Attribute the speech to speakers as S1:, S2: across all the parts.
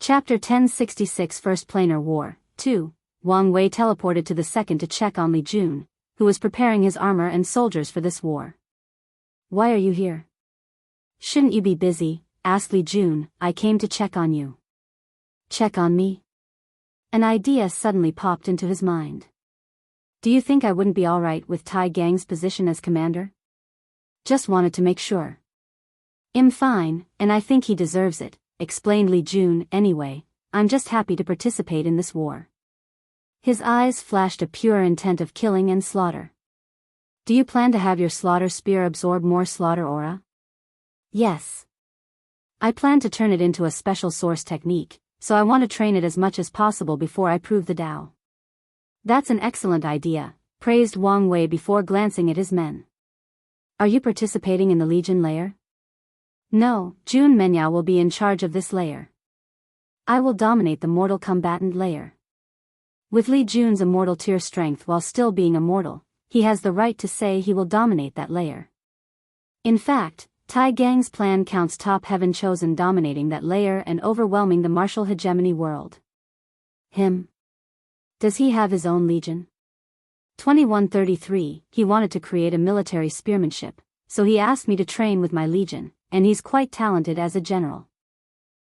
S1: Chapter 1066 First Planar War, 2. Wang Wei teleported to the second to check on Li Jun, who was preparing his armor and soldiers for this war. "Why are you here?" "Shouldn't you be busy?" asked Li Jun. "I came to check on you." "Check on me?" An idea suddenly popped into his mind. "Do you think I wouldn't be alright with Tai Gang's position as commander?" "Just wanted to make sure." "I'm fine, and I think he deserves it," explained Li Jun. "Anyway, I'm just happy to participate in this war." His eyes flashed a pure intent of killing and slaughter. "Do you plan to have your slaughter spear absorb more slaughter aura?" "Yes. I plan to turn it into a special source technique, so I want to train it as much as possible before I prove the Tao." "That's an excellent idea," praised Wang Wei before glancing at his men. "Are you participating in the Legion layer?" "No, Jun Menyao will be in charge of this layer. I will dominate the mortal combatant layer." With Li Jun's immortal tier strength while still being immortal, he has the right to say he will dominate that layer. In fact, Tai Gang's plan counts Top Heaven Chosen dominating that layer and overwhelming the martial hegemony world. Him? Does he have his own legion? 2133, he wanted to create a military spearmanship, so he asked me to train with my legion, and he's quite talented as a general.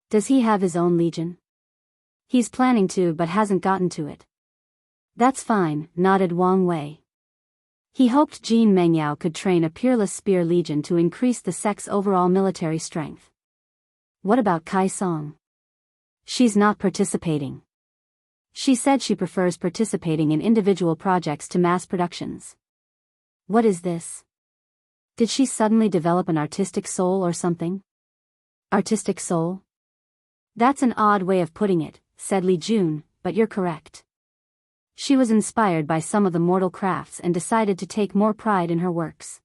S1: Does he have his own legion? He's planning to but hasn't gotten to it. That's fine, nodded Wang Wei. He hoped Jin Mengyao could train a peerless spear legion to increase the sect's overall military strength. What about Kai Song? She's not participating. She said she prefers participating in individual projects to mass productions. What is this? Did she suddenly develop an artistic soul or something? Artistic soul? That's an odd way of putting it, said Li Jun, but you're correct. She was inspired by some of the mortal crafts and decided to take more pride in her works.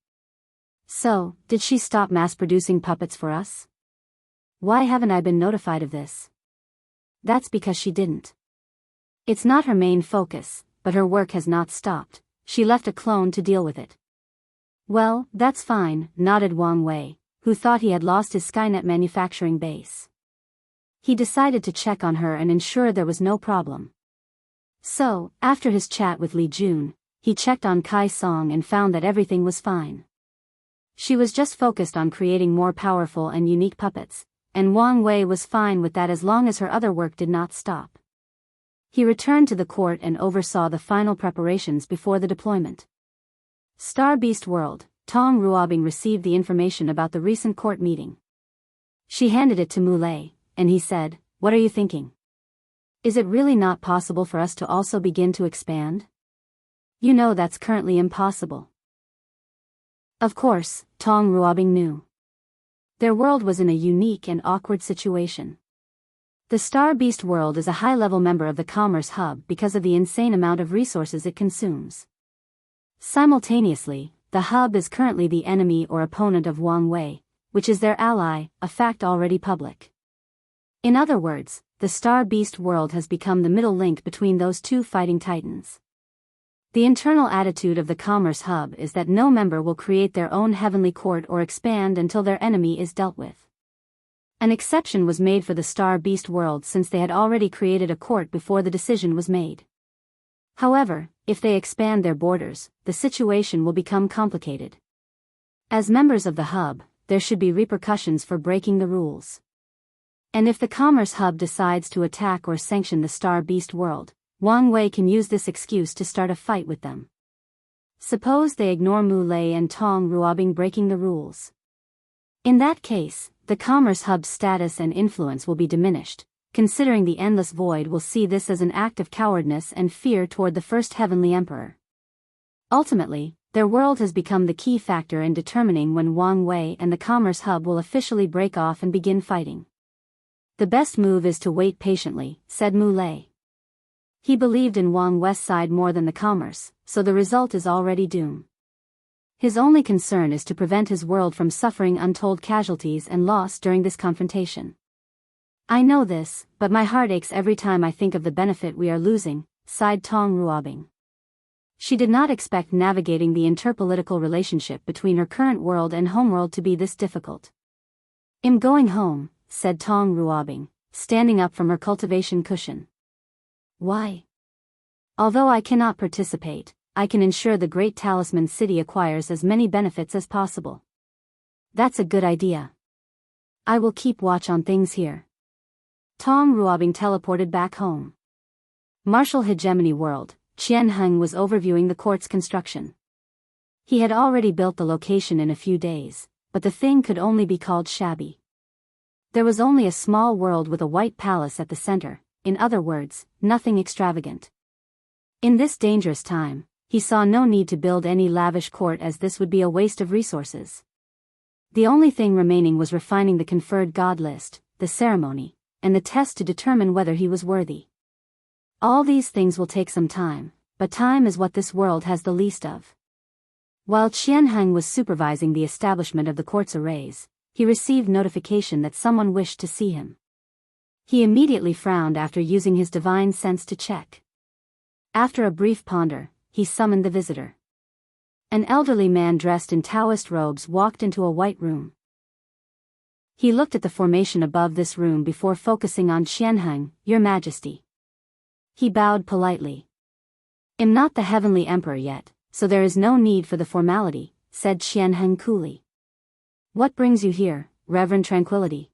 S1: So, did she stop mass-producing puppets for us? Why haven't I been notified of this? That's because she didn't. It's not her main focus, but her work has not stopped. She left a clone to deal with it. Well, that's fine, nodded Wang Wei, who thought he had lost his Skynet manufacturing base. He decided to check on her and ensure there was no problem. So, after his chat with Li Jun, he checked on Kai Song and found that everything was fine. She was just focused on creating more powerful and unique puppets, and Wang Wei was fine with that as long as her other work did not stop. He returned to the court and oversaw the final preparations before the deployment. Star Beast World, Tong Ruobing received the information about the recent court meeting. She handed it to Mulei, and he said, "What are you thinking? Is it really not possible for us to also begin to expand? You know that's currently impossible." Of course, Tong Ruobing knew. Their world was in a unique and awkward situation. The Star Beast World is a high-level member of the Commerce Hub because of the insane amount of resources it consumes. Simultaneously, the hub is currently the enemy or opponent of Wang Wei, which is their ally, a fact already public. In other words, the Star Beast World has become the middle link between those two fighting titans. The internal attitude of the Commerce Hub is that no member will create their own heavenly court or expand until their enemy is dealt with. An exception was made for the Star Beast World since they had already created a court before the decision was made. However, if they expand their borders, the situation will become complicated. As members of the hub, there should be repercussions for breaking the rules. And if the Commerce Hub decides to attack or sanction the Star Beast World, Wang Wei can use this excuse to start a fight with them. Suppose they ignore Mulei and Tong Ruobing breaking the rules. In that case, the Commerce Hub's status and influence will be diminished. Considering the Endless Void will see this as an act of cowardice and fear toward the First Heavenly Emperor. Ultimately, their world has become the key factor in determining when Wang Wei and the Commerce Hub will officially break off and begin fighting. The best move is to wait patiently, said Mulei. He believed in Wang Wei's side more than the commerce, so the result is already doom. His only concern is to prevent his world from suffering untold casualties and loss during this confrontation. I know this, but my heart aches every time I think of the benefit we are losing, sighed Tong Ruobing. She did not expect navigating the interpolitical relationship between her current world and homeworld to be this difficult. "I'm going home," said Tong Ruobing, standing up from her cultivation cushion. Why? Although I cannot participate, I can ensure the Great Talisman City acquires as many benefits as possible. That's a good idea. I will keep watch on things here. Tom Ruobing teleported back home. Martial Hegemony World, Qianheng was overviewing the court's construction. He had already built the location in a few days, but the thing could only be called shabby. There was only a small world with a white palace at the center, in other words, nothing extravagant. In this dangerous time, he saw no need to build any lavish court as this would be a waste of resources. The only thing remaining was refining the conferred god list, the ceremony, and the test to determine whether he was worthy. All these things will take some time, but time is what this world has the least of. While Qianheng was supervising the establishment of the court's arrays, he received notification that someone wished to see him. He immediately frowned after using his divine sense to check. After a brief ponder, he summoned the visitor. An elderly man dressed in Taoist robes walked into a white room. He looked at the formation above this room before focusing on Qianheng, Your Majesty. He bowed politely. "I'm not the Heavenly Emperor yet, so there is no need for the formality," said Qianheng coolly. "What brings you here, Reverend Tranquility?"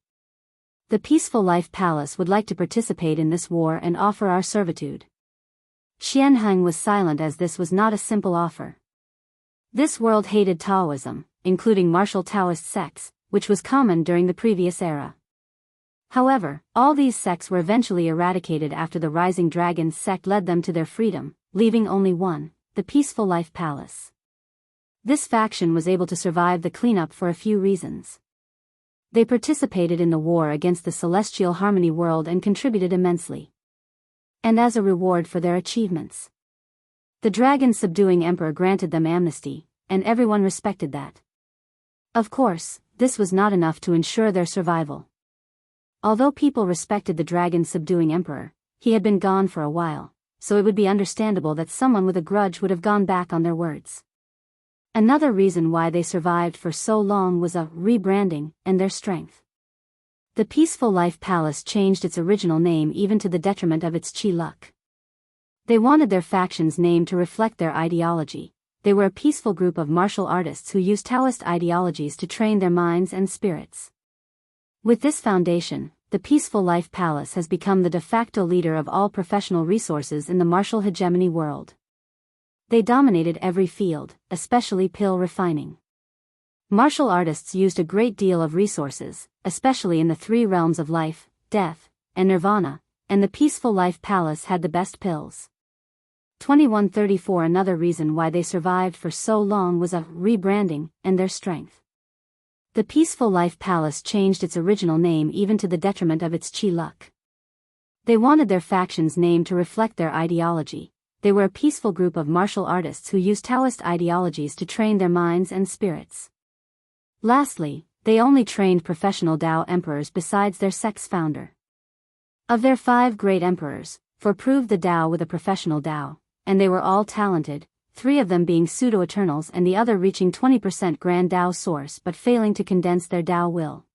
S1: "The Peaceful Life Palace would like to participate in this war and offer our servitude." Qianheng was silent as this was not a simple offer. This world hated Taoism, including martial Taoist sects, which was common during the previous era. However, all these sects were eventually eradicated after the Rising Dragons sect led them to their freedom, leaving only one, the Peaceful Life Palace. This faction was able to survive the cleanup for a few reasons. They participated in the war against the Celestial Harmony world and contributed immensely. And as a reward for their achievements, the dragon-subduing emperor granted them amnesty, and everyone respected that. Of course, this was not enough to ensure their survival. Although people respected the dragon-subduing emperor, he had been gone for a while, so it would be understandable that someone with a grudge would have gone back on their words. Another reason why they survived for so long was a rebranding and their strength. The Peaceful Life Palace changed its original name even to the detriment of its chi luck. They wanted their faction's name to reflect their ideology. They were a peaceful group of martial artists who used Taoist ideologies to train their minds and spirits. With this foundation, the Peaceful Life Palace has become the de facto leader of all professional resources in the martial hegemony world. They dominated every field, especially pill refining. Martial artists used a great deal of resources, especially in the three realms of life, death, and nirvana, and the Peaceful Life Palace had the best pills. 2134 Another reason why they survived for so long was a rebranding and their strength. The Peaceful Life Palace changed its original name even to the detriment of its chi luck. They wanted their faction's name to reflect their ideology. They were a peaceful group of martial artists who used Taoist ideologies to train their minds and spirits. Lastly, they only trained professional Tao emperors besides their sect's founder. Of their 5 great emperors, 4 proved the Tao with a professional Tao, and they were all talented, 3 of them being pseudo-eternals and the other reaching 20% grand Tao source but failing to condense their Tao will.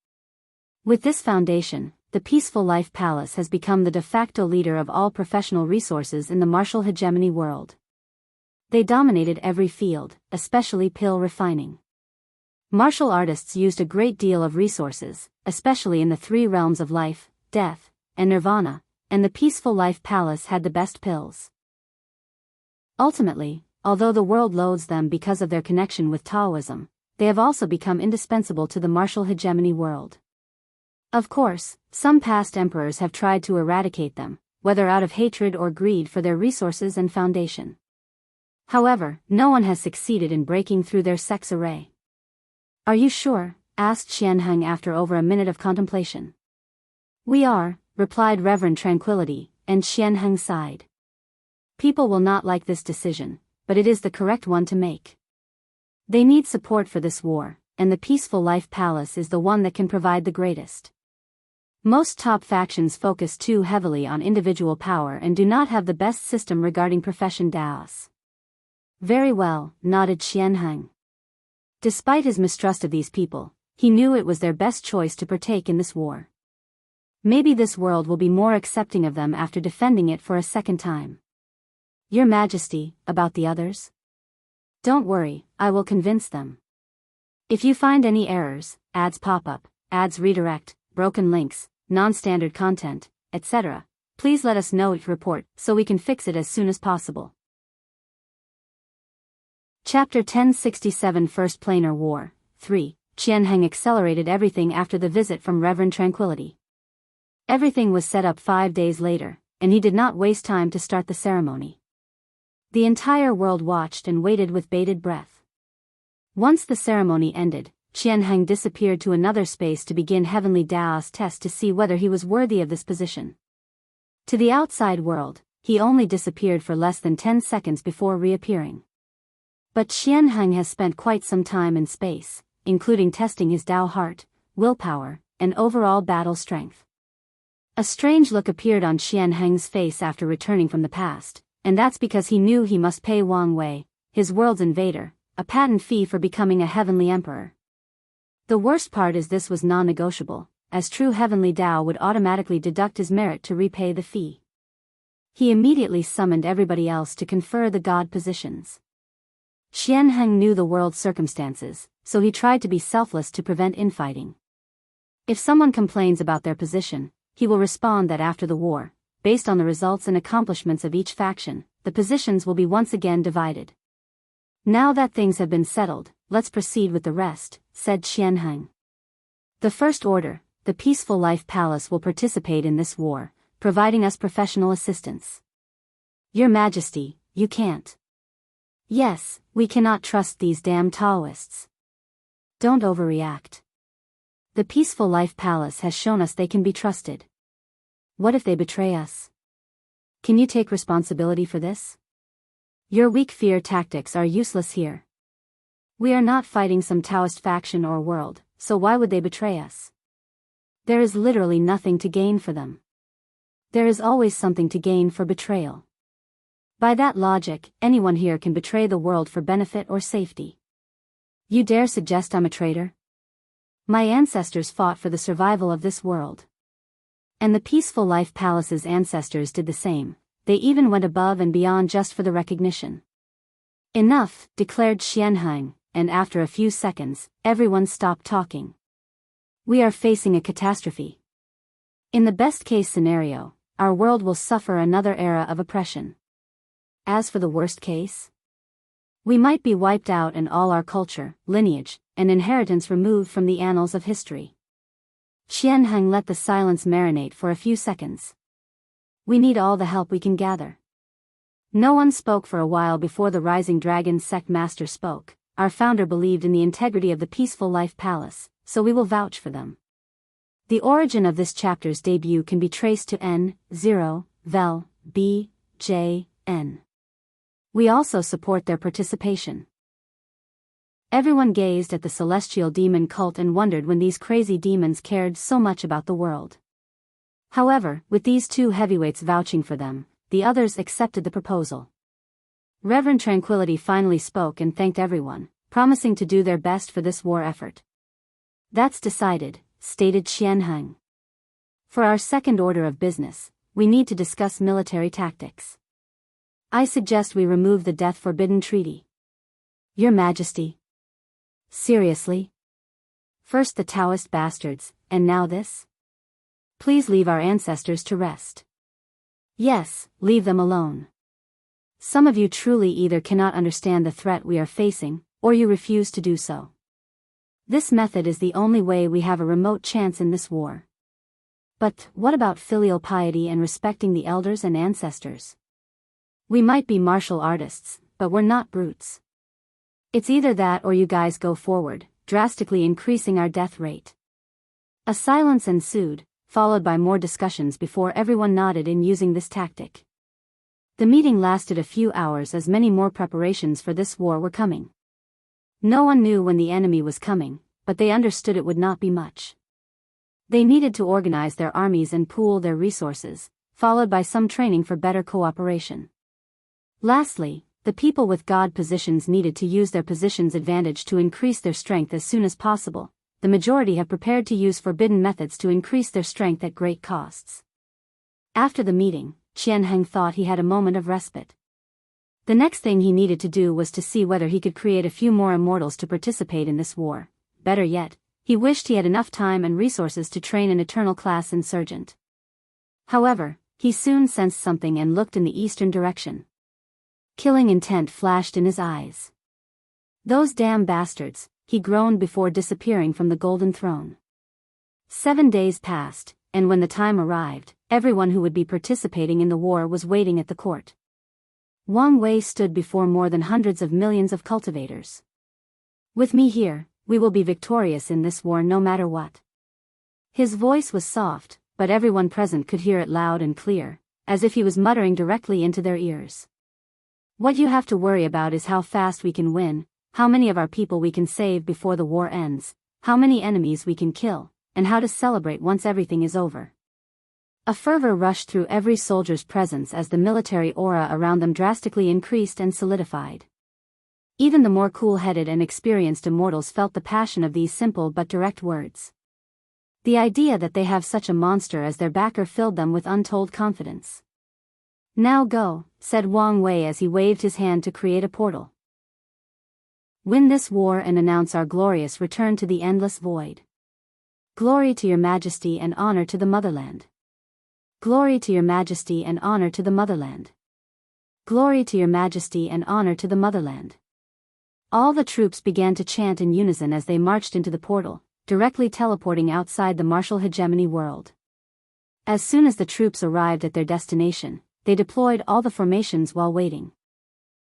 S1: With this foundation, the Peaceful Life Palace has become the de facto leader of all professional resources in the martial hegemony world. They dominated every field, especially pill refining. Martial artists used a great deal of resources, especially in the 3 realms of life, death, and nirvana, and the Peaceful Life Palace had the best pills. Ultimately, although the world loathes them because of their connection with Taoism, they have also become indispensable to the martial hegemony world. Of course, some past emperors have tried to eradicate them, whether out of hatred or greed for their resources and foundation. However, no one has succeeded in breaking through their sex array. "Are you sure?" asked Qianheng after over a minute of contemplation. "We are," replied Reverend Tranquility, and Qianheng sighed. "People will not like this decision, but it is the correct one to make. They need support for this war, and the Peaceful Life Palace is the one that can provide the greatest. Most top factions focus too heavily on individual power and do not have the best system regarding profession Daos." "Very well," nodded Qianheng. Despite his mistrust of these people, he knew it was their best choice to partake in this war. Maybe this world will be more accepting of them after defending it for a second time. Your Majesty, about the others? Don't worry, I will convince them. If you find any errors, ads pop up, ads redirect, broken links, non-standard content, etc., please let us know each report so we can fix it as soon as possible. Chapter 1067 First Planar War 3. Xianxia accelerated everything after the visit from Reverend Tranquility. Everything was set up 5 days later, and he did not waste time to start the ceremony. The entire world watched and waited with bated breath. Once the ceremony ended, Xianxia disappeared to another space to begin Heavenly Dao's test to see whether he was worthy of this position. To the outside world, he only disappeared for less than 10 seconds before reappearing. But Xianxia has spent quite some time in space, including testing his Dao heart, willpower, and overall battle strength. A strange look appeared on Xianxia's face after returning from the past, and that's because he knew he must pay Wang Wei, his world's invader, a patent fee for becoming a heavenly emperor. The worst part is this was non-negotiable, as true heavenly Dao would automatically deduct his merit to repay the fee. He immediately summoned everybody else to confer the god positions. Xianxia knew the world's circumstances, so he tried to be selfless to prevent infighting. If someone complains about their position, he will respond that after the war, based on the results and accomplishments of each faction, the positions will be once again divided. Now that things have been settled, let's proceed with the rest, said Xianxia. The First Order, the Peaceful Life Palace, will participate in this war, providing us professional assistance. Your Majesty, you can't. Yes, we cannot trust these damn Taoists. Don't overreact. The Peaceful Life Palace has shown us they can be trusted. What if they betray us? Can you take responsibility for this? Your weak fear tactics are useless here. We are not fighting some Taoist faction or world, so why would they betray us? There is literally nothing to gain for them. There is always something to gain for betrayal. By that logic, anyone here can betray the world for benefit or safety. You dare suggest I'm a traitor? My ancestors fought for the survival of this world. And the Peaceful Life Palace's ancestors did the same. They even went above and beyond just for the recognition. Enough, declared Xianxia, and after a few seconds, everyone stopped talking. We are facing a catastrophe. In the best-case scenario, our world will suffer another era of oppression. As for the worst case, we might be wiped out and all our culture, lineage, and inheritance removed from the annals of history. Xianxia let the silence marinate for a few seconds. We need all the help we can gather. No one spoke for a while before the Rising Dragon sect master spoke. Our founder believed in the integrity of the Peaceful Life Palace, so we will vouch for them. The origin of this chapter's debut can be traced to N0, Vel, B, J, N. We also support their participation. Everyone gazed at the celestial demon cult and wondered when these crazy demons cared so much about the world. However, with these two heavyweights vouching for them, the others accepted the proposal. Reverend Tranquility finally spoke and thanked everyone, promising to do their best for this war effort. That's decided, stated Xianxia. For our second order of business, we need to discuss military tactics. I suggest we remove the Death Forbidden Treaty. Your Majesty. Seriously? First the Taoist bastards, and now this? Please leave our ancestors to rest. Yes, leave them alone. Some of you truly either cannot understand the threat we are facing, or you refuse to do so. This method is the only way we have a remote chance in this war. But what about filial piety and respecting the elders and ancestors? We might be martial artists, but we're not brutes. It's either that or you guys go forward, drastically increasing our death rate. A silence ensued, followed by more discussions before everyone nodded in using this tactic. The meeting lasted a few hours as many more preparations for this war were coming. No one knew when the enemy was coming, but they understood it would not be much. They needed to organize their armies and pool their resources, followed by some training for better cooperation. Lastly, the people with God positions needed to use their position's advantage to increase their strength as soon as possible, the majority have prepared to use forbidden methods to increase their strength at great costs. After the meeting, Xianxia thought he had a moment of respite. The next thing he needed to do was to see whether he could create a few more immortals to participate in this war. Better yet, he wished he had enough time and resources to train an eternal class insurgent. However, he soon sensed something and looked in the eastern direction. Killing intent flashed in his eyes. "Those damn bastards," he groaned before disappearing from the golden throne. 7 days passed, and when the time arrived, everyone who would be participating in the war was waiting at the court. Wang Wei stood before more than hundreds of millions of cultivators. "With me here, we will be victorious in this war no matter what." His voice was soft, but everyone present could hear it loud and clear, as if he was muttering directly into their ears. "What you have to worry about is how fast we can win, how many of our people we can save before the war ends, how many enemies we can kill, and how to celebrate once everything is over." A fervor rushed through every soldier's presence as the military aura around them drastically increased and solidified. Even the more cool-headed and experienced immortals felt the passion of these simple but direct words. The idea that they have such a monster as their backer filled them with untold confidence. "Now go," said Wang Wei as he waved his hand to create a portal. "Win this war and announce our glorious return to the endless void. Glory to your majesty and honor to the motherland. Glory to your majesty and honor to the motherland. Glory to your majesty and honor to the motherland." All the troops began to chant in unison as they marched into the portal, directly teleporting outside the martial hegemony world. As soon as the troops arrived at their destination, they deployed all the formations while waiting.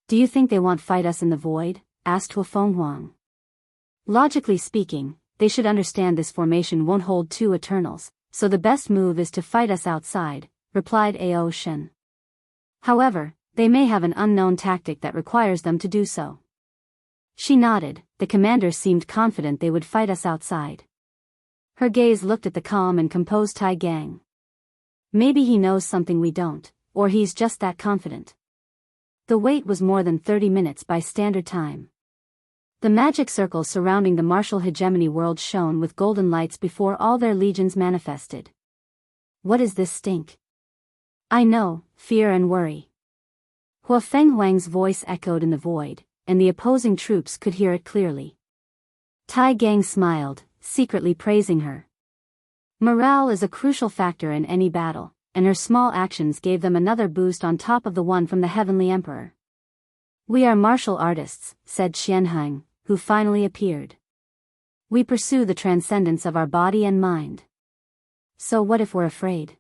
S1: "Do you think they won't fight us in the void?" asked Huang. "Logically speaking, they should understand this formation won't hold 2 Eternals, so the best move is to fight us outside," replied Ao Shen. "However, they may have an unknown tactic that requires them to do so." She nodded. The commander seemed confident they would fight us outside. Her gaze looked at the calm and composed Tai Gang. "Maybe he knows something we don't, or he's just that confident." The wait was more than 30 minutes by standard time. The magic circle surrounding the martial hegemony world shone with golden lights before all their legions manifested. "What is this stink?" "I know, fear and worry." Hua Fenghuang's voice echoed in the void, and the opposing troops could hear it clearly. Tai Gang smiled, secretly praising her. Morale is a crucial factor in any battle, and her small actions gave them another boost on top of the one from the Heavenly Emperor. "We are martial artists," said Xianxia, who finally appeared. "We pursue the transcendence of our body and mind. So what if we're afraid?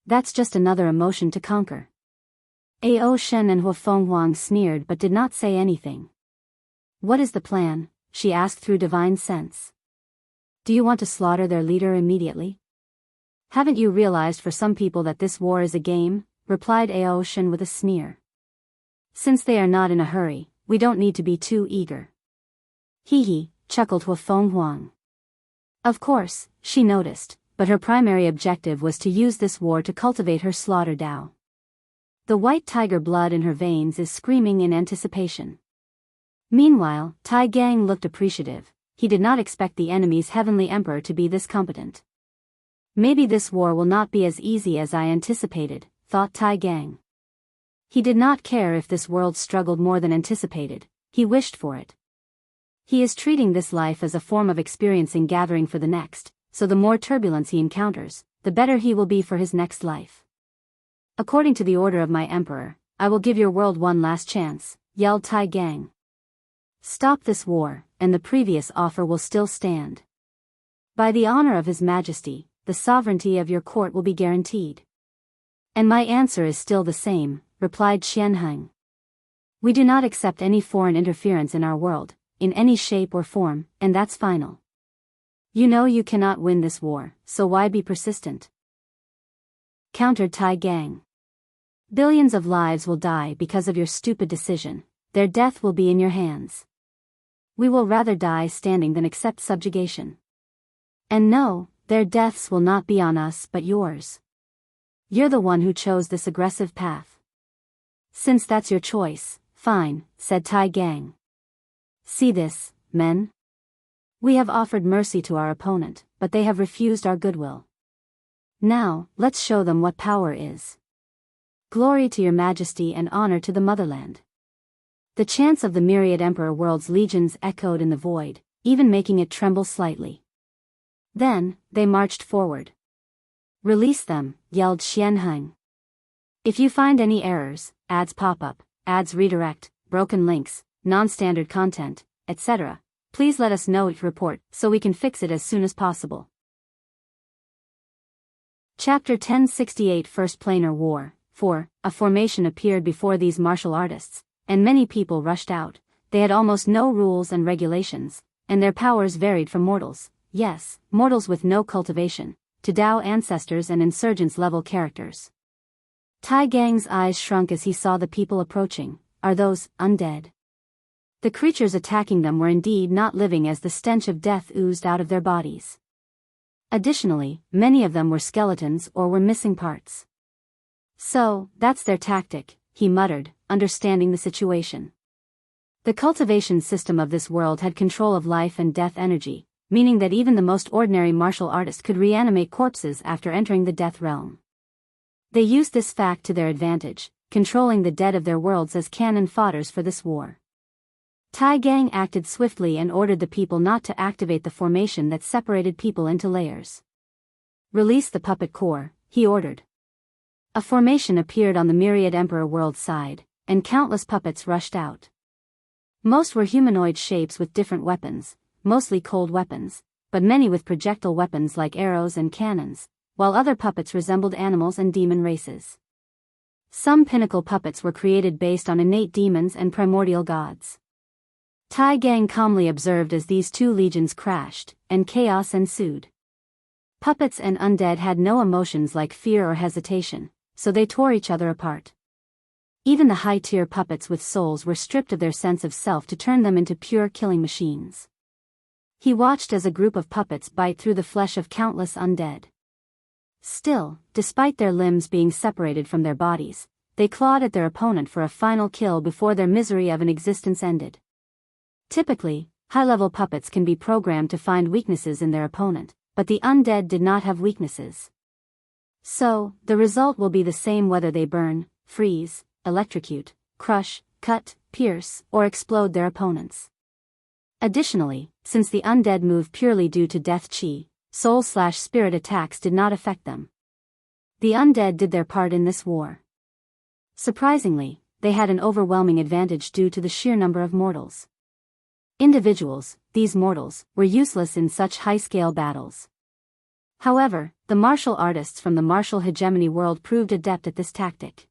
S1: That's just another emotion to conquer." Ao Shen and Huang sneered but did not say anything. "What is the plan?" she asked through divine sense. "Do you want to slaughter their leader immediately?" "Haven't you realized for some people that this war is a game?" replied Ao Shen with a sneer. "Since they are not in a hurry, we don't need to be too eager." "Hee," chuckled Huang. Of course, she noticed, but her primary objective was to use this war to cultivate her slaughter Dao. The white tiger blood in her veins is screaming in anticipation. Meanwhile, Tai Gang looked appreciative. He did not expect the enemy's heavenly emperor to be this competent. "Maybe this war will not be as easy as I anticipated," thought Tai Gang. He did not care if this world struggled more than anticipated, he wished for it. He is treating this life as a form of experiencing gathering for the next, so the more turbulence he encounters, the better he will be for his next life. "According to the order of my emperor, I will give your world one last chance," yelled Tai Gang. "Stop this war, and the previous offer will still stand. By the honor of His Majesty, the sovereignty of your court will be guaranteed." "And my answer is still the same," replied Xianxia. "We do not accept any foreign interference in our world, in any shape or form, and that's final. You know you cannot win this war, so why be persistent?" Countered Tai Gang. "Billions of lives will die because of your stupid decision. Their death will be in your hands. We will rather die standing than accept subjugation. And no, their deaths will not be on us but yours. You're the one who chose this aggressive path. Since that's your choice, fine," said Tai Gang. "See this, men? We have offered mercy to our opponent, but they have refused our goodwill. Now, let's show them what power is. Glory to your majesty and honor to the motherland. The chants of the myriad emperor world's legions echoed in the void, even making it tremble slightly. Then, they marched forward. Release them, yelled Xianxia. If you find any errors, ads pop up, ads redirect, broken links, non-standard content, etc., please let us know each report so we can fix it as soon as possible. Chapter 1068 First Planar War. 4. A formation appeared before these martial artists, and many people rushed out. They had almost no rules and regulations, and their powers varied from mortals, yes, mortals with no cultivation, to Dao ancestors and insurgents-level characters. Tai Gang's eyes shrunk as he saw the people approaching. Are those undead? The creatures attacking them were indeed not living, as the stench of death oozed out of their bodies. Additionally, many of them were skeletons or were missing parts. So, that's their tactic, he muttered, understanding the situation. The cultivation system of this world had control of life and death energy, meaning that even the most ordinary martial artist could reanimate corpses after entering the death realm. They used this fact to their advantage, controlling the dead of their worlds as cannon fodders for this war. Tai Gang acted swiftly and ordered the people not to activate the formation that separated people into layers. Release the puppet core, he ordered. A formation appeared on the myriad emperor world side, and countless puppets rushed out. Most were humanoid shapes with different weapons, mostly cold weapons, but many with projectile weapons like arrows and cannons, while other puppets resembled animals and demon races. Some pinnacle puppets were created based on innate demons and primordial gods. Tai Gang calmly observed as these two legions crashed, and chaos ensued. Puppets and undead had no emotions like fear or hesitation, so they tore each other apart. Even the high-tier puppets with souls were stripped of their sense of self to turn them into pure killing machines. He watched as a group of puppets bite through the flesh of countless undead. Still, despite their limbs being separated from their bodies, they clawed at their opponent for a final kill before their misery of an existence ended. Typically, high-level puppets can be programmed to find weaknesses in their opponent, but the undead did not have weaknesses. So, the result will be the same whether they burn, freeze, electrocute, crush, cut, pierce, or explode their opponents. Additionally, since the undead move purely due to death chi, soul/spirit attacks did not affect them. The undead did their part in this war. Surprisingly, they had an overwhelming advantage due to the sheer number of mortals. Individuals, these mortals, were useless in such high-scale battles. However, the martial artists from the martial hegemony world proved adept at this tactic.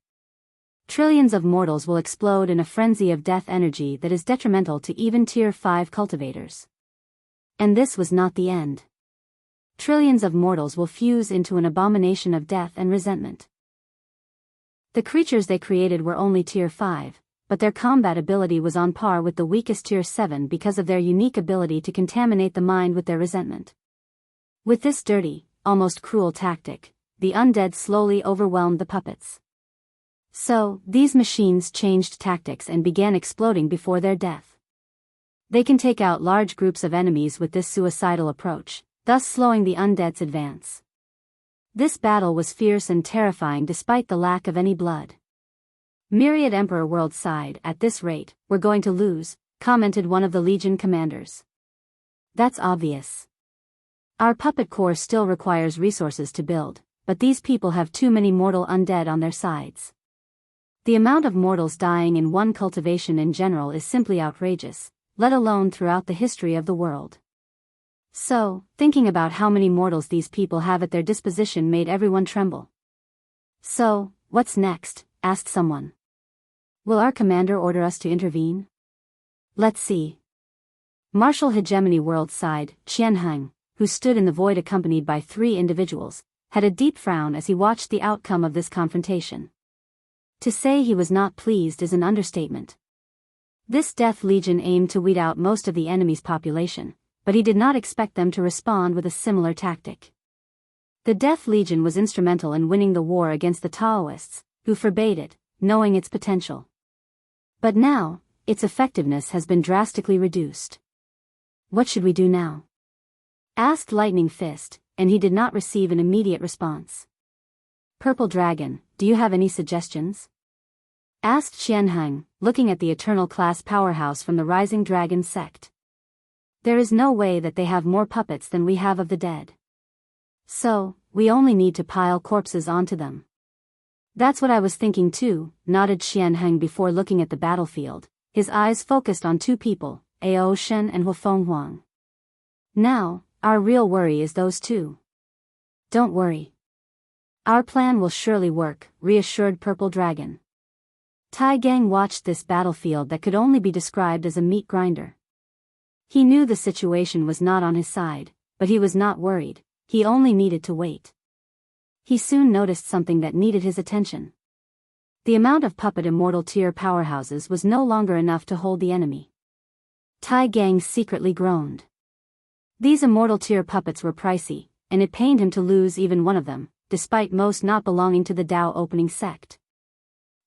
S1: Trillions of mortals will explode in a frenzy of death energy that is detrimental to even Tier 5 cultivators. And this was not the end. Trillions of mortals will fuse into an abomination of death and resentment. The creatures they created were only Tier 5, but their combat ability was on par with the weakest Tier 7 because of their unique ability to contaminate the mind with their resentment. With this dirty, almost cruel tactic, the undead slowly overwhelmed the puppets. So, these machines changed tactics and began exploding before their death. They can take out large groups of enemies with this suicidal approach, thus slowing the undead's advance. This battle was fierce and terrifying despite the lack of any blood. Myriad Emperor World side, at this rate, we're going to lose, commented one of the Legion commanders. That's obvious. Our puppet core still requires resources to build, but these people have too many mortal undead on their sides. The amount of mortals dying in one cultivation in general is simply outrageous, let alone throughout the history of the world. So, thinking about how many mortals these people have at their disposition made everyone tremble. So, what's next? Asked someone. Will our commander order us to intervene? Let's see. Martial Hegemony World side, Xianxia, who stood in the void accompanied by 3 individuals, had a deep frown as he watched the outcome of this confrontation. To say he was not pleased is an understatement. This Death Legion aimed to weed out most of the enemy's population, but he did not expect them to respond with a similar tactic. The Death Legion was instrumental in winning the war against the Taoists, who forbade it, knowing its potential. But now, its effectiveness has been drastically reduced. What should we do now? Asked Lightning Fist, and he did not receive an immediate response. Purple Dragon, do you have any suggestions? Asked Xianxia, looking at the Eternal Class powerhouse from the Rising Dragon sect. There is no way that they have more puppets than we have of the dead. So, we only need to pile corpses onto them. That's what I was thinking too, nodded Xianxia before looking at the battlefield, his eyes focused on two people, Ao Shen and Hufeng Huang. Now, our real worry is those two. Don't worry. Our plan will surely work, reassured Purple Dragon. Tai Gang watched this battlefield that could only be described as a meat grinder. He knew the situation was not on his side, but he was not worried, he only needed to wait. He soon noticed something that needed his attention. The amount of puppet immortal tier powerhouses was no longer enough to hold the enemy. Tai Gang secretly groaned. These immortal tier puppets were pricey, and it pained him to lose even one of them, despite most not belonging to the Dao opening sect.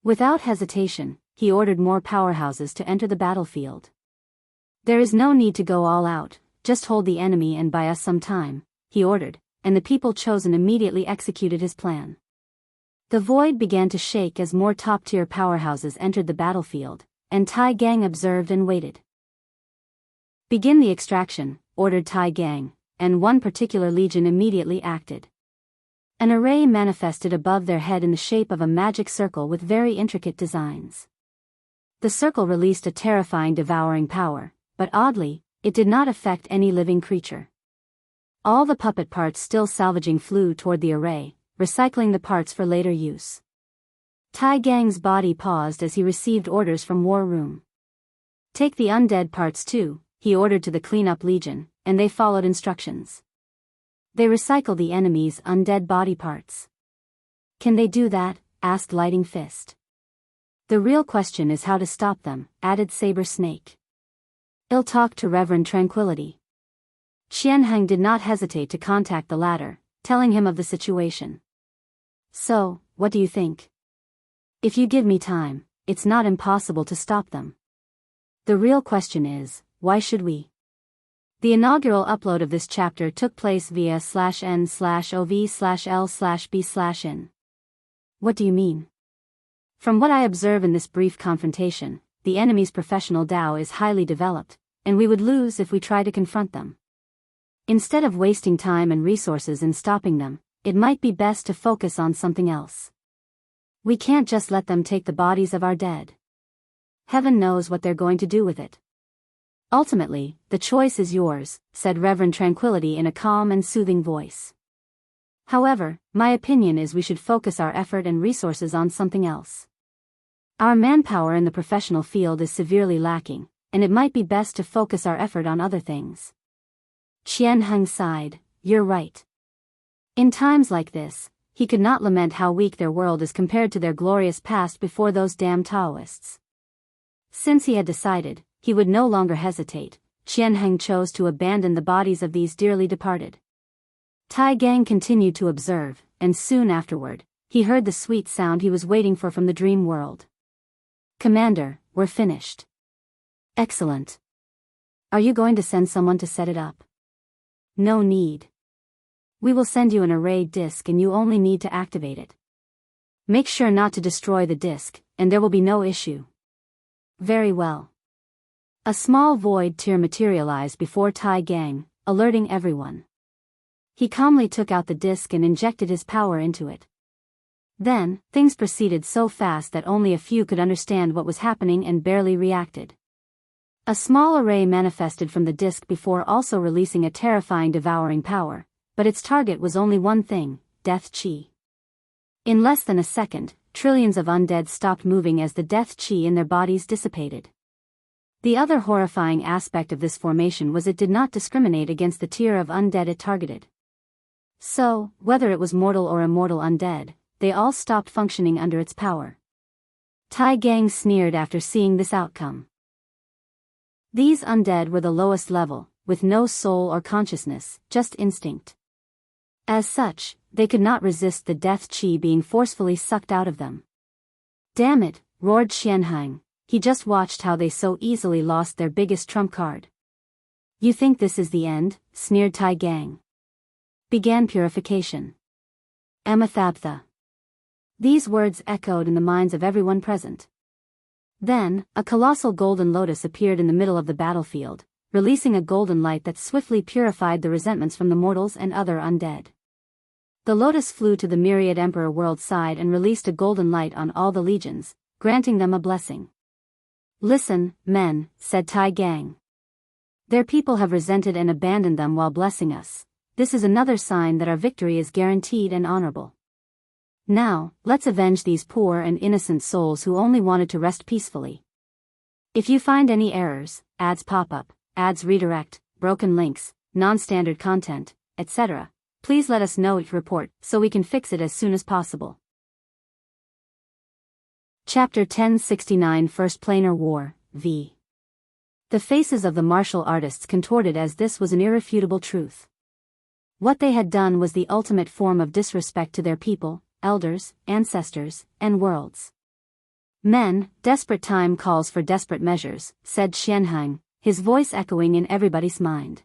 S1: Without hesitation, he ordered more powerhouses to enter the battlefield. There is no need to go all out, just hold the enemy and buy us some time, he ordered, and the people chosen immediately executed his plan. The void began to shake as more top-tier powerhouses entered the battlefield, and Tai Gang observed and waited. Begin the extraction, ordered Tai Gang, and one particular legion immediately acted. An array manifested above their head in the shape of a magic circle with very intricate designs. The circle released a terrifying devouring power, but oddly, it did not affect any living creature. All the puppet parts still salvaging flew toward the array, recycling the parts for later use. Tai Gang's body paused as he received orders from War Room. Take the undead parts too, he ordered to the cleanup legion, and they followed instructions. They recycle the enemy's undead body parts. Can they do that? Asked Lightning Fist. The real question is how to stop them, added Saber Snake. I'll talk to Reverend Tranquility. Xianxia did not hesitate to contact the latter, telling him of the situation. So, what do you think? If you give me time, it's not impossible to stop them. The real question is, why should we? The inaugural upload of this chapter took place via /n/ov/l/b/in. What do you mean? From what I observe in this brief confrontation, the enemy's professional Dao is highly developed, and we would lose if we try to confront them. Instead of wasting time and resources in stopping them, it might be best to focus on something else. We can't just let them take the bodies of our dead. Heaven knows what they're going to do with it. Ultimately, the choice is yours, said Reverend Tranquility in a calm and soothing voice. However, my opinion is we should focus our effort and resources on something else. Our manpower in the professional field is severely lacking, and it might be best to focus our effort on other things. Qianheng sighed, you're right. In times like this, he could not lament how weak their world is compared to their glorious past before those damn Taoists. Since he had decided, he would no longer hesitate, Qianheng chose to abandon the bodies of these dearly departed. Tai Gang continued to observe, and soon afterward, he heard the sweet sound he was waiting for from the dream world. Commander, we're finished. Excellent. Are you going to send someone to set it up? No need. We will send you an array disk and you only need to activate it. Make sure not to destroy the disk, and there will be no issue. Very well. A small void tear materialized before Tai Gang, alerting everyone. He calmly took out the disk and injected his power into it. Then, things proceeded so fast that only a few could understand what was happening and barely reacted. A small array manifested from the disk before also releasing a terrifying devouring power, but its target was only one thing, death chi. In less than a second, trillions of undead stopped moving as the death chi in their bodies dissipated. The other horrifying aspect of this formation was it did not discriminate against the tier of undead it targeted. So, whether it was mortal or immortal undead, they all stopped functioning under its power. Tai Gang sneered after seeing this outcome. These undead were the lowest level, with no soul or consciousness, just instinct. As such, they could not resist the death chi being forcefully sucked out of them. Damn it, roared Xianxia, he just watched how they so easily lost their biggest trump card. You think this is the end? Sneered Tai Gang. Began purification. Amathabtha. These words echoed in the minds of everyone present. Then, a colossal golden lotus appeared in the middle of the battlefield, releasing a golden light that swiftly purified the resentments from the mortals and other undead. The lotus flew to the myriad Emperor world side and released a golden light on all the legions, granting them a blessing. Listen, men, said Tai Gang. Their people have resented and abandoned them while blessing us. This is another sign that our victory is guaranteed and honorable. Now, let's avenge these poor and innocent souls who only wanted to rest peacefully. If you find any errors, ads pop up, ads redirect, broken links, non-standard content, etc., please let us know each report so we can fix it as soon as possible. Chapter 1069 First Planar War, v. The faces of the martial artists contorted as this was an irrefutable truth. What they had done was the ultimate form of disrespect to their people, elders, ancestors, and worlds. Men, desperate time calls for desperate measures, said Xianxia, his voice echoing in everybody's mind.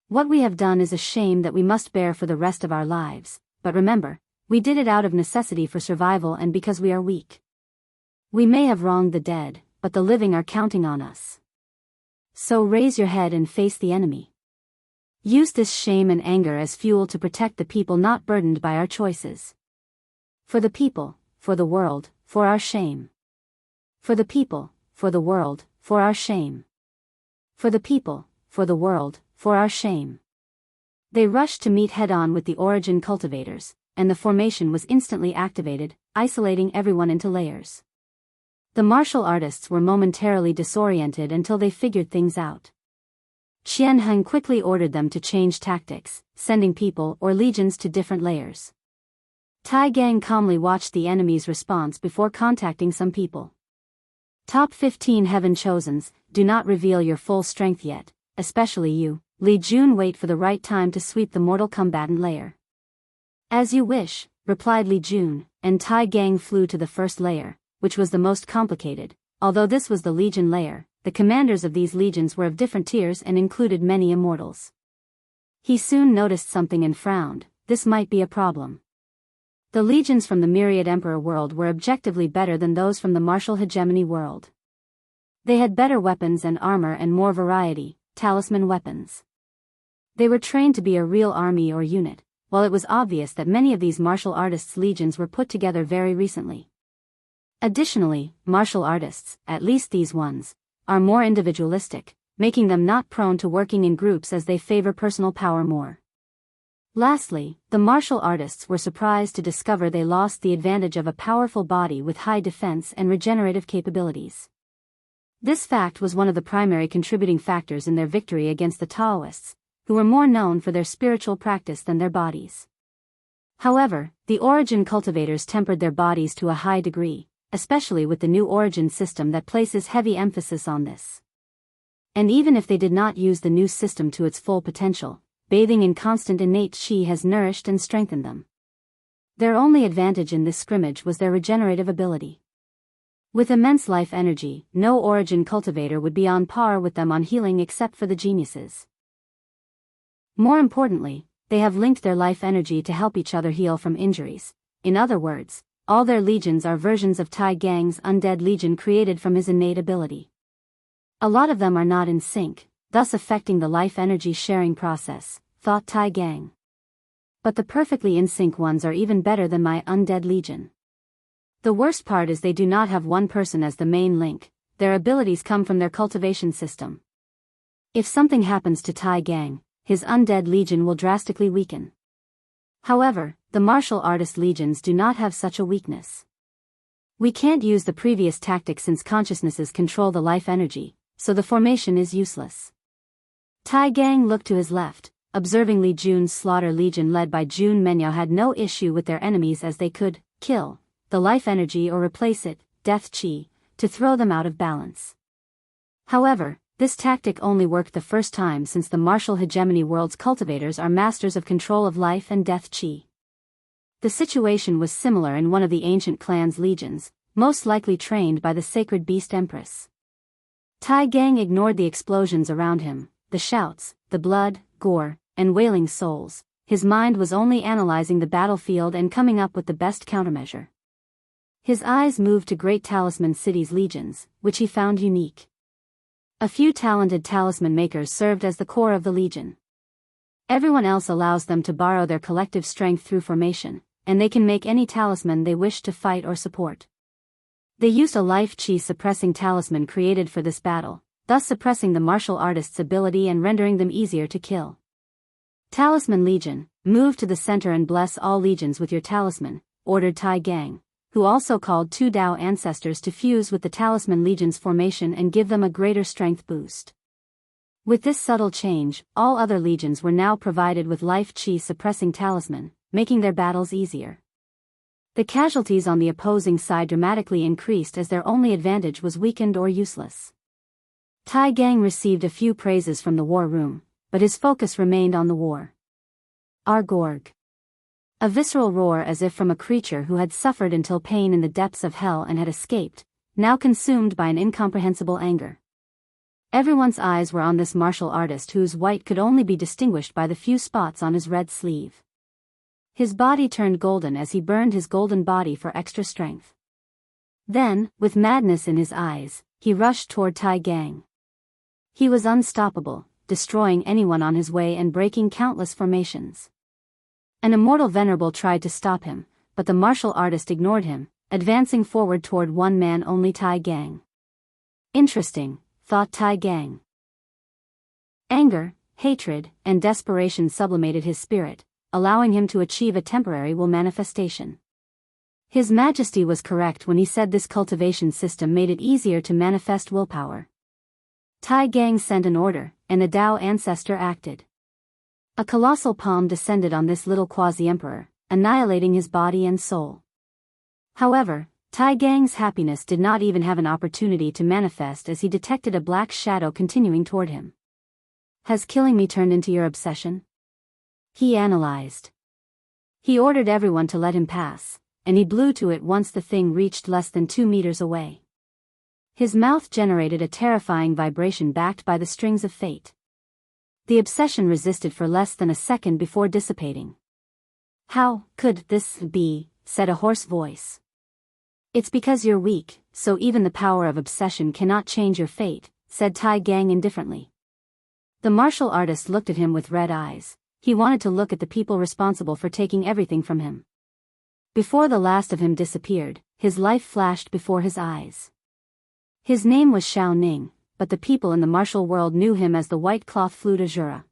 S1: What we have done is a shame that we must bear for the rest of our lives, but remember, we did it out of necessity for survival and because we are weak. We may have wronged the dead, but the living are counting on us. So raise your head and face the enemy. Use this shame and anger as fuel to protect the people not burdened by our choices. For the people, for the world, for our shame. For the people, for the world, for our shame. For the people, for the world, for our shame. They rushed to meet head-on with the Origin cultivators, and the formation was instantly activated, isolating everyone into layers. The martial artists were momentarily disoriented until they figured things out. Xianxia quickly ordered them to change tactics, sending people or legions to different layers. Tai Gang calmly watched the enemy's response before contacting some people. Top 15 Heaven Chosens, do not reveal your full strength yet, especially you, Li Jun. Wait for the right time to sweep the mortal combatant layer. As you wish, replied Li Jun, and Tai Gang flew to the first layer, which was the most complicated. Although this was the Legion layer, the commanders of these legions were of different tiers and included many immortals. He soon noticed something and frowned. This might be a problem. The legions from the Myriad Emperor world were objectively better than those from the martial hegemony world. They had better weapons and armor and more variety, talisman weapons. They were trained to be a real army or unit, while it was obvious that many of these martial artists' legions were put together very recently. Additionally, martial artists, at least these ones, are more individualistic, making them not prone to working in groups as they favor personal power more. Lastly, the martial artists were surprised to discover they lost the advantage of a powerful body with high defense and regenerative capabilities. This fact was one of the primary contributing factors in their victory against the Taoists, who were more known for their spiritual practice than their bodies. However, the Origin cultivators tempered their bodies to a high degree, especially with the new Origin system that places heavy emphasis on this. And even if they did not use the new system to its full potential, bathing in constant innate Qi has nourished and strengthened them. Their only advantage in this scrimmage was their regenerative ability. With immense life energy, no Origin cultivator would be on par with them on healing except for the geniuses. More importantly, they have linked their life energy to help each other heal from injuries. In other words, all their legions are versions of Tai Gang's undead legion created from his innate ability. A lot of them are not in sync, thus affecting the life energy sharing process, thought Tai Gang. But the perfectly in sync ones are even better than my undead legion. The worst part is they do not have one person as the main link, their abilities come from their cultivation system. If something happens to Tai Gang, his undead legion will drastically weaken. However, the martial artist legions do not have such a weakness. We can't use the previous tactic since consciousnesses control the life energy, so the formation is useless. Tai Gang looked to his left, observing Li Jun's slaughter legion led by Jun Menyo had no issue with their enemies as they could kill the life energy or replace it, death Qi, to throw them out of balance. However, this tactic only worked the first time since the martial hegemony world's cultivators are masters of control of life and death Qi. The situation was similar in one of the ancient clan's legions, most likely trained by the sacred beast Empress. Tai Gang ignored the explosions around him, the shouts, the blood, gore, and wailing souls, his mind was only analyzing the battlefield and coming up with the best countermeasure. His eyes moved to Great Talisman City's legions, which he found unique. A few talented talisman makers served as the core of the legion. Everyone else allows them to borrow their collective strength through formation, and they can make any talisman they wish to fight or support. They used a life chi suppressing talisman created for this battle, thus suppressing the martial artist's ability and rendering them easier to kill. Talisman Legion, move to the center and bless all legions with your talisman, ordered Tai Gang, who also called 2 Dao ancestors to fuse with the Talisman Legion's formation and give them a greater strength boost. With this subtle change, all other legions were now provided with life chi suppressing talisman, making their battles easier. The casualties on the opposing side dramatically increased as their only advantage was weakened or useless. Tai Gang received a few praises from the war room, but his focus remained on the war. Argorg. A visceral roar as if from a creature who had suffered until pain in the depths of hell and had escaped, now consumed by an incomprehensible anger. Everyone's eyes were on this martial artist whose white could only be distinguished by the few spots on his red sleeve. His body turned golden as he burned his golden body for extra strength. Then, with madness in his eyes, he rushed toward Tai Gang. He was unstoppable, destroying anyone on his way and breaking countless formations. An immortal venerable tried to stop him, but the martial artist ignored him, advancing forward toward one man only Tai Gang. Interesting, thought Tai Gang. Anger, hatred, and desperation sublimated his spirit, allowing him to achieve a temporary will manifestation. His Majesty was correct when he said this cultivation system made it easier to manifest willpower. Tai Gang sent an order, and the Dao ancestor acted. A colossal palm descended on this little quasi-emperor, annihilating his body and soul. However, Tai Gang's happiness did not even have an opportunity to manifest as he detected a black shadow continuing toward him. Has killing me turned into your obsession? He analyzed. He ordered everyone to let him pass, and he blew to it once the thing reached less than 2 meters away. His mouth generated a terrifying vibration backed by the strings of fate. The obsession resisted for less than a second before dissipating. How could this be? Said a hoarse voice. It's because you're weak, so even the power of obsession cannot change your fate, said Tai Gang indifferently. The martial artist looked at him with red eyes. He wanted to look at the people responsible for taking everything from him. Before the last of him disappeared, his life flashed before his eyes. His name was Xiao, but the people in the martial world knew him as the white cloth flute Erasure.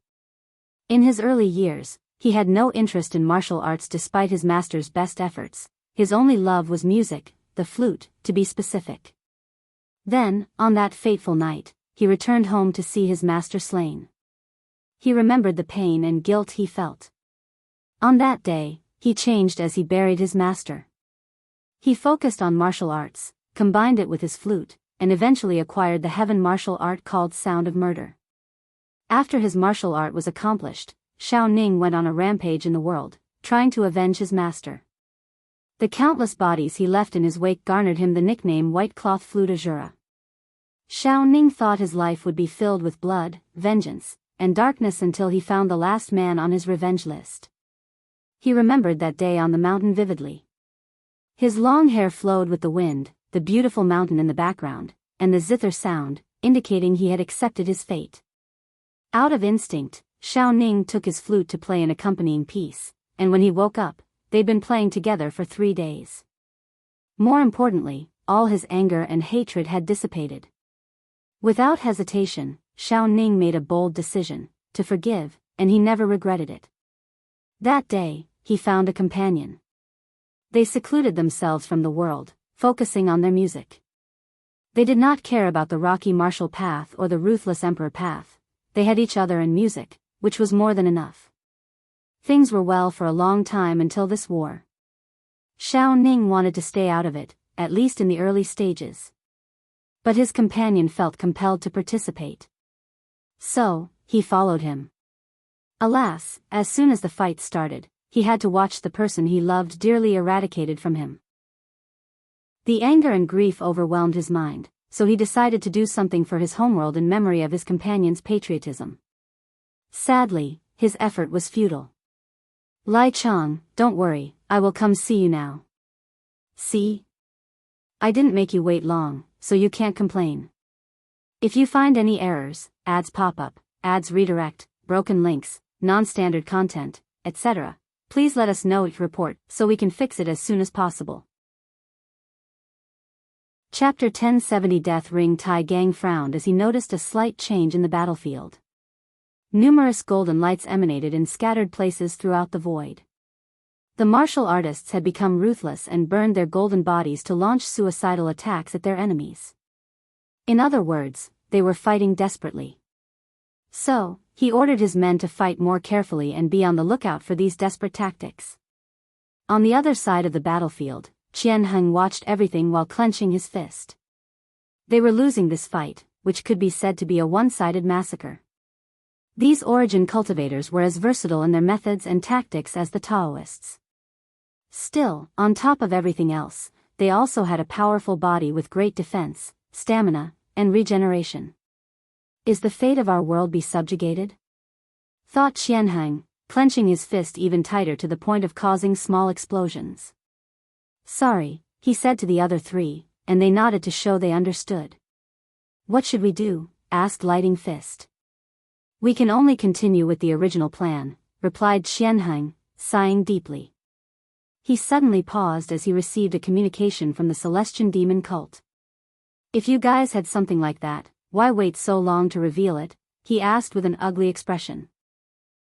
S1: In his early years, he had no interest in martial arts despite his master's best efforts. His only love was music, the flute, to be specific. Then, on that fateful night, he returned home to see his master slain. He remembered the pain and guilt he felt. On that day, he changed as he buried his master. He focused on martial arts, combined it with his flute, and eventually acquired the heaven martial art called Sound of Murder. After his martial art was accomplished, Xiao went on a rampage in the world, trying to avenge his master. The countless bodies he left in his wake garnered him the nickname White Cloth Flute Erasure. Xiao thought his life would be filled with blood, vengeance, and darkness until he found the last man on his revenge list. He remembered that day on the mountain vividly. His long hair flowed with the wind, the beautiful mountain in the background, and the zither sound, indicating he had accepted his fate. Out of instinct, Xiao took his flute to play an accompanying piece, and when he woke up, they'd been playing together for 3 days. More importantly, all his anger and hatred had dissipated. Without hesitation, Xiao made a bold decision, to forgive, and he never regretted it. That day, he found a companion. They secluded themselves from the world, focusing on their music. They did not care about the rocky martial path or the ruthless emperor path. They had each other and music, which was more than enough. Things were well for a long time until this war. Xiao wanted to stay out of it, at least in the early stages. But his companion felt compelled to participate. So, he followed him. Alas, as soon as the fight started, he had to watch the person he loved dearly eradicated from him. The anger and grief overwhelmed his mind, so he decided to do something for his homeworld in memory of his companion's patriotism. Sadly, his effort was futile. Lai Chang, don't worry, I will come see you now. See? I didn't make you wait long, so you can't complain. If you find any errors, ads pop up, ads redirect, broken links, non-standard content, etc., please let us know each report so we can fix it as soon as possible. Chapter 1070 Death Ring. Tai Gang frowned as he noticed a slight change in the battlefield. Numerous golden lights emanated in scattered places throughout the void. The martial artists had become ruthless and burned their golden bodies to launch suicidal attacks at their enemies. In other words, they were fighting desperately. So, he ordered his men to fight more carefully and be on the lookout for these desperate tactics. On the other side of the battlefield, Xianxia watched everything while clenching his fist. They were losing this fight, which could be said to be a one-sided massacre. These origin cultivators were as versatile in their methods and tactics as the Taoists. Still, on top of everything else, they also had a powerful body with great defense, stamina, and regeneration. Is the fate of our world be subjugated? Thought Xianxia, clenching his fist even tighter to the point of causing small explosions. Sorry, he said to the other three, and they nodded to show they understood. What should we do? Asked Lighting Fist. We can only continue with the original plan, replied Xianxia, sighing deeply. He suddenly paused as he received a communication from the Celestian Demon cult. If you guys had something like that, why wait so long to reveal it? He asked with an ugly expression.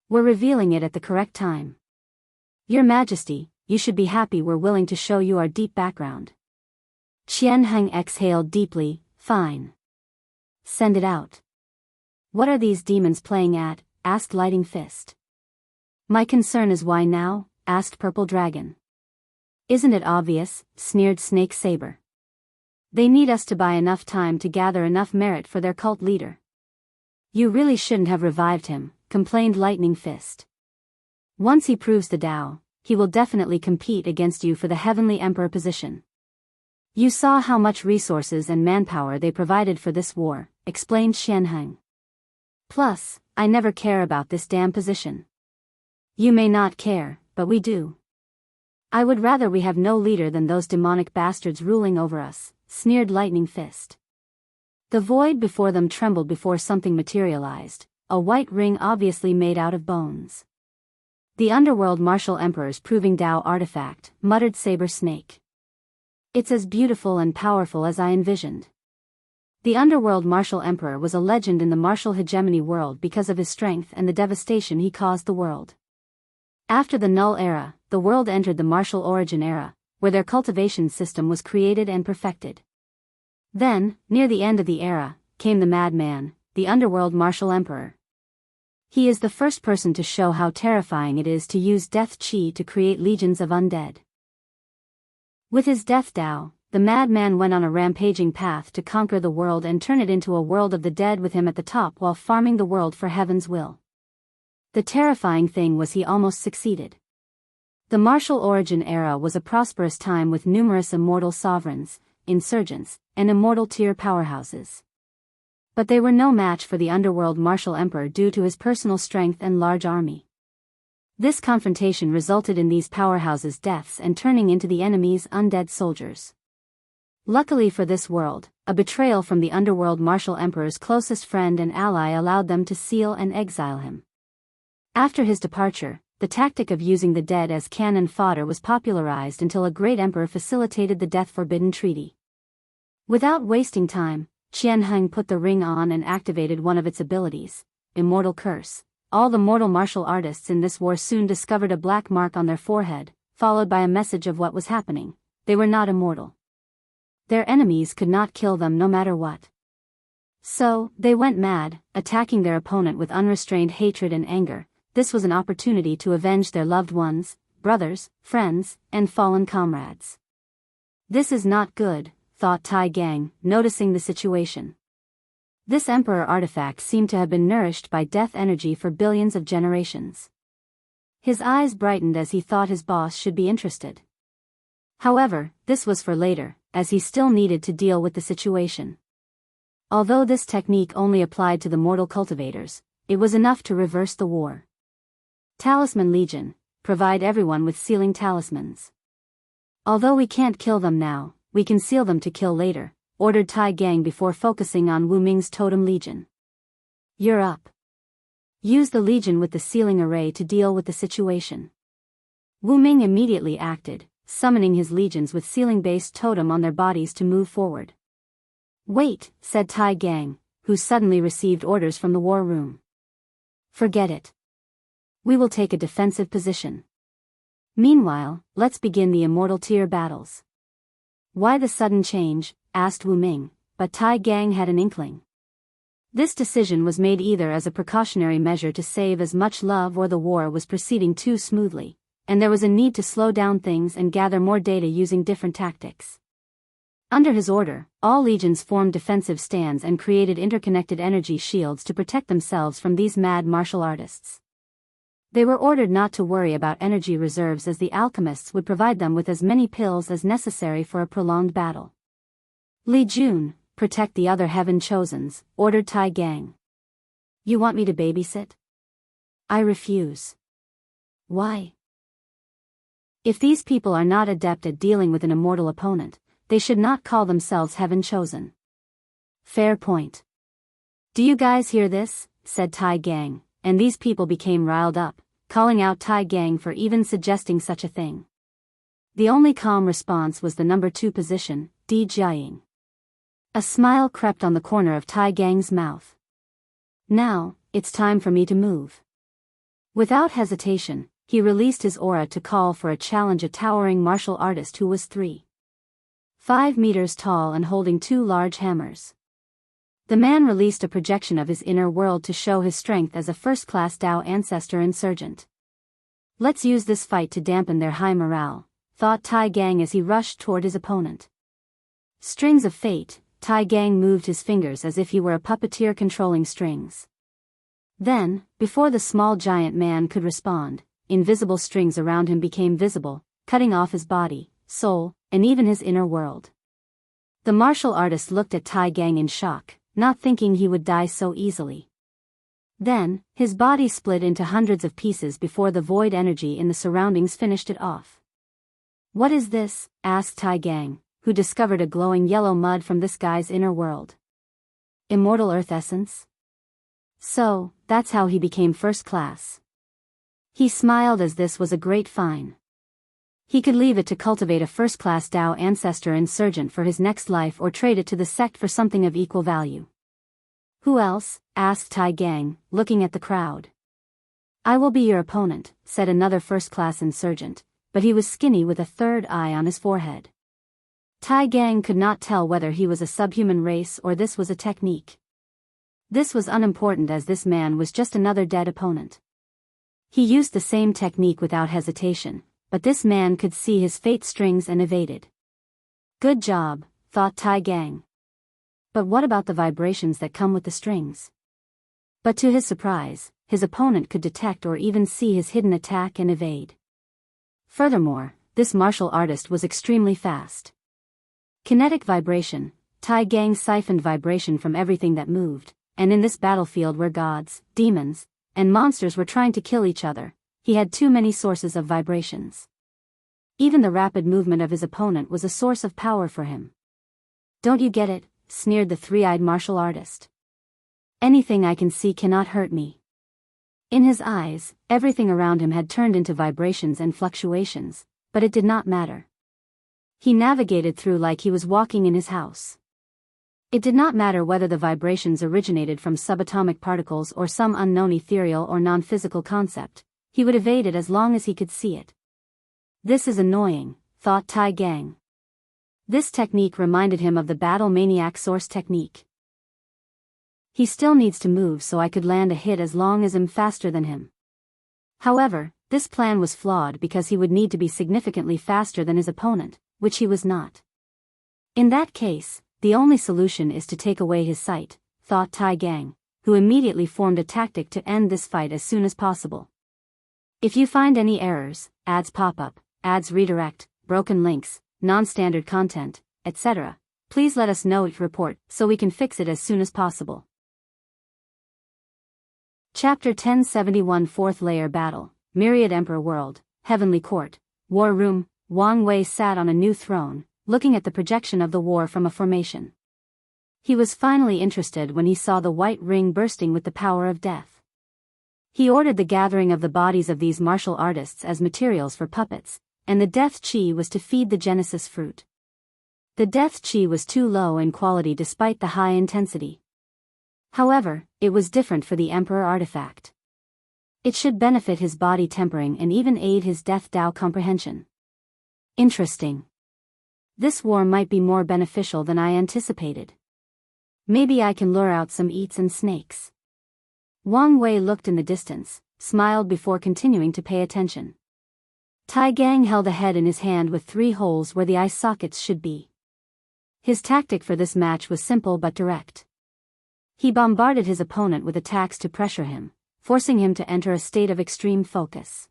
S1: We're revealing it at the correct time. Your Majesty, you should be happy we're willing to show you our deep background. Xianxia exhaled deeply. Fine. Send it out. What are these demons playing at? Asked Lighting Fist. My concern is why now? Asked Purple Dragon. Isn't it obvious? Sneered Snake Saber. They need us to buy enough time to gather enough merit for their cult leader. You really shouldn't have revived him, complained Lightning Fist. Once he proves the Tao, he will definitely compete against you for the Heavenly Emperor position. You saw how much resources and manpower they provided for this war, explained Xianxia. Plus, I never care about this damn position. You may not care, but we do. I would rather we have no leader than those demonic bastards ruling over us, sneered Lightning Fist. The void before them trembled before something materialized, a white ring obviously made out of bones. The underworld martial emperor's proving Tao artifact, muttered Saber Snake. It's as beautiful and powerful as I envisioned. The underworld martial emperor was a legend in the martial hegemony world because of his strength and the devastation he caused the world. After the Null Era, the world entered the martial origin era, where their cultivation system was created and perfected. Then, near the end of the era, came the Madman, the underworld martial emperor. He is the first person to show how terrifying it is to use death chi to create legions of undead. With his death Tao, the madman went on a rampaging path to conquer the world and turn it into a world of the dead with him at the top while farming the world for heaven's will. The terrifying thing was he almost succeeded. The martial origin era was a prosperous time with numerous immortal sovereigns, insurgents, and immortal tier powerhouses. But they were no match for the underworld martial emperor due to his personal strength and large army. This confrontation resulted in these powerhouses' deaths and turning into the enemy's undead soldiers. Luckily for this world, a betrayal from the underworld martial emperor's closest friend and ally allowed them to seal and exile him. After his departure, the tactic of using the dead as cannon fodder was popularized until a great emperor facilitated the Death Forbidden Treaty. Without wasting time, Xianxia put the ring on and activated one of its abilities, Immortal Curse. All the mortal martial artists in this war soon discovered a black mark on their forehead, followed by a message of what was happening. They were not immortal. Their enemies could not kill them no matter what. So, they went mad, attacking their opponent with unrestrained hatred and anger. This was an opportunity to avenge their loved ones, brothers, friends, and fallen comrades. This is not good, thought Tai Gang, noticing the situation. This emperor artifact seemed to have been nourished by death energy for billions of generations. His eyes brightened as he thought his boss should be interested. However, this was for later, as he still needed to deal with the situation. Although this technique only applied to the mortal cultivators, it was enough to reverse the war. Talisman Legion, provide everyone with sealing talismans. Although we can't kill them now, we can seal them to kill later, ordered Tai Gang before focusing on Wu Ming's Totem Legion. You're up. Use the Legion with the sealing array to deal with the situation. Wu Ming immediately acted, summoning his legions with sealing-based totem on their bodies to move forward. Wait, said Tai Gang, who suddenly received orders from the war room. Forget it. We will take a defensive position. Meanwhile, let's begin the immortal tier battles. Why the sudden change, asked Wu Ming, but Tai Gang had an inkling. This decision was made either as a precautionary measure to save as much love or the war was proceeding too smoothly, and there was a need to slow down things and gather more data using different tactics. Under his order, all legions formed defensive stands and created interconnected energy shields to protect themselves from these mad martial artists. They were ordered not to worry about energy reserves as the alchemists would provide them with as many pills as necessary for a prolonged battle. Li Jun, protect the other Heaven Chosens, ordered Tai Gang. You want me to babysit? I refuse. Why? If these people are not adept at dealing with an immortal opponent, they should not call themselves Heaven Chosen. Fair point. Do you guys hear this? Said Tai Gang, and these people became riled up, calling out Tai Gang for even suggesting such a thing. The only calm response was the number 2 position, Di Jiaying. A smile crept on the corner of Tai Gang's mouth. Now, it's time for me to move. Without hesitation, he released his aura to call for a challenge, a towering martial artist who was 3.5 meters tall and holding 2 large hammers. The man released a projection of his inner world to show his strength as a first-class Dao ancestor insurgent. Let's use this fight to dampen their high morale, thought Tai Gang as he rushed toward his opponent. Strings of fate, Tai Gang moved his fingers as if he were a puppeteer controlling strings. Then, before the small giant man could respond, invisible strings around him became visible, cutting off his body, soul, and even his inner world. The martial artist looked at Tai Gang in shock, not thinking he would die so easily. Then, his body split into hundreds of pieces before the void energy in the surroundings finished it off. What is this? Asked Tai Gang, who discovered a glowing yellow mud from this guy's inner world. Immortal earth essence? So, that's how he became first class. He smiled as this was a great find. He could leave it to cultivate a first-class Dao ancestor insurgent for his next life or trade it to the sect for something of equal value. Who else? Asked Tai Gang, looking at the crowd. I will be your opponent, said another first-class insurgent, but he was skinny with a third eye on his forehead. Tai Gang could not tell whether he was a subhuman race or this was a technique. This was unimportant as this man was just another dead opponent. He used the same technique without hesitation, but this man could see his fate strings and evaded. Good job, thought Tai Gang. But what about the vibrations that come with the strings? But to his surprise, his opponent could detect or even see his hidden attack and evade. Furthermore, this martial artist was extremely fast. Kinetic vibration, Tai Gang siphoned vibration from everything that moved, and in this battlefield where gods, demons, and monsters were trying to kill each other, he had too many sources of vibrations. Even the rapid movement of his opponent was a source of power for him. Don't you get it? Sneered the three-eyed martial artist. Anything I can see cannot hurt me. In his eyes, everything around him had turned into vibrations and fluctuations, but it did not matter. He navigated through like he was walking in his house. It did not matter whether the vibrations originated from subatomic particles or some unknown ethereal or non-physical concept, he would evade it as long as he could see it. This is annoying, thought Tai Gang. This technique reminded him of the battle maniac source technique. He still needs to move so I could land a hit as long as I'm faster than him. However, this plan was flawed because he would need to be significantly faster than his opponent, which he was not. In that case, the only solution is to take away his sight, thought Tai Gang, who immediately formed a tactic to end this fight as soon as possible. If you find any errors, ads pop up, ads redirect, broken links, non-standard content, etc., please let us know it report so we can fix it as soon as possible. Chapter 1071 Fourth Layer Battle, Myriad Emperor World, Heavenly Court, War Room. Wang Wei sat on a new throne, looking at the projection of the war from a formation. He was finally interested when he saw the white ring bursting with the power of death. He ordered the gathering of the bodies of these martial artists as materials for puppets, and the death chi was to feed the Genesis fruit. The death chi was too low in quality despite the high intensity. However, it was different for the Emperor artifact. It should benefit his body tempering and even aid his death Dao comprehension. Interesting. This war might be more beneficial than I anticipated. Maybe I can lure out some eats and snakes. Wang Wei looked in the distance, smiled before continuing to pay attention. Tai Gang held a head in his hand with 3 holes where the eye sockets should be. His tactic for this match was simple but direct. He bombarded his opponent with attacks to pressure him, forcing him to enter a state of extreme focus.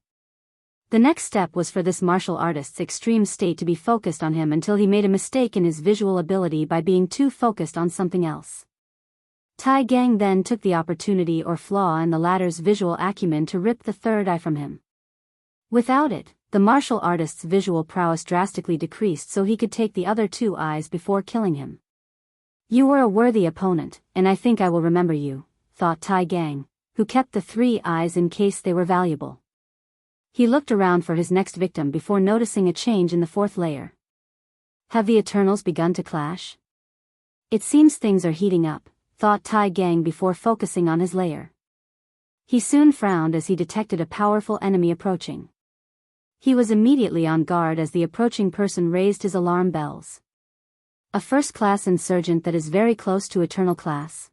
S1: The next step was for this martial artist's extreme state to be focused on him until he made a mistake in his visual ability by being too focused on something else. Tai Gang then took the opportunity or flaw in the latter's visual acumen to rip the third eye from him. Without it, the martial artist's visual prowess drastically decreased so he could take the other 2 eyes before killing him. You were a worthy opponent, and I think I will remember you, thought Tai Gang, who kept the 3 eyes in case they were valuable. He looked around for his next victim before noticing a change in the 4th layer. Have the Eternals begun to clash? It seems things are heating up, thought Tai Gang before focusing on his layer. He soon frowned as he detected a powerful enemy approaching. He was immediately on guard as the approaching person raised his alarm bells. A first-class insurgent that is very close to Eternal class.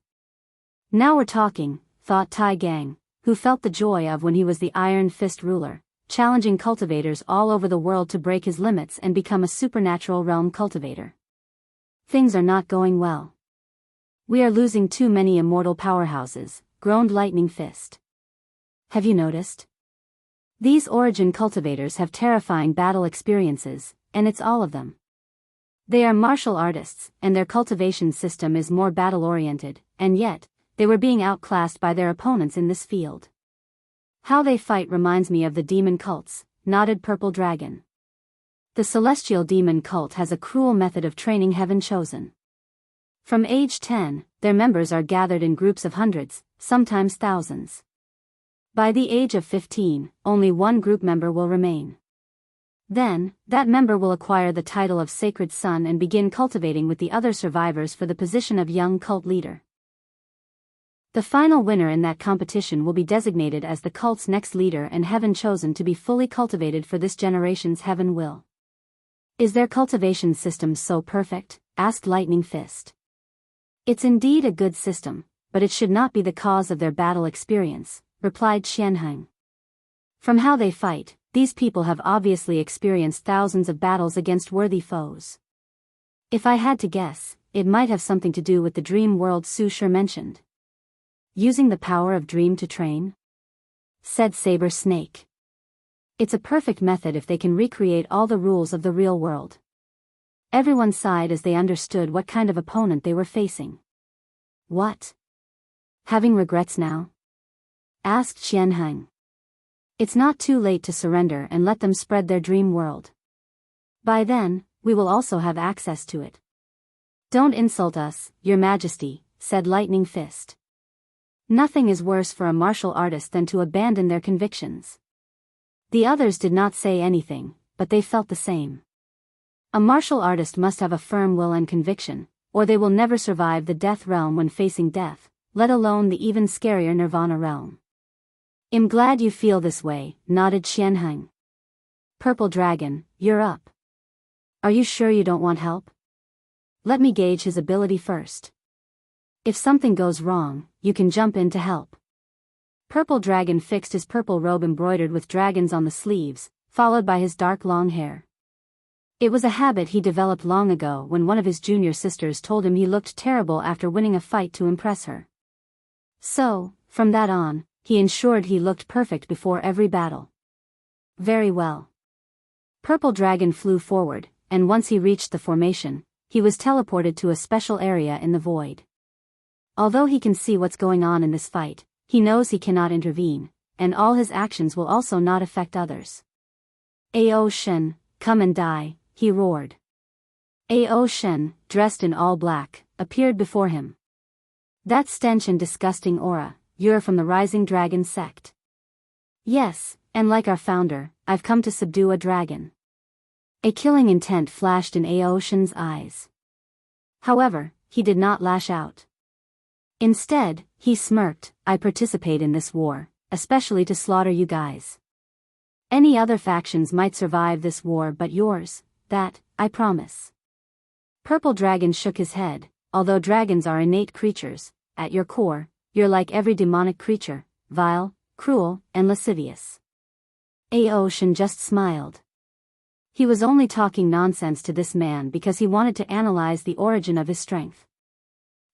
S1: Now we're talking, thought Tai Gang, who felt the joy of when he was the Iron Fist ruler, challenging cultivators all over the world to break his limits and become a supernatural realm cultivator. Things are not going well. We are losing too many immortal powerhouses, groaned Lightning Fist. Have you noticed? These origin cultivators have terrifying battle experiences, and it's all of them. They are martial artists, and their cultivation system is more battle-oriented, and yet, they were being outclassed by their opponents in this field. How they fight reminds me of the demon cults, nodded Purple Dragon. The celestial demon cult has a cruel method of training heaven chosen. From age 10, their members are gathered in groups of hundreds, sometimes thousands. By the age of 15, only one group member will remain. Then, that member will acquire the title of Sacred Son and begin cultivating with the other survivors for the position of young cult leader. The final winner in that competition will be designated as the cult's next leader and heaven chosen to be fully cultivated for this generation's heaven will. Is their cultivation system so perfect? Asked Lightning Fist. It's indeed a good system, but it should not be the cause of their battle experience, replied Xianxia. From how they fight, these people have obviously experienced thousands of battles against worthy foes. If I had to guess, it might have something to do with the dream world Su Shi mentioned. Using the power of dream to train? Said Saber Snake. It's a perfect method if they can recreate all the rules of the real world. Everyone sighed as they understood what kind of opponent they were facing. What? Having regrets now? Asked Xianxia. It's not too late to surrender and let them spread their dream world. By then, we will also have access to it. Don't insult us, Your Majesty, said Lightning Fist. Nothing is worse for a martial artist than to abandon their convictions. The others did not say anything, but they felt the same. A martial artist must have a firm will and conviction, or they will never survive the death realm when facing death, let alone the even scarier nirvana realm. I'm glad you feel this way, nodded Xianxia. Purple Dragon, you're up. Are you sure you don't want help? Let me gauge his ability first. If something goes wrong, you can jump in to help. Purple Dragon fixed his purple robe embroidered with dragons on the sleeves, followed by his dark long hair. It was a habit he developed long ago when one of his junior sisters told him he looked terrible after winning a fight to impress her. So, from that on, he ensured he looked perfect before every battle. Very well. Purple Dragon flew forward, and once he reached the formation, he was teleported to a special area in the void. Although he can see what's going on in this fight, He knows he cannot intervene, and all his actions will also not affect others. Ao Shen, come and die, he roared. Ao Shen, dressed in all black, appeared before him. That stench and disgusting aura, you're from the Rising Dragon sect. Yes, and like our founder, I've come to subdue a dragon. A killing intent flashed in Ao Shen's eyes. However, he did not lash out. Instead, he smirked, I participate in this war, especially to slaughter you guys. Any other factions might survive this war but yours, that, I promise. Purple Dragon shook his head, although dragons are innate creatures, at your core, you're like every demonic creature, vile, cruel, and lascivious. Ao Shen just smiled. He was only talking nonsense to this man because he wanted to analyze the origin of his strength.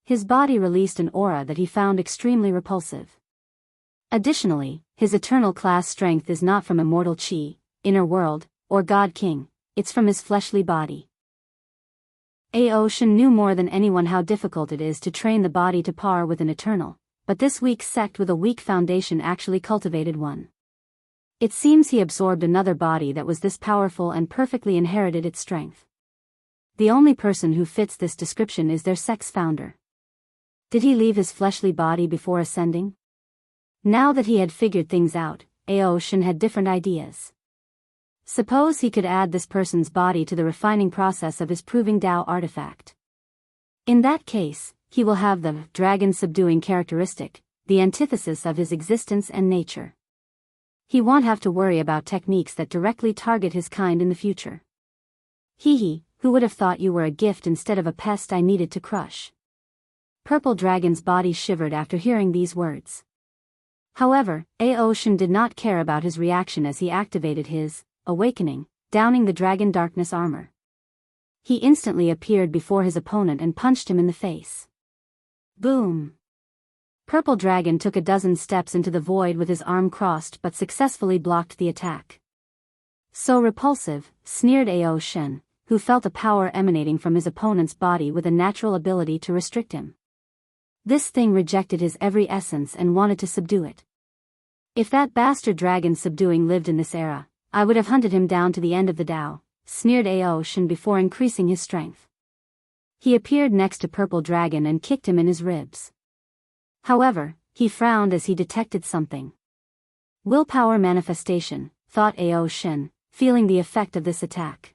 S1: His body released an aura that he found extremely repulsive. Additionally, his eternal class strength is not from immortal chi, inner world, or God King, it's from his fleshly body. Ao Shen knew more than anyone how difficult it is to train the body to par with an eternal, but this weak sect with a weak foundation actually cultivated one. It seems he absorbed another body that was this powerful and perfectly inherited its strength. The only person who fits this description is their sect's founder. Did he leave his fleshly body before ascending? Now that he had figured things out, Ao Shen had different ideas. Suppose he could add this person's body to the refining process of his proving Tao artifact. In that case, he will have the dragon-subduing characteristic, the antithesis of his existence and nature. He won't have to worry about techniques that directly target his kind in the future. Hee, who would have thought you were a gift instead of a pest I needed to crush? Purple Dragon's body shivered after hearing these words. However, Ao Shen did not care about his reaction as he activated his awakening, downing the dragon darkness armor. He instantly appeared before his opponent and punched him in the face. Boom! Purple Dragon took a dozen steps into the void with his arm crossed but successfully blocked the attack. So repulsive, sneered Ao Shen, who felt a power emanating from his opponent's body with a natural ability to restrict him. This thing rejected his every essence and wanted to subdue it. If that bastard dragon subduing lived in this era, I would have hunted him down to the end of the Tao, sneered Ao Shen before increasing his strength. He appeared next to Purple Dragon and kicked him in his ribs. However, he frowned as he detected something. Willpower manifestation, thought Ao Shen, feeling the effect of this attack.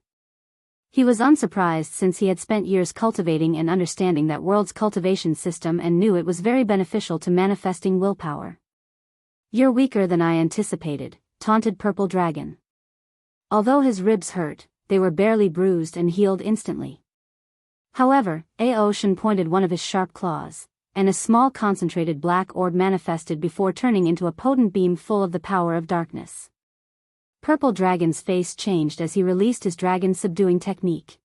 S1: He was unsurprised since he had spent years cultivating and understanding that world's cultivation system and knew it was very beneficial to manifesting willpower. You're weaker than I anticipated, taunted Purple Dragon. Although his ribs hurt, they were barely bruised and healed instantly. However, Ao Shen pointed one of his sharp claws, and a small concentrated black orb manifested before turning into a potent beam full of the power of darkness. Purple Dragon's face changed as he released his dragon-subduing technique.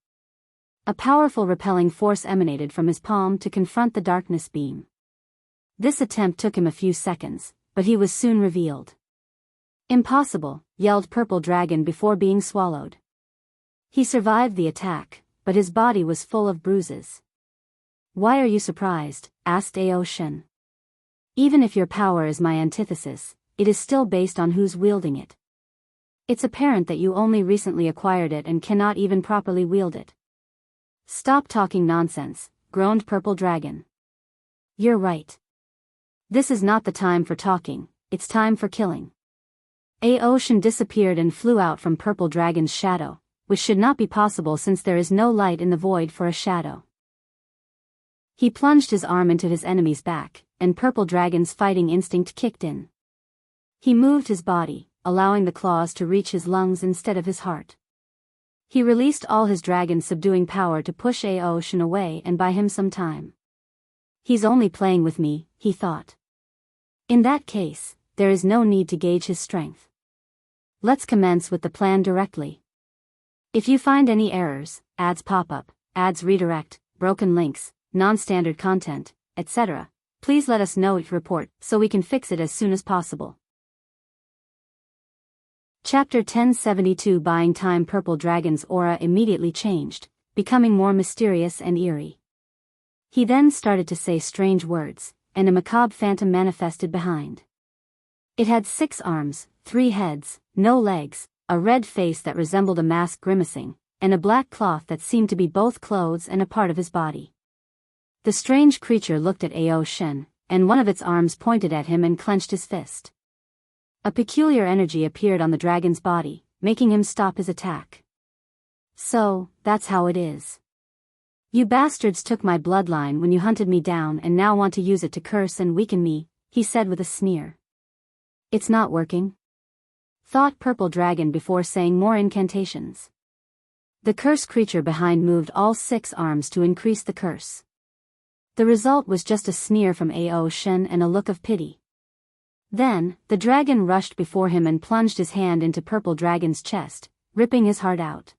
S1: A powerful repelling force emanated from his palm to confront the darkness beam. This attempt took him a few seconds, but he was soon revealed. Impossible, yelled Purple Dragon before being swallowed. He survived the attack, but his body was full of bruises. Why are you surprised? Asked Ao Shen. Even if your power is my antithesis, it is still based on who's wielding it. It's apparent that you only recently acquired it and cannot even properly wield it. Stop talking nonsense, groaned Purple Dragon. You're right. This is not the time for talking, it's time for killing. Ao Shen disappeared and flew out from Purple Dragon's shadow, which should not be possible since there is no light in the void for a shadow. He plunged his arm into his enemy's back, and Purple Dragon's fighting instinct kicked in. He moved his body, allowing the claws to reach his lungs instead of his heart. He released all his dragon-subduing power to push Ao Shen away and buy him some time. He's only playing with me, he thought. In that case, there is no need to gauge his strength. Let's commence with the plan directly. If you find any errors, ads pop up, ads redirect, broken links, non-standard content, etc., please let us know each report so we can fix it as soon as possible. Chapter 1072 Buying Time. Purple Dragon's aura immediately changed, becoming more mysterious and eerie. He then started to say strange words, and a macabre phantom manifested behind. It had 6 arms, 3 heads, no legs, a red face that resembled a mask grimacing, and a black cloth that seemed to be both clothes and a part of his body. The strange creature looked at Ao Shen, and one of its arms pointed at him and clenched his fist. A peculiar energy appeared on the dragon's body, making him stop his attack. So, that's how it is. You bastards took my bloodline when you hunted me down and now want to use it to curse and weaken me, he said with a sneer. It's not working, thought Purple Dragon before saying more incantations. The curse creature behind moved all 6 arms to increase the curse. The result was just a sneer from Ao Shen and a look of pity. Then, the dragon rushed before him and plunged his hand into Purple Dragon's chest, ripping his heart out.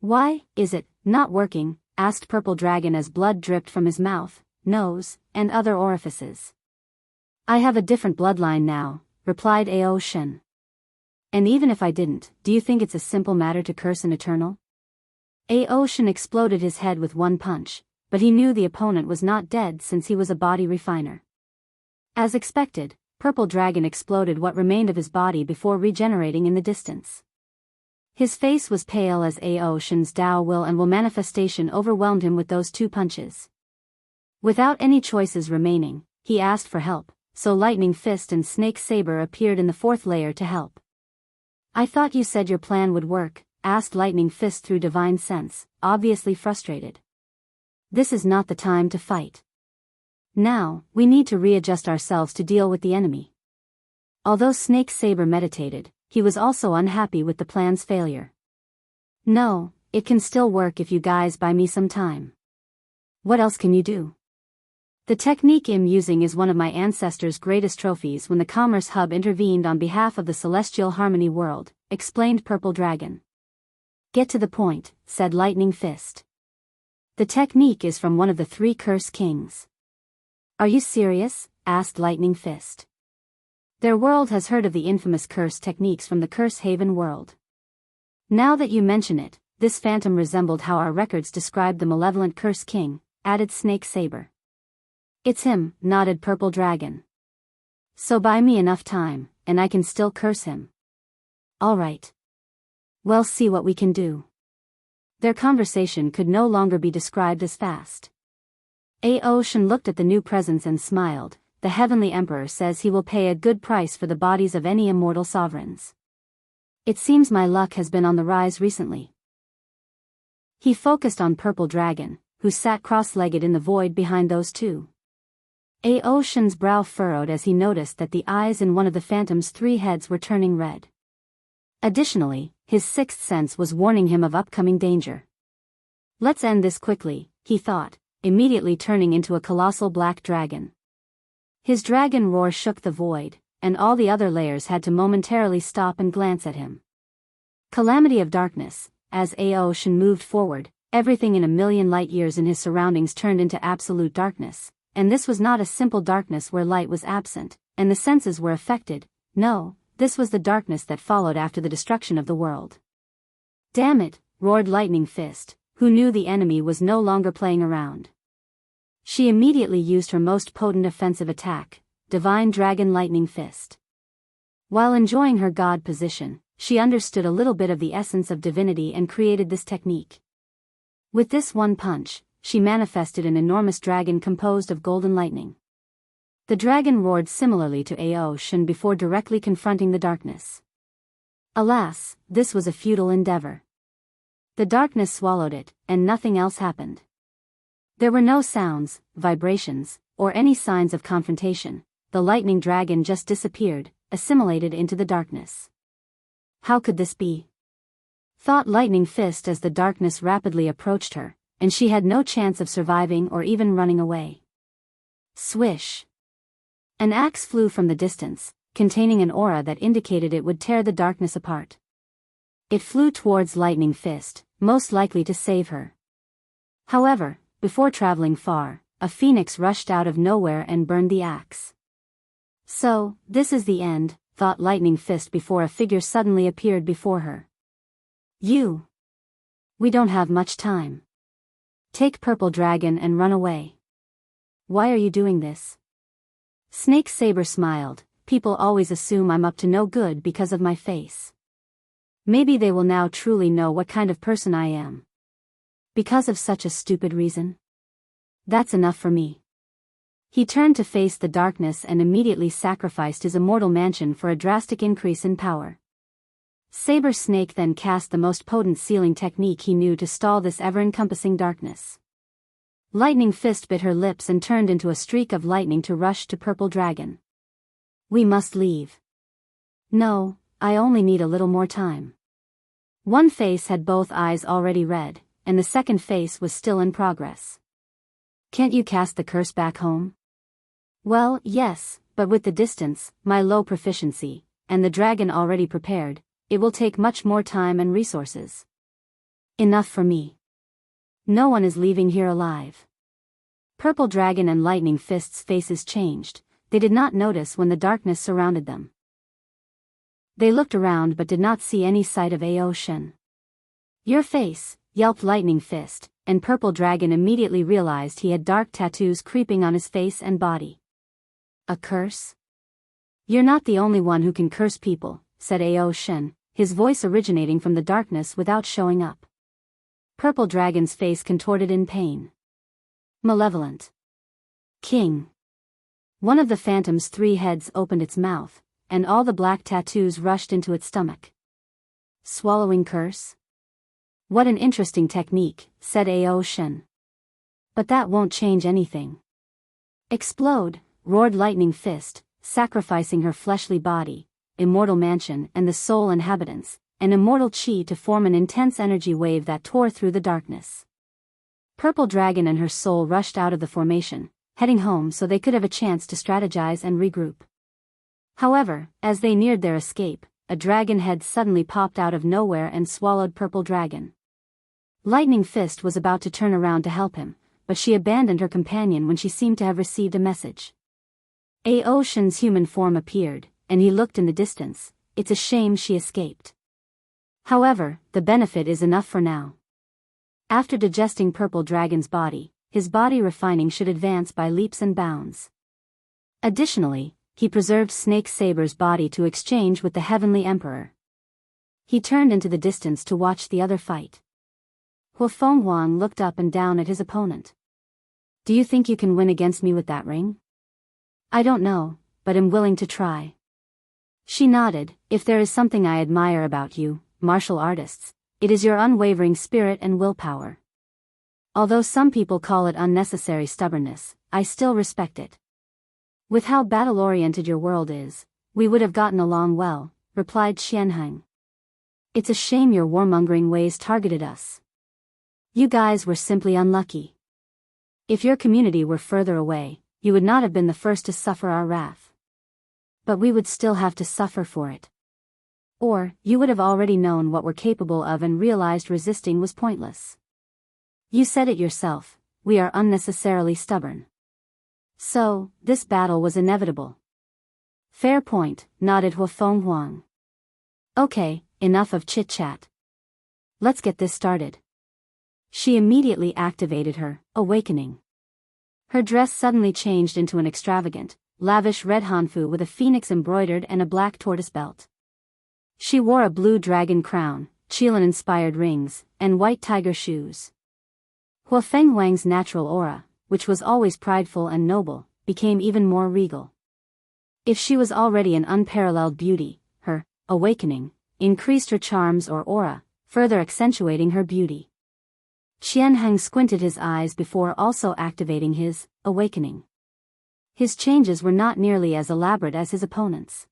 S1: Why is it not working? Asked Purple Dragon as blood dripped from his mouth, nose, and other orifices. I have a different bloodline now, replied Ao Shen. And even if I didn't, do you think it's a simple matter to curse an eternal? Ao Shen exploded his head with one punch, but he knew the opponent was not dead since he was a body refiner. As expected, Purple Dragon exploded what remained of his body before regenerating in the distance. His face was pale as Ao Shen's Dao Will and Will manifestation overwhelmed him with those 2 punches. Without any choices remaining, he asked for help, so Lightning Fist and Snake Saber appeared in the 4th layer to help. I thought you said your plan would work, asked Lightning Fist through divine sense, obviously frustrated. This is not the time to fight. Now, we need to readjust ourselves to deal with the enemy. Although Snake Saber meditated, he was also unhappy with the plan's failure. No, it can still work if you guys buy me some time. What else can you do? The technique I'm using is one of my ancestors' greatest trophies when the Commerce Hub intervened on behalf of the Celestial Harmony world, explained Purple Dragon. Get to the point, said Lightning Fist. The technique is from one of the 3 Curse Kings. Are you serious? Asked Lightning Fist. Their world has heard of the infamous curse techniques from the Curse Haven world. Now that you mention it, this phantom resembled how our records described the malevolent Curse King, added Snake Saber. It's him, nodded Purple Dragon. So buy me enough time, and I can still curse him. All right. We'll see what we can do. Their conversation could no longer be described as fast. Ao Shen looked at the new presence and smiled. The Heavenly Emperor says he will pay a good price for the bodies of any immortal sovereigns. It seems my luck has been on the rise recently. He focused on Purple Dragon, who sat cross-legged in the void behind those 2. Ao Shen's brow furrowed as he noticed that the eyes in one of the phantom's 3 heads were turning red. Additionally, his 6th sense was warning him of upcoming danger. Let's end this quickly, he thought, immediately turning into a colossal black dragon. His dragon roar shook the void, and all the other layers had to momentarily stop and glance at him. Calamity of darkness. As Ao Shen moved forward, everything in a million light years in his surroundings turned into absolute darkness, and this was not a simple darkness where light was absent, and the senses were affected. No, this was the darkness that followed after the destruction of the world. Damn it, roared Lightning Fist, who knew the enemy was no longer playing around. She immediately used her most potent offensive attack, Divine Dragon Lightning Fist. While enjoying her god position, she understood a little bit of the essence of divinity and created this technique. With this one punch, she manifested an enormous dragon composed of golden lightning. The dragon roared similarly to Ao Shen before directly confronting the darkness. Alas, this was a futile endeavor. The darkness swallowed it, and nothing else happened. There were no sounds, vibrations, or any signs of confrontation. The lightning dragon just disappeared, assimilated into the darkness. How could this be? Thought Lightning Fist as the darkness rapidly approached her, and she had no chance of surviving or even running away. Swish! An axe flew from the distance, containing an aura that indicated it would tear the darkness apart. It flew towards Lightning Fist, most likely to save her. However, before traveling far, a phoenix rushed out of nowhere and burned the axe. So, this is the end, thought Lightning Fist before a figure suddenly appeared before her. You! We don't have much time. Take Purple Dragon and run away. Why are you doing this? Snake Saber smiled. People always assume I'm up to no good because of my face. Maybe they will now truly know what kind of person I am. Because of such a stupid reason? That's enough for me. He turned to face the darkness and immediately sacrificed his immortal mansion for a drastic increase in power. Saber Snake then cast the most potent sealing technique he knew to stall this ever-encompassing darkness. Lightning Fist bit her lips and turned into a streak of lightning to rush to Purple Dragon. We must leave. No, I only need a little more time. One face had both eyes already red, and the second face was still in progress. Can't you cast the curse back home? Well, yes, but with the distance, my low proficiency, and the dragon already prepared, it will take much more time and resources. Enough for me. No one is leaving here alive. Purple Dragon and Lightning Fist's faces changed. They did not notice when the darkness surrounded them. They looked around but did not see any sight of Ao Shen. Your face, yelped Lightning Fist, and Purple Dragon immediately realized he had dark tattoos creeping on his face and body. A curse? You're not the only one who can curse people, said Ao Shen, his voice originating from the darkness without showing up. Purple Dragon's face contorted in pain. Malevolent. King. One of the phantom's 3 heads opened its mouth, and all the black tattoos rushed into its stomach. Swallowing curse? What an interesting technique, said Ao Shen. But that won't change anything. Explode, roared Lightning Fist, sacrificing her fleshly body, immortal mansion and the soul inhabitants, and immortal chi to form an intense energy wave that tore through the darkness. Purple Dragon and her soul rushed out of the formation, heading home so they could have a chance to strategize and regroup. However, as they neared their escape, a dragon head suddenly popped out of nowhere and swallowed Purple Dragon. Lightning Fist was about to turn around to help him, but she abandoned her companion when she seemed to have received a message. Ao Shen's human form appeared, and he looked in the distance. It's a shame she escaped. However, the benefit is enough for now. After digesting Purple Dragon's body, his body refining should advance by leaps and bounds. Additionally, he preserved Snake Saber's body to exchange with the Heavenly Emperor. He turned into the distance to watch the other fight. Huafeng Huang looked up and down at his opponent. Do you think you can win against me with that ring? I don't know, but am willing to try. She nodded. If there is something I admire about you, martial artists, it is your unwavering spirit and willpower. Although some people call it unnecessary stubbornness, I still respect it. With how battle-oriented your world is, we would have gotten along well, replied Xianxia. It's a shame your warmongering ways targeted us. You guys were simply unlucky. If your community were further away, you would not have been the first to suffer our wrath. But we would still have to suffer for it. Or, you would have already known what we're capable of and realized resisting was pointless. You said it yourself, we are unnecessarily stubborn. So, this battle was inevitable. Fair point, nodded Huafeng Huang. Okay, enough of chit-chat. Let's get this started. She immediately activated her awakening. Her dress suddenly changed into an extravagant, lavish red hanfu with a phoenix embroidered and a black tortoise belt. She wore a blue dragon crown, Qilin-inspired rings, and white tiger shoes. Huafeng Huang's natural aura, which was always prideful and noble, became even more regal. If she was already an unparalleled beauty, her awakening increased her charms or aura, further accentuating her beauty. Xianxia squinted his eyes before also activating his awakening. His changes were not nearly as elaborate as his opponent's.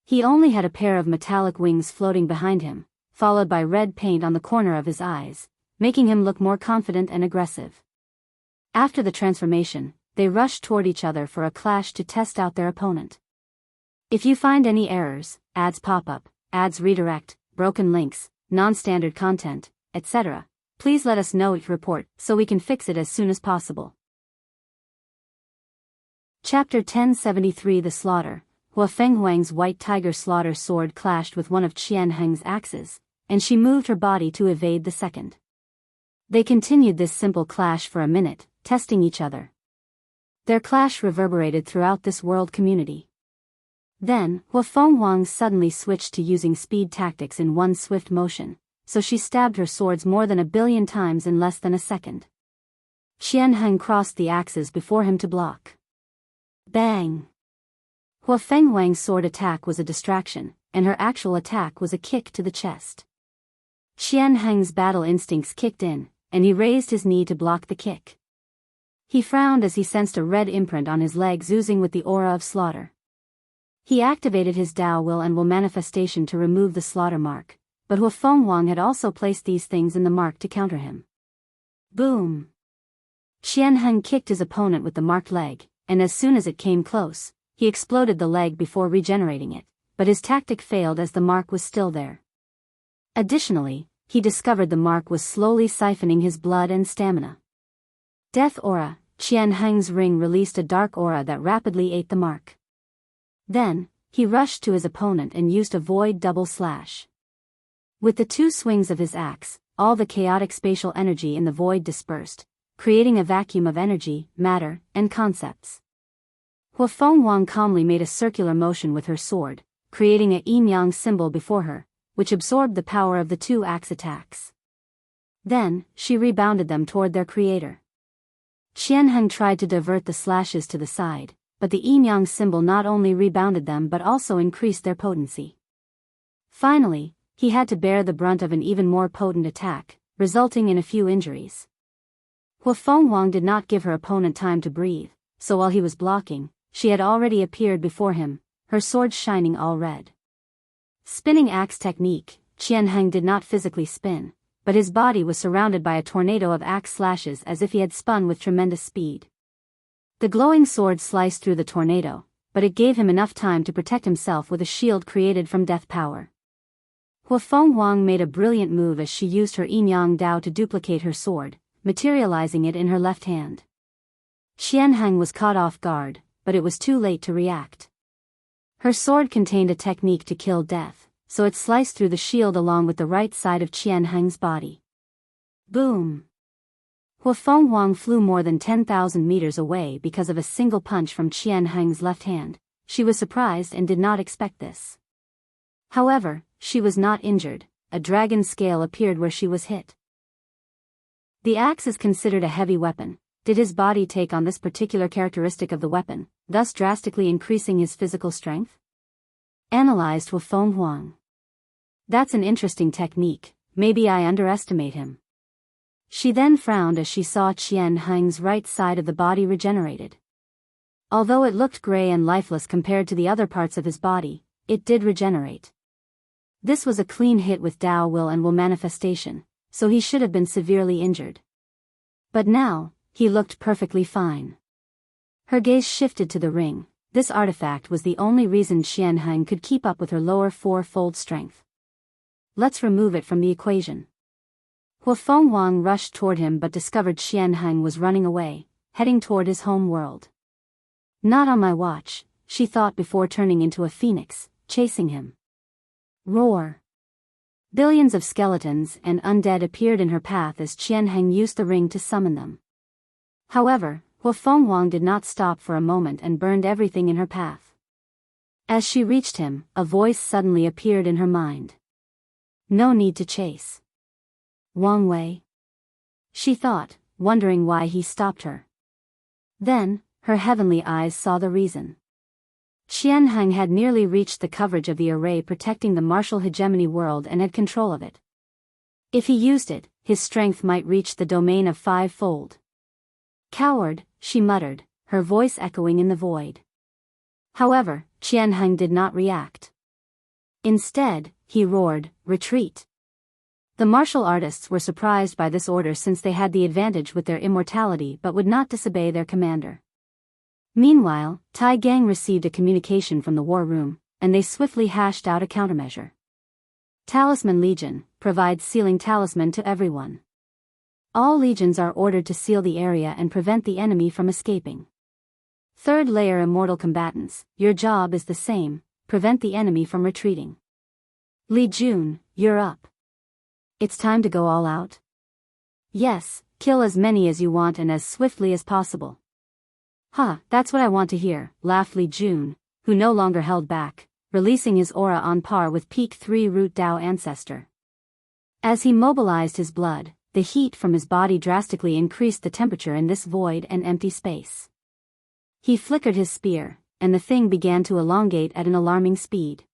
S1: He only had a pair of metallic wings floating behind him, followed by red paint on the corner of his eyes, making him look more confident and aggressive. After the transformation, they rushed toward each other for a clash to test out their opponent. If you find any errors, ads pop up, ads redirect, broken links, non-standard content, etc., please let us know your report so we can fix it as soon as possible. Chapter 1073 The Slaughter. Huafeng Huang's white tiger slaughter sword clashed with one of Xianxia's axes, and she moved her body to evade the second. They continued this simple clash for a minute, testing each other. Their clash reverberated throughout this world community. Then, Wang suddenly switched to using speed tactics in one swift motion, so she stabbed her swords more than 1,000,000,000 times in less than a second. Xianxia crossed the axes before him to block. Bang! Wang's sword attack was a distraction, and her actual attack was a kick to the chest. Xianxia's battle instincts kicked in, and he raised his knee to block the kick. He frowned as he sensed a red imprint on his legs oozing with the aura of slaughter. He activated his Tao will manifestation to remove the slaughter mark, but Wang had also placed these things in the mark to counter him. Boom! Xianxia kicked his opponent with the marked leg, and as soon as it came close, he exploded the leg before regenerating it, but his tactic failed as the mark was still there. Additionally, he discovered the mark was slowly siphoning his blood and stamina. Death Aura, Xianxia's ring released a dark aura that rapidly ate the mark. Then, he rushed to his opponent and used a void double slash. With the two swings of his axe, all the chaotic spatial energy in the void dispersed, creating a vacuum of energy, matter, and concepts. Wang calmly made a circular motion with her sword, creating a yin-yang symbol before her, which absorbed the power of the two axe attacks. Then, she rebounded them toward their creator. Xianxia tried to divert the slashes to the side, but the yin-yang symbol not only rebounded them but also increased their potency. Finally, he had to bear the brunt of an even more potent attack, resulting in a few injuries. Wang did not give her opponent time to breathe, so while he was blocking, she had already appeared before him, her sword shining all red. Spinning axe technique, Xianxia did not physically spin, but his body was surrounded by a tornado of axe slashes as if he had spun with tremendous speed. The glowing sword sliced through the tornado, but it gave him enough time to protect himself with a shield created from death power. Wang made a brilliant move as she used her yin-yang Dao to duplicate her sword, materializing it in her left hand. Xianxia was caught off guard, but it was too late to react. Her sword contained a technique to kill death, so it sliced through the shield along with the right side of Xianxia's body. Boom! Wang flew more than 10,000 meters away because of a single punch from Xianxia's left hand. She was surprised and did not expect this. However, she was not injured. A dragon scale appeared where she was hit. The axe is considered a heavy weapon. Did his body take on this particular characteristic of the weapon, thus drastically increasing his physical strength? Analyzed Wang. That's an interesting technique, maybe I underestimate him. She then frowned as she saw Xianxia's right side of the body regenerated. Although it looked gray and lifeless compared to the other parts of his body, it did regenerate. This was a clean hit with Tao will manifestation, so he should have been severely injured. But now, he looked perfectly fine. Her gaze shifted to the ring. This artifact was the only reason Xianxia could keep up with her lower four-fold strength. Let's remove it from the equation. Wang rushed toward him but discovered Xianxia was running away, heading toward his home world. Not on my watch, she thought before turning into a phoenix, chasing him. Roar! Billions of skeletons and undead appeared in her path as Xianxia used the ring to summon them. However, Wang did not stop for a moment and burned everything in her path. As she reached him, a voice suddenly appeared in her mind. No need to chase. Wang Wei? She thought, wondering why he stopped her. Then, her heavenly eyes saw the reason. Xianxia had nearly reached the coverage of the array protecting the martial hegemony world and had control of it. If he used it, his strength might reach the domain of 5-fold. Coward, she muttered, her voice echoing in the void. However, Xianxia did not react. Instead, he roared, retreat. The martial artists were surprised by this order since they had the advantage with their immortality but would not disobey their commander. Meanwhile, Tai Gang received a communication from the war room, and they swiftly hashed out a countermeasure. Talisman Legion provides sealing talisman to everyone. All legions are ordered to seal the area and prevent the enemy from escaping. Third layer immortal combatants, your job is the same, prevent the enemy from retreating. Li Jun, you're up. It's time to go all out? Yes, kill as many as you want and as swiftly as possible. "Ha, that's what I want to hear," laughed Li Jun, who no longer held back, releasing his aura on par with peak 3 root Dao ancestor. As he mobilized his blood, the heat from his body drastically increased the temperature in this void and empty space. He flickered his spear, and the thing began to elongate at an alarming speed.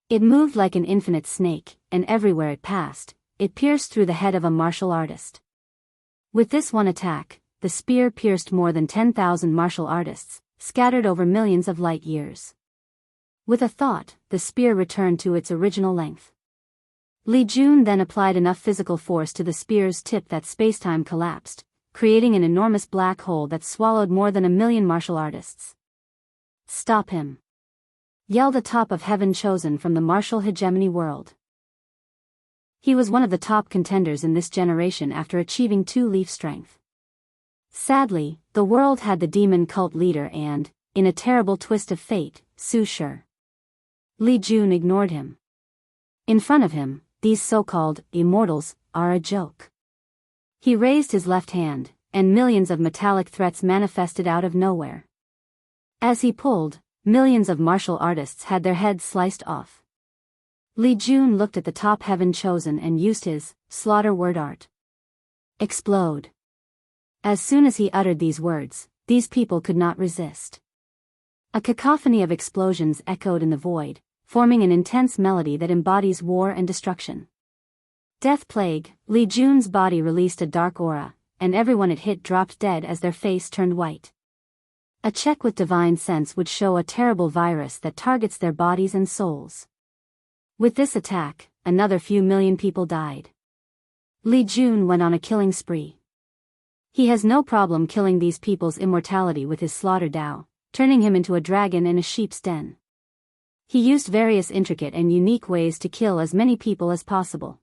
S1: It moved like an infinite snake, and everywhere it passed, it pierced through the head of a martial artist. With this one attack, the spear pierced more than 10,000 martial artists, scattered over millions of light years. With a thought, the spear returned to its original length. Li Jun then applied enough physical force to the spear's tip that spacetime collapsed, creating an enormous black hole that swallowed more than 1,000,000 martial artists. "Stop him!" yelled a top of heaven chosen from the martial hegemony world. He was one of the top contenders in this generation after achieving 2-leaf strength. Sadly, the world had the demon cult leader and, in a terrible twist of fate, Su Shi. Li Jun ignored him. In front of him, these so-called immortals are a joke. He raised his left hand, and millions of metallic threats manifested out of nowhere. As he pulled, millions of martial artists had their heads sliced off. Li Jun looked at the top heaven chosen and used his slaughter word art. Explode. As soon as he uttered these words, these people could not resist. A cacophony of explosions echoed in the void, forming an intense melody that embodies war and destruction. Death plague, Li Jun's body released a dark aura, and everyone it hit dropped dead as their face turned white. A check with divine sense would show a terrible virus that targets their bodies and souls. With this attack, another few million people died. Li Jun went on a killing spree. He has no problem killing these people's immortality with his slaughter Dao, turning him into a dragon in a sheep's den. He used various intricate and unique ways to kill as many people as possible.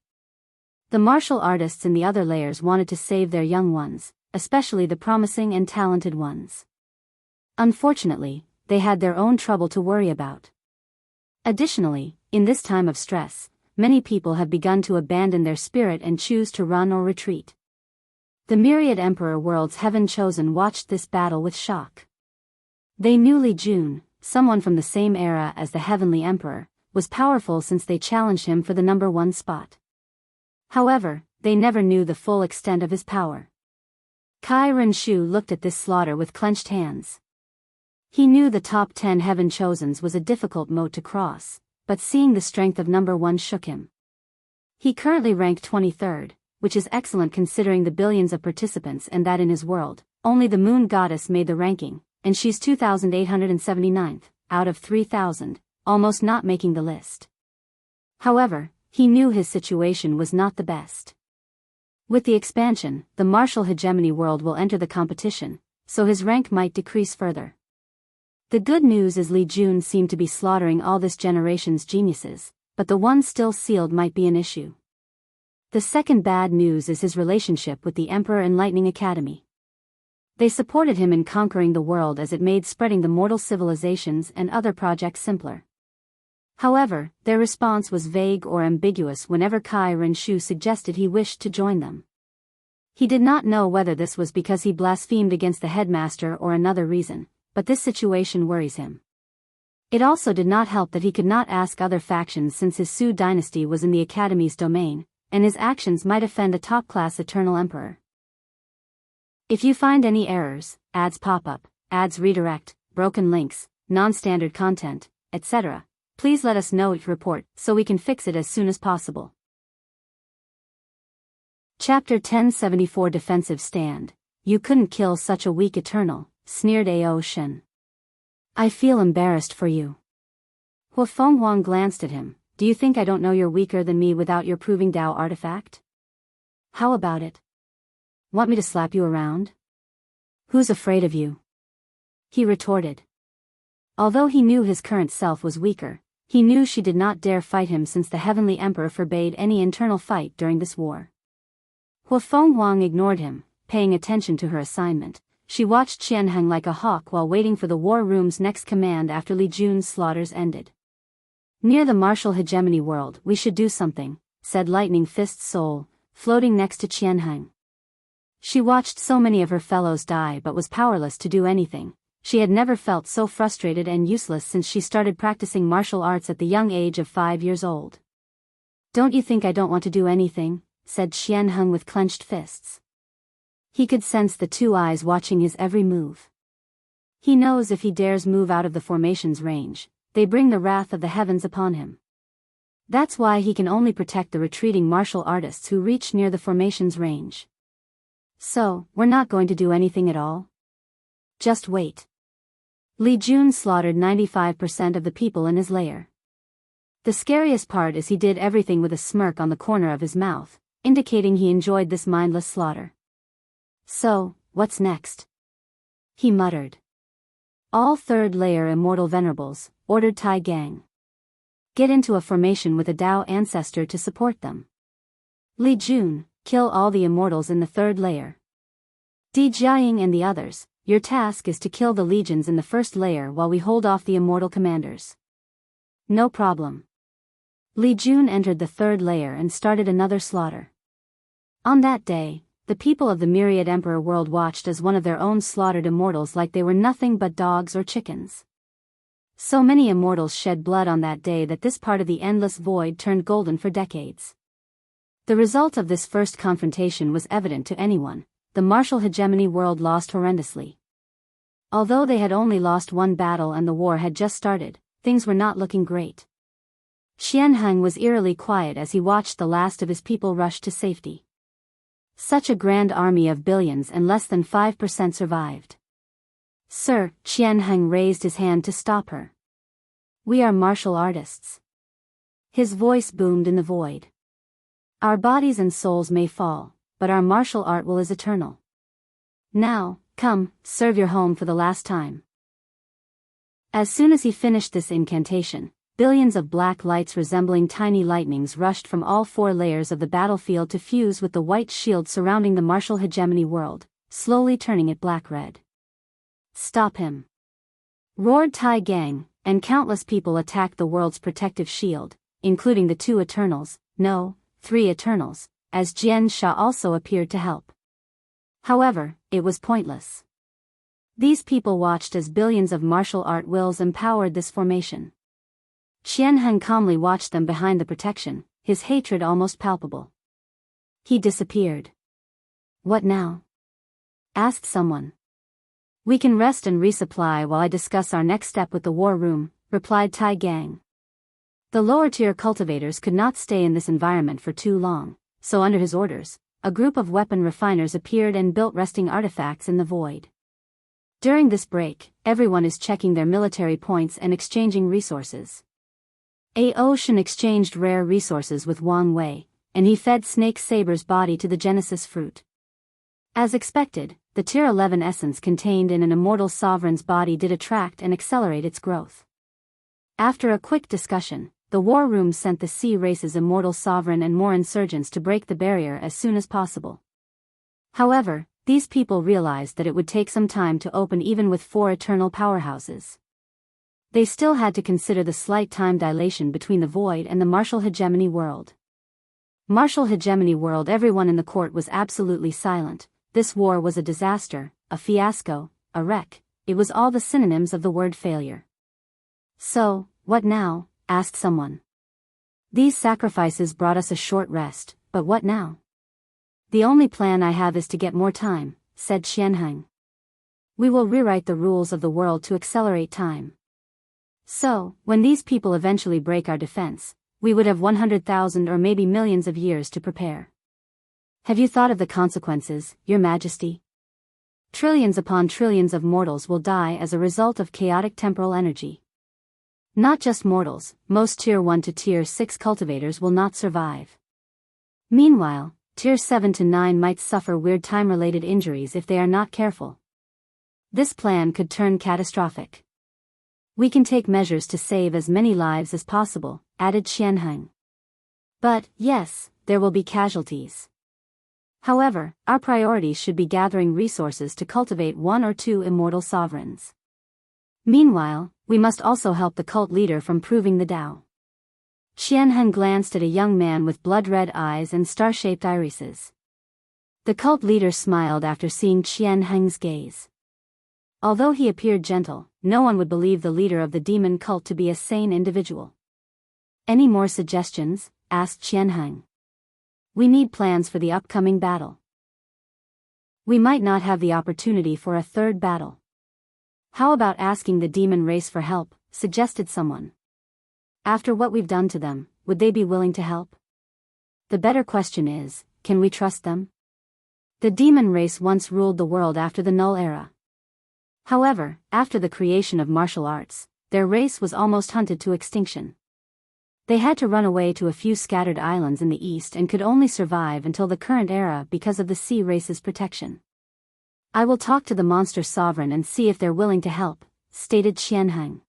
S1: The martial artists in the other layers wanted to save their young ones, especially the promising and talented ones. Unfortunately, they had their own trouble to worry about. Additionally, in this time of stress, many people have begun to abandon their spirit and choose to run or retreat. The myriad Emperor worlds heaven chosen watched this battle with shock. They knew Li Jun, someone from the same era as the Heavenly Emperor, was powerful since they challenged him for the number 1 spot. However, they never knew the full extent of his power. Kai Renshu looked at this slaughter with clenched hands. He knew the top 10 heaven chosens was a difficult moat to cross, but seeing the strength of number 1 shook him. He currently ranked 23rd, which is excellent considering the billions of participants and that in his world, only the moon goddess made the ranking, and she's 2,879th, out of 3,000, almost not making the list. However, he knew his situation was not the best. With the expansion, the martial hegemony world will enter the competition, so his rank might decrease further. The good news is Li Jun seemed to be slaughtering all this generation's geniuses, but the ones still sealed might be an issue. The second bad news is his relationship with the Emperor Enlightening Academy. They supported him in conquering the world as it made spreading the mortal civilizations and other projects simpler. However, their response was vague or ambiguous whenever Kai Renshu suggested he wished to join them. He did not know whether this was because he blasphemed against the headmaster or another reason, but this situation worries him. It also did not help that he could not ask other factions since his Su dynasty was in the Academy's domain, and his actions might offend a top-class Eternal Emperor. If you find any errors, ads pop up, ads redirect, broken links, non-standard content, etc., please let us know your report so we can fix it as soon as possible. Chapter 1074 Defensive Stand. You couldn't kill such a weak Eternal, sneered Ao Shen. I feel embarrassed for you. Hua Fenghuang glanced at him. Do you think I don't know you're weaker than me without your proving Dao artifact? How about it? Want me to slap you around? Who's afraid of you? He retorted. Although he knew his current self was weaker, he knew she did not dare fight him since the Heavenly Emperor forbade any internal fight during this war. Hua Fenghuang ignored him, paying attention to her assignment. She watched Xianxia like a hawk while waiting for the war room's next command after Li Jun's slaughters ended. Near the martial hegemony world we should do something, said Lightning Fist's soul, floating next to Xianxia. She watched so many of her fellows die but was powerless to do anything. She had never felt so frustrated and useless since she started practicing martial arts at the young age of 5 years old. "Don't you think I don't want to do anything?" said Xianxia with clenched fists. He could sense the two eyes watching his every move. He knows if he dares move out of the formation's range, they bring the wrath of the heavens upon him. That's why he can only protect the retreating martial artists who reach near the formation's range. "So, we're not going to do anything at all? Just wait." Li Jun slaughtered 95% of the people in his lair. The scariest part is he did everything with a smirk on the corner of his mouth, indicating he enjoyed this mindless slaughter. "So, what's next?" he muttered. "All third-layer immortal venerables," ordered Tai Gang. "Get into a formation with a Dao ancestor to support them. Li Jun, kill all the immortals in the third layer. Di Jiaying and the others, your task is to kill the legions in the first layer while we hold off the immortal commanders." "No problem." Li Jun entered the third layer and started another slaughter. On that day, the people of the Myriad Emperor world watched as one of their own slaughtered immortals like they were nothing but dogs or chickens. So many immortals shed blood on that day that this part of the endless void turned golden for decades. The result of this first confrontation was evident to anyone. The martial hegemony world lost horrendously. Although they had only lost one battle and the war had just started, things were not looking great. Xianxia was eerily quiet as he watched the last of his people rush to safety. Such a grand army of billions and less than 5% survived. "Sir," Xianxia raised his hand to stop her. "We are martial artists." His voice boomed in the void. "Our bodies and souls may fall, but our martial art will is eternal. Now, come, serve your home for the last time." As soon as he finished this incantation, billions of black lights resembling tiny lightnings rushed from all 4 layers of the battlefield to fuse with the white shield surrounding the martial hegemony world, slowly turning it black-red. "Stop him!" roared Tai Gang, and countless people attacked the world's protective shield, including the 2 Eternals, no, 3 Eternals, as Xianxia also appeared to help. However, it was pointless. These people watched as billions of martial art wills empowered this formation. Xianxia calmly watched them behind the protection, his hatred almost palpable. He disappeared. "What now?" asked someone. "We can rest and resupply while I discuss our next step with the war room," replied Tai Gang. The lower-tier cultivators could not stay in this environment for too long, so under his orders, a group of weapon refiners appeared and built resting artifacts in the void. During this break, everyone is checking their military points and exchanging resources. Ocean exchanged rare resources with Wang Wei, and he fed Snake Saber's body to the Genesis fruit. As expected, the Tier 11 essence contained in an immortal sovereign's body did attract and accelerate its growth. After a quick discussion, the war room sent the Sea Race's immortal sovereign and more insurgents to break the barrier as soon as possible. However, these people realized that it would take some time to open even with 4 eternal powerhouses. They still had to consider the slight time dilation between the void and the martial hegemony world. Martial hegemony world. Everyone in the court was absolutely silent. This war was a disaster, a fiasco, a wreck. It was all the synonyms of the word failure. "So, what now?" asked someone. "These sacrifices brought us a short rest, but what now?" "The only plan I have is to get more time," said Xianxia. "We will rewrite the rules of the world to accelerate time. So, when these people eventually break our defense, we would have 100,000 or maybe millions of years to prepare. Have you thought of the consequences, Your Majesty? Trillions upon trillions of mortals will die as a result of chaotic temporal energy. Not just mortals, most Tier 1 to Tier 6 cultivators will not survive. Meanwhile, Tier 7 to 9 might suffer weird time-related injuries if they are not careful. This plan could turn catastrophic. We can take measures to save as many lives as possible," added Xianxia. "But, yes, there will be casualties. However, our priorities should be gathering resources to cultivate 1 or 2 immortal sovereigns. Meanwhile, we must also help the cult leader from proving the Tao." Xianxia glanced at a young man with blood-red eyes and star-shaped irises. The cult leader smiled after seeing Xianxia's gaze. Although he appeared gentle, no one would believe the leader of the demon cult to be a sane individual. Any more suggestions? Asked Xianxia. We need plans for the upcoming battle. We might not have the opportunity for a third battle. How about asking the demon race for help? Suggested someone. After what we've done to them, would they be willing to help? The better question is, can we trust them? The demon race once ruled the world after the Null Era. However, after the creation of martial arts, their race was almost hunted to extinction. They had to run away to a few scattered islands in the east and could only survive until the current era because of the sea race's protection. I will talk to the monster sovereign and see if they're willing to help, stated Xianxia.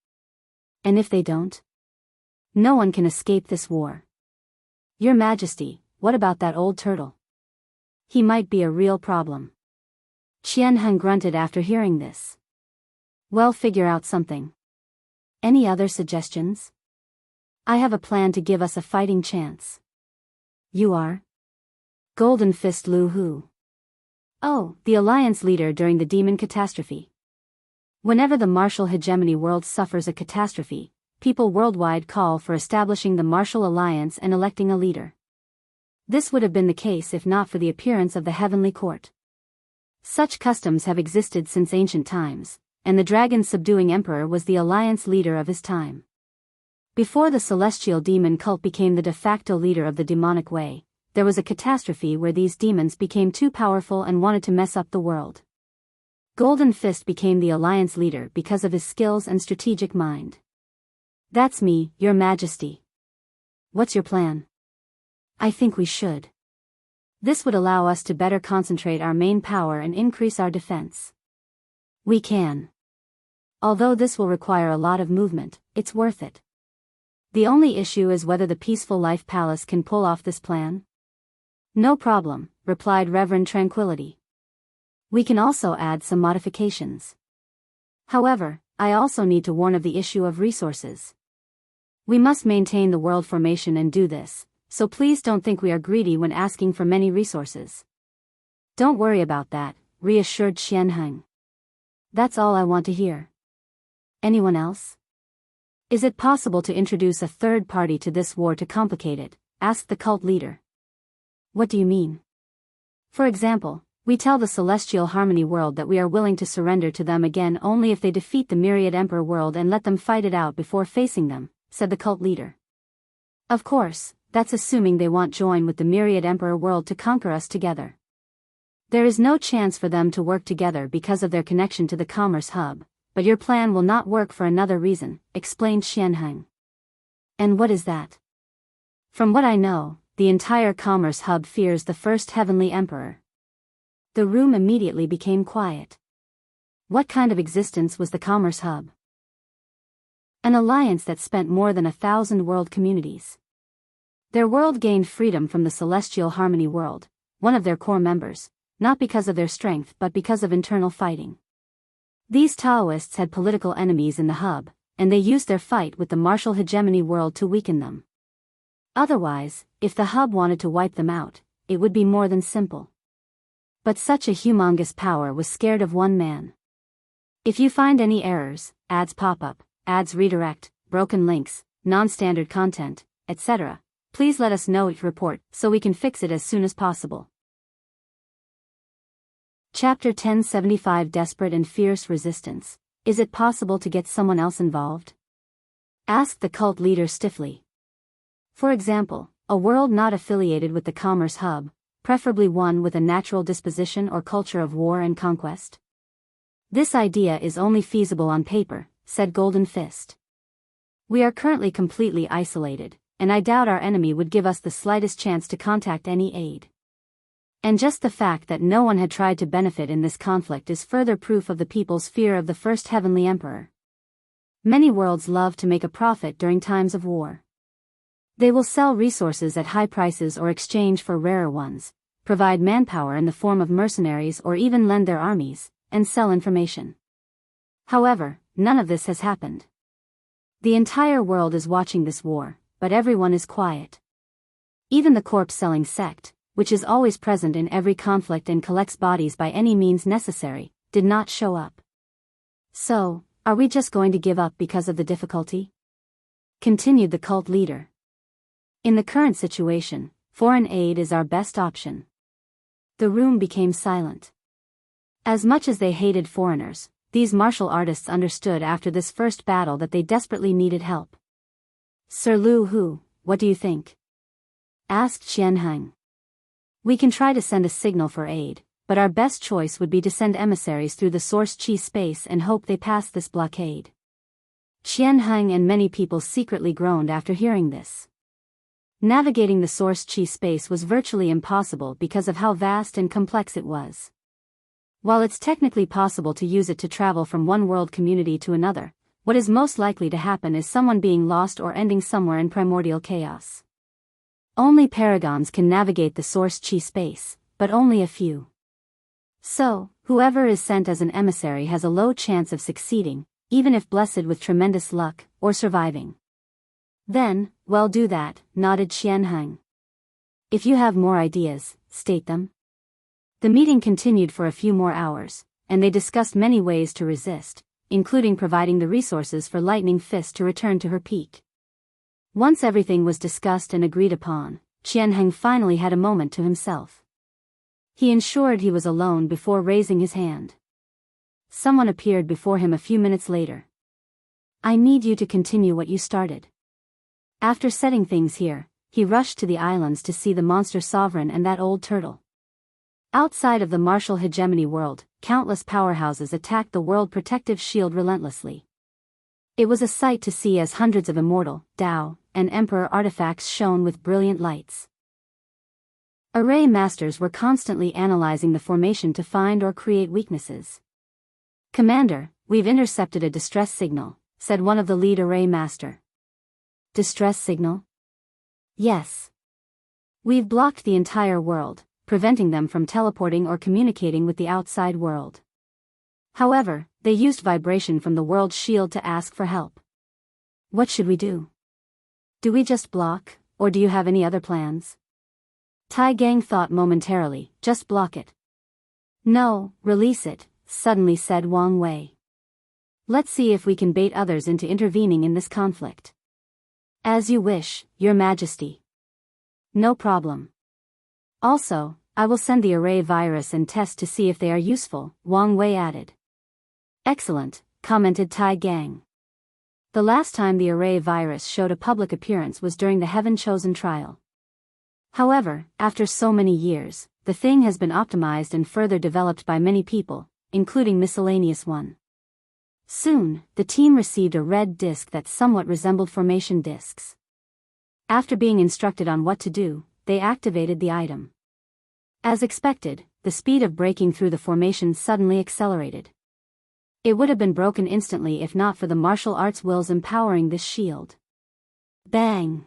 S1: And if they don't? No one can escape this war. Your Majesty, what about that old turtle? He might be a real problem. Xianxia grunted after hearing this. Well, figure out something. Any other suggestions? I have a plan to give us a fighting chance. You are? Golden Fist Lu Hu. Oh, the alliance leader during the demon catastrophe. Whenever the martial hegemony world suffers a catastrophe, people worldwide call for establishing the martial alliance and electing a leader. This would have been the case if not for the appearance of the heavenly court. Such customs have existed since ancient times, and the dragon-subduing emperor was the alliance leader of his time. Before the celestial demon cult became the de facto leader of the demonic way, there was a catastrophe where these demons became too powerful and wanted to mess up the world. Golden Fist became the alliance leader because of his skills and strategic mind. That's me, Your Majesty. What's your plan? I think we should. This would allow us to better concentrate our main power and increase our defense. We can. Although this will require a lot of movement, it's worth it. The only issue is whether the Peaceful Life Palace can pull off this plan. No problem, replied Reverend Tranquility. We can also add some modifications. However, I also need to warn of the issue of resources. We must maintain the world formation and do this, so please don't think we are greedy when asking for many resources. Don't worry about that, reassured Xianxia. That's all I want to hear. Anyone else? Is it possible to introduce a third party to this war to complicate it? Asked the cult leader. What do you mean? For example, we tell the Celestial Harmony world that we are willing to surrender to them again only if they defeat the Myriad Emperor world and let them fight it out before facing them, said the cult leader. Of course, that's assuming they won't join with the Myriad Emperor world to conquer us together. There is no chance for them to work together because of their connection to the Commerce Hub, but your plan will not work for another reason, explained Xianxia. And what is that? From what I know, the entire Commerce Hub fears the first Heavenly Emperor. The room immediately became quiet. What kind of existence was the Commerce Hub? An alliance that spent more than 1,000 world communities. Their world gained freedom from the Celestial Harmony world, one of their core members, not because of their strength but because of internal fighting. These Taoists had political enemies in the hub, and they used their fight with the martial hegemony world to weaken them. Otherwise, if the hub wanted to wipe them out, it would be more than simple. But such a humongous power was scared of one man. If you find any errors, ads pop up, ads redirect, broken links, non-standard content, etc., please let us know each report so we can fix it as soon as possible. Chapter 1075 Desperate and Fierce Resistance. Is it possible to get someone else involved? Asked the cult leader stiffly. For example, a world not affiliated with the Commerce Hub, preferably one with a natural disposition or culture of war and conquest. This idea is only feasible on paper, said Golden Fist. We are currently completely isolated, and I doubt our enemy would give us the slightest chance to contact any aid. And just the fact that no one had tried to benefit in this conflict is further proof of the people's fear of the first Heavenly Emperor. Many worlds love to make a profit during times of war. They will sell resources at high prices or exchange for rarer ones, provide manpower in the form of mercenaries or even lend their armies, and sell information. However, none of this has happened. The entire world is watching this war, but everyone is quiet. Even the corpse-selling sect, which is always present in every conflict and collects bodies by any means necessary, did not show up. So, are we just going to give up because of the difficulty? Continued the cult leader. In the current situation, foreign aid is our best option. The room became silent. As much as they hated foreigners, these martial artists understood after this first battle that they desperately needed help. Sir Lu Hu, what do you think? Asked Xianxia. We can try to send a signal for aid, but our best choice would be to send emissaries through the source chi space and hope they pass this blockade. Xianxia and many people secretly groaned after hearing this. Navigating the source chi space was virtually impossible because of how vast and complex it was. While it's technically possible to use it to travel from one world community to another, what is most likely to happen is someone being lost or ending somewhere in primordial chaos. Only paragons can navigate the source chi space, but only a few. So, whoever is sent as an emissary has a low chance of succeeding, even if blessed with tremendous luck, or surviving. Then, well, do that, nodded Xianxia. If you have more ideas, state them. The meeting continued for a few more hours, and they discussed many ways to resist, including providing the resources for Lightning Fist to return to her peak. Once everything was discussed and agreed upon, Xianxia finally had a moment to himself. He ensured he was alone before raising his hand. Someone appeared before him a few minutes later. I need you to continue what you started. After setting things here, he rushed to the islands to see the monster sovereign and that old turtle. Outside of the martial hegemony world, countless powerhouses attacked the world protective shield relentlessly. It was a sight to see as hundreds of immortal, Tao, and Emperor artifacts shone with brilliant lights. Array masters were constantly analyzing the formation to find or create weaknesses. Commander, we've intercepted a distress signal, said one of the lead array master. Distress signal? Yes. We've blocked the entire world, preventing them from teleporting or communicating with the outside world. However, they used vibration from the world's shield to ask for help. What should we do? Do we just block, or do you have any other plans? Tai Gang thought momentarily, just block it. No, release it, suddenly said Wang Wei. Let's see if we can bait others into intervening in this conflict. As you wish, Your Majesty. No problem. Also, I will send the array virus and test to see if they are useful, Wang Wei added. Excellent, commented Tai Gang. The last time the array virus showed a public appearance was during the Heaven Chosen trial. However, after so many years, the thing has been optimized and further developed by many people, including Miscellaneous One. Soon, the team received a red disc that somewhat resembled formation discs. After being instructed on what to do, they activated the item. As expected, the speed of breaking through the formation suddenly accelerated. It would have been broken instantly if not for the martial arts wills empowering this shield. Bang!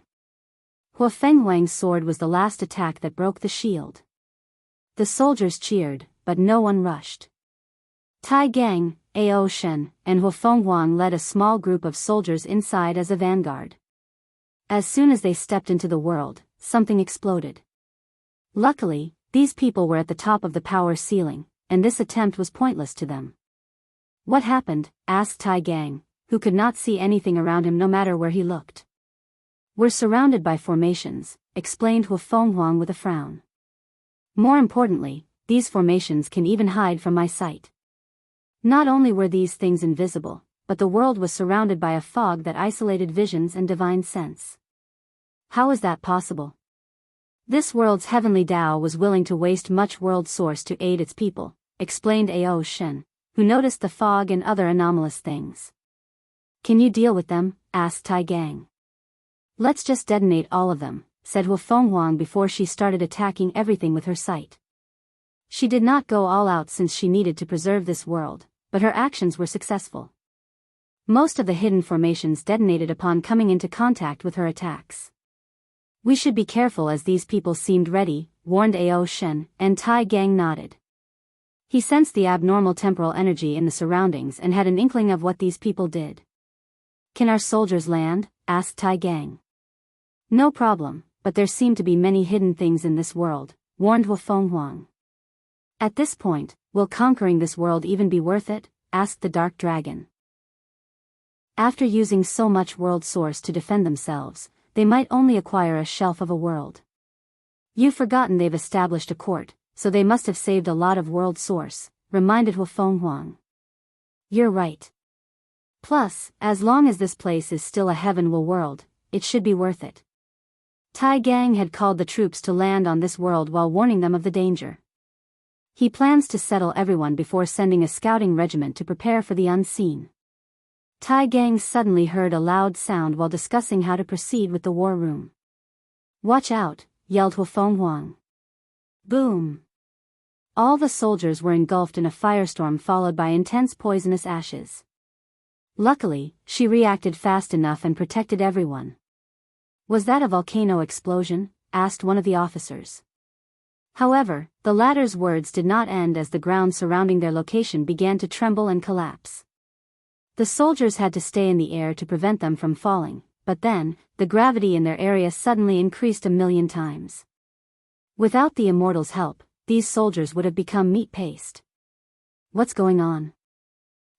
S1: Hua Fenghuang's sword was the last attack that broke the shield. The soldiers cheered, but no one rushed. Tai Gang, Ao Shen, and Hua Fenghuang led a small group of soldiers inside as a vanguard. As soon as they stepped into the world, something exploded. Luckily, these people were at the top of the power ceiling, and this attempt was pointless to them. What happened? Asked Tai Gang, who could not see anything around him no matter where he looked. We're surrounded by formations, explained Hua Fenghuang with a frown. More importantly, these formations can even hide from my sight. Not only were these things invisible, but the world was surrounded by a fog that isolated visions and divine sense. How is that possible? This world's heavenly Tao was willing to waste much world source to aid its people, explained Ao Shen, who noticed the fog and other anomalous things. Can you deal with them? Asked Tai Gang. Let's just detonate all of them, said Hua Fenghuang before she started attacking everything with her sight. She did not go all out since she needed to preserve this world, but her actions were successful. Most of the hidden formations detonated upon coming into contact with her attacks. We should be careful as these people seemed ready, warned Ao Shen, and Tai Gang nodded. He sensed the abnormal temporal energy in the surroundings and had an inkling of what these people did. Can our soldiers land? Asked Tai Gang. No problem, but there seem to be many hidden things in this world, warned Wufenghuang. At this point, will conquering this world even be worth it? Asked the Dark Dragon. After using so much world source to defend themselves, they might only acquire a shelf of a world. You've forgotten they've established a court, so they must have saved a lot of world source, reminded Wufenghuang. You're right. Plus, as long as this place is still a heavenward world, it should be worth it. Tai Gang had called the troops to land on this world while warning them of the danger. He plans to settle everyone before sending a scouting regiment to prepare for the unseen. Tai Gang suddenly heard a loud sound while discussing how to proceed with the war room. Watch out, yelled Wufenghuang. Boom! All the soldiers were engulfed in a firestorm followed by intense poisonous ashes. Luckily, she reacted fast enough and protected everyone. Was that a volcano explosion? Asked one of the officers. However, the latter's words did not end as the ground surrounding their location began to tremble and collapse. The soldiers had to stay in the air to prevent them from falling, but then, the gravity in their area suddenly increased 1,000,000 times. Without the immortals' help, these soldiers would have become meat paste. What's going on?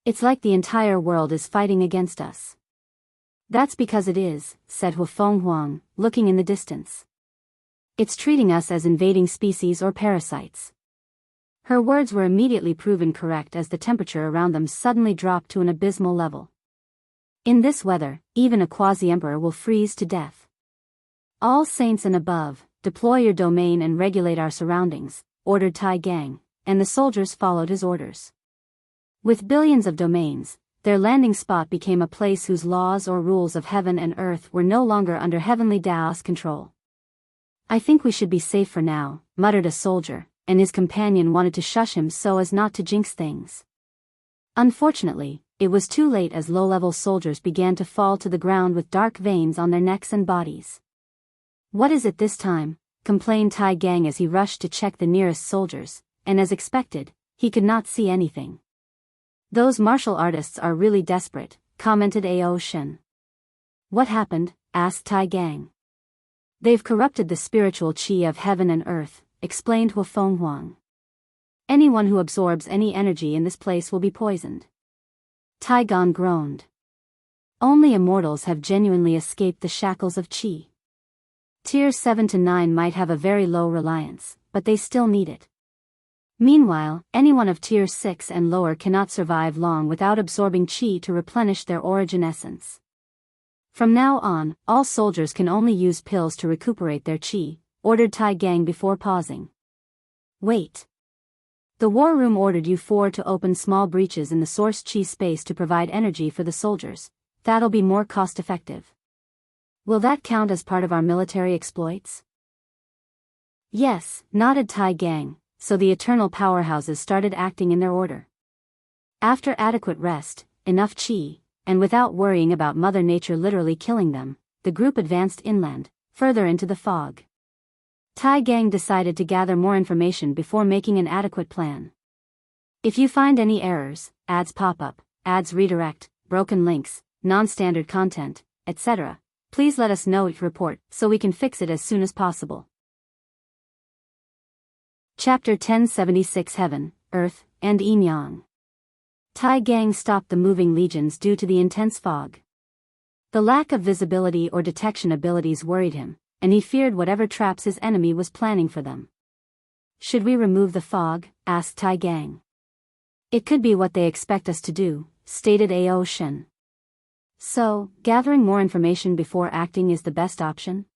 S1: It's like the entire world is fighting against us. That's because it is, said Wufenghuang, looking in the distance. It's treating us as invading species or parasites. Her words were immediately proven correct as the temperature around them suddenly dropped to an abysmal level. In this weather, even a quasi-emperor will freeze to death. All saints and above, deploy your domain and regulate our surroundings, ordered Tai Gang, and the soldiers followed his orders. With billions of domains, their landing spot became a place whose laws or rules of heaven and earth were no longer under heavenly Dao's control. I think we should be safe for now, muttered a soldier, and his companion wanted to shush him so as not to jinx things. Unfortunately, it was too late as low-level soldiers began to fall to the ground with dark veins on their necks and bodies. What is it this time? Complained Tai Gang as he rushed to check the nearest soldiers, and as expected, he could not see anything. Those martial artists are really desperate, commented Ao Shen. What happened? Asked Tai Gang. They've corrupted the spiritual qi of heaven and earth, explained Wufenghuang. Anyone who absorbs any energy in this place will be poisoned. Tai Gan groaned. Only immortals have genuinely escaped the shackles of qi. Tier 7 to 9 might have a very low reliance, but they still need it. Meanwhile, anyone of Tier 6 and lower cannot survive long without absorbing qi to replenish their origin essence. From now on, all soldiers can only use pills to recuperate their qi, ordered Tai Gang before pausing. Wait. The war room ordered you 4 to open small breaches in the source qi space to provide energy for the soldiers. That'll be more cost-effective. Will that count as part of our military exploits? Yes, nodded Tai Gang. So the eternal powerhouses started acting in their order. After adequate rest, enough qi, and without worrying about Mother Nature literally killing them, the group advanced inland, further into the fog. Tai Gang decided to gather more information before making an adequate plan. If you find any errors, ads pop up, ads redirect, broken links, non-standard content, etc., please let us know your report so we can fix it as soon as possible. Chapter 1076 Heaven, Earth, and Yin Yang. Tai Gang stopped the moving legions due to the intense fog. The lack of visibility or detection abilities worried him, and he feared whatever traps his enemy was planning for them. Should we remove the fog? Asked Tai Gang. It could be what they expect us to do, stated Ao Shen. So, gathering more information before acting is the best option?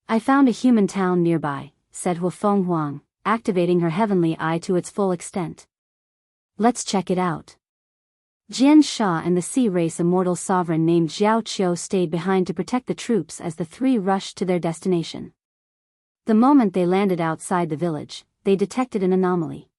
S1: I found a human town nearby, said Wufenghuang, activating her heavenly eye to its full extent. Let's check it out. Xianxia and the sea race immortal sovereign named Xiao stayed behind to protect the troops as the three rushed to their destination. The moment they landed outside the village, they detected an anomaly.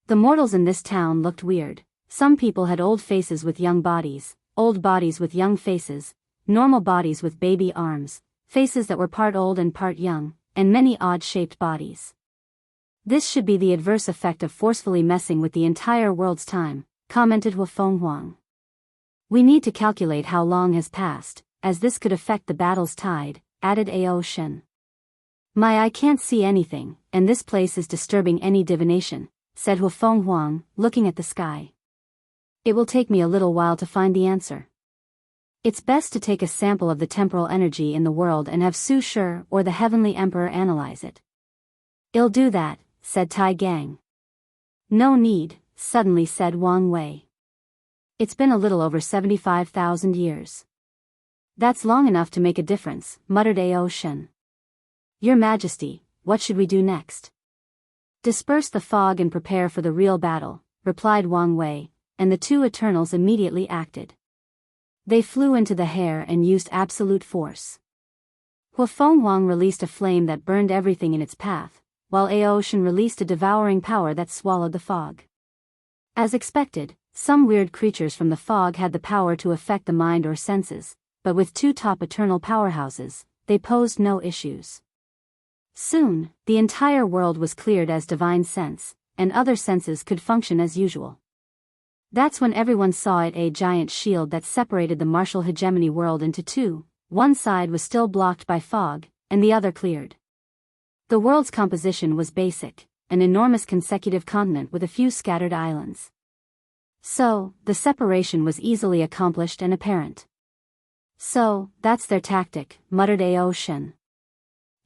S1: The mortals in this town looked weird. Some people had old faces with young bodies, old bodies with young faces, normal bodies with baby arms, faces that were part old and part young, and many odd-shaped bodies. This should be the adverse effect of forcefully messing with the entire world's time, commented Wufenghuang. We need to calculate how long has passed, as this could affect the battle's tide, added Ao Shen. I can't see anything, and this place is disturbing any divination, said Hufeng Huang, looking at the sky. It will take me a little while to find the answer. It's best to take a sample of the temporal energy in the world and have Su Shi or the Heavenly Emperor analyze it. I'll do that, said Tai Gang. No need, suddenly said Wang Wei. It's been a little over 75,000 years. That's long enough to make a difference, muttered Ao Shen. Your Majesty, what should we do next? Disperse the fog and prepare for the real battle, replied Wang Wei, and the two Eternals immediately acted. They flew into the hair and used absolute force. Hufeng Huang released a flame that burned everything in its path, while Ao Shen released a devouring power that swallowed the fog. As expected, some weird creatures from the fog had the power to affect the mind or senses, but with two top eternal powerhouses, they posed no issues. Soon, the entire world was cleared as divine sense, and other senses could function as usual. That's when everyone saw it, a giant shield that separated the martial hegemony world into two. One side was still blocked by fog, and the other cleared. The world's composition was basic, an enormous consecutive continent with a few scattered islands. So, the separation was easily accomplished and apparent. So, that's their tactic, muttered Ao Shen.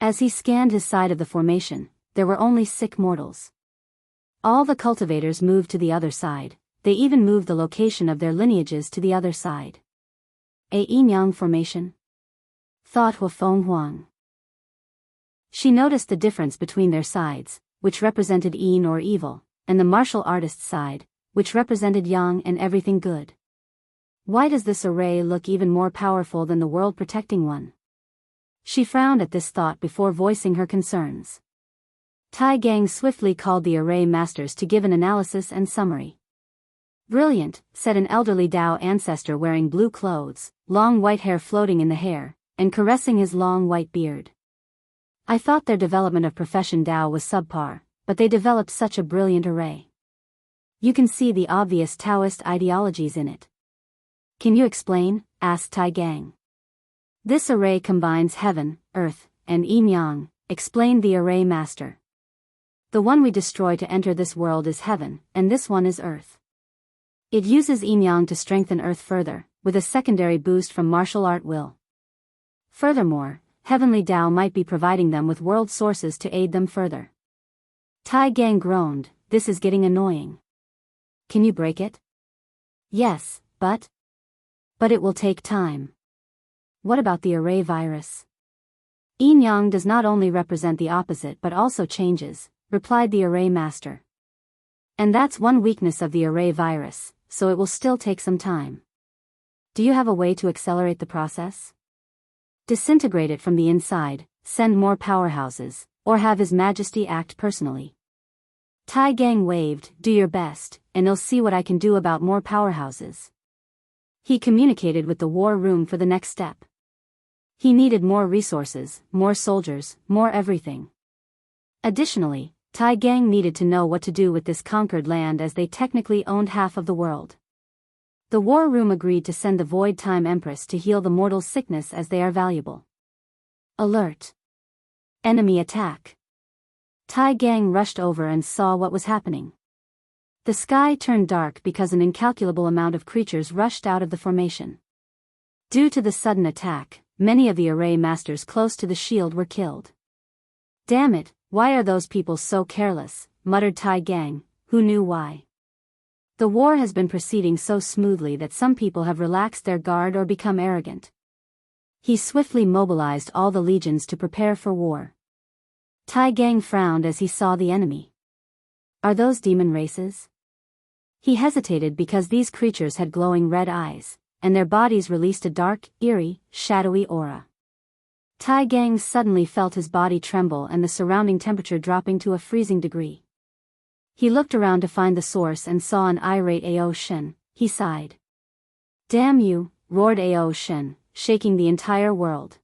S1: As he scanned his side of the formation, there were only sick mortals. All the cultivators moved to the other side. They even moved the location of their lineages to the other side. A yin-yang formation? Thought Hufeng Huang. She noticed the difference between their sides, which represented yin or evil, and the martial artist's side, which represented yang and everything good. Why does this array look even more powerful than the world-protecting one? She frowned at this thought before voicing her concerns. Tai Gang swiftly called the array masters to give an analysis and summary. Brilliant, said an elderly Dao ancestor wearing blue clothes, long white hair floating in the hair, and caressing his long white beard. I thought their development of profession Dao was subpar, but they developed such a brilliant array. You can see the obvious Taoist ideologies in it. Can you explain? Asked Tai Gang. This array combines heaven, earth, and yin-yang, explained the array master. The one we destroy to enter this world is heaven, and this one is earth. It uses yin-yang to strengthen earth further, with a secondary boost from martial art will. Furthermore, heavenly Tao might be providing them with world sources to aid them further. Tai Gang groaned, this is getting annoying. Can you break it? Yes, but it will take time. What about the array virus? Yin-yang does not only represent the opposite but also changes, replied the array master. And that's one weakness of the array virus, so it will still take some time. Do you have a way to accelerate the process? Disintegrate it from the inside, send more powerhouses, or have His Majesty act personally. Tai Gang waved, do your best, and I'll see what I can do about more powerhouses. He communicated with the war room for the next step. He needed more resources, more soldiers, more everything. Additionally, Tai Gang needed to know what to do with this conquered land as they technically owned half of the world. The war room agreed to send the Void Time Empress to heal the mortal's sickness as they are valuable. Alert! Enemy attack! Tai Gang rushed over and saw what was happening. The sky turned dark because an incalculable amount of creatures rushed out of the formation. Due to the sudden attack, many of the array masters close to the shield were killed. Damn it, why are those people so careless, muttered Tai Gang, who knew why. The war has been proceeding so smoothly that some people have relaxed their guard or become arrogant. He swiftly mobilized all the legions to prepare for war. Tai Gang frowned as he saw the enemy. Are those demon races? He hesitated because these creatures had glowing red eyes, and their bodies released a dark, eerie, shadowy aura. Tai Gang suddenly felt his body tremble and the surrounding temperature dropping to a freezing degree. He looked around to find the source and saw an irate Ao Shen. He sighed. Damn you, roared Ao Shen, shaking the entire world.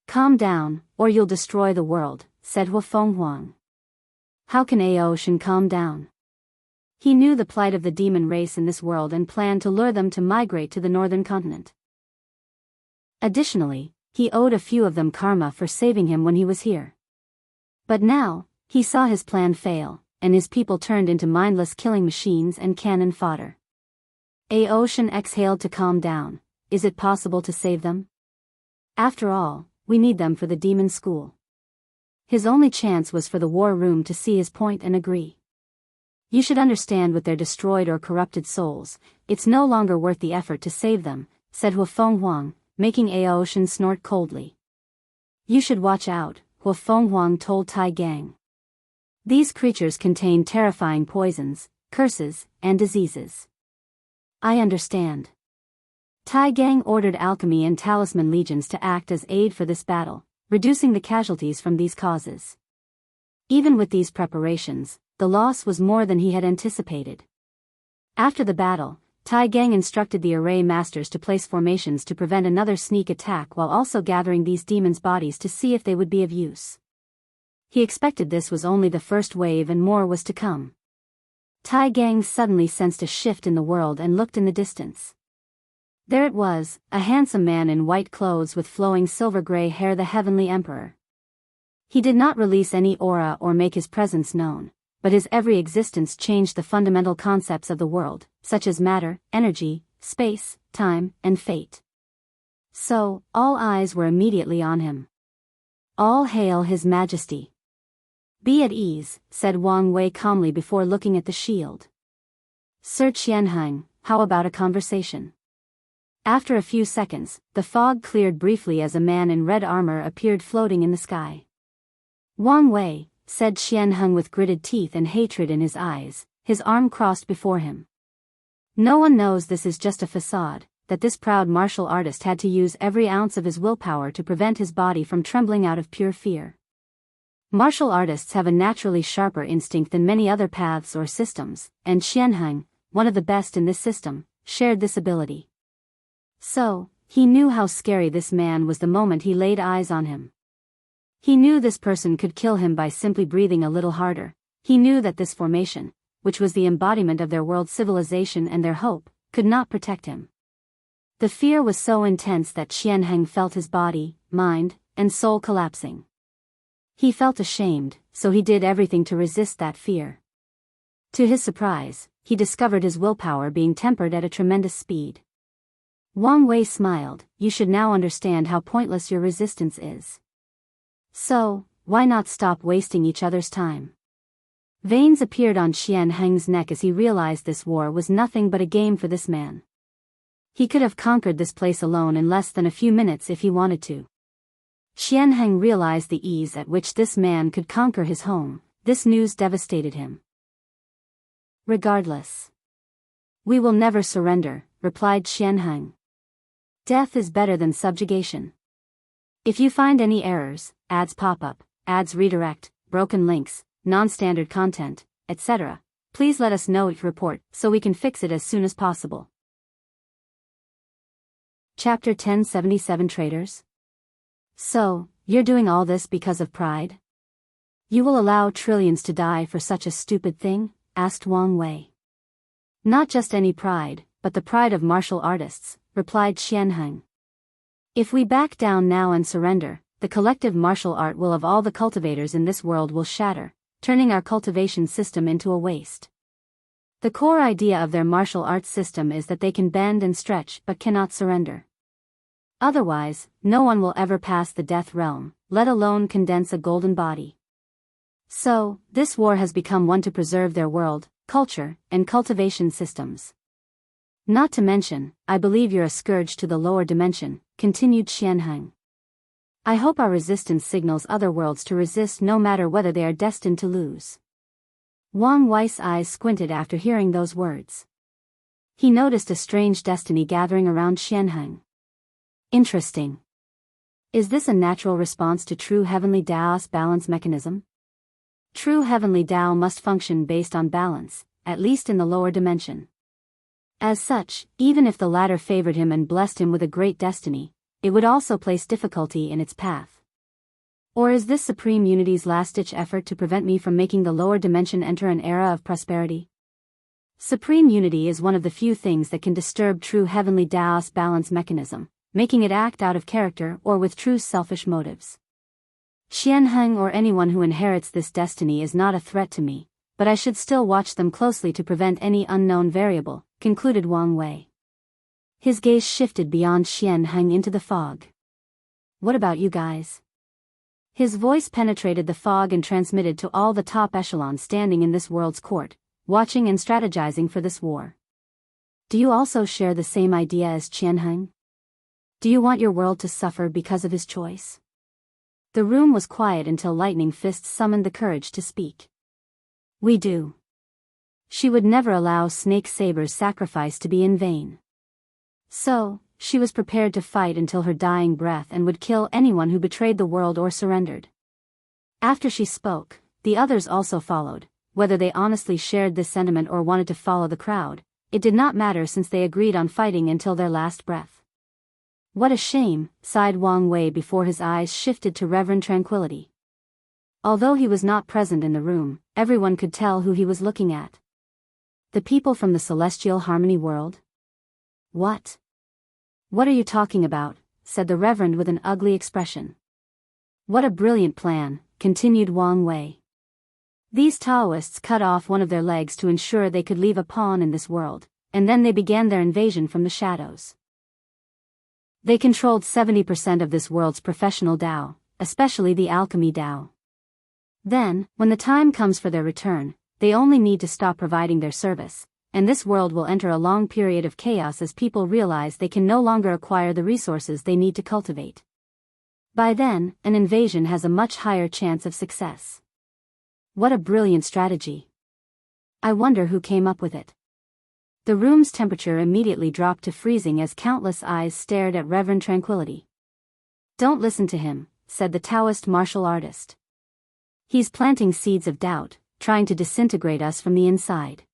S1: Calm down, or you'll destroy the world, said Hufeng Huang. How can Ao Shen calm down? He knew the plight of the demon race in this world and planned to lure them to migrate to the northern continent. Additionally, he owed a few of them karma for saving him when he was here. But now, he saw his plan fail, and his people turned into mindless killing machines and cannon fodder. Ocean exhaled to calm down. Is it possible to save them? After all, we need them for the demon school. His only chance was for the war room to see his point and agree. You should understand with their destroyed or corrupted souls, it's no longer worth the effort to save them, said Huafeng Huang, making Ocean snort coldly. You should watch out, Huafeng Huang told Tai Gang. These creatures contain terrifying poisons, curses, and diseases. I understand. Tai Gang ordered alchemy and talisman legions to act as aid for this battle, reducing the casualties from these causes. Even with these preparations, the loss was more than he had anticipated. After the battle, Tai Gang instructed the array masters to place formations to prevent another sneak attack while also gathering these demons' bodies to see if they would be of use. He expected this was only the first wave and more was to come. Tai Gang suddenly sensed a shift in the world and looked in the distance. There it was, a handsome man in white clothes with flowing silver-gray hair, the Heavenly Emperor. He did not release any aura or make his presence known, but his every existence changed the fundamental concepts of the world, such as matter, energy, space, time, and fate. So, all eyes were immediately on him. All hail His Majesty. Be at ease, said Wang Wei calmly before looking at the shield. Sir Qianheng, how about a conversation? After a few seconds, the fog cleared briefly as a man in red armor appeared floating in the sky. Wang Wei, said Qianheng with gritted teeth and hatred in his eyes, his arm crossed before him. No one knows this is just a facade, that this proud martial artist had to use every ounce of his willpower to prevent his body from trembling out of pure fear. Martial artists have a naturally sharper instinct than many other paths or systems, and Qianheng, one of the best in this system, shared this ability. So, he knew how scary this man was the moment he laid eyes on him. He knew this person could kill him by simply breathing a little harder. He knew that this formation, which was the embodiment of their world's civilization and their hope, could not protect him. The fear was so intense that Qianheng felt his body, mind, and soul collapsing. He felt ashamed, so he did everything to resist that fear. To his surprise, he discovered his willpower being tempered at a tremendous speed. Wang Wei smiled. You should now understand how pointless your resistance is. So, why not stop wasting each other's time? Veins appeared on Qianheng's neck as he realized this war was nothing but a game for this man. He could have conquered this place alone in less than a few minutes if he wanted to. Qianheng realized the ease at which this man could conquer his home. This news devastated him. Regardless. We will never surrender, replied Qianheng. Death is better than subjugation. If you find any errors, ads pop up, ads redirect, broken links, non-standard content, etc., please let us know your report so we can fix it as soon as possible. Chapter 1077 Traitors. So, you're doing all this because of pride? You will allow trillions to die for such a stupid thing? Asked Wang Wei. Not just any pride, but the pride of martial artists, replied Qianheng. If we back down now and surrender, the collective martial art will of all the cultivators in this world will shatter, turning our cultivation system into a waste. The core idea of their martial arts system is that they can bend and stretch but cannot surrender. Otherwise, no one will ever pass the death realm, let alone condense a golden body. So, this war has become one to preserve their world, culture, and cultivation systems. Not to mention, I believe you're a scourge to the lower dimension, continued Qianheng. I hope our resistance signals other worlds to resist no matter whether they are destined to lose. Wang Wei's eyes squinted after hearing those words. He noticed a strange destiny gathering around Qianheng. Interesting. Is this a natural response to true heavenly Tao's balance mechanism? True heavenly Tao must function based on balance, at least in the lower dimension. As such, even if the latter favored him and blessed him with a great destiny, it would also place difficulty in its path. Or is this Supreme Unity's last-ditch effort to prevent me from making the lower dimension enter an era of prosperity? Supreme Unity is one of the few things that can disturb true heavenly Tao's balance mechanism, making it act out of character or with true selfish motives. Xianxia or anyone who inherits this destiny is not a threat to me, but I should still watch them closely to prevent any unknown variable, concluded Wang Wei. His gaze shifted beyond Xianxia into the fog. What about you guys? His voice penetrated the fog and transmitted to all the top echelons standing in this world's court, watching and strategizing for this war. Do you also share the same idea as Qianheng? Do you want your world to suffer because of his choice? The room was quiet until Lightning Fist summoned the courage to speak. We do. She would never allow Snake Saber's sacrifice to be in vain. So, she was prepared to fight until her dying breath and would kill anyone who betrayed the world or surrendered. After she spoke, the others also followed. Whether they honestly shared this sentiment or wanted to follow the crowd, it did not matter since they agreed on fighting until their last breath. What a shame, sighed Wang Wei before his eyes shifted to Reverend Tranquility. Although he was not present in the room, everyone could tell who he was looking at. The people from the Celestial Harmony world? What? What are you talking about? Said the Reverend with an ugly expression. What a brilliant plan, continued Wang Wei. These Taoists cut off one of their legs to ensure they could leave a pawn in this world, and then they began their invasion from the shadows. They controlled 70% of this world's professional Dao, especially the alchemy Dao. Then, when the time comes for their return, they only need to stop providing their service, and this world will enter a long period of chaos as people realize they can no longer acquire the resources they need to cultivate. By then, an invasion has a much higher chance of success. What a brilliant strategy. I wonder who came up with it. The room's temperature immediately dropped to freezing as countless eyes stared at Reverend Tranquility. Don't listen to him, said the Taoist martial artist. He's planting seeds of doubt, trying to disintegrate us from the inside.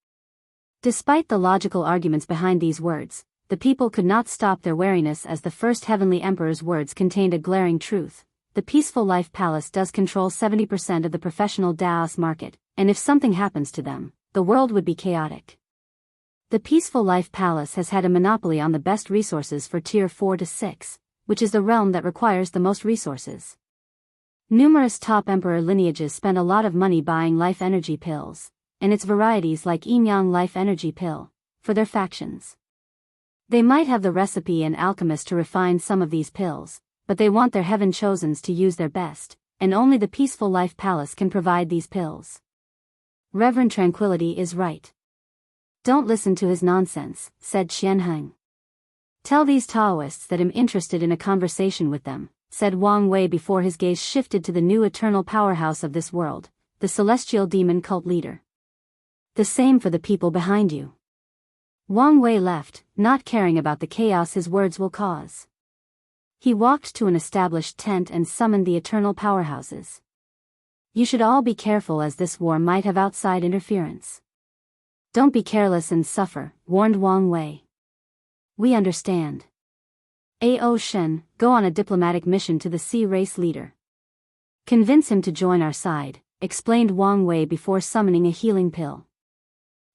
S1: Despite the logical arguments behind these words, the people could not stop their wariness as the first Heavenly Emperor's words contained a glaring truth. The Peaceful Life Palace does control 70% of the professional Daos market, and if something happens to them, the world would be chaotic. The Peaceful Life Palace has had a monopoly on the best resources for Tier 4 to 6, which is the realm that requires the most resources. Numerous top emperor lineages spend a lot of money buying life energy pills, and its varieties like Yin-Yang Life Energy Pill, for their factions. They might have the recipe and alchemist to refine some of these pills, but they want their heaven chosens to use their best, and only the Peaceful Life Palace can provide these pills. Reverend Tranquility is right. Don't listen to his nonsense, said Xianheng. Tell these Taoists that I'm interested in a conversation with them, said Wang Wei before his gaze shifted to the new eternal powerhouse of this world, the celestial demon cult leader. The same for the people behind you. Wang Wei left, not caring about the chaos his words will cause. He walked to an established tent and summoned the eternal powerhouses. You should all be careful as this war might have outside interference. Don't be careless and suffer, warned Wang Wei. We understand. A.O. Shen, go on a diplomatic mission to the Sea Race leader. Convince him to join our side, explained Wang Wei before summoning a healing pill.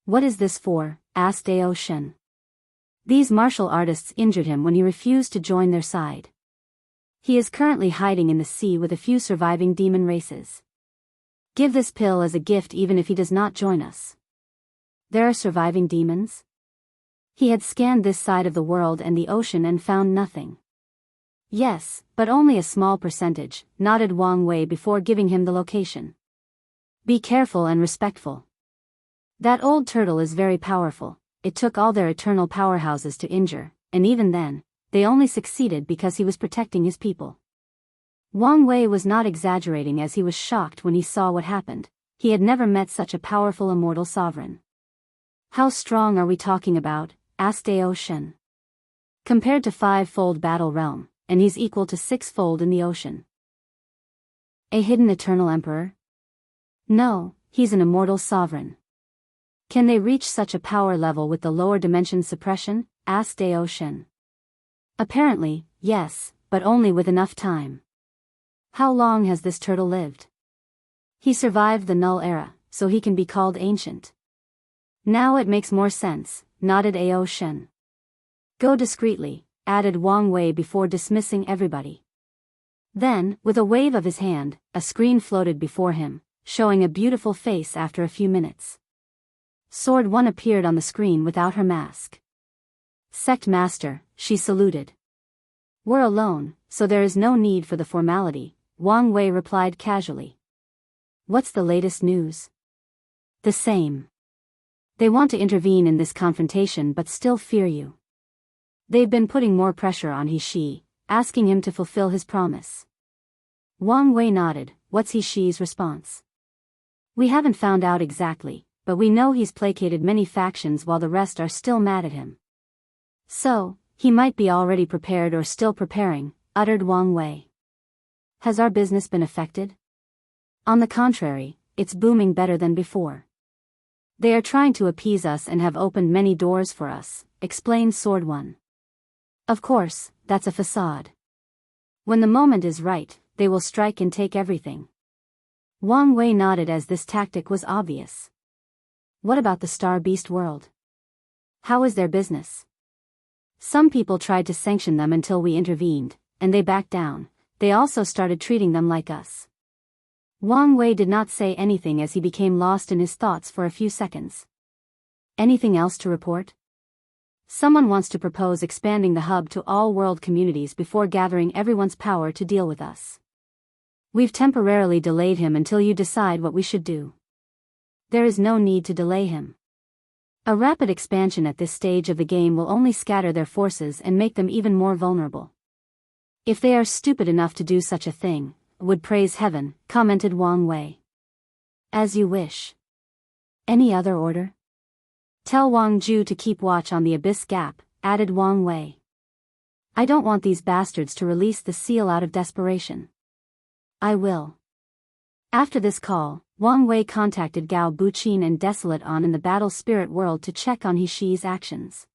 S1: What is this for? Asked A.O. Shen. These martial artists injured him when he refused to join their side. He is currently hiding in the sea with a few surviving demon races. Give this pill as a gift even if he does not join us. There are surviving demons? He had scanned this side of the world and the ocean and found nothing. Yes, but only a small percentage, nodded Wang Wei before giving him the location. Be careful and respectful. That old turtle is very powerful. It took all their eternal powerhouses to injure, and even then, they only succeeded because he was protecting his people. Wang Wei was not exaggerating as he was shocked when he saw what happened. He had never met such a powerful immortal sovereign. How strong are we talking about? Asked A.O. Shen. Compared to 5-fold battle realm, and he's equal to 6-fold in the ocean. A hidden eternal emperor? No, he's an immortal sovereign. Can they reach such a power level with the lower dimension suppression? Asked A.O. Shen. Apparently, yes, but only with enough time. How long has this turtle lived? He survived the Null Era, so he can be called ancient. Now it makes more sense, nodded A.O. Shen. Go discreetly, added Wang Wei before dismissing everybody. Then, with a wave of his hand, a screen floated before him, showing a beautiful face after a few minutes. Sword 1 appeared on the screen without her mask. Sect Master, she saluted. We're alone, so there is no need for the formality, Wang Wei replied casually. What's the latest news? The same. They want to intervene in this confrontation but still fear you. They've been putting more pressure on He, asking him to fulfill his promise. Wang Wei nodded. What's He's response? We haven't found out exactly, but we know he's placated many factions while the rest are still mad at him. So, he might be already prepared or still preparing, uttered Wang Wei. Has our business been affected? On the contrary, it's booming better than before. They are trying to appease us and have opened many doors for us, explained Sword 1. Of course, that's a facade. When the moment is right, they will strike and take everything. Wang Wei nodded as this tactic was obvious. What about the Star Beast world? How is their business? Some people tried to sanction them until we intervened, and they backed down. They also started treating them like us. Wang Wei did not say anything as he became lost in his thoughts for a few seconds. Anything else to report? Someone wants to propose expanding the hub to all world communities before gathering everyone's power to deal with us. We've temporarily delayed him until you decide what we should do. There is no need to delay him. A rapid expansion at this stage of the game will only scatter their forces and make them even more vulnerable. If they are stupid enough to do such a thing, would praise heaven, commented Wang Wei. As you wish. Any other order? Tell Wang Ju to keep watch on the Abyss Gap, added Wang Wei. I don't want these bastards to release the seal out of desperation. I will. After this call, Wang Wei contacted Gao Buqin and Desolate On in the Battle Spirit world to check on He's actions.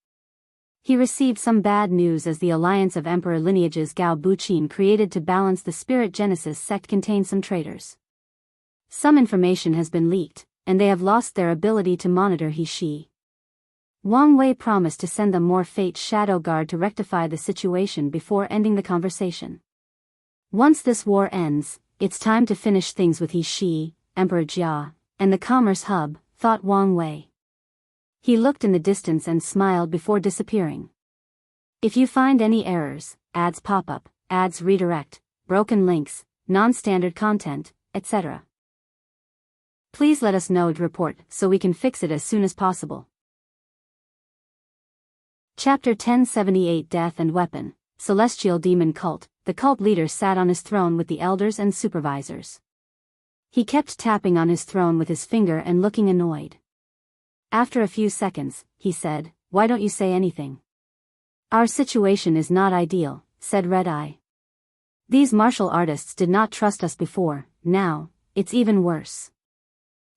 S1: He received some bad news as the alliance of emperor lineages Gao Buqin created to balance the Spirit Genesis sect contained some traitors. Some information has been leaked, and they have lost their ability to monitor He. Wang Wei promised to send them more Fate Shadow Guard to rectify the situation before ending the conversation. Once this war ends, it's time to finish things with He, Emperor Jia, and the Commerce Hub, thought Wang Wei. He looked in the distance and smiled before disappearing. If you find any errors, ads pop up, ads redirect, broken links, non-standard content, etc. Please let us know to report so we can fix it as soon as possible. Chapter 1078 Death and Weapon, Celestial Demon Cult. The cult leader sat on his throne with the elders and supervisors. He kept tapping on his throne with his finger and looking annoyed. After a few seconds, he said, "Why don't you say anything?" "Our situation is not ideal," said Red Eye. "These martial artists did not trust us before, now, it's even worse.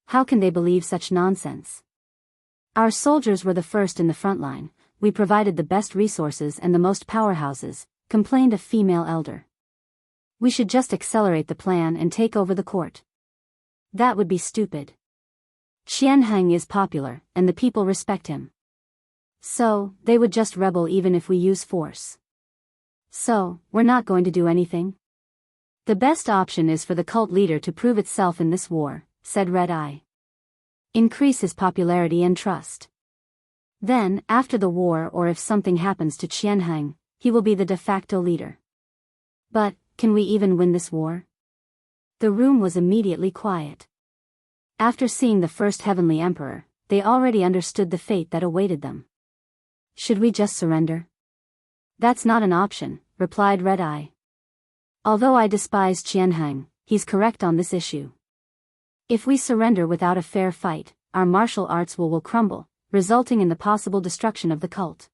S1: How can they believe such nonsense? Our soldiers were the first in the front line, we provided the best resources and the most powerhouses," complained a female elder. "We should just accelerate the plan and take over the court." "That would be stupid. Xianxia is popular, and the people respect him. So, they would just rebel even if we use force. So, we're not going to do anything? The best option is for the cult leader to prove itself in this war," said Red Eye. "Increase his popularity and trust. Then, after the war or if something happens to Xianxia, he will be the de facto leader." "But, can we even win this war?" The room was immediately quiet. After seeing the first Heavenly Emperor, they already understood the fate that awaited them. "Should we just surrender?" "That's not an option," replied Red Eye. "Although I despise Xianxia, he's correct on this issue. If we surrender without a fair fight, our martial arts will crumble, resulting in the possible destruction of the cult.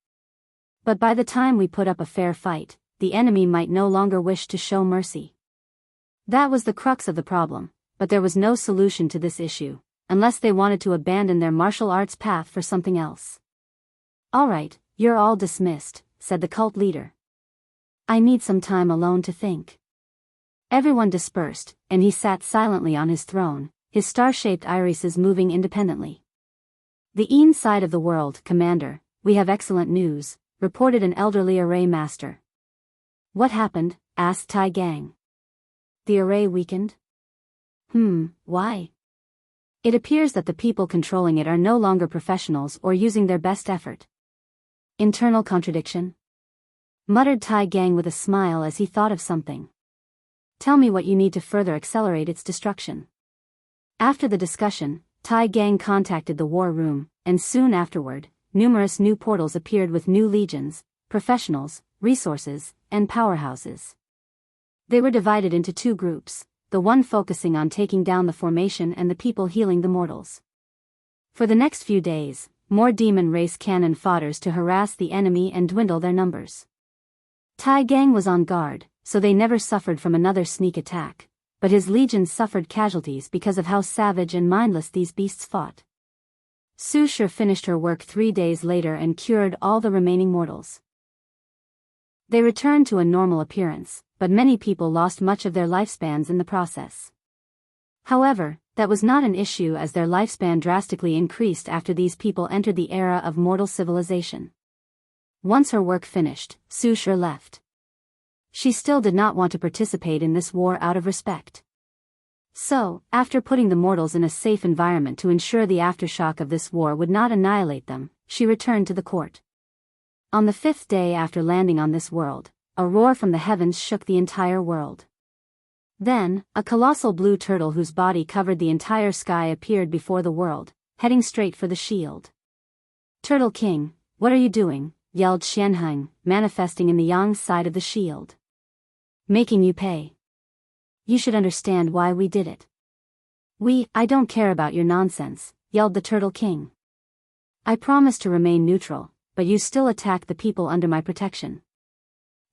S1: But by the time we put up a fair fight, the enemy might no longer wish to show mercy." That was the crux of the problem, but there was no solution to this issue, unless they wanted to abandon their martial arts path for something else. "All right, you're all dismissed," said the cult leader. "I need some time alone to think." Everyone dispersed, and he sat silently on his throne, his star-shaped irises moving independently. "The Ean side of the world, Commander, we have excellent news," reported an elderly array master. "What happened?" asked Tai Gang. The array weakened? Why? It appears that the people controlling it are no longer professionals or using their best effort. Internal contradiction? Muttered Tai Gang with a smile as he thought of something. Tell me what you need to further accelerate its destruction. After the discussion, Tai Gang contacted the war room, and soon afterward, numerous new portals appeared with new legions, professionals, resources, and powerhouses. They were divided into two groups, the one focusing on taking down the formation and the people healing the mortals. For the next few days, more demon race cannon fodders to harass the enemy and dwindle their numbers. Tai Gang was on guard, so they never suffered from another sneak attack, but his legions suffered casualties because of how savage and mindless these beasts fought. Su Shi finished her work 3 days later and cured all the remaining mortals. They returned to a normal appearance, but many people lost much of their lifespans in the process. However, that was not an issue as their lifespan drastically increased after these people entered the era of mortal civilization. Once her work finished, Su Shi left. She still did not want to participate in this war out of respect. So, after putting the mortals in a safe environment to ensure the aftershock of this war would not annihilate them, she returned to the court. On the 5th day after landing on this world, a roar from the heavens shook the entire world. Then, a colossal blue turtle whose body covered the entire sky appeared before the world, heading straight for the shield. "Turtle King, what are you doing?" yelled Xianxia, manifesting in the Yang side of the shield. "Making you pay. You should understand why we did it." I don't care about your nonsense," yelled the Turtle King. "I promise to remain neutral, but you still attack the people under my protection.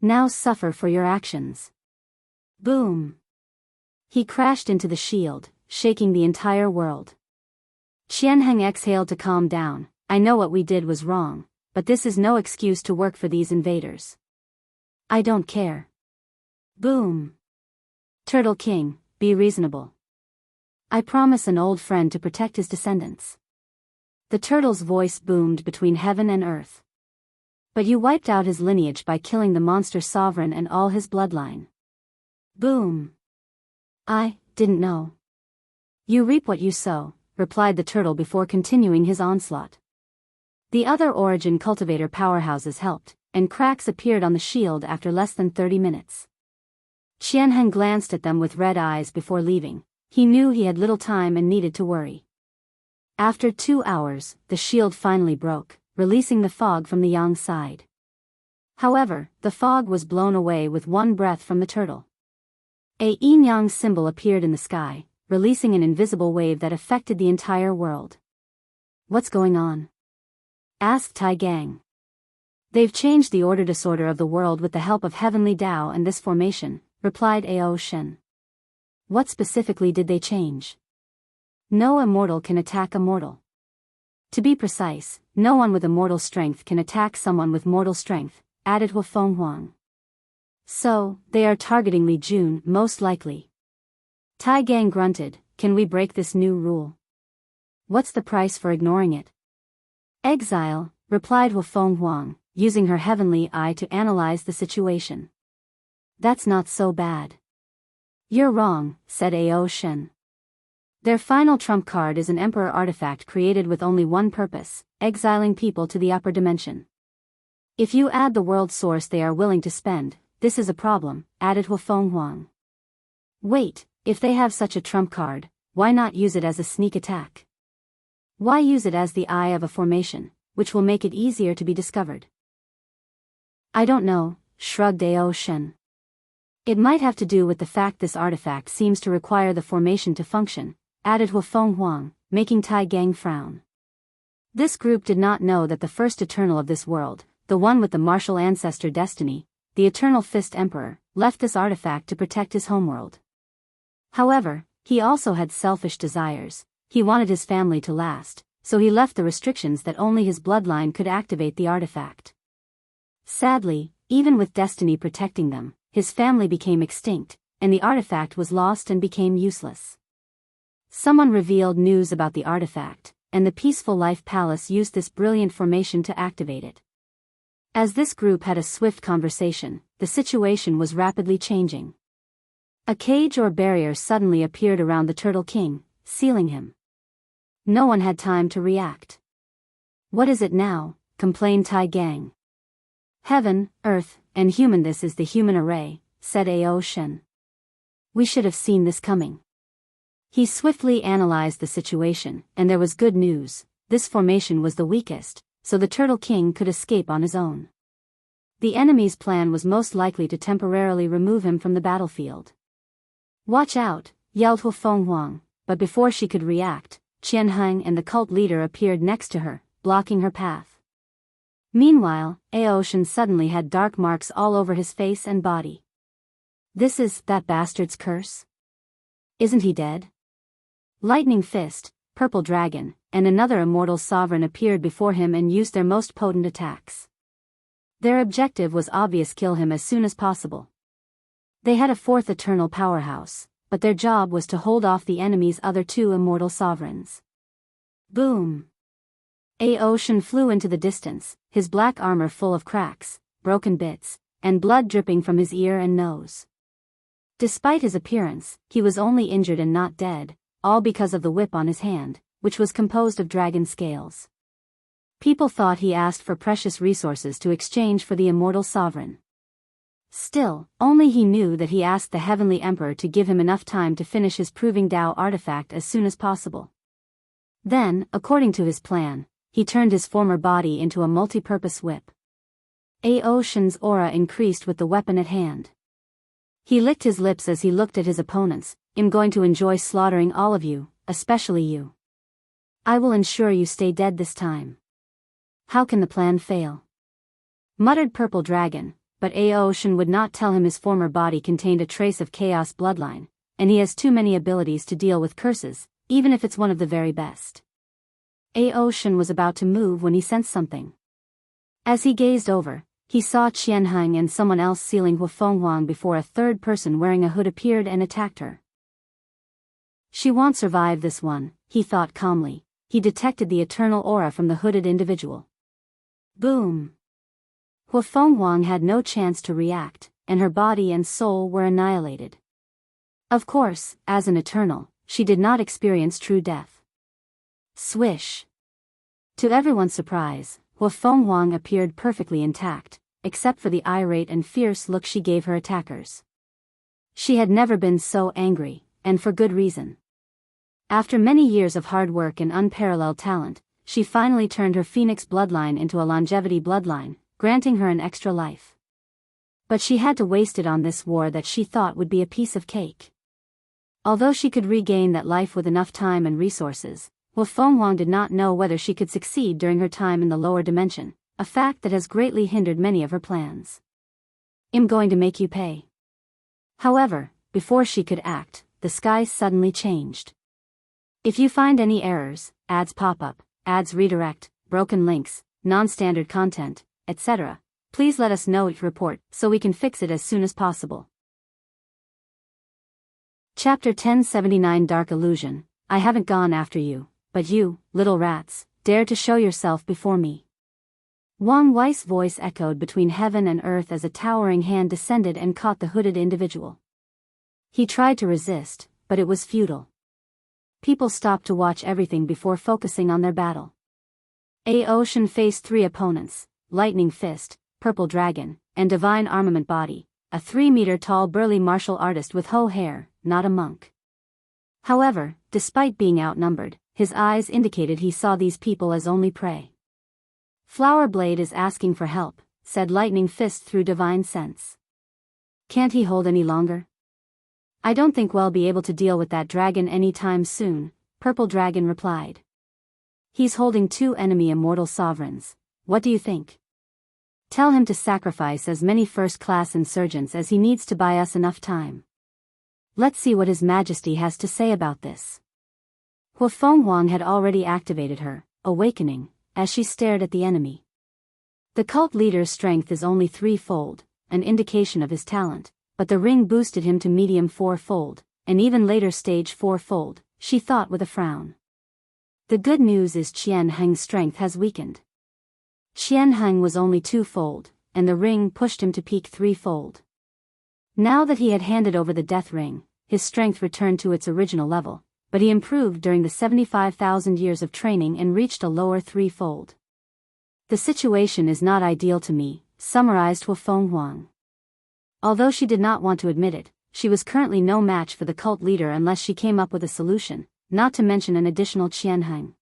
S1: Now suffer for your actions." Boom! He crashed into the shield, shaking the entire world. Xianxia exhaled to calm down. "I know what we did was wrong, but this is no excuse to work for these invaders. I don't care." Boom! "Turtle King, be reasonable. I promise an old friend to protect his descendants." The turtle's voice boomed between heaven and earth. "But you wiped out his lineage by killing the monster sovereign and all his bloodline." Boom! "I didn't know." "You reap what you sow," replied the turtle before continuing his onslaught. The other Origin cultivator powerhouses helped, and cracks appeared on the shield after less than 30 minutes. Xianxia glanced at them with red eyes before leaving. He knew he had little time and needed to worry. After 2 hours, the shield finally broke, releasing the fog from the Yang side. However, the fog was blown away with one breath from the turtle. A yin-yang symbol appeared in the sky, releasing an invisible wave that affected the entire world. "What's going on?" asked Tai Gang. "They've changed the order disorder of the world with the help of Heavenly Tao and this formation," replied Ao Shen. "What specifically did they change?" "No immortal can attack a mortal. To be precise, no one with immortal strength can attack someone with mortal strength," added Hu Fenghuang. "So, they are targeting Li Jun, most likely." Tai Gang grunted. "Can we break this new rule?" "What's the price for ignoring it?" "Exile," replied Hu Fenghuang, using her heavenly eye to analyze the situation. "That's not so bad." "You're wrong," said Ao Shen. "Their final trump card is an emperor artifact created with only one purpose, exiling people to the upper dimension. If you add the world source they are willing to spend, this is a problem," added Hu Fenghuang. "Wait, if they have such a trump card, why not use it as a sneak attack? Why use it as the eye of a formation, which will make it easier to be discovered?" "I don't know," shrugged Ao Shen. "It might have to do with the fact this artifact seems to require the formation to function," added Hu Fenghuang, making Tai Gang frown. This group did not know that the first Eternal of this world, the one with the martial ancestor destiny, the Eternal Fist Emperor, left this artifact to protect his homeworld. However, he also had selfish desires. He wanted his family to last, so he left the restrictions that only his bloodline could activate the artifact. Sadly, even with destiny protecting them, his family became extinct, and the artifact was lost and became useless. Someone revealed news about the artifact, and the Peaceful Life Palace used this brilliant formation to activate it. As this group had a swift conversation, the situation was rapidly changing. A cage or barrier suddenly appeared around the Turtle King, sealing him. No one had time to react. "What is it now?" complained Tai Gang. "Heaven, earth, and human. This is the human array," said Ao Shen. "We should have seen this coming." He swiftly analyzed the situation, and there was good news. This formation was the weakest, so the Turtle King could escape on his own. The enemy's plan was most likely to temporarily remove him from the battlefield. "Watch out," yelled Hu Fenghuang, but before she could react, Qianheng and the cult leader appeared next to her, blocking her path. Meanwhile, Ao Shen suddenly had dark marks all over his face and body. "This is that bastard's curse? Isn't he dead?" Lightning Fist, Purple Dragon, and another immortal sovereign appeared before him and used their most potent attacks. Their objective was obvious: kill him as soon as possible. They had a fourth eternal powerhouse, but their job was to hold off the enemy's other two immortal sovereigns. Boom! Ao Shen flew into the distance, his black armor full of cracks, broken bits, and blood dripping from his ear and nose. Despite his appearance, he was only injured and not dead, all because of the whip on his hand, which was composed of dragon scales. People thought he asked for precious resources to exchange for the immortal sovereign. Still, only he knew that he asked the Heavenly Emperor to give him enough time to finish his Proving Tao artifact as soon as possible. Then, according to his plan, he turned his former body into a multi-purpose whip. Ao Shen's aura increased with the weapon at hand. He licked his lips as he looked at his opponents. "I'm going to enjoy slaughtering all of you, especially you. I will ensure you stay dead this time." "How can the plan fail?" muttered Purple Dragon, but Ao Shen would not tell him his former body contained a trace of chaos bloodline, and he has too many abilities to deal with curses, even if it's one of the very best. Ao Shen was about to move when he sensed something. As he gazed over, he saw Qianheng and someone else sealing Hu Fenghuang before a third person wearing a hood appeared and attacked her. "She won't survive this one," he thought calmly. He detected the eternal aura from the hooded individual. Boom! Hu Fenghuang had no chance to react, and her body and soul were annihilated. Of course, as an eternal, she did not experience true death. Swish! To everyone's surprise, Hu Fenghuang appeared perfectly intact, except for the irate and fierce look she gave her attackers. She had never been so angry, and for good reason. After many years of hard work and unparalleled talent, she finally turned her phoenix bloodline into a longevity bloodline, granting her an extra life. But she had to waste it on this war that she thought would be a piece of cake. Although she could regain that life with enough time and resources, Hu Fenghuang did not know whether she could succeed during her time in the lower dimension, a fact that has greatly hindered many of her plans. "I'm going to make you pay." However, before she could act, the sky suddenly changed. If you find any errors, ads pop up, ads redirect, broken links, non-standard content, etc., please let us know it report so we can fix it as soon as possible. Chapter 1079 Dark Illusion. I haven't gone after you, but you, little rats, dare to show yourself before me. Wang Wei's voice echoed between heaven and earth as a towering hand descended and caught the hooded individual. He tried to resist, but it was futile. People stopped to watch everything before focusing on their battle. Ao Shen faced three opponents: Lightning Fist, Purple Dragon, and Divine Armament Body, a 3-meter-tall burly martial artist with hoe hair, not a monk. However, despite being outnumbered, his eyes indicated he saw these people as only prey. "Flower Blade is asking for help," said Lightning Fist through divine sense. "Can't he hold any longer?" "I don't think we'll be able to deal with that dragon anytime soon," Purple Dragon replied. "He's holding 2 enemy immortal sovereigns. What do you think? Tell him to sacrifice as many first-class insurgents as he needs to buy us enough time. Let's see what His Majesty has to say about this." Hu Fenghuang had already activated her awakening, as she stared at the enemy. The cult leader's strength is only 3-fold, an indication of his talent, but the ring boosted him to medium 4-fold, and even later stage 4-fold, she thought with a frown. The good news is Qianheng's strength has weakened. Qianheng was only 2-fold, and the ring pushed him to peak 3-fold. Now that he had handed over the death ring, his strength returned to its original level, but he improved during the 75,000 years of training and reached a lower threefold. The situation is not ideal to me, summarized Hufeng Huang. Although she did not want to admit it, she was currently no match for the cult leader unless she came up with a solution, not to mention an additional Qianheng.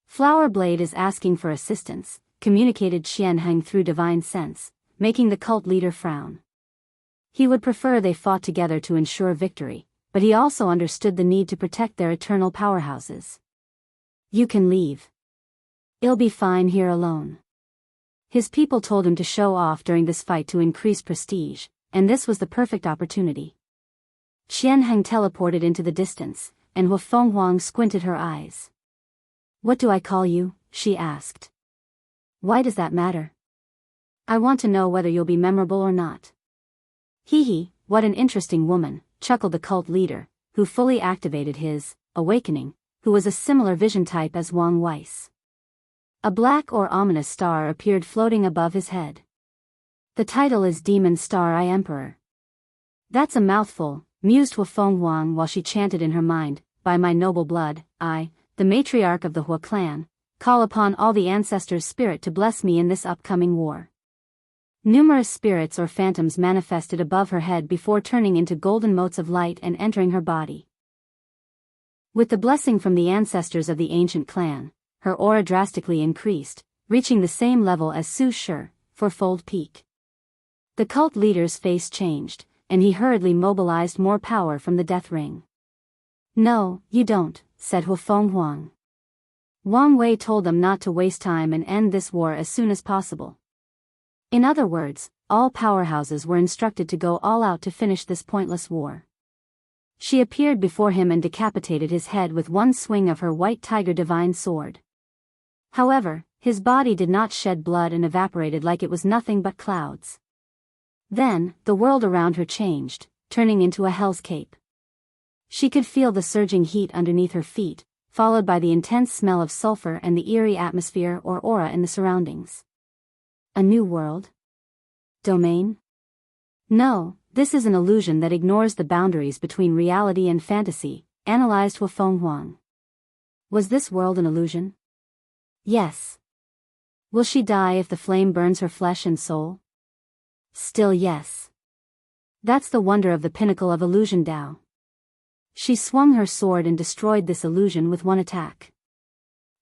S1: Flower Blade is asking for assistance, communicated Qianheng through divine sense, making the cult leader frown. He would prefer they fought together to ensure victory, but he also understood the need to protect their eternal powerhouses. You can leave. I'll be fine here alone. His people told him to show off during this fight to increase prestige, and this was the perfect opportunity. Qianheng teleported into the distance, and Hufeng Huang squinted her eyes. What do I call you? She asked. Why does that matter? I want to know whether you'll be memorable or not. Hee hee, what an interesting woman, chuckled the cult leader, who fully activated his awakening, who was a similar vision type as Wang Weiss. A black or ominous star appeared floating above his head. The title is Demon Star Eye Emperor. That's a mouthful, mused Hufeng Huang while she chanted in her mind, by my noble blood, I, the matriarch of the Hua clan, call upon all the ancestors' spirit to bless me in this upcoming war. Numerous spirits or phantoms manifested above her head before turning into golden motes of light and entering her body. With the blessing from the ancestors of the ancient clan, her aura drastically increased, reaching the same level as Su Shi, fourfold peak. The cult leader's face changed, and he hurriedly mobilized more power from the death ring. No, you don't, said Hufeng Huang. Wang Wei told them not to waste time and end this war as soon as possible. In other words, all powerhouses were instructed to go all out to finish this pointless war. She appeared before him and decapitated his head with one swing of her white tiger divine sword. However, his body did not shed blood and evaporated like it was nothing but clouds. Then, the world around her changed, turning into a hell's cape. She could feel the surging heat underneath her feet, followed by the intense smell of sulfur and the eerie atmosphere or aura in the surroundings. A new world? Domain? No, this is an illusion that ignores the boundaries between reality and fantasy, analyzed Hufeng Huang. Was this world an illusion? Yes. Will she die if the flame burns her flesh and soul? Still yes. That's the wonder of the pinnacle of illusion Tao. She swung her sword and destroyed this illusion with one attack.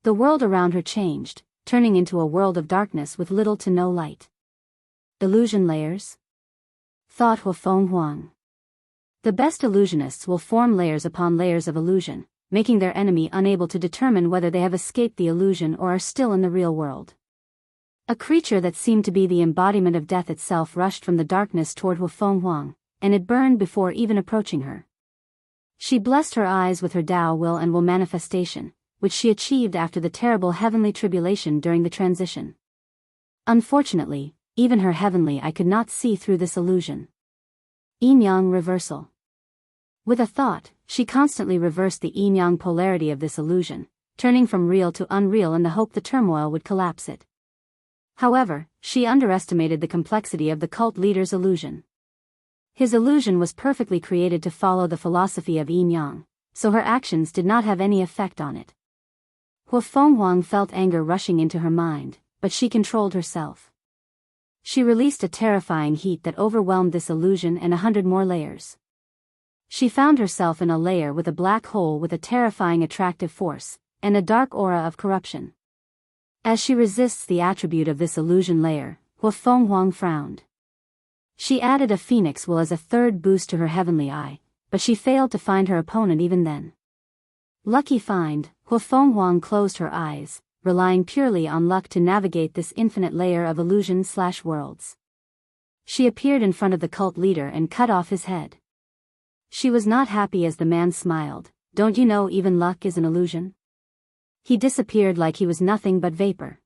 S1: The world around her changed, turning into a world of darkness with little to no light. Illusion layers? Thought Hufeng Huang. The best illusionists will form layers upon layers of illusion, making their enemy unable to determine whether they have escaped the illusion or are still in the real world. A creature that seemed to be the embodiment of death itself rushed from the darkness toward Hufeng Huang, and it burned before even approaching her. She blessed her eyes with her Tao will and will manifestation, which she achieved after the terrible heavenly tribulation during the transition. Unfortunately, even her heavenly eye could not see through this illusion. Yin-yang reversal. With a thought, she constantly reversed the yin-yang polarity of this illusion, turning from real to unreal in the hope the turmoil would collapse it. However, she underestimated the complexity of the cult leader's illusion. His illusion was perfectly created to follow the philosophy of yin-yang, so her actions did not have any effect on it. Hufeng Huang felt anger rushing into her mind, but she controlled herself. She released a terrifying heat that overwhelmed this illusion and 100 more layers. She found herself in a layer with a black hole with a terrifying attractive force, and a dark aura of corruption. As she resists the attribute of this illusion layer, Hufeng Huang frowned. She added a phoenix will as a third boost to her heavenly eye, but she failed to find her opponent even then. Lucky find, Hufeng Huang closed her eyes, relying purely on luck to navigate this infinite layer of illusion/worlds. She appeared in front of the cult leader and cut off his head. She was not happy as the man smiled. Don't you know even luck is an illusion? He disappeared like he was nothing but vapor.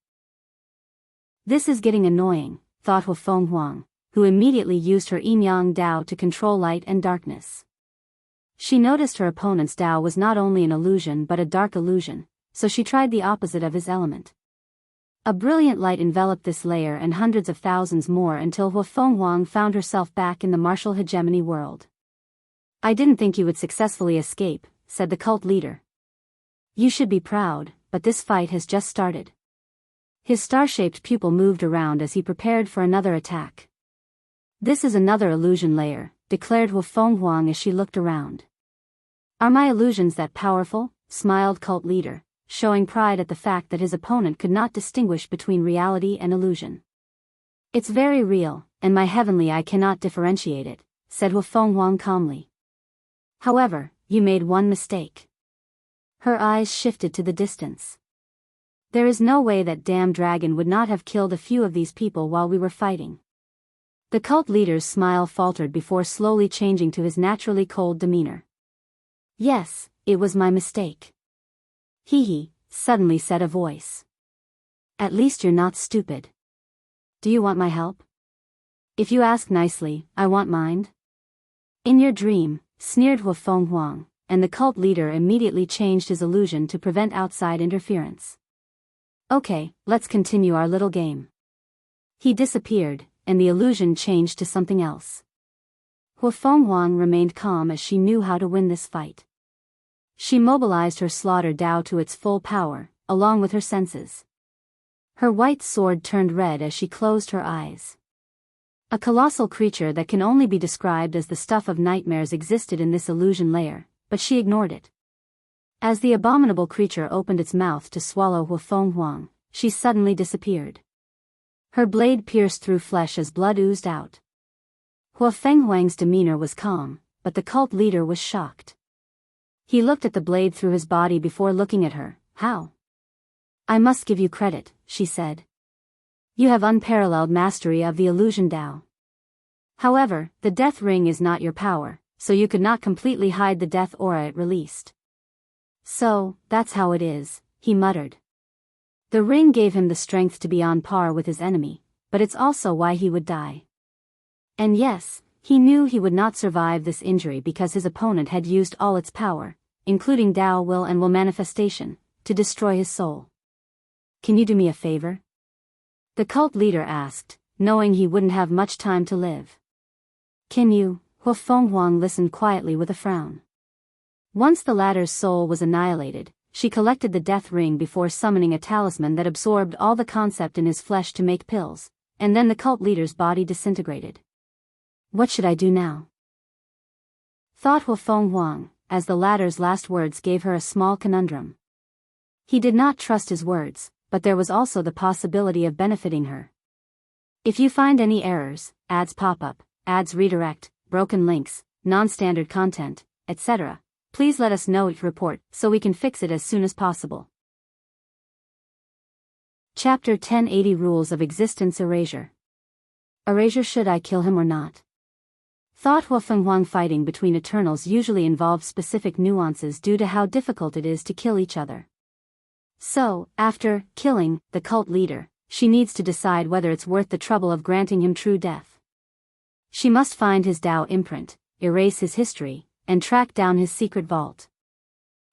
S1: This is getting annoying, thought Hufeng Huang, who immediately used her yin-yang Tao to control light and darkness. She noticed her opponent's Tao was not only an illusion but a dark illusion, so she tried the opposite of his element. A brilliant light enveloped this layer and hundreds of thousands more until Huang found herself back in the martial hegemony world. "I didn't think you would successfully escape," said the cult leader. "You should be proud, but this fight has just started." His star-shaped pupil moved around as he prepared for another attack. "This is another illusion layer," declared Huang as she looked around. "Are my illusions that powerful?" smiled cult leader, showing pride at the fact that his opponent could not distinguish between reality and illusion. "It's very real, and my heavenly eye cannot differentiate it," said Huang calmly. "However, you made one mistake." Her eyes shifted to the distance. "There is no way that damn dragon would not have killed a few of these people while we were fighting." The cult leader's smile faltered before slowly changing to his naturally cold demeanor. "Yes, it was my mistake." "Hee," suddenly said a voice. "At least you're not stupid. Do you want my help?" "If you ask nicely, I want mine." "In your dream," sneered Huang, and the cult leader immediately changed his illusion to prevent outside interference. "Okay, let's continue our little game." He disappeared, and the illusion changed to something else. Huang remained calm as she knew how to win this fight. She mobilized her slaughter Dao to its full power, along with her senses. Her white sword turned red as she closed her eyes. A colossal creature that can only be described as the stuff of nightmares existed in this illusion layer, but she ignored it. As the abominable creature opened its mouth to swallow Huang, she suddenly disappeared. Her blade pierced through flesh as blood oozed out. Huang's demeanor was calm, but the cult leader was shocked. He looked at the blade through his body before looking at her. "How?" "I must give you credit," she said. "You have unparalleled mastery of the illusion Dao. However, the death ring is not your power, so you could not completely hide the death aura it released." "So, that's how it is," he muttered. "The ring gave him the strength to be on par with his enemy, but it's also why he would die." And yes, he knew he would not survive this injury because his opponent had used all its power, including Dao will and will manifestation, to destroy his soul. "Can you do me a favor?" the cult leader asked, knowing he wouldn't have much time to live. "Can you?" Huang listened quietly with a frown. Once the latter's soul was annihilated, she collected the death ring before summoning a talisman that absorbed all the concept in his flesh to make pills, and then the cult leader's body disintegrated. "What should I do now?" thought Huang, as the latter's last words gave her a small conundrum. He did not trust his words, but there was also the possibility of benefiting her. "If you find any errors, ads pop up, ads redirect, broken links, non-standard content, etc., please let us know each report so we can fix it as soon as possible." Chapter 1080 Rules of Existence Erasure. Erasure. Should I kill him or not? Thought Huang. Fighting between Eternals usually involves specific nuances due to how difficult it is to kill each other. So, after killing the cult leader, she needs to decide whether it's worth the trouble of granting him true death. She must find his Dao imprint, erase his history, and track down his secret vault.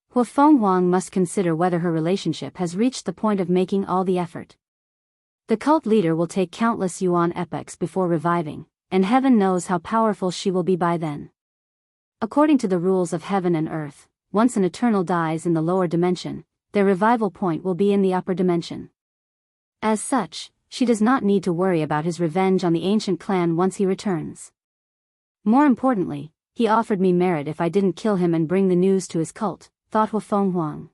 S1: Huang must consider whether her relationship has reached the point of making all the effort. The cult leader will take countless yuan epochs before reviving, and heaven knows how powerful she will be by then. According to the rules of heaven and earth, once an eternal dies in the lower dimension, their revival point will be in the upper dimension. As such, she does not need to worry about his revenge on the ancient clan once he returns. More importantly, he offered me merit if I didn't kill him and bring the news to his cult, thought Huang.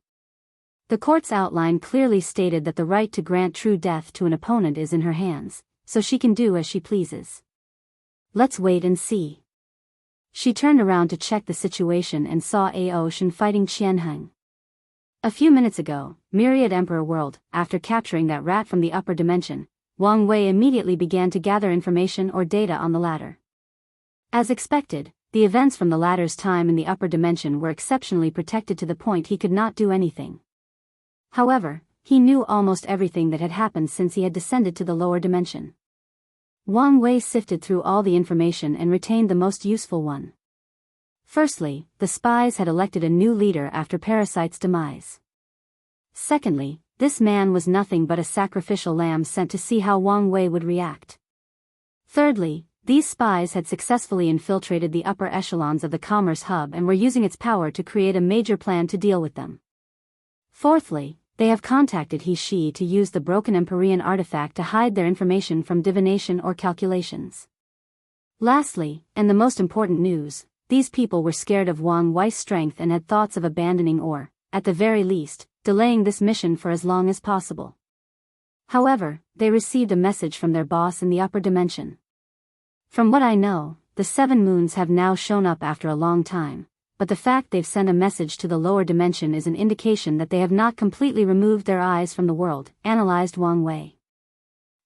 S1: The court's outline clearly stated that the right to grant true death to an opponent is in her hands, so she can do as she pleases. Let's wait and see. She turned around to check the situation and saw Aoshan fighting Xianxia. A few minutes ago, Myriad Emperor World, after capturing that rat from the upper dimension, Wang Wei immediately began to gather information or data on the latter. As expected, the events from the latter's time in the upper dimension were exceptionally protected to the point he could not do anything. However, he knew almost everything that had happened since he had descended to the lower dimension. Wang Wei sifted through all the information and retained the most useful one. Firstly, the spies had elected a new leader after Parasite's demise. Secondly, this man was nothing but a sacrificial lamb sent to see how Wang Wei would react. Thirdly, these spies had successfully infiltrated the upper echelons of the commerce hub and were using its power to create a major plan to deal with them. Fourthly, they have contacted He Shi to use the broken Empyrean artifact to hide their information from divination or calculations. Lastly, and the most important news, these people were scared of Wang Wei's strength and had thoughts of abandoning or, at the very least, delaying this mission for as long as possible. However, they received a message from their boss in the upper dimension. From what I know, the 7 moons have now shown up after a long time, but the fact they've sent a message to the lower dimension is an indication that they have not completely removed their eyes from the world, analyzed Wang Wei.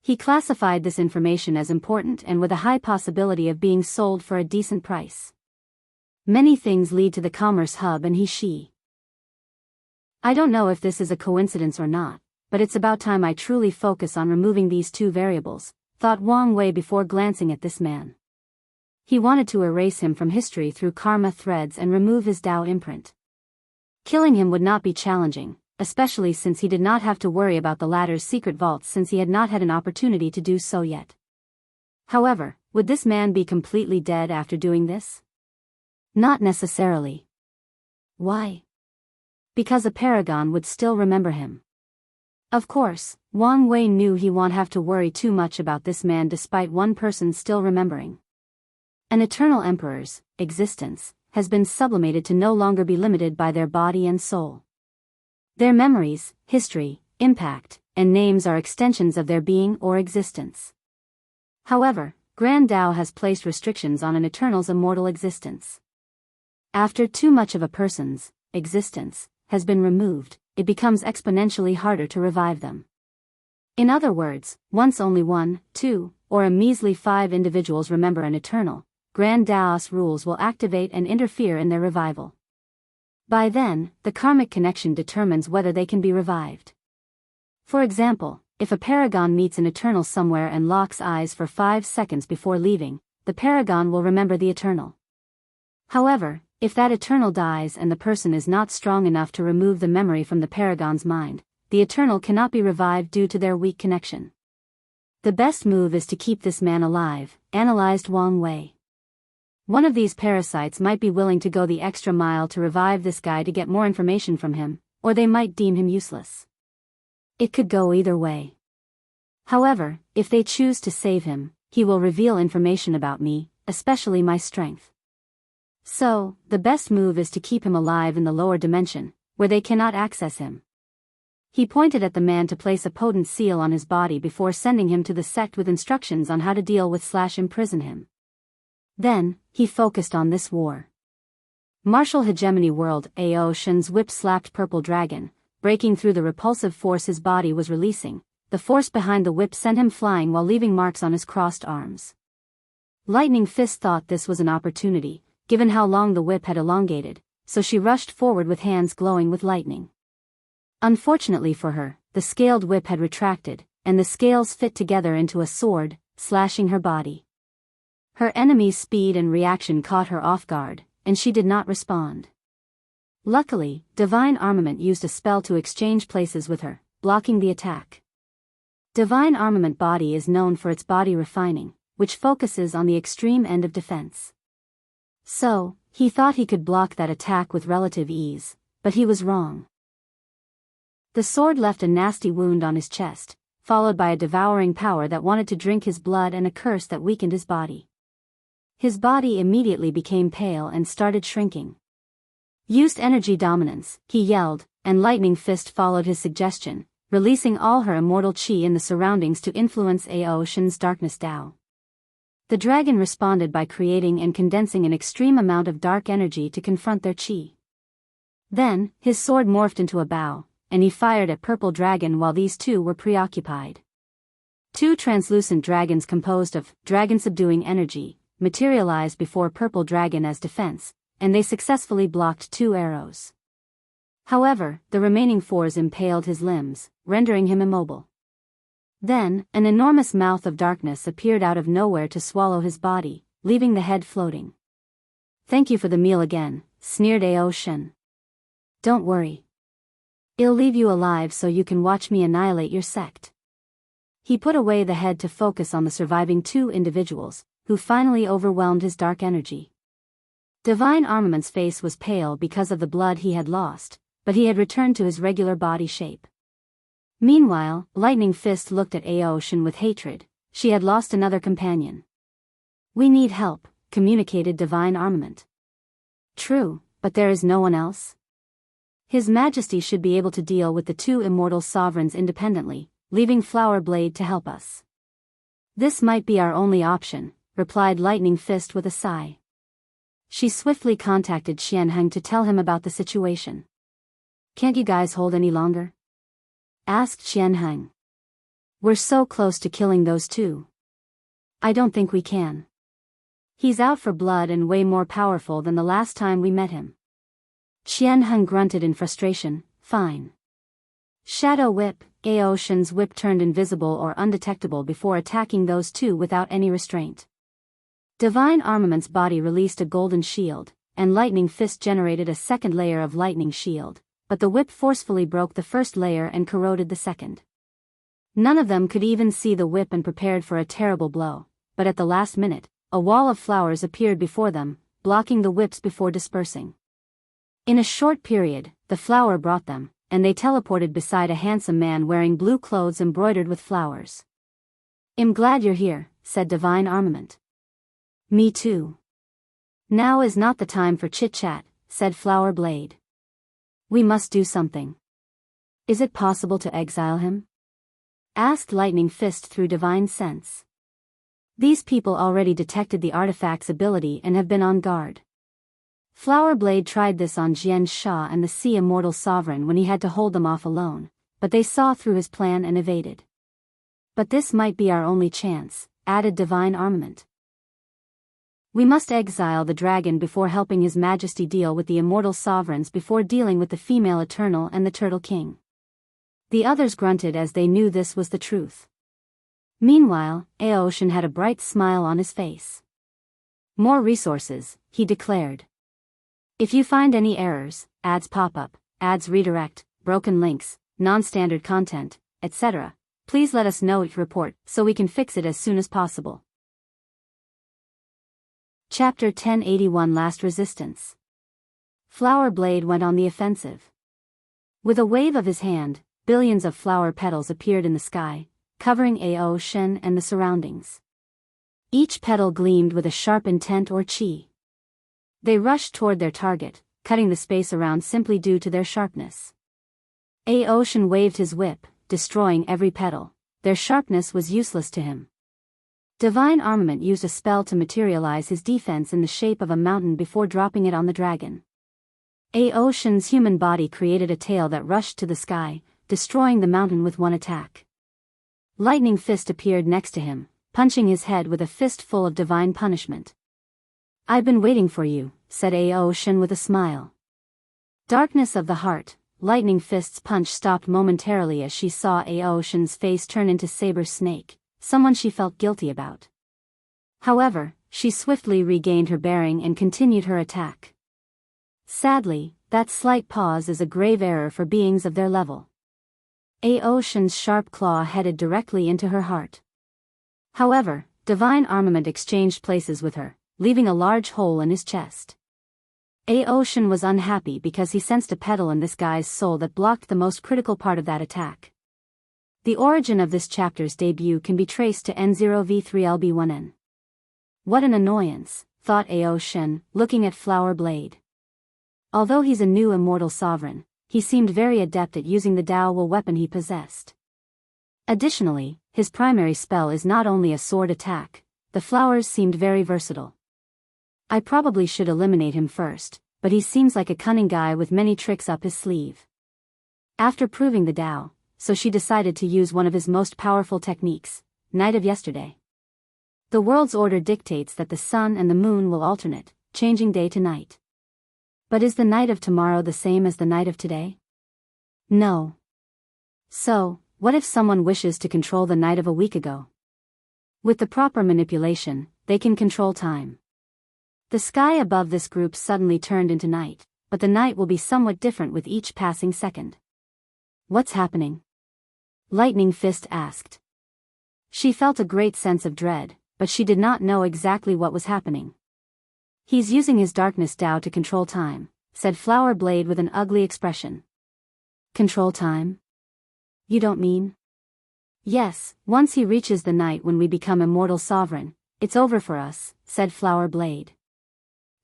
S1: He classified this information as important and with a high possibility of being sold for a decent price. Many things lead to the commerce hub and He Shi. I don't know if this is a coincidence or not, but it's about time I truly focus on removing these 2 variables, thought Wang Wei before glancing at this man. He wanted to erase him from history through karma threads and remove his Tao imprint. Killing him would not be challenging, especially since he did not have to worry about the latter's secret vaults since he had not had an opportunity to do so yet. However, would this man be completely dead after doing this? Not necessarily. Why? Because a paragon would still remember him. Of course, Wang Wei knew he won't have to worry too much about this man despite one person still remembering. An eternal emperor's existence has been sublimated to no longer be limited by their body and soul. Their memories, history, impact, and names are extensions of their being or existence. However, Grand Tao has placed restrictions on an eternal's immortal existence. After too much of a person's existence has been removed, it becomes exponentially harder to revive them. In other words, once only 1, 2, or a measly 5 individuals remember an eternal, Grand Tao's rules will activate and interfere in their revival. By then, the karmic connection determines whether they can be revived. For example, if a paragon meets an eternal somewhere and locks eyes for 5 seconds before leaving, the paragon will remember the eternal. However, if that eternal dies and the person is not strong enough to remove the memory from the paragon's mind, the eternal cannot be revived due to their weak connection. The best move is to keep this man alive, analyzed Wang Wei. One of these parasites might be willing to go the extra mile to revive this guy to get more information from him, or they might deem him useless. It could go either way. However, if they choose to save him, he will reveal information about me, especially my strength. So, the best move is to keep him alive in the lower dimension, where they cannot access him. He pointed at the man to place a potent seal on his body before sending him to the sect with instructions on how to deal with / imprison him. Then, he focused on this war. Martial Hegemony World Ao Shen's whip slapped Purple Dragon, breaking through the repulsive force his body was releasing. The force behind the whip sent him flying while leaving marks on his crossed arms. Lightning Fist thought this was an opportunity, given how long the whip had elongated, so she rushed forward with hands glowing with lightning. Unfortunately for her, the scaled whip had retracted, and the scales fit together into a sword, slashing her body. Her enemy's speed and reaction caught her off guard, and she did not respond. Luckily, Divine Armament used a spell to exchange places with her, blocking the attack. Divine Armament body is known for its body refining, which focuses on the extreme end of defense. So, he thought he could block that attack with relative ease, but he was wrong. The sword left a nasty wound on his chest, followed by a devouring power that wanted to drink his blood and a curse that weakened his body. His body immediately became pale and started shrinking. Used energy dominance, he yelled, and Lightning Fist followed his suggestion, releasing all her immortal qi in the surroundings to influence Ao Shen's darkness Tao. The dragon responded by creating and condensing an extreme amount of dark energy to confront their qi. Then, his sword morphed into a bow, and he fired at Purple Dragon while these two were preoccupied. 2 translucent dragons composed of dragon-subduing energy materialized before Purple Dragon as defense, and they successfully blocked 2 arrows. However, the remaining 4s impaled his limbs, rendering him immobile. Then, an enormous mouth of darkness appeared out of nowhere to swallow his body, leaving the head floating. "Thank you for the meal again," sneered Ao Shen. "Don't worry. I'll leave you alive so you can watch me annihilate your sect. He put away the head to focus on the surviving 2 individuals, who finally overwhelmed his dark energy. Divine Armament's face was pale because of the blood he had lost, but he had returned to his regular body shape. Meanwhile, Lightning Fist looked at Aoshin with hatred. She had lost another companion. We need help, communicated Divine Armament. True, but there is no one else. His Majesty should be able to deal with the 2 immortal sovereigns independently, leaving Flower Blade to help us. This might be our only option, replied Lightning Fist with a sigh. She swiftly contacted Xianxia to tell him about the situation. Can't you guys hold any longer? Asked Xianxia. We're so close to killing those 2. I don't think we can. He's out for blood and way more powerful than the last time we met him. Xianxia grunted in frustration. Fine. Shadow Whip. Aoshin's whip turned invisible or undetectable before attacking those 2 without any restraint. Divine Armament's body released a golden shield, and Lightning Fist generated a second layer of lightning shield, but the whip forcefully broke the first layer and corroded the second. None of them could even see the whip and prepared for a terrible blow, but at the last minute, a wall of flowers appeared before them, blocking the whips before dispersing. In a short period, the flower brought them, and they teleported beside a handsome man wearing blue clothes embroidered with flowers. I'm glad you're here, said Divine Armament. Me too. Now is not the time for chit-chat, said Flower Blade. We must do something. Is it possible to exile him? Asked Lightning Fist through Divine Sense. These people already detected the artifact's ability and have been on guard. Flower Blade tried this on Xianxia and the Sea Immortal Sovereign when he had to hold them off alone, but they saw through his plan and evaded. But this might be our only chance, added Divine Armament. We must exile the dragon before helping His Majesty deal with the Immortal Sovereigns before dealing with the Female Eternal and the Turtle King. The others grunted as they knew this was the truth. Meanwhile, Aoshin had a bright smile on his face. More resources, he declared. If you find any errors, ads pop up, ads redirect, broken links, non-standard content, etc., please let us know each report so we can fix it as soon as possible. Chapter 1081 Last Resistance. Flower Blade went on the offensive. With a wave of his hand, billions of flower petals appeared in the sky, covering Aoshin and the surroundings. Each petal gleamed with a sharp intent or chi. They rushed toward their target, cutting the space around simply due to their sharpness. Aoshin waved his whip, destroying every petal. Their sharpness was useless to him. Divine Armament used a spell to materialize his defense in the shape of a mountain before dropping it on the dragon. Aoshin's human body created a tail that rushed to the sky, destroying the mountain with one attack. Lightning Fist appeared next to him, punching his head with a fist full of divine punishment. I've been waiting for you, said Aoshin with a smile. Darkness of the heart. Lightning Fist's punch stopped momentarily as she saw Aoshin's face turn into Saber Snake, someone she felt guilty about. However, she swiftly regained her bearing and continued her attack. Sadly, that slight pause is a grave error for beings of their level. Aoshin's sharp claw headed directly into her heart. However, Divine Armament exchanged places with her, leaving a large hole in his chest. Aoshin was unhappy because he sensed a petal in this guy's soul that blocked the most critical part of that attack. The origin of this chapter's debut can be traced to N0V3LB1N. What an annoyance, thought Aoshin, looking at Flower Blade. Although he's a new immortal sovereign, he seemed very adept at using the Dao Will weapon he possessed. Additionally, his primary spell is not only a sword attack. The flowers seemed very versatile. I probably should eliminate him first, but he seems like a cunning guy with many tricks up his sleeve. After proving the Dao, so she decided to use one of his most powerful techniques, Night of Yesterday. The world's order dictates that the sun and the moon will alternate, changing day to night. But is the night of tomorrow the same as the night of today? No. So, what if someone wishes to control the night of a week ago? With the proper manipulation, they can control time. The sky above this group suddenly turned into night, but the night will be somewhat different with each passing second. What's happening? Lightning Fist asked. She felt a great sense of dread, but she did not know exactly what was happening. He's using his darkness Dao to control time, said Flower Blade with an ugly expression. Control time? You don't mean? Yes, once he reaches the night when we become immortal sovereign, it's over for us, said Flower Blade.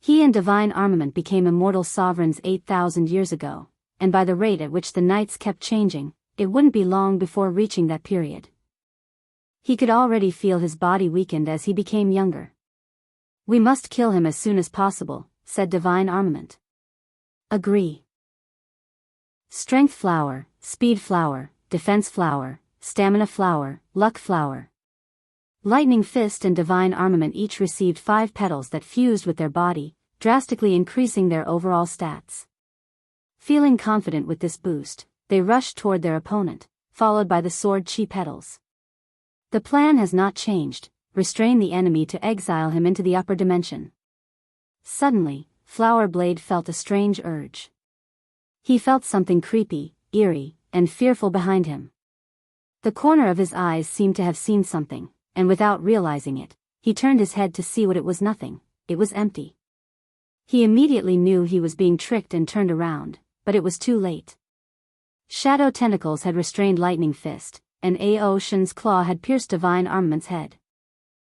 S1: He and Divine Armament became immortal sovereigns 8,000 years ago, and by the rate at which the nights kept changing, it wouldn't be long before reaching that period. He could already feel his body weakened as he became younger. We must kill him as soon as possible, said Divine Armament. Agree. Strength Flower, Speed Flower, Defense Flower, Stamina Flower, Luck Flower. Lightning Fist and Divine Armament each received 5 petals that fused with their body, drastically increasing their overall stats. Feeling confident with this boost, they rushed toward their opponent, followed by the Sword Chi petals. The plan has not changed: restrain the enemy to exile him into the upper dimension. Suddenly, Flower Blade felt a strange urge. He felt something creepy, eerie, and fearful behind him. The corner of his eyes seemed to have seen something, and without realizing it, he turned his head to see what it was. Nothing. It was empty. He immediately knew he was being tricked and turned around, but it was too late. Shadow tentacles had restrained Lightning Fist, and Ao Shen's claw had pierced Divine Armament's head.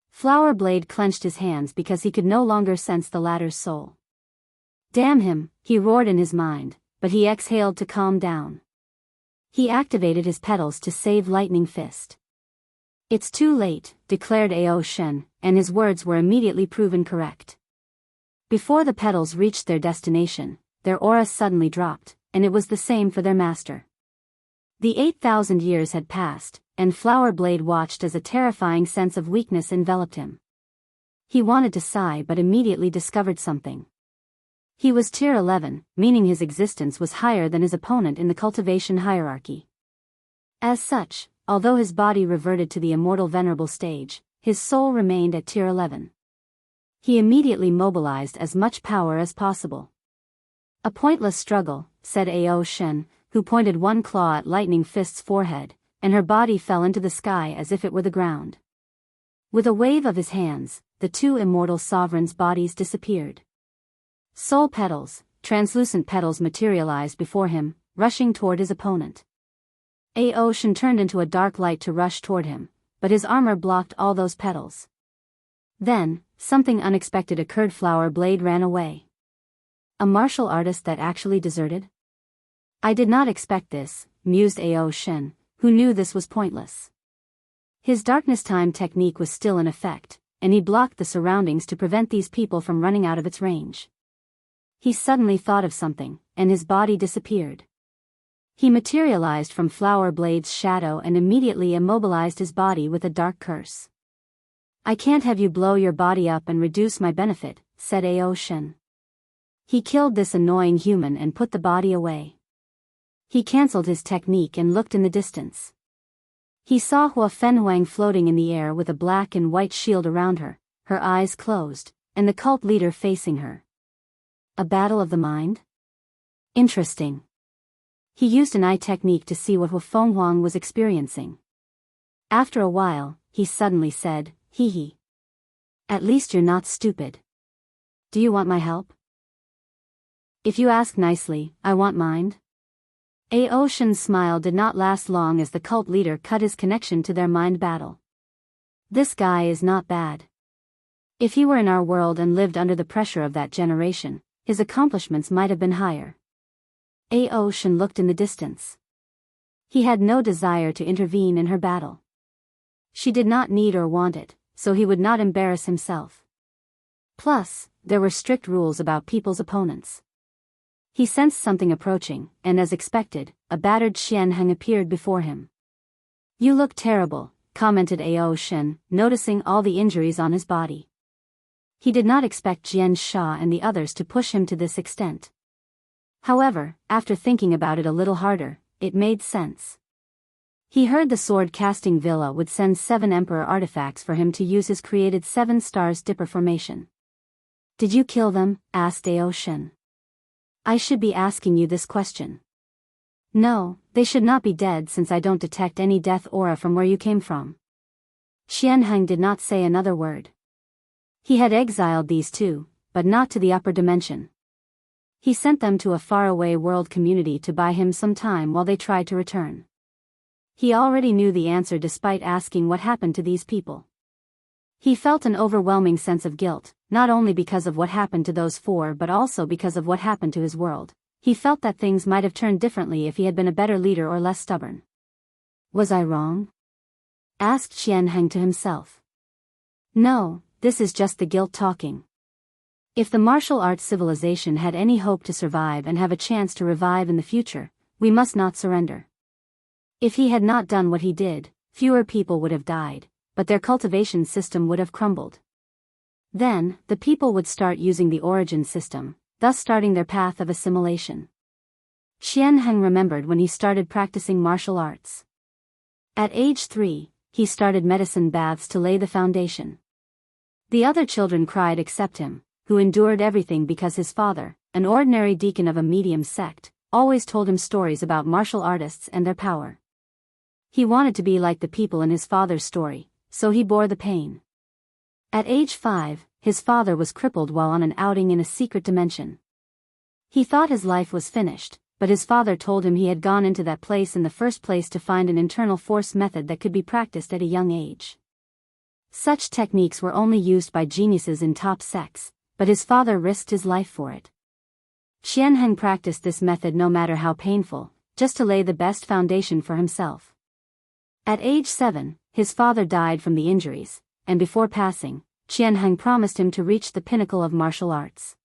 S1: Flower Blade clenched his hands because he could no longer sense the latter's soul. Damn him, he roared in his mind, but he exhaled to calm down. He activated his petals to save Lightning Fist. It's too late, declared Ao Shen, and his words were immediately proven correct. Before the petals reached their destination, their aura suddenly dropped, and it was the same for their master. The 8,000 years had passed, and Flower Blade watched as a terrifying sense of weakness enveloped him. He wanted to sigh but immediately discovered something. He was tier 11, meaning his existence was higher than his opponent in the cultivation hierarchy. As such, although his body reverted to the immortal venerable stage, his soul remained at tier 11. He immediately mobilized as much power as possible. A pointless struggle, said Ao Shen, who pointed one claw at Lightning Fist's forehead, and her body fell into the sky as if it were the ground. With a wave of his hands, the 2 immortal sovereigns' bodies disappeared. Soul petals, translucent petals materialized before him, rushing toward his opponent. Ao Shen turned into a dark light to rush toward him, but his armor blocked all those petals. Then, something unexpected occurred. Flower Blade ran away. A martial artist that actually deserted? I did not expect this, mused Ao Shen, who knew this was pointless. His darkness time technique was still in effect, and he blocked the surroundings to prevent these people from running out of its range. He suddenly thought of something, and his body disappeared. He materialized from Flower Blade's shadow and immediately immobilized his body with a dark curse. I can't have you blow your body up and reduce my benefit, said Ao Shen. He killed this annoying human and put the body away. He cancelled his technique and looked in the distance. He saw Hua Fenhuang floating in the air with a black and white shield around her, her eyes closed, and the cult leader facing her. A battle of the mind? Interesting. He used an eye technique to see what Hua Fenhuang was experiencing. After a while, he suddenly said, hee hee. At least you're not stupid. Do you want my help? If you ask nicely, I want mind. Ao Shen's smile did not last long as the cult leader cut his connection to their mind battle. This guy is not bad. If he were in our world and lived under the pressure of that generation, his accomplishments might have been higher. Ao Shen looked in the distance. He had no desire to intervene in her battle. She did not need or want it, so he would not embarrass himself. Plus, there were strict rules about people's opponents. He sensed something approaching, and as expected, a battered Xianxia appeared before him. You look terrible, commented Ao Shen, noticing all the injuries on his body. He did not expect Xianxia and the others to push him to this extent. However, after thinking about it a little harder, it made sense. He heard the sword-casting villa would send 7 Emperor artifacts for him to use his created 7 stars dipper formation. Did you kill them? Asked Ao Shen. I should be asking you this question. No, they should not be dead since I don't detect any death aura from where you came from. Xianxia did not say another word. He had exiled these two, but not to the upper dimension. He sent them to a faraway world community to buy him some time while they tried to return. He already knew the answer despite asking what happened to these people. He felt an overwhelming sense of guilt, not only because of what happened to those four but also because of what happened to his world. He felt that things might have turned differently if he had been a better leader or less stubborn. Was I wrong? Asked Xianxia to himself. No, this is just the guilt talking. If the martial arts civilization had any hope to survive and have a chance to revive in the future, we must not surrender. If he had not done what he did, fewer people would have died, but their cultivation system would have crumbled. Then, the people would start using the origin system, thus starting their path of assimilation. Xianxia remembered when he started practicing martial arts. At age 3, he started medicine baths to lay the foundation. The other children cried except him, who endured everything because his father, an ordinary deacon of a medium sect, always told him stories about martial artists and their power. He wanted to be like the people in his father's story, so he bore the pain. At age 5, his father was crippled while on an outing in a secret dimension. He thought his life was finished, but his father told him he had gone into that place in the first place to find an internal force method that could be practiced at a young age. Such techniques were only used by geniuses in top sects, but his father risked his life for it. Xianxia practiced this method no matter how painful, just to lay the best foundation for himself. At age 7, his father died from the injuries, and before passing, Xianxia promised him to reach the pinnacle of martial arts.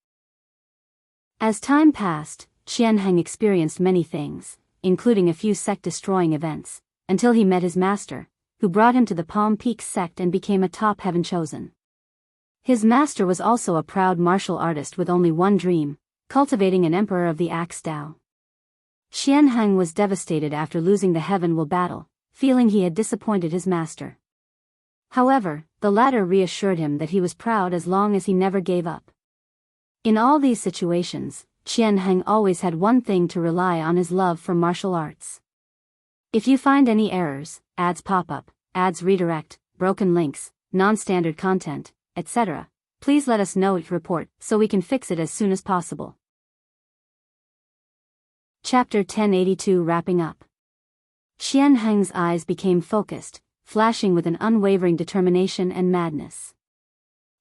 S1: As time passed, Xianxia experienced many things, including a few sect-destroying events, until he met his master, who brought him to the Palm Peaks sect and became a top heaven chosen. His master was also a proud martial artist with only one dream, cultivating an emperor of the Axe Dao. Xianxia was devastated after losing the Heaven Will battle, feeling he had disappointed his master. However, the latter reassured him that he was proud as long as he never gave up. In all these situations, Xianxia always had one thing to rely on: his love for martial arts. If you find any errors, ads pop up, ads redirect, broken links, non-standard content, etc., please let us know. Report so we can fix it as soon as possible. Chapter 1082 Wrapping up. Xianxia's eyes became focused, flashing with an unwavering determination and madness.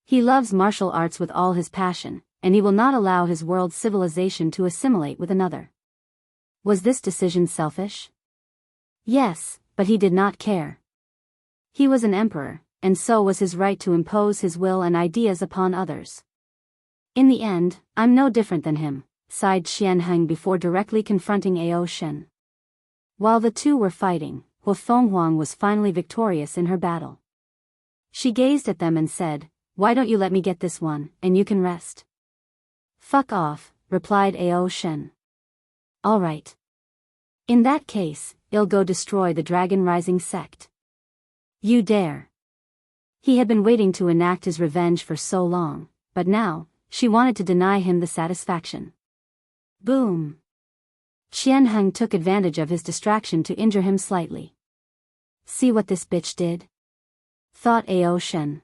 S1: He loves martial arts with all his passion, and he will not allow his world's civilization to assimilate with another. Was this decision selfish? Yes, but he did not care. He was an emperor, and so was his right to impose his will and ideas upon others. In the end, I'm no different than him, sighed Xianxia before directly confronting Ao Shen. While the two were fighting, Hu Fenghuang was finally victorious in her battle. She gazed at them and said, "Why don't you let me get this one, and you can rest?" "Fuck off," replied Ao Shen. "All right. In that case, I'll go destroy the Dragon Rising sect." "You dare." He had been waiting to enact his revenge for so long, but now, she wanted to deny him the satisfaction. Boom. Xianxia took advantage of his distraction to injure him slightly. "See what this bitch did?" thought Ao Shen.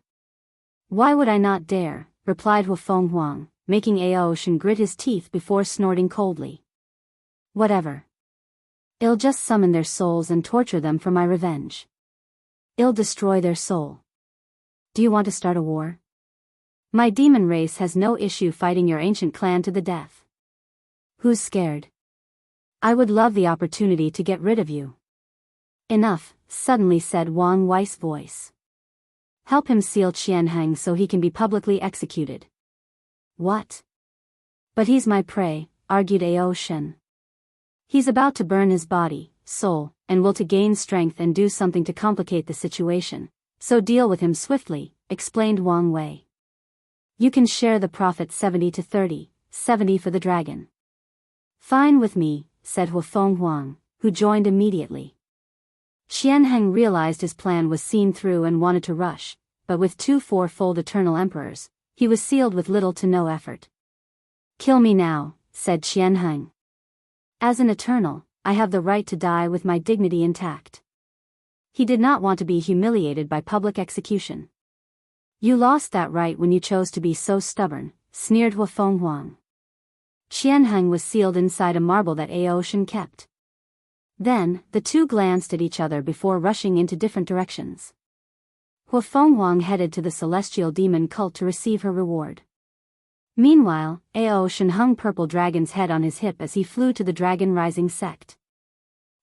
S1: "Why would I not dare?" replied Hu Fenghuang, making Ao Shen grit his teeth before snorting coldly. "Whatever. I'll just summon their souls and torture them for my revenge. I'll destroy their soul. Do you want to start a war? My demon race has no issue fighting your ancient clan to the death. Who's scared? I would love the opportunity to get rid of you." "Enough," suddenly said Wang Wei's voice. "Help him seal Xianxia so he can be publicly executed." "What?" "But he's my prey," argued Ao Shen. "He's about to burn his body, soul, and will to gain strength and do something to complicate the situation. So deal with him swiftly," explained Wang Wei. "You can share the profit 70 to 30, 70 for the dragon." "Fine with me," said Hu Fenghuang, who joined immediately. Xianxia realized his plan was seen through and wanted to rush, but with two four-fold eternal emperors, he was sealed with little to no effort. "Kill me now," said Xianxia. "As an eternal, I have the right to die with my dignity intact. He did not want to be humiliated by public execution. You lost that right when you chose to be so stubborn, sneered Hua Fenghuang. Qianheng was sealed inside a marble that Aoshan kept. Then, the two glanced at each other before rushing into different directions. Hua Fenghuang headed to the celestial demon cult to receive her reward. Meanwhile, Aoshan hung Purple Dragon's head on his hip as he flew to the Dragon Rising sect.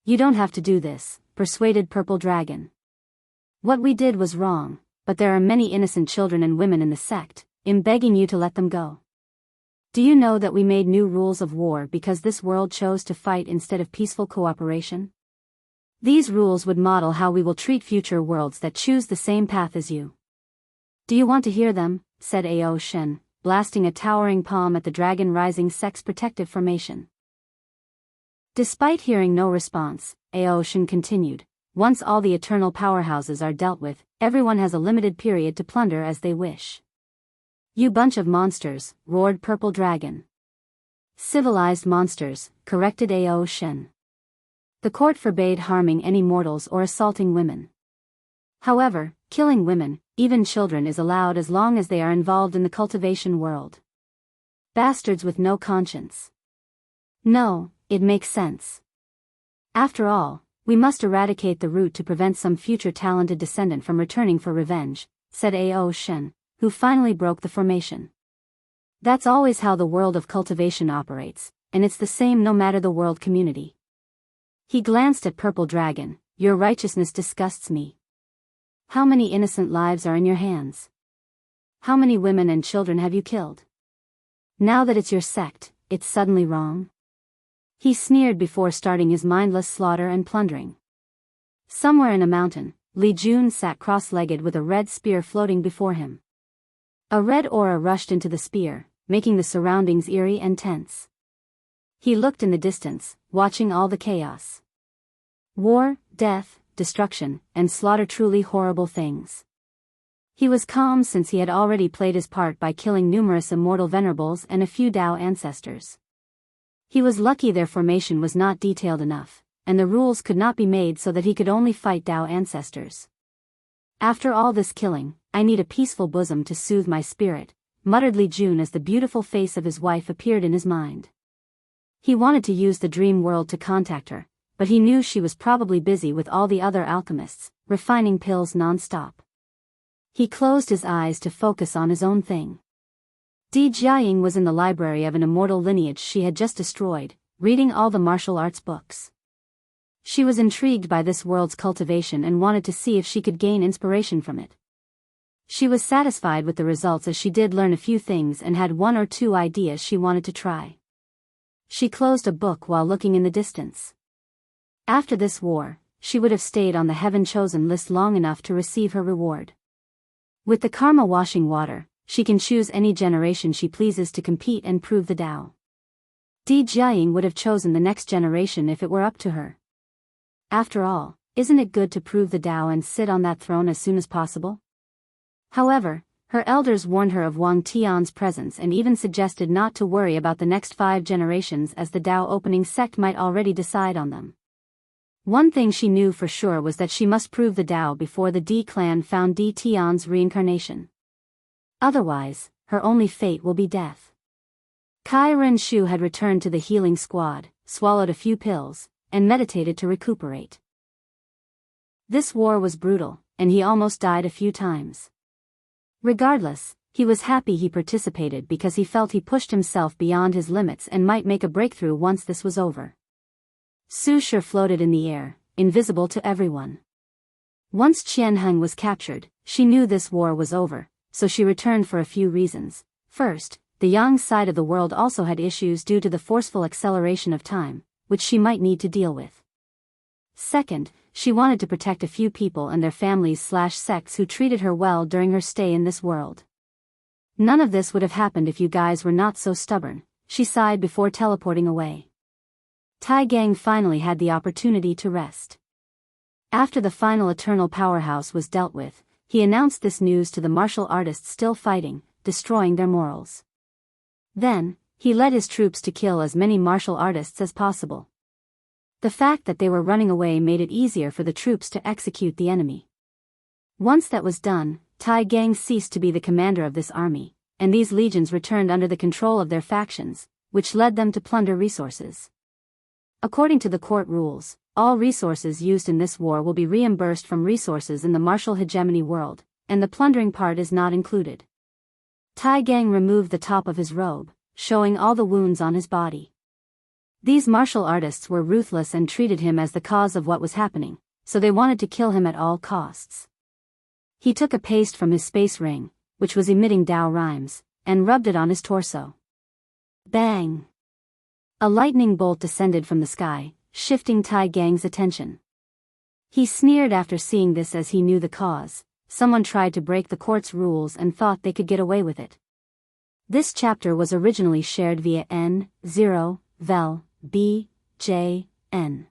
S1: You don't have to do this, persuaded Purple Dragon. What we did was wrong, but there are many innocent children and women in the sect. I'm begging you to let them go. Do you know that we made new rules of war because this world chose to fight instead of peaceful cooperation? These rules would model how we will treat future worlds that choose the same path as you. Do you want to hear them? Said Aoshan, blasting a towering palm at the Dragon Rising sect's protective formation. Despite hearing no response, Aoshan continued, once all the eternal powerhouses are dealt with, everyone has a limited period to plunder as they wish. You bunch of monsters, roared Purple Dragon. Civilized monsters, corrected Aoshan. The court forbade harming any mortals or assaulting women. However, killing women, even children, is allowed as long as they are involved in the cultivation world. Bastards with no conscience. No, it makes sense. After all, we must eradicate the root to prevent some future talented descendant from returning for revenge, said Aoshan, who finally broke the formation. That's always how the world of cultivation operates, and it's the same no matter the world community. He glanced at Purple Dragon. Your righteousness disgusts me. How many innocent lives are in your hands? How many women and children have you killed? Now that it's your sect, it's suddenly wrong? He sneered before starting his mindless slaughter and plundering. Somewhere in a mountain, Li Jun sat cross-legged with a red spear floating before him. A red aura rushed into the spear, making the surroundings eerie and tense. He looked in the distance, watching all the chaos. War, death, destruction, and slaughter, truly horrible things. He was calm since he had already played his part by killing numerous immortal venerables and a few Dao ancestors. He was lucky their formation was not detailed enough, and the rules could not be made so that he could only fight Dao ancestors. After all this killing, I need a peaceful bosom to soothe my spirit, muttered Li Jun as the beautiful face of his wife appeared in his mind. He wanted to use the dream world to contact her, but he knew she was probably busy with all the other alchemists, refining pills non-stop. He closed his eyes to focus on his own thing. Di Jiaying was in the library of an immortal lineage she had just destroyed, reading all the martial arts books. She was intrigued by this world's cultivation and wanted to see if she could gain inspiration from it. She was satisfied with the results as she did learn a few things and had one or two ideas she wanted to try. She closed a book while looking in the distance. After this war, she would have stayed on the Heaven-Chosen list long enough to receive her reward. With the karma washing water, she can choose any generation she pleases to compete and prove the Tao. Di Jiaying would have chosen the next generation if it were up to her. After all, isn't it good to prove the Tao and sit on that throne as soon as possible? However, her elders warned her of Wang Tian's presence and even suggested not to worry about the next 5 generations as the Tao opening sect might already decide on them. One thing she knew for sure was that she must prove the Tao before the Di clan found Di Tian's reincarnation. Otherwise, her only fate will be death. Kai Renshu had returned to the healing squad, swallowed a few pills, and meditated to recuperate. This war was brutal, and he almost died a few times. Regardless, he was happy he participated because he felt he pushed himself beyond his limits and might make a breakthrough once this was over. Su Shi floated in the air, invisible to everyone. Once Qianheng was captured, she knew this war was over, so she returned for a few reasons. First, the Yang side of the world also had issues due to the forceful acceleration of time, which she might need to deal with. Second, she wanted to protect a few people and their families/sects who treated her well during her stay in this world. None of this would have happened if you guys were not so stubborn, she sighed before teleporting away. Tai Gang finally had the opportunity to rest. After the final eternal powerhouse was dealt with, he announced this news to the martial artists still fighting, destroying their morals. Then, he led his troops to kill as many martial artists as possible. The fact that they were running away made it easier for the troops to execute the enemy. Once that was done, Tai Gang ceased to be the commander of this army, and these legions returned under the control of their factions, which led them to plunder resources. According to the court rules, all resources used in this war will be reimbursed from resources in the martial hegemony world, and the plundering part is not included. Tai Gang removed the top of his robe, showing all the wounds on his body. These martial artists were ruthless and treated him as the cause of what was happening, so they wanted to kill him at all costs. He took a paste from his space ring, which was emitting Tao rhymes, and rubbed it on his torso. Bang! A lightning bolt descended from the sky, shifting Tai Gang's attention. He sneered after seeing this as he knew the cause. Someone tried to break the court's rules and thought they could get away with it. This chapter was originally shared via N0, Vel, B, J, N.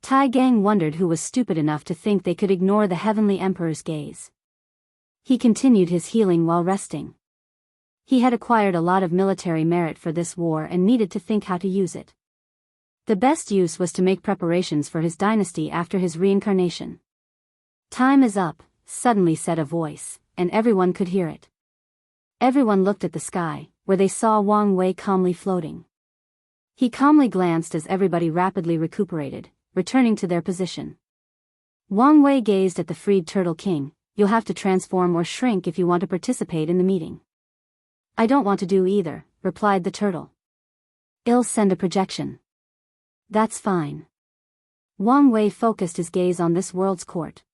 S1: Tai Gang wondered who was stupid enough to think they could ignore the Heavenly Emperor's gaze. He continued his healing while resting. He had acquired a lot of military merit for this war and needed to think how to use it. The best use was to make preparations for his dynasty after his reincarnation. Time is up, suddenly said a voice, and everyone could hear it. Everyone looked at the sky, where they saw Wang Wei calmly floating. He calmly glanced as everybody rapidly recuperated, returning to their position. Wang Wei gazed at the freed Turtle King. You'll have to transform or shrink if you want to participate in the meeting. I don't want to do either, replied the turtle. I'll send a projection. That's fine. Wang Wei focused his gaze on this world's court.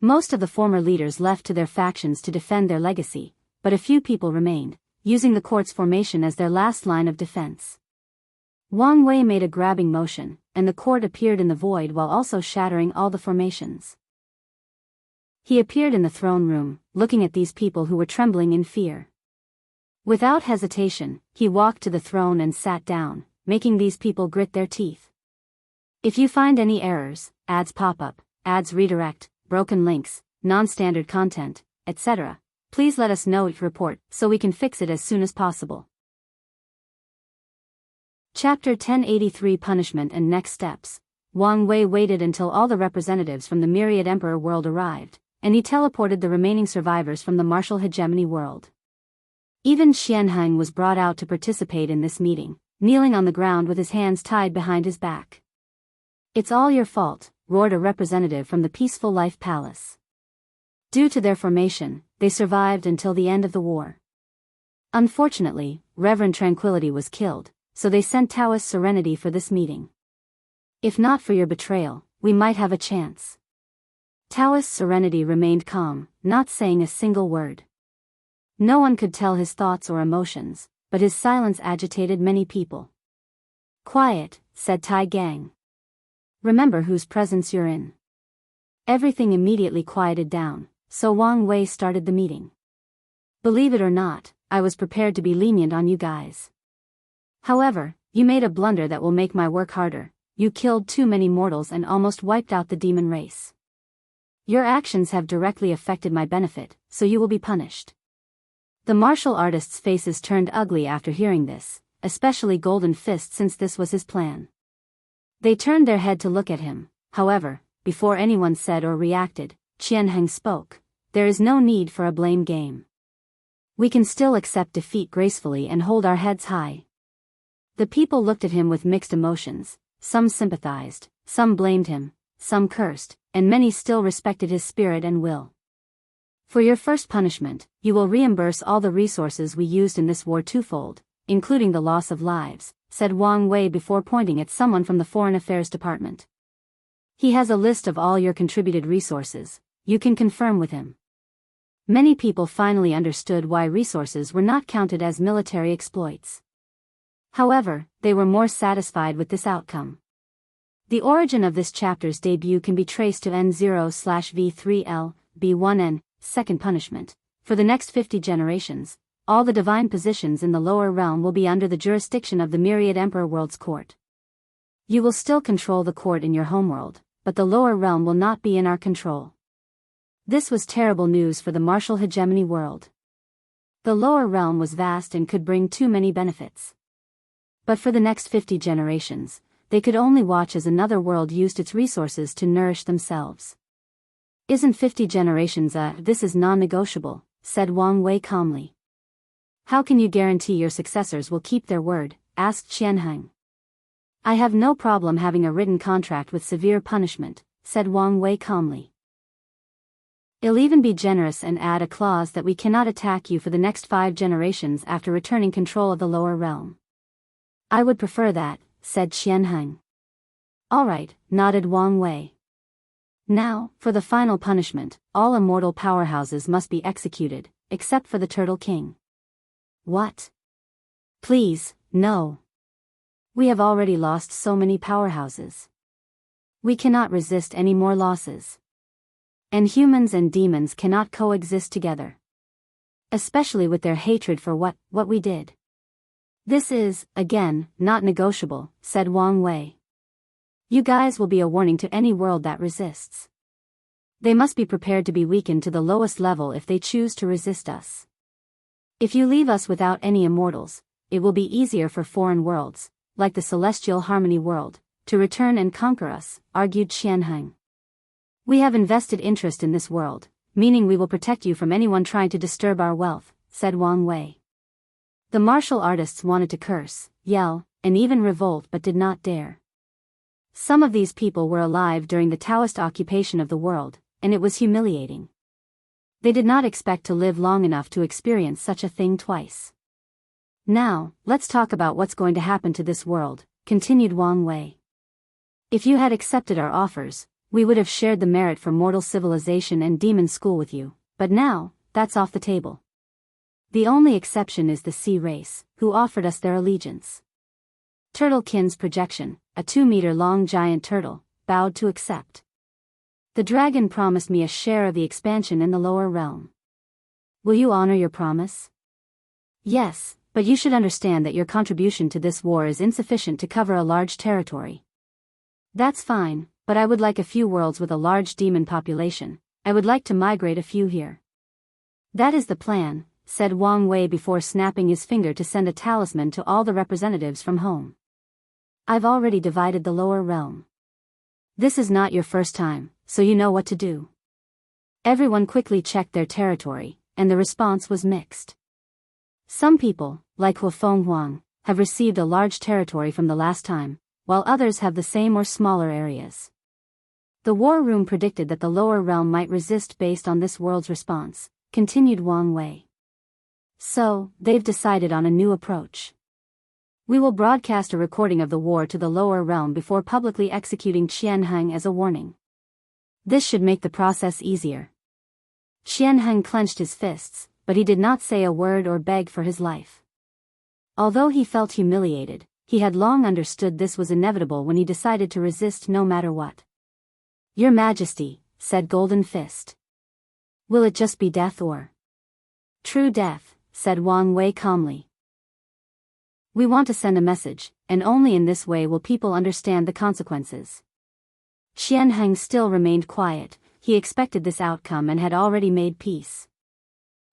S1: Most of the former leaders left to their factions to defend their legacy, but a few people remained, using the court's formation as their last line of defense. Wang Wei made a grabbing motion, and the court appeared in the void while also shattering all the formations. He appeared in the throne room, looking at these people who were trembling in fear. Without hesitation, he walked to the throne and sat down, making these people grit their teeth. If you find any errors, ads pop up, ads redirect, broken links, non-standard content, etc., please let us know each report so we can fix it as soon as possible. Chapter 1083 Punishment and Next Steps. Wang Wei waited until all the representatives from the Myriad Emperor world arrived, and he teleported the remaining survivors from the martial hegemony world. Even Xianxia was brought out to participate in this meeting, kneeling on the ground with his hands tied behind his back. It's all your fault, roared a representative from the Peaceful Life Palace. Due to their formation, they survived until the end of the war. Unfortunately, Reverend Tranquility was killed, so they sent Taoist Serenity for this meeting. If not for your betrayal, we might have a chance. Taoist Serenity remained calm, not saying a single word. No one could tell his thoughts or emotions, but his silence agitated many people. Quiet, said Tai Gang. Remember whose presence you're in. Everything immediately quieted down, so Wang Wei started the meeting. Believe it or not, I was prepared to be lenient on you guys. However, you made a blunder that will make my work harder. You killed too many mortals and almost wiped out the demon race. Your actions have directly affected my benefit, so you will be punished. The martial artists' faces turned ugly after hearing this, especially Golden Fist since this was his plan. They turned their head to look at him. However, before anyone said or reacted, Xianxia spoke. There is no need for a blame game. We can still accept defeat gracefully and hold our heads high. The people looked at him with mixed emotions. Some sympathized, some blamed him, some cursed, and many still respected his spirit and will. For your first punishment, you will reimburse all the resources we used in this war twofold, including the loss of lives, said Wang Wei before pointing at someone from the Foreign Affairs Department. He has a list of all your contributed resources. You can confirm with him. Many people finally understood why resources were not counted as military exploits. However, they were more satisfied with this outcome. The origin of this chapter's debut can be traced to N0/V3L, B1N, second punishment. For the next 50 generations, all the divine positions in the lower realm will be under the jurisdiction of the Myriad Emperor World's court. You will still control the court in your homeworld, but the lower realm will not be in our control. This was terrible news for the martial hegemony world. The lower realm was vast and could bring too many benefits. But for the next 50 generations, they could only watch as another world used its resources to nourish themselves. Isn't 50 generations this is non-negotiable, said Wang Wei calmly. How can you guarantee your successors will keep their word, asked Xianxia. I have no problem having a written contract with severe punishment, said Wang Wei calmly. I'll even be generous and add a clause that we cannot attack you for the next 5 generations after returning control of the lower realm. I would prefer that, said Xianxia. All right, nodded Wang Wei. Now, for the final punishment, all immortal powerhouses must be executed, except for the Turtle King. What? Please, no. We have already lost so many powerhouses. We cannot resist any more losses. And humans and demons cannot coexist together. Especially with their hatred for what we did. This is, again, not negotiable, said Wang Wei. You guys will be a warning to any world that resists. They must be prepared to be weakened to the lowest level if they choose to resist us. If you leave us without any immortals, it will be easier for foreign worlds, like the Celestial Harmony world, to return and conquer us, argued Xianxia. We have invested interest in this world, meaning we will protect you from anyone trying to disturb our wealth, said Wang Wei. The martial artists wanted to curse, yell, and even revolt but did not dare. Some of these people were alive during the Taoist occupation of the world, and it was humiliating. They did not expect to live long enough to experience such a thing twice. Now, let's talk about what's going to happen to this world, continued Wang Wei. If you had accepted our offers, we would have shared the merit for mortal civilization and demon school with you, but now, that's off the table. The only exception is the sea race, who offered us their allegiance. Turtlekin's projection, a 2-meter-long giant turtle, bowed to accept. The dragon promised me a share of the expansion in the lower realm. Will you honor your promise? Yes, but you should understand that your contribution to this war is insufficient to cover a large territory. That's fine, but I would like a few worlds with a large demon population. I would like to migrate a few here. That is the plan, said Wang Wei before snapping his finger to send a talisman to all the representatives from home. I've already divided the lower realm. This is not your first time, so you know what to do. Everyone quickly checked their territory, and the response was mixed. Some people, like Huafeng Huang, have received a large territory from the last time, while others have the same or smaller areas. The war room predicted that the lower realm might resist based on this world's response, continued Wang Wei. So, they've decided on a new approach. We will broadcast a recording of the war to the lower realm before publicly executing Xianxia as a warning. This should make the process easier. Xianxia clenched his fists, but he did not say a word or beg for his life. Although he felt humiliated, he had long understood this was inevitable when he decided to resist no matter what. Your Majesty, said Golden Fist. Will it just be death or? True death, said Wang Wei calmly. We want to send a message, and only in this way will people understand the consequences. Xianxia still remained quiet. He expected this outcome and had already made peace.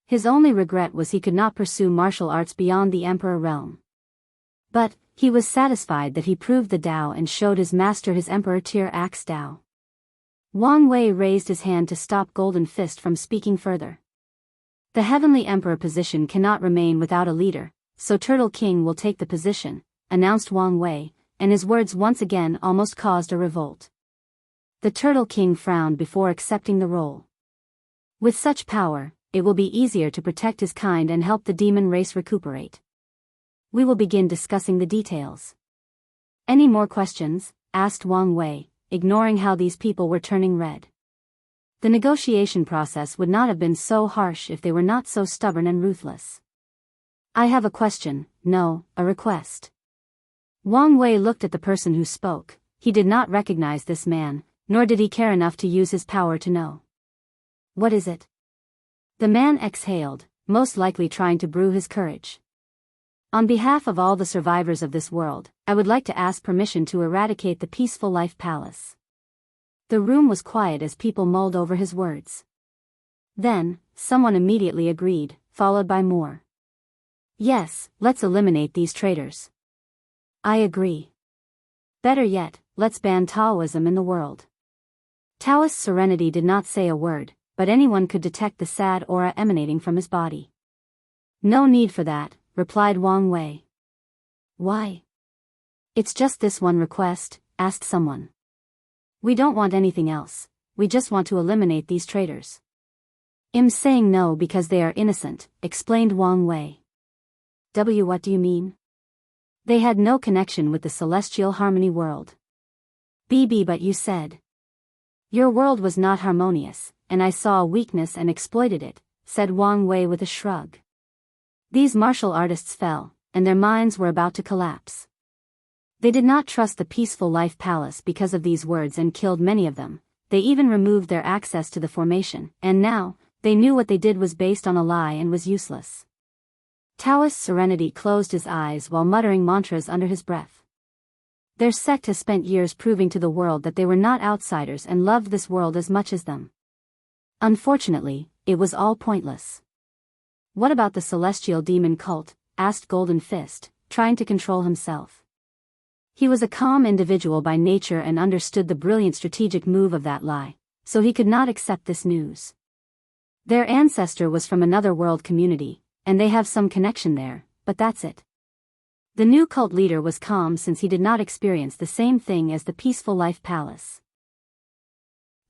S1: His only regret was he could not pursue martial arts beyond the Emperor realm. But, he was satisfied that he proved the Tao and showed his master his Emperor tier axe Tao. Wang Wei raised his hand to stop Golden Fist from speaking further. The Heavenly Emperor position cannot remain without a leader, so Turtle King will take the position, announced Wang Wei, and his words once again almost caused a revolt. The Turtle King frowned before accepting the role. With such power, it will be easier to protect his kind and help the demon race recuperate. We will begin discussing the details. Any more questions? Asked Wang Wei, ignoring how these people were turning red. The negotiation process would not have been so harsh if they were not so stubborn and ruthless. I have a question, no, a request. Wang Wei looked at the person who spoke. He did not recognize this man, nor did he care enough to use his power to know. What is it? The man exhaled, most likely trying to brew his courage. On behalf of all the survivors of this world, I would like to ask permission to eradicate the Peaceful Life Palace. The room was quiet as people mulled over his words. Then, someone immediately agreed, followed by more. Yes, let's eliminate these traitors. I agree. Better yet, let's ban Taoism in the world. Taoist Serenity did not say a word, but anyone could detect the sad aura emanating from his body. No need for that, replied Wang Wei. Why? It's just this one request, asked someone. We don't want anything else, we just want to eliminate these traitors. I'm saying no because they are innocent, explained Wang Wei. What do you mean? They had no connection with the celestial harmony world. But you said. Your world was not harmonious, and I saw a weakness and exploited it, said Wang Wei with a shrug. These martial artists fell, and their minds were about to collapse. They did not trust the peaceful life palace because of these words and killed many of them. They even removed their access to the formation, and now, they knew what they did was based on a lie and was useless. Taoist Serenity closed his eyes while muttering mantras under his breath. Their sect has spent years proving to the world that they were not outsiders and loved this world as much as them. Unfortunately, it was all pointless. What about the celestial demon cult? Asked Golden Fist, trying to control himself. He was a calm individual by nature and understood the brilliant strategic move of that lie, so he could not accept this news. Their ancestor was from another world community, and they have some connection there, but that's it. The new cult leader was calm since he did not experience the same thing as the peaceful life palace.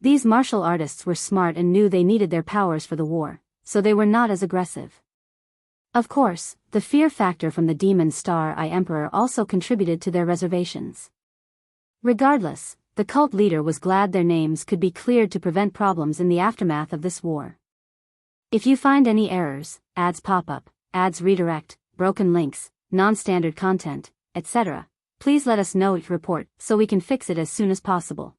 S1: These martial artists were smart and knew they needed their powers for the war, so they were not as aggressive. Of course, the fear factor from the Demon Star Eye Emperor also contributed to their reservations. Regardless, the cult leader was glad their names could be cleared to prevent problems in the aftermath of this war. If you find any errors, ads pop up, ads redirect, broken links, non-standard content, etc., please let us know each report so we can fix it as soon as possible.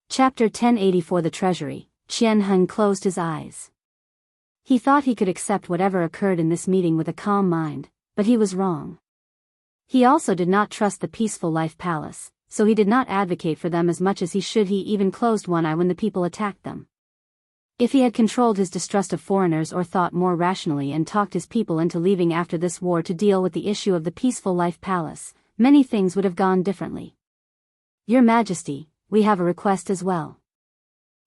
S1: Chapter 1084 The Treasury. Xianxia closed his eyes. He thought he could accept whatever occurred in this meeting with a calm mind, but he was wrong. He also did not trust the peaceful life palace, so he did not advocate for them as much as he should. He even closed one eye when the people attacked them. If he had controlled his distrust of foreigners or thought more rationally and talked his people into leaving after this war to deal with the issue of the peaceful life palace, many things would have gone differently. Your Majesty, we have a request as well.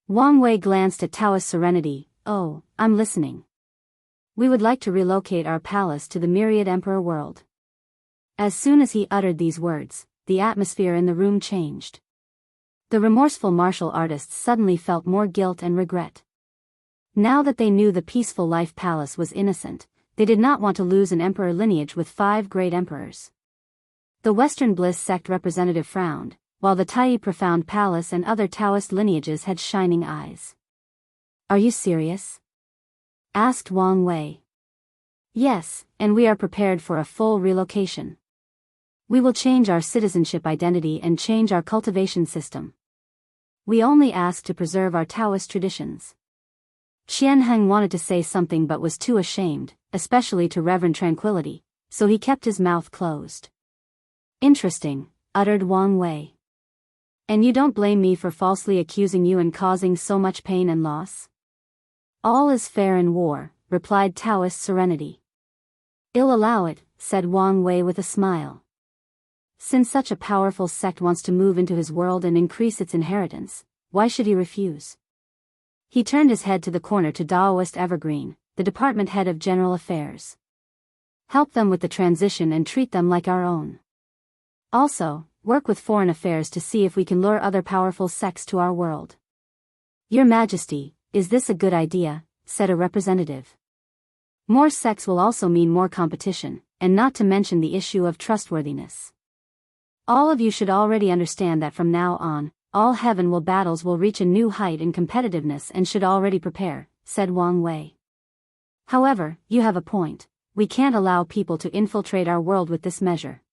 S1: Wang Wei glanced at Taoist Serenity. Oh, I'm listening. We would like to relocate our palace to the Myriad Emperor world. As soon as he uttered these words, the atmosphere in the room changed. The remorseful martial artists suddenly felt more guilt and regret. Now that they knew the peaceful life palace was innocent, they did not want to lose an emperor lineage with 5 great emperors. The Western Bliss sect representative frowned, while the Tai Profound Palace and other Taoist lineages had shining eyes. Are you serious? Asked Wang Wei. Yes, and we are prepared for a full relocation. We will change our citizenship identity and change our cultivation system. We only ask to preserve our Taoist traditions. Xianxia wanted to say something but was too ashamed, especially to Reverend Tranquility, so he kept his mouth closed. Interesting, uttered Wang Wei. And you don't blame me for falsely accusing you and causing so much pain and loss? All is fair in war, replied Taoist Serenity. I'll allow it, said Wang Wei with a smile. Since such a powerful sect wants to move into his world and increase its inheritance, why should he refuse? He turned his head to the corner to Daoist Evergreen, the department head of general affairs. Help them with the transition and treat them like our own. Also, work with foreign affairs to see if we can lure other powerful sects to our world. Your Majesty, is this a good idea? Said a representative. More sects will also mean more competition, and not to mention the issue of trustworthiness. All of you should already understand that from now on, all heaven will battles will reach a new height in competitiveness and should already prepare, said Wang Wei. However, you have a point. We can't allow people to infiltrate our world with this measure.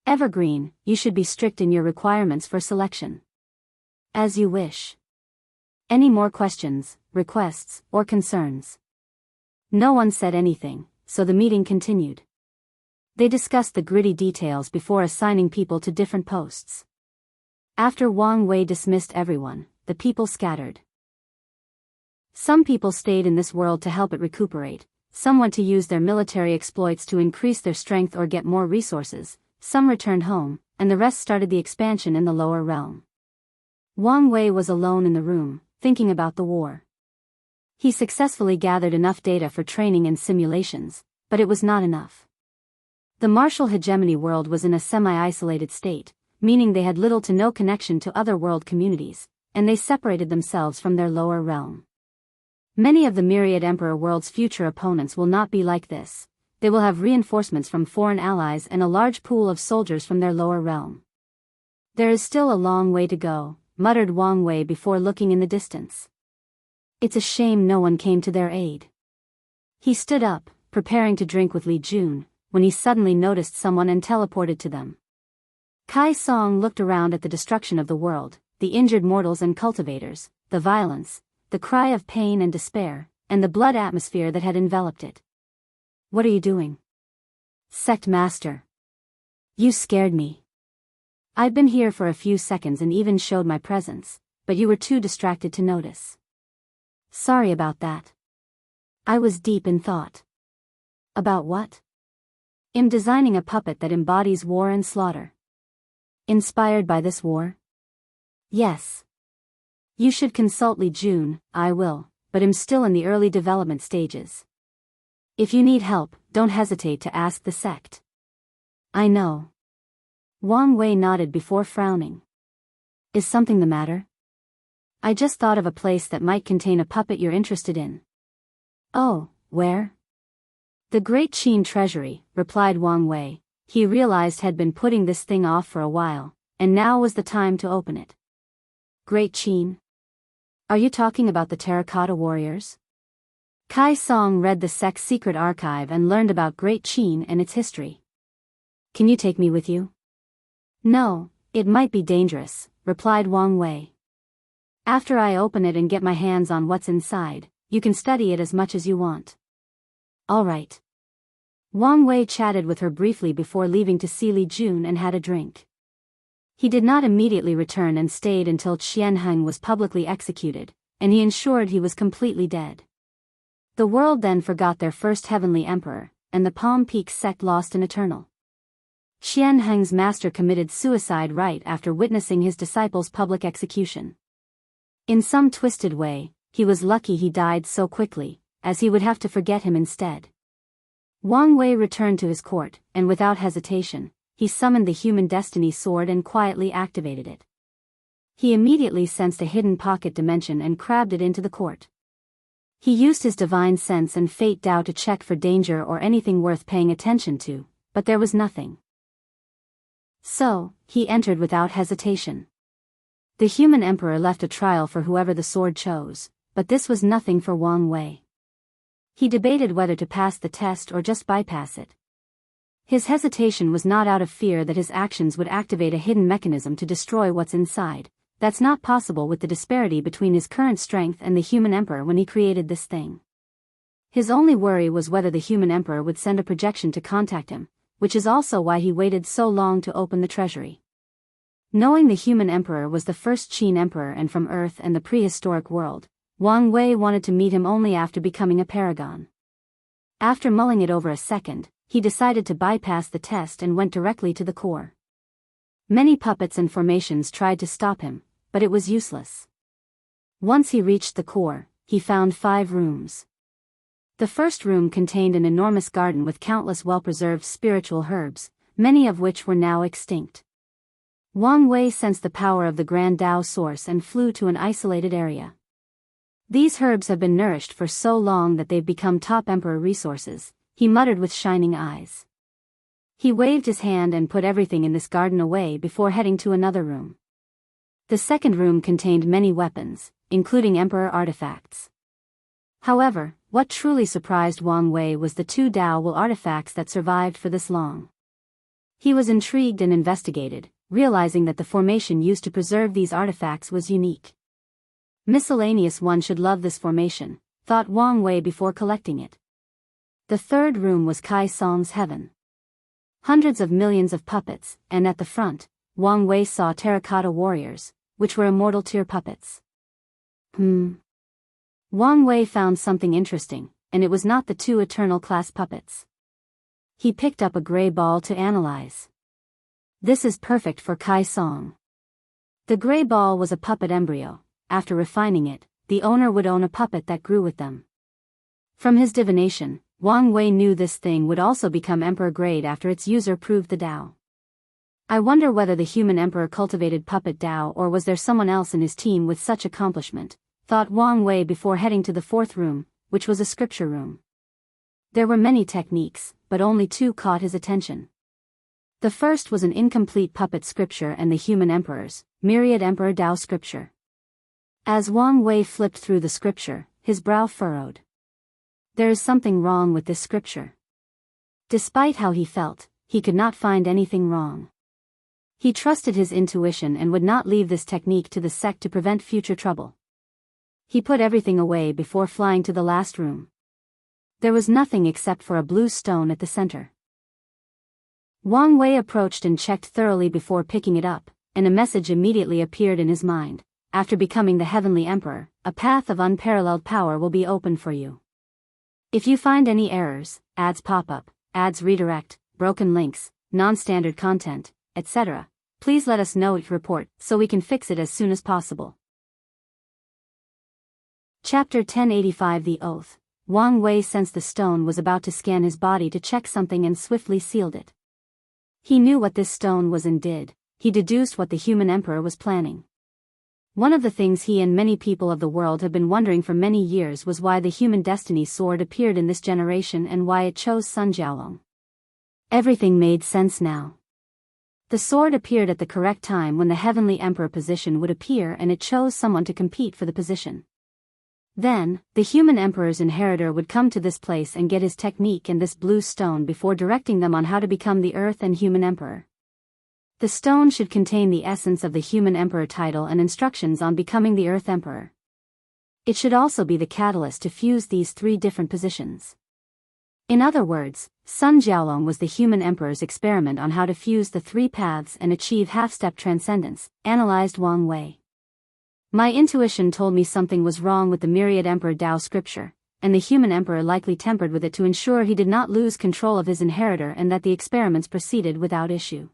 S1: Evergreen, you should be strict in your requirements for selection. As you wish. Any more questions, requests, or concerns? No one said anything, so the meeting continued. They discussed the gritty details before assigning people to different posts. After Wang Wei dismissed everyone, the people scattered. Some people stayed in this world to help it recuperate, some went to use their military exploits to increase their strength or get more resources, some returned home, and the rest started the expansion in the lower realm. Wang Wei was alone in the room, thinking about the war. He successfully gathered enough data for training and simulations, but it was not enough. The martial hegemony world was in a semi-isolated state, meaning they had little to no connection to other world communities, and they separated themselves from their lower realm. Many of the myriad Emperor world's future opponents will not be like this. They will have reinforcements from foreign allies and a large pool of soldiers from their lower realm. There is still a long way to go, muttered Wang Wei before looking in the distance. It's a shame no one came to their aid. He stood up, preparing to drink with Li Jun, when he suddenly noticed someone and teleported to them. Kai Song looked around at the destruction of the world, the injured mortals and cultivators, the violence, the cry of pain and despair, and the blood atmosphere that had enveloped it. What are you doing? Sect Master. You scared me. I've been here for a few seconds and even showed my presence, but you were too distracted to notice. Sorry about that. I was deep in thought. About what? I'm designing a puppet that embodies war and slaughter. Inspired by this war? Yes. You should consult Li Jun. I will, but I'm still in the early development stages. If you need help, don't hesitate to ask the sect. I know. Wang Wei nodded before frowning. Is something the matter? I just thought of a place that might contain a puppet you're interested in. Oh, where? The Great Qin Treasury, replied Wang Wei. He realized had been putting this thing off for a while, and now was the time to open it. Great Qin? Are you talking about the terracotta warriors? Kai Song read the sect's secret archive and learned about Great Qin and its history. Can you take me with you? No, it might be dangerous, replied Wang Wei. After I open it and get my hands on what's inside, you can study it as much as you want. All right. Wang Wei chatted with her briefly before leaving to see Li Jun and had a drink. He did not immediately return and stayed until Xianxia was publicly executed, and he ensured he was completely dead. The world then forgot their first heavenly emperor, and the Palm Peak sect lost an eternal. Xianxia's master committed suicide right after witnessing his disciple's public execution. In some twisted way, he was lucky he died so quickly, as he would have to forget him instead. Wang Wei returned to his court, and without hesitation, he summoned the human destiny sword and quietly activated it. He immediately sensed a hidden pocket dimension and crabbed it into the court. He used his divine sense and fate Dao to check for danger or anything worth paying attention to, but there was nothing. So, he entered without hesitation. The human emperor left a trial for whoever the sword chose, but this was nothing for Wang Wei. He debated whether to pass the test or just bypass it. His hesitation was not out of fear that his actions would activate a hidden mechanism to destroy what's inside. That's not possible with the disparity between his current strength and the human emperor when he created this thing. His only worry was whether the human emperor would send a projection to contact him, which is also why he waited so long to open the treasury. Knowing the human emperor was the first Qin emperor and from Earth and the prehistoric world, Wang Wei wanted to meet him only after becoming a paragon. After mulling it over a second, he decided to bypass the test and went directly to the core. Many puppets and formations tried to stop him, but it was useless. Once he reached the core, he found 5 rooms. The first room contained an enormous garden with countless well-preserved spiritual herbs, many of which were now extinct. Wang Wei sensed the power of the Grand Dao source and flew to an isolated area. These herbs have been nourished for so long that they've become top emperor resources, he muttered with shining eyes. He waved his hand and put everything in this garden away before heading to another room. The second room contained many weapons, including emperor artifacts. However, what truly surprised Wang Wei was the 2 Dao Will artifacts that survived for this long. He was intrigued and investigated, realizing that the formation used to preserve these artifacts was unique. Miscellaneous one should love this formation, thought Wang Wei before collecting it. The third room was Kai Song's heaven. Hundreds of millions of puppets, and at the front, Wang Wei saw terracotta warriors, which were immortal tier puppets. Wang Wei found something interesting, and it was not the 2 eternal class puppets. He picked up a gray ball to analyze. This is perfect for Kai Song. The gray ball was a puppet embryo. After refining it, the owner would own a puppet that grew with them. From his divination, Wang Wei knew this thing would also become emperor grade after its user proved the Tao. I wonder whether the human emperor cultivated puppet Tao or was there someone else in his team with such accomplishment, thought Wang Wei before heading to the fourth room, which was a scripture room. There were many techniques, but only two caught his attention. The first was an incomplete puppet scripture and the human emperor's, myriad emperor Tao scripture. As Wang Wei flipped through the scripture, his brow furrowed. There is something wrong with this scripture. Despite how he felt, he could not find anything wrong. He trusted his intuition and would not leave this technique to the sect to prevent future trouble. He put everything away before flying to the last room. There was nothing except for a blue stone at the center. Wang Wei approached and checked thoroughly before picking it up, and a message immediately appeared in his mind. After becoming the Heavenly Emperor, a path of unparalleled power will be open for you. If you find any errors, ads pop up, ads redirect, broken links, non-standard content, etc., please let us know your report so we can fix it as soon as possible. Chapter 1085 The Oath. Wang Wei sensed the stone was about to scan his body to check something and swiftly sealed it. He knew what this stone was and did. He deduced what the human emperor was planning. One of the things he and many people of the world have been wondering for many years was why the human destiny sword appeared in this generation and why it chose Sun Jiaolong. Everything made sense now. The sword appeared at the correct time when the Heavenly Emperor position would appear and it chose someone to compete for the position. Then, the human emperor's inheritor would come to this place and get his technique and this blue stone before directing them on how to become the Earth and human emperor. The stone should contain the essence of the human emperor title and instructions on becoming the Earth Emperor. It should also be the catalyst to fuse these three different positions. In other words, Sun Jiaolong was the human emperor's experiment on how to fuse the three paths and achieve half-step transcendence, analyzed Wang Wei. My intuition told me something was wrong with the myriad emperor Tao scripture, and the human emperor likely tempered with it to ensure he did not lose control of his inheritor and that the experiments proceeded without issue.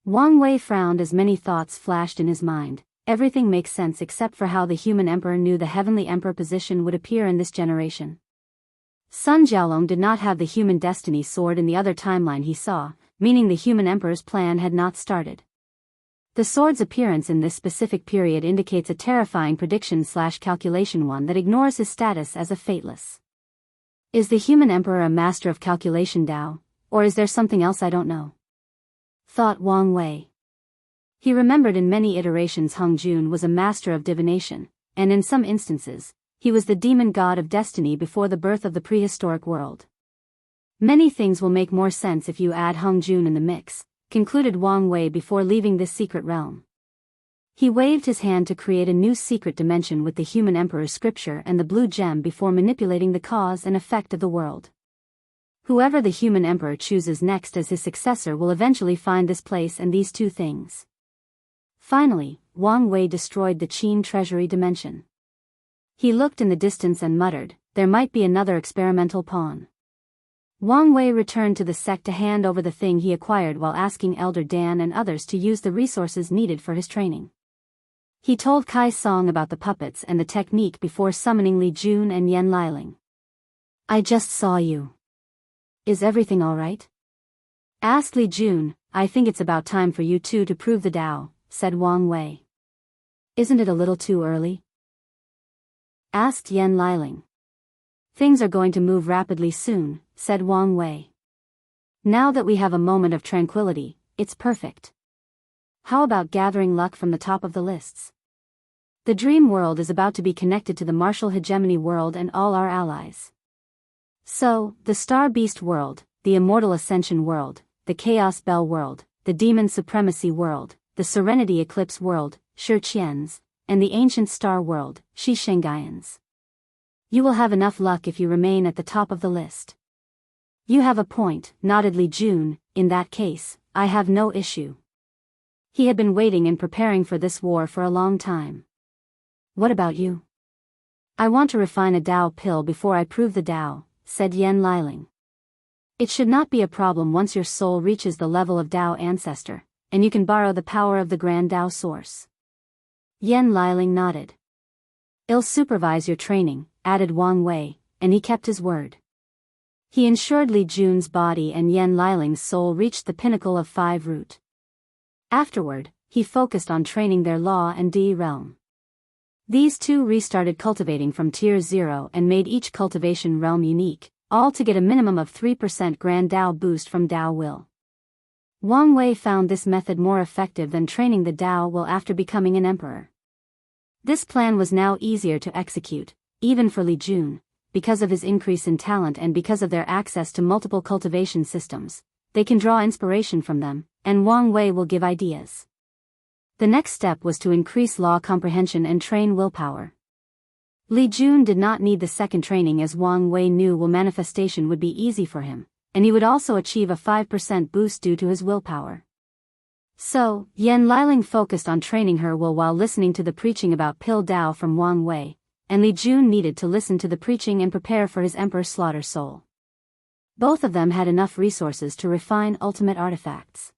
S1: Wang Wei frowned as many thoughts flashed in his mind. Everything makes sense except for how the human emperor knew the heavenly emperor position would appear in this generation. Sun Jiaolong did not have the human destiny sword in the other timeline he saw, meaning the human emperor's plan had not started. The sword's appearance in this specific period indicates a terrifying prediction/calculation, one that ignores his status as a fateless. Is the human emperor a master of calculation Tao, or is there something else I don't know? Thought Wang Wei. He remembered in many iterations Hung Jun was a master of divination, and in some instances, he was the demon god of destiny before the birth of the prehistoric world. Many things will make more sense if you add Hung Jun in the mix, concluded Wang Wei before leaving this secret realm. He waved his hand to create a new secret dimension with the human emperor's scripture and the blue gem before manipulating the cause and effect of the world. Whoever the human emperor chooses next as his successor will eventually find this place and these two things. Finally, Wang Wei destroyed the Qin Treasury dimension. He looked in the distance and muttered, there might be another experimental pawn. Wang Wei returned to the sect to hand over the thing he acquired while asking Elder Dan and others to use the resources needed for his training. He told Kai Song about the puppets and the technique before summoning Li Jun and Yan Liling. I just saw you. Is everything all right? Asked Li Jun. I think it's about time for you two to prove the Tao, said Wang Wei. Isn't it a little too early? Asked Yan Liling. Things are going to move rapidly soon, said Wang Wei. Now that we have a moment of tranquility, it's perfect. How about gathering luck from the top of the lists? The dream world is about to be connected to the martial hegemony world and all our allies. So, the Star Beast world, the Immortal Ascension world, the Chaos Bell world, the Demon Supremacy world, the Serenity Eclipse world, Shi Qian's, and the Ancient Star world, Shi Shengaian's. You will have enough luck if you remain at the top of the list. You have a point, nodded Li Jun. In that case, I have no issue. He had been waiting and preparing for this war for a long time. What about you? I want to refine a Tao pill before I prove the Tao, said Yan Liling. It should not be a problem once your soul reaches the level of Tao ancestor, and you can borrow the power of the Grand Tao Source. Yan Liling nodded. "I'll supervise your training," added Wang Wei, and he kept his word. He ensured Li Jun's body and Yan Liling's soul reached the pinnacle of 5 root. Afterward, he focused on training their Law and Di realm. These two restarted cultivating from Tier 0 and made each cultivation realm unique, all to get a minimum of 3% Grand Tao boost from Tao Will. Wang Wei found this method more effective than training the Tao Will after becoming an emperor. This plan was now easier to execute, even for Li Jun, because of his increase in talent and because of their access to multiple cultivation systems. They can draw inspiration from them, and Wang Wei will give ideas. The next step was to increase law comprehension and train willpower. Li Jun did not need the second training as Wang Wei knew will manifestation would be easy for him, and he would also achieve a 5% boost due to his willpower. So, Yan Liling focused on training her will while listening to the preaching about Pill Dao from Wang Wei, and Li Jun needed to listen to the preaching and prepare for his Emperor Slaughter Soul. Both of them had enough resources to refine ultimate artifacts.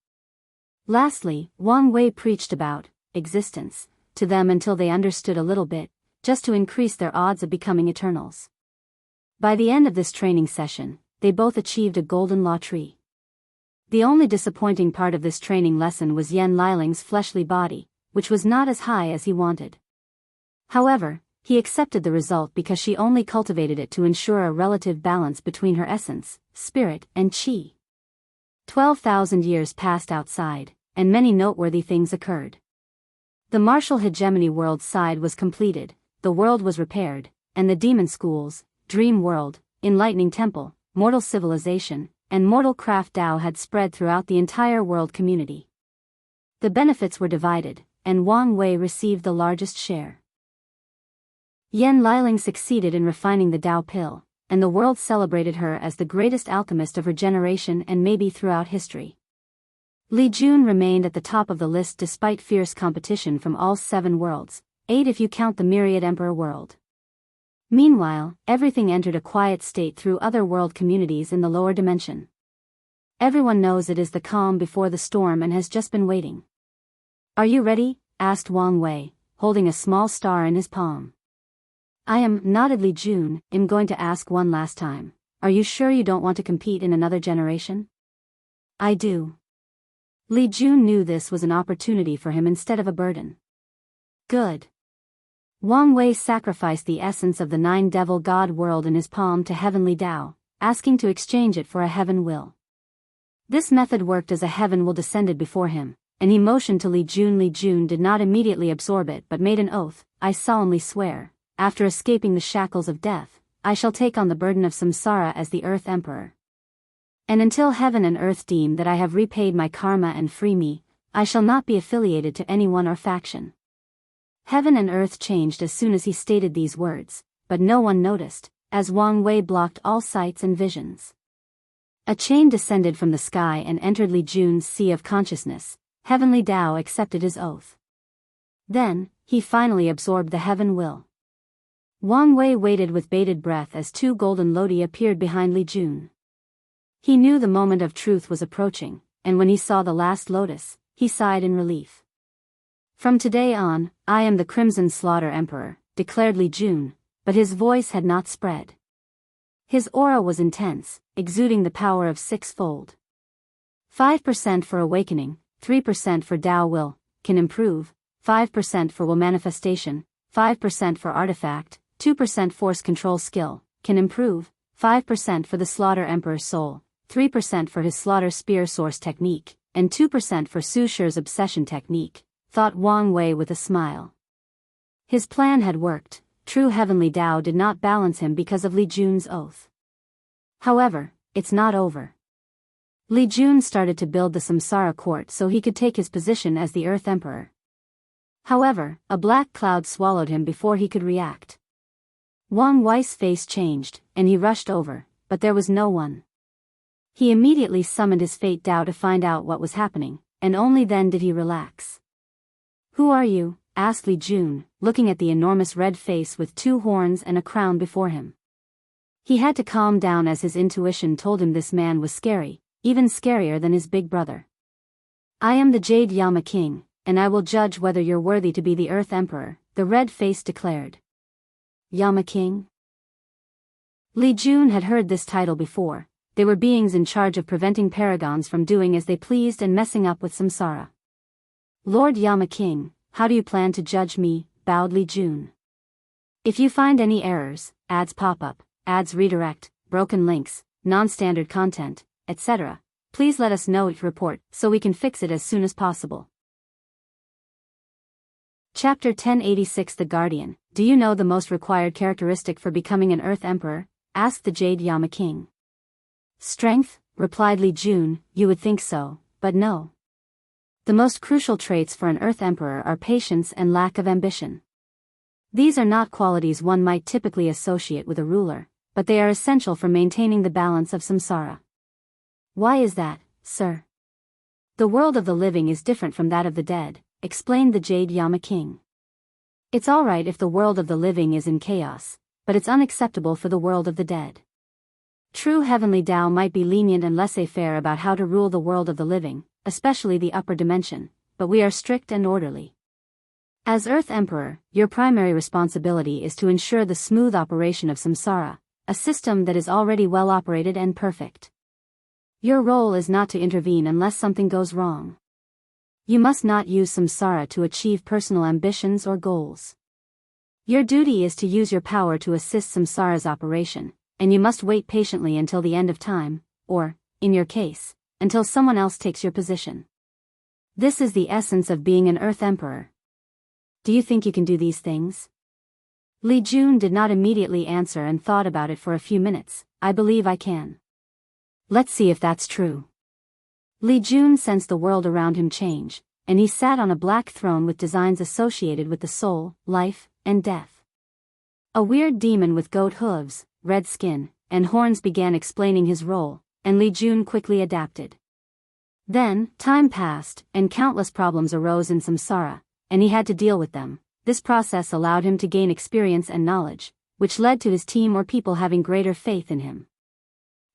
S1: Lastly, Wang Wei preached about existence to them until they understood a little bit, just to increase their odds of becoming Eternals. By the end of this training session, they both achieved a golden law tree. The only disappointing part of this training lesson was Yan Liling's fleshly body, which was not as high as he wanted. However, he accepted the result because she only cultivated it to ensure a relative balance between her essence, spirit, and qi. 12,000 years passed outside, and many noteworthy things occurred. The martial hegemony world side was completed, the world was repaired, and the demon schools, dream world, enlightening temple, mortal civilization, and mortal craft Tao had spread throughout the entire world community. The benefits were divided, and Wang Wei received the largest share. Yan Liling succeeded in refining the Tao pill, and the world celebrated her as the greatest alchemist of her generation and maybe throughout history. Li Jun remained at the top of the list despite fierce competition from all 7 worlds, 8 if you count the myriad emperor world. Meanwhile, everything entered a quiet state through other world communities in the lower dimension. Everyone knows it is the calm before the storm and has just been waiting. "Are you ready?" asked Wang Wei, holding a small star in his palm. "I am," nodded Li Jun. "I'm going to ask one last time. Are you sure you don't want to compete in another generation?" "I do." Li Jun knew this was an opportunity for him instead of a burden. "Good." Wang Wei sacrificed the essence of the 9 devil god world in his palm to heavenly Tao, asking to exchange it for a heaven will. This method worked as a heaven will descended before him, and he motioned to Li Jun. Li Jun did not immediately absorb it but made an oath. "I solemnly swear, after escaping the shackles of death, I shall take on the burden of samsara as the Earth Emperor. And until heaven and earth deem that I have repaid my karma and free me, I shall not be affiliated to anyone or faction." Heaven and earth changed as soon as he stated these words, but no one noticed, as Wang Wei blocked all sights and visions. A chain descended from the sky and entered Li Jun's sea of consciousness. Heavenly Tao accepted his oath. Then, he finally absorbed the heaven will. Wang Wei waited with bated breath as 2 golden lodi appeared behind Li Jun. He knew the moment of truth was approaching, and when he saw the last lotus, he sighed in relief. "From today on, I am the Crimson Slaughter Emperor," declared Li Jun, but his voice had not spread. His aura was intense, exuding the power of 6-fold. 5% for awakening, 3% for Tao will, can improve, 5% for will manifestation, 5% for artifact, 2% force control skill, can improve, 5% for the Slaughter Emperor soul, 3% for his Slaughter Spear Source technique, and 2% for Su Shi's Obsession technique, thought Wang Wei with a smile. His plan had worked. True heavenly Tao did not balance him because of Li Jun's oath. However, it's not over. Li Jun started to build the Samsara court so he could take his position as the Earth Emperor. However, a black cloud swallowed him before he could react. Wang Wei's face changed, and he rushed over, but there was no one. He immediately summoned his fate Tao to find out what was happening, and only then did he relax. "Who are you?" asked Li Jun, looking at the enormous red face with 2 horns and a crown before him. He had to calm down as his intuition told him this man was scary, even scarier than his big brother. I am the Jade Yama King, and I will judge whether you're worthy to be the Earth Emperor, the red-faced declared. Yama King? Li Jun had heard this title before. They were beings in charge of preventing paragons from doing as they pleased and messing up with samsara. Lord Yama King, how do you plan to judge me? Bowed Li Jun. If you find any errors, ads pop up, ads redirect, broken links, non-standard content, etc., please let us know each report so we can fix it as soon as possible. Chapter 1086 The Guardian. Do you know the most required characteristic for becoming an Earth Emperor? Asked the Jade Yama King. Strength, replied Li Jun. You would think so, but no. The most crucial traits for an Earth Emperor are patience and lack of ambition. These are not qualities one might typically associate with a ruler, but they are essential for maintaining the balance of samsara. Why is that, sir? The world of the living is different from that of the dead, explained the Jade Yama King. It's alright if the world of the living is in chaos, but it's unacceptable for the world of the dead. True heavenly Tao might be lenient and laissez-faire about how to rule the world of the living, especially the upper dimension, but we are strict and orderly. As Earth Emperor, your primary responsibility is to ensure the smooth operation of samsara, a system that is already well operated and perfect. Your role is not to intervene unless something goes wrong. You must not use samsara to achieve personal ambitions or goals. Your duty is to use your power to assist samsara's operation, and you must wait patiently until the end of time, or, in your case, until someone else takes your position. This is the essence of being an Earth Emperor. Do you think you can do these things? Li Jun did not immediately answer and thought about it for a few minutes. I believe I can. Let's see if that's true. Li Jun sensed the world around him change, and he sat on a black throne with designs associated with the soul, life, and death. A weird demon with goat hooves, red skin, and horns began explaining his role, and Li Jun quickly adapted. Then, time passed, and countless problems arose in samsara, and he had to deal with them. This process allowed him to gain experience and knowledge, which led to his team or people having greater faith in him.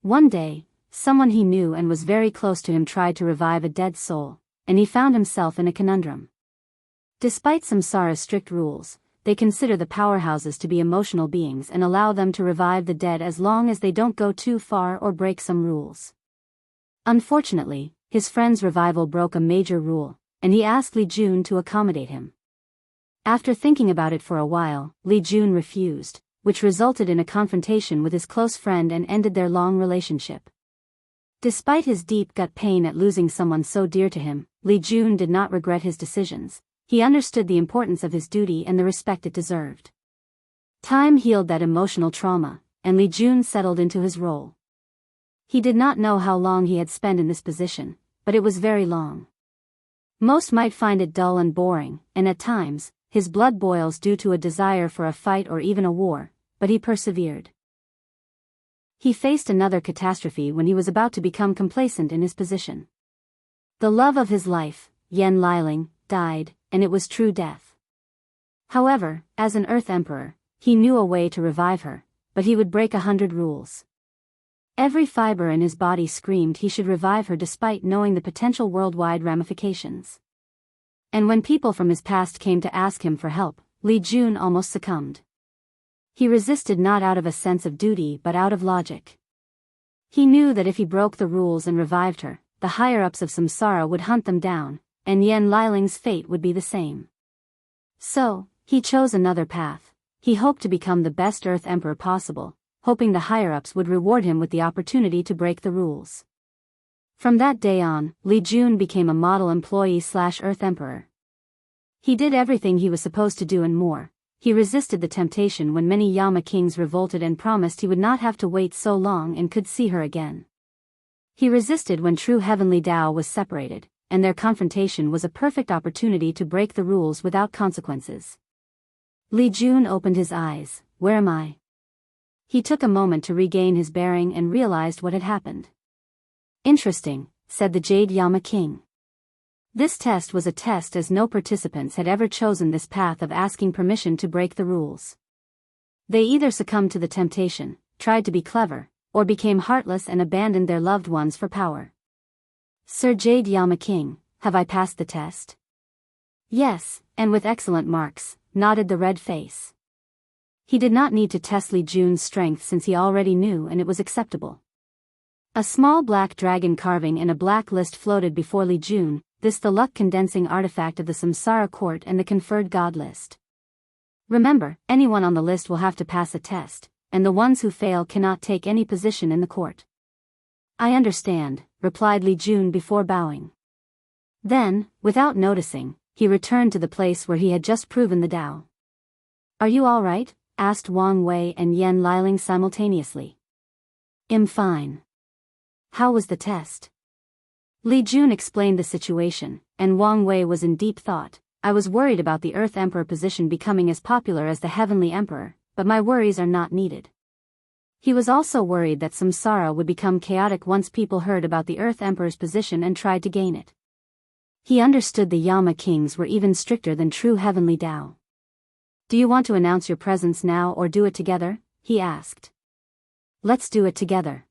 S1: One day, someone he knew and was very close to him tried to revive a dead soul, and he found himself in a conundrum. Despite samsara's strict rules, they consider the powerhouses to be emotional beings and allow them to revive the dead as long as they don't go too far or break some rules. Unfortunately, his friend's revival broke a major rule, and he asked Li Jun to accommodate him. After thinking about it for a while, Li Jun refused, which resulted in a confrontation with his close friend and ended their long relationship. Despite his deep gut pain at losing someone so dear to him, Li Jun did not regret his decisions. He understood the importance of his duty and the respect it deserved. Time healed that emotional trauma, and Li Jun settled into his role. He did not know how long he had spent in this position, but it was very long. Most might find it dull and boring, and at times, his blood boils due to a desire for a fight or even a war, but he persevered. He faced another catastrophe when he was about to become complacent in his position. The love of his life, Yen Liling, died, and it was true death. However, as an Earth Emperor, he knew a way to revive her, but he would break 100 rules. Every fiber in his body screamed he should revive her despite knowing the potential worldwide ramifications. And when people from his past came to ask him for help, Li Jun almost succumbed. He resisted not out of a sense of duty but out of logic. He knew that if he broke the rules and revived her, the higher-ups of samsara would hunt them down, and Yen Liling's fate would be the same. So, he chose another path. He hoped to become the best Earth Emperor possible, hoping the higher-ups would reward him with the opportunity to break the rules. From that day on, Li Jun became a model employee/Earth Emperor. He did everything he was supposed to do and more. He resisted the temptation when many Yama kings revolted and promised he would not have to wait so long and could see her again. He resisted when true heavenly Tao was separated, and their confrontation was a perfect opportunity to break the rules without consequences. Li Jun opened his eyes. Where am I? He took a moment to regain his bearing and realized what had happened. Interesting, said the Jade Yama King. This test was a test as no participants had ever chosen this path of asking permission to break the rules. They either succumbed to the temptation, tried to be clever, or became heartless and abandoned their loved ones for power. Sir Jade Yama King, have I passed the test? Yes, and with excellent marks, nodded the red face. He did not need to test Li Jun's strength since he already knew and it was acceptable. A small black dragon carving in a black list floated before Li Jun, this the luck-condensing artifact of the Samsara court and the conferred god list. Remember, anyone on the list will have to pass a test, and the ones who fail cannot take any position in the court. I understand, replied Li Jun before bowing. Then, without noticing, he returned to the place where he had just proven the Tao. Are you all right? Asked Wang Wei and Yan Liling simultaneously. I'm fine. How was the test? Li Jun explained the situation, and Wang Wei was in deep thought. I was worried about the Earth Emperor position becoming as popular as the Heavenly Emperor, but my worries are not needed. He was also worried that Samsara would become chaotic once people heard about the Earth Emperor's position and tried to gain it. He understood the Yama kings were even stricter than true Heavenly Tao. Do you want to announce your presence now or do it together? He asked. Let's do it together.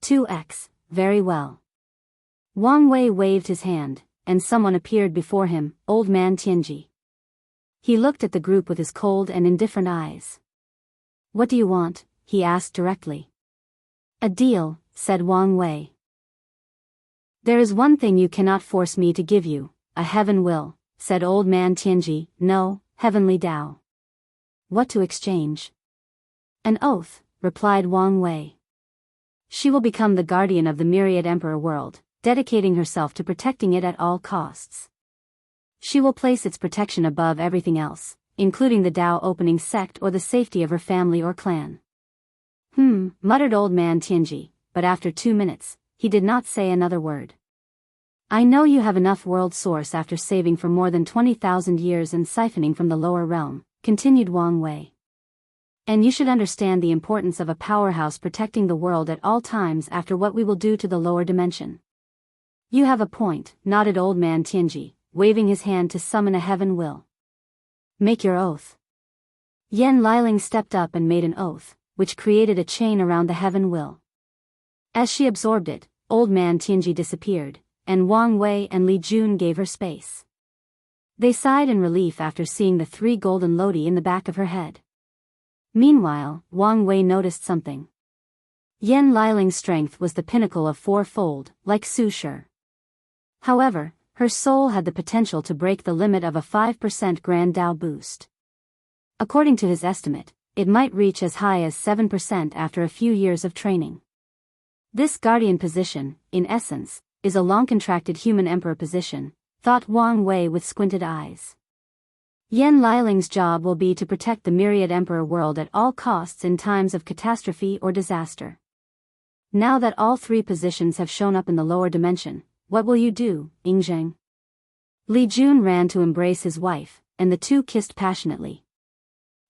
S1: 2x, very well. Wang Wei waved his hand, and someone appeared before him, old man Tianji. He looked at the group with his cold and indifferent eyes. What do you want? He asked directly. A deal, said Wang Wei. There is one thing you cannot force me to give you, a heaven will, said old man Tianji, no, Heavenly Tao. What to exchange? An oath, replied Wang Wei. She will become the guardian of the myriad emperor world, dedicating herself to protecting it at all costs. She will place its protection above everything else, including the Tao opening sect or the safety of her family or clan. Muttered old man Tianji, but after 2 minutes, he did not say another word. I know you have enough world source after saving for more than 20,000 years and siphoning from the lower realm, continued Wang Wei. And you should understand the importance of a powerhouse protecting the world at all times after what we will do to the lower dimension. You have a point, nodded old man Tianji, waving his hand to summon a heaven will. Make your oath. Yan Liling stepped up and made an oath, which created a chain around the heaven will. As she absorbed it, old man Tianji disappeared, and Wang Wei and Li Jun gave her space. They sighed in relief after seeing the 3 golden lodi in the back of her head. Meanwhile, Wang Wei noticed something. Yan Liling's strength was the pinnacle of 4-fold, like Su Shi. However, her soul had the potential to break the limit of a 5% Grand Tao boost. According to his estimate, it might reach as high as 7% after a few years of training. This guardian position, in essence, is a long-contracted human emperor position, thought Wang Wei with squinted eyes. Yan Liling's job will be to protect the myriad emperor world at all costs in times of catastrophe or disaster. Now that all 3 positions have shown up in the lower dimension, what will you do, Yingzheng? Li Jun ran to embrace his wife, and the two kissed passionately.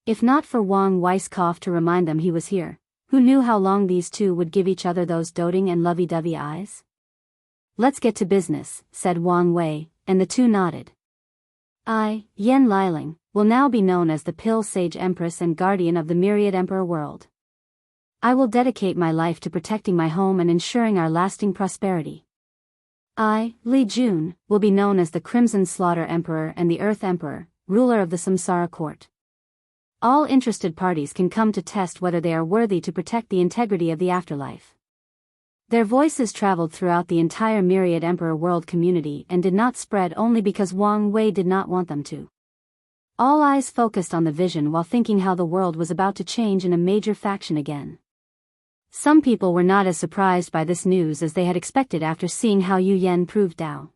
S1: If not for Wang Wei's cough to remind them he was here, who knew how long these two would give each other those doting and lovey-dovey eyes? Let's get to business, said Wang Wei, and the two nodded. I, Yan Liling, will now be known as the Pill Sage Empress and Guardian of the Myriad Emperor world. I will dedicate my life to protecting my home and ensuring our lasting prosperity. I, Li Jun, will be known as the Crimson Slaughter Emperor and the Earth Emperor, ruler of the Samsara court. All interested parties can come to test whether they are worthy to protect the integrity of the afterlife. Their voices traveled throughout the entire Myriad Emperor world community and did not spread only because Wang Wei did not want them to. All eyes focused on the vision while thinking how the world was about to change in a major faction again. Some people were not as surprised by this news as they had expected after seeing how Yu Yan proved Dao.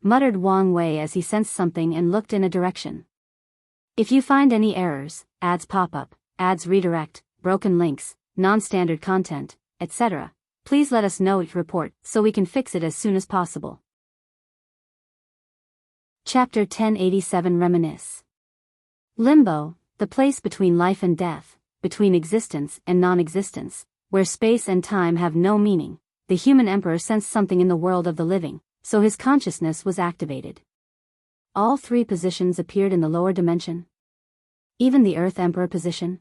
S1: Muttered Wang Wei as he sensed something and looked in a direction. If you find any errors, ads pop up, ads redirect, broken links, non-standard content, etc., please let us know each report so we can fix it as soon as possible. Chapter 1087 Reminisce. Limbo, the place between life and death, between existence and non-existence, where space and time have no meaning. The human emperor sensed something in the world of the living, so his consciousness was activated. All three positions appeared in the lower dimension. Even the Earth Emperor position.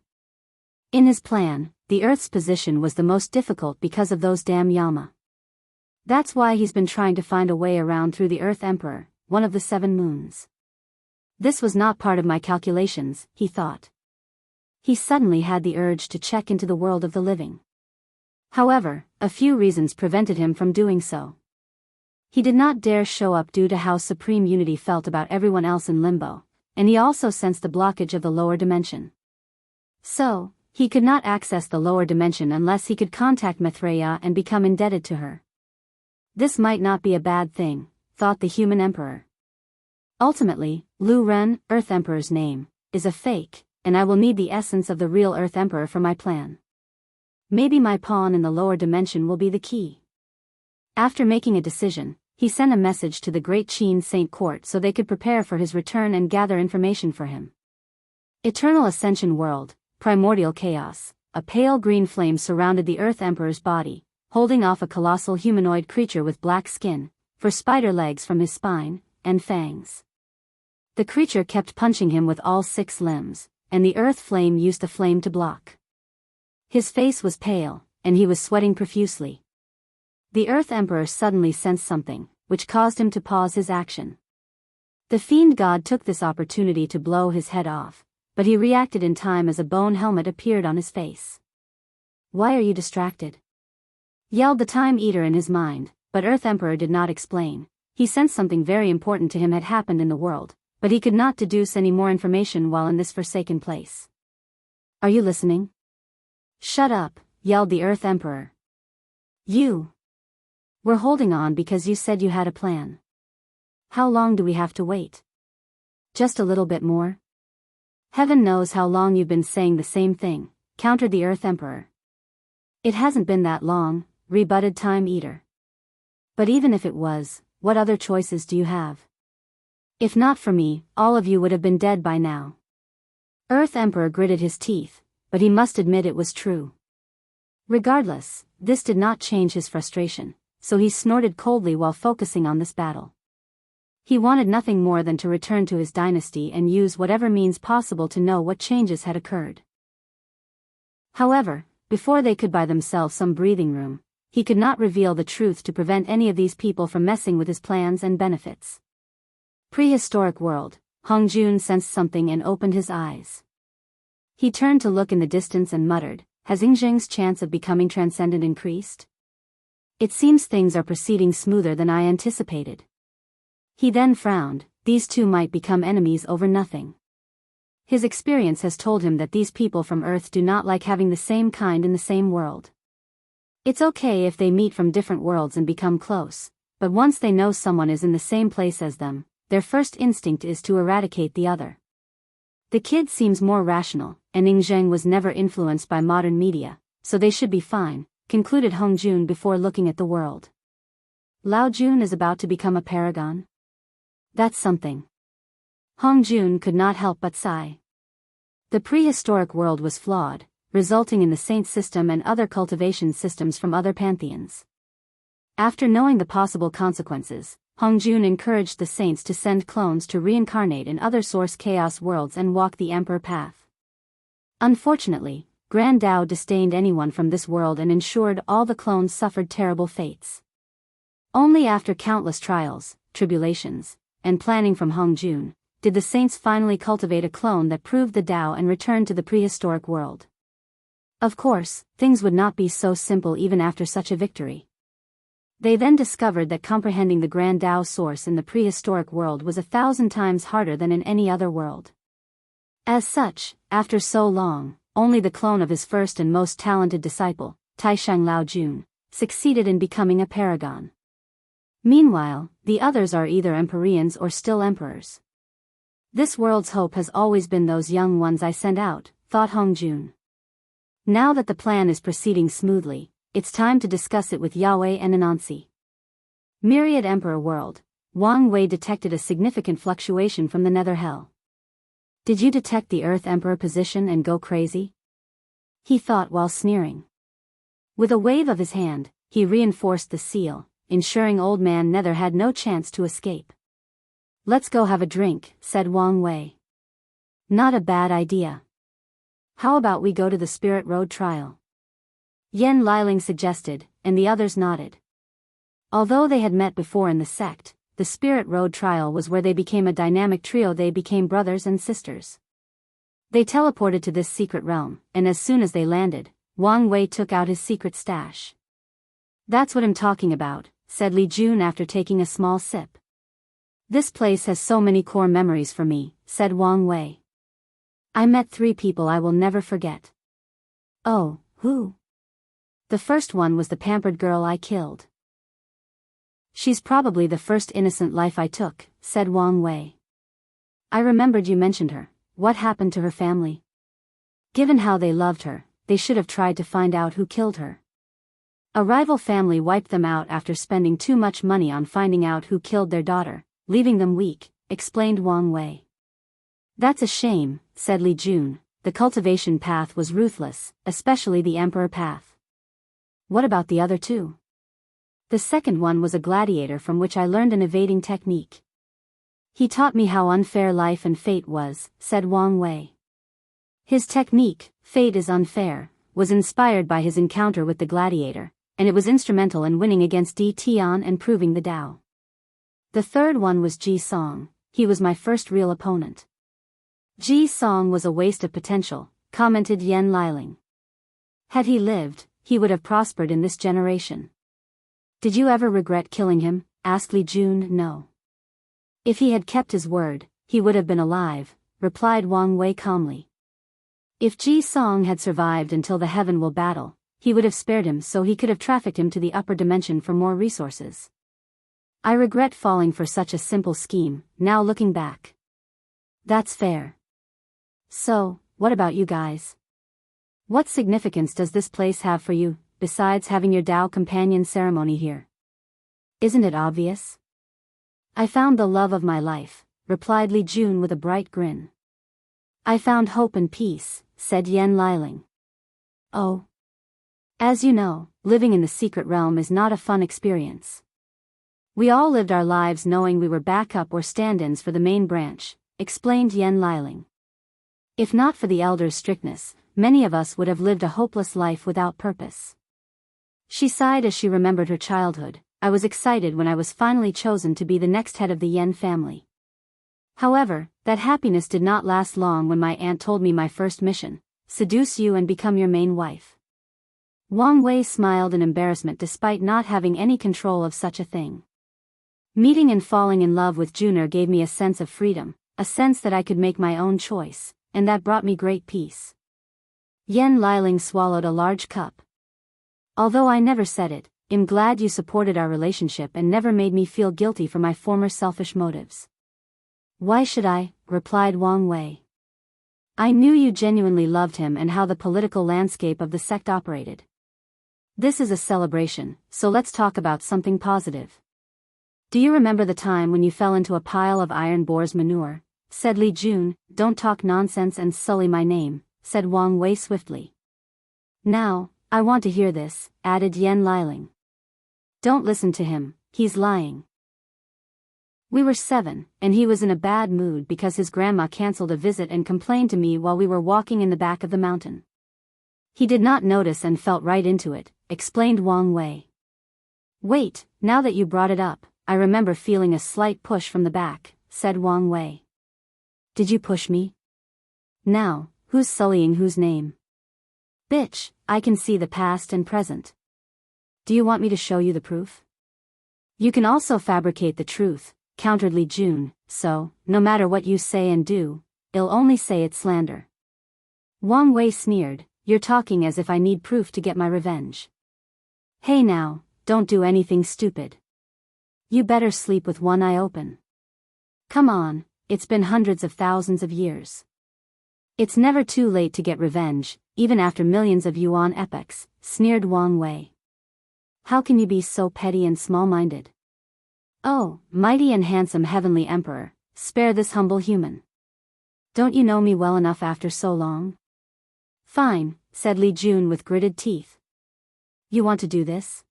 S1: In his plan, the Earth's position was the most difficult because of those damn Yama. That's why he's been trying to find a way around through the Earth Emperor, one of the 7 moons. This was not part of my calculations, he thought. He suddenly had the urge to check into the world of the living. However, a few reasons prevented him from doing so. He did not dare show up due to how Supreme Unity felt about everyone else in Limbo, and he also sensed the blockage of the lower dimension. So, he could not access the lower dimension unless he could contact Maitreya and become indebted to her. This might not be a bad thing, thought the human emperor. Ultimately, Lu Ren, Earth Emperor's name, is a fake, and I will need the essence of the real Earth Emperor for my plan. Maybe my pawn in the lower dimension will be the key. After making a decision, he sent a message to the Great Qin Saint Court so they could prepare for his return and gather information for him. Eternal Ascension World, Primordial Chaos, a pale green flame surrounded the Earth Emperor's body, holding off a colossal humanoid creature with black skin, for spider legs from his spine, and fangs. The creature kept punching him with all 6 limbs, and the earth flame used the flame to block. His face was pale, and he was sweating profusely. The Earth Emperor suddenly sensed something, which caused him to pause his action. The fiend god took this opportunity to blow his head off, but he reacted in time as a bone helmet appeared on his face. "Why are you distracted?" yelled the Time Eater in his mind, but Earth Emperor did not explain. He sensed something very important to him had happened in the world, but he could not deduce any more information while in this forsaken place. "Are you listening?" "Shut up," yelled the Earth Emperor. We're holding on because you said you had a plan. How long do we have to wait?" "Just a little bit more." "Heaven knows how long you've been saying the same thing," countered the Earth Emperor. "It hasn't been that long," rebutted Time Eater. "But even if it was, what other choices do you have? If not for me, all of you would have been dead by now." Earth Emperor gritted his teeth, but he must admit it was true. Regardless, this did not change his frustration, so he snorted coldly while focusing on this battle. He wanted nothing more than to return to his dynasty and use whatever means possible to know what changes had occurred. However, before they could buy themselves some breathing room, he could not reveal the truth to prevent any of these people from messing with his plans and benefits. Prehistoric world, Hong Jun sensed something and opened his eyes. He turned to look in the distance and muttered, "Has Yingzheng's chance of becoming transcendent increased? It seems things are proceeding smoother than I anticipated." He then frowned. These two might become enemies over nothing. His experience has told him that these people from Earth do not like having the same kind in the same world. It's okay if they meet from different worlds and become close, but once they know someone is in the same place as them, their first instinct is to eradicate the other. The kid seems more rational, and Yingzheng was never influenced by modern media, so they should be fine, concluded Hong Jun before looking at the world. Lao Jun is about to become a paragon? That's something. Hong Jun could not help but sigh. The prehistoric world was flawed, resulting in the saint system and other cultivation systems from other pantheons. After knowing the possible consequences, Hong Jun encouraged the saints to send clones to reincarnate in other source chaos worlds and walk the Emperor path. Unfortunately, Grand Dao disdained anyone from this world and ensured all the clones suffered terrible fates. Only after countless trials, tribulations, and planning from Hong Jun, did the saints finally cultivate a clone that proved the Dao and returned to the prehistoric world. Of course, things would not be so simple even after such a victory. They then discovered that comprehending the Grand Dao source in the prehistoric world was 1,000 times harder than in any other world. As such, after so long, only the clone of his first and most talented disciple, Taishang Lao Jun, succeeded in becoming a paragon. Meanwhile, the others are either Empyreans or still emperors. This world's hope has always been those young ones I sent out, thought Hong Jun. Now that the plan is proceeding smoothly, it's time to discuss it with Yahweh and Anansi. Myriad Emperor World, Wang Wei detected a significant fluctuation from the nether hell. Did you detect the Earth Emperor position and go crazy? He thought while sneering. With a wave of his hand, he reinforced the seal, ensuring Old Man Nether had no chance to escape. Let's go have a drink, said Wang Wei. Not a bad idea. How about we go to the Spirit Road trial? Yen Liling suggested, and the others nodded. Although they had met before in the sect, the Spirit Road trial was where they became a dynamic trio. They became brothers and sisters. They teleported to this secret realm, and as soon as they landed, Wang Wei took out his secret stash. That's what I'm talking about, said Li Jun after taking a small sip. This place has so many core memories for me, said Wang Wei. I met 3 people I will never forget. Oh, who? The first one was the pampered girl I killed. She's probably the first innocent life I took, said Wang Wei. I remembered you mentioned her. What happened to her family? Given how they loved her, they should have tried to find out who killed her. A rival family wiped them out after spending too much money on finding out who killed their daughter, leaving them weak, explained Wang Wei. That's a shame, said Li Jun. The cultivation path was ruthless, especially the emperor path. What about the other 2? The second one was a gladiator from which I learned an evading technique. He taught me how unfair life and fate was, said Wang Wei. His technique, Fate is Unfair, was inspired by his encounter with the gladiator, and it was instrumental in winning against Di Tian and proving the Tao. The third one was Ji Song. He was my first real opponent. Ji Song was a waste of potential, commented Yan Liling. Had he lived, he would have prospered in this generation. Did you ever regret killing him? Asked Li Jun. No. If he had kept his word, he would have been alive, replied Wang Wei calmly. If Ji Song had survived until the Heaven Will battle, he would have spared him so he could have trafficked him to the upper dimension for more resources. I regret falling for such a simple scheme, now looking back. That's fair. So, what about you guys? What significance does this place have for you, besides having your Tao companion ceremony here? Isn't it obvious? I found the love of my life, replied Li Jun with a bright grin. I found hope and peace, said Yan Liling. Oh. As you know, living in the secret realm is not a fun experience. We all lived our lives knowing we were backup or stand-ins for the main branch, explained Yan Liling. If not for the elders' strictness, many of us would have lived a hopeless life without purpose. She sighed as she remembered her childhood. I was excited when I was finally chosen to be the next head of the Yan family. However, that happiness did not last long when my aunt told me my first mission: seduce you and become your main wife. Wang Wei smiled in embarrassment despite not having any control of such a thing. Meeting and falling in love with Juner gave me a sense of freedom, a sense that I could make my own choice, and that brought me great peace. Yan Liling swallowed a large cup. Although I never said it, I'm glad you supported our relationship and never made me feel guilty for my former selfish motives. Why should I? Replied Wang Wei. I knew you genuinely loved him and how the political landscape of the sect operated. This is a celebration, so let's talk about something positive. Do you remember the time when you fell into a pile of iron boar's manure? Said Li Jun. Don't talk nonsense and sully my name, said Wang Wei swiftly. Now, I want to hear this, added Yan Liling. Don't listen to him, he's lying. We were 7, and he was in a bad mood because his grandma cancelled a visit and complained to me while we were walking in the back of the mountain. He did not notice and felt right into it, explained Wang Wei. Wait, now that you brought it up, I remember feeling a slight push from the back, said Wang Wei. Did you push me? Now, who's sullying whose name? Bitch, I can see the past and present. Do you want me to show you the proof? You can also fabricate the truth, countered Li Jun, so, no matter what you say and do, I'll only say it's slander. Wang Wei sneered, you're talking as if I need proof to get my revenge. Hey now, don't do anything stupid. You better sleep with one eye open. Come on, it's been hundreds of thousands of years. It's never too late to get revenge, even after millions of yuan epochs, sneered Wang Wei. How can you be so petty and small-minded? Oh, mighty and handsome heavenly emperor, spare this humble human. Don't you know me well enough after so long? Fine, said Li Jun with gritted teeth. You want to do this?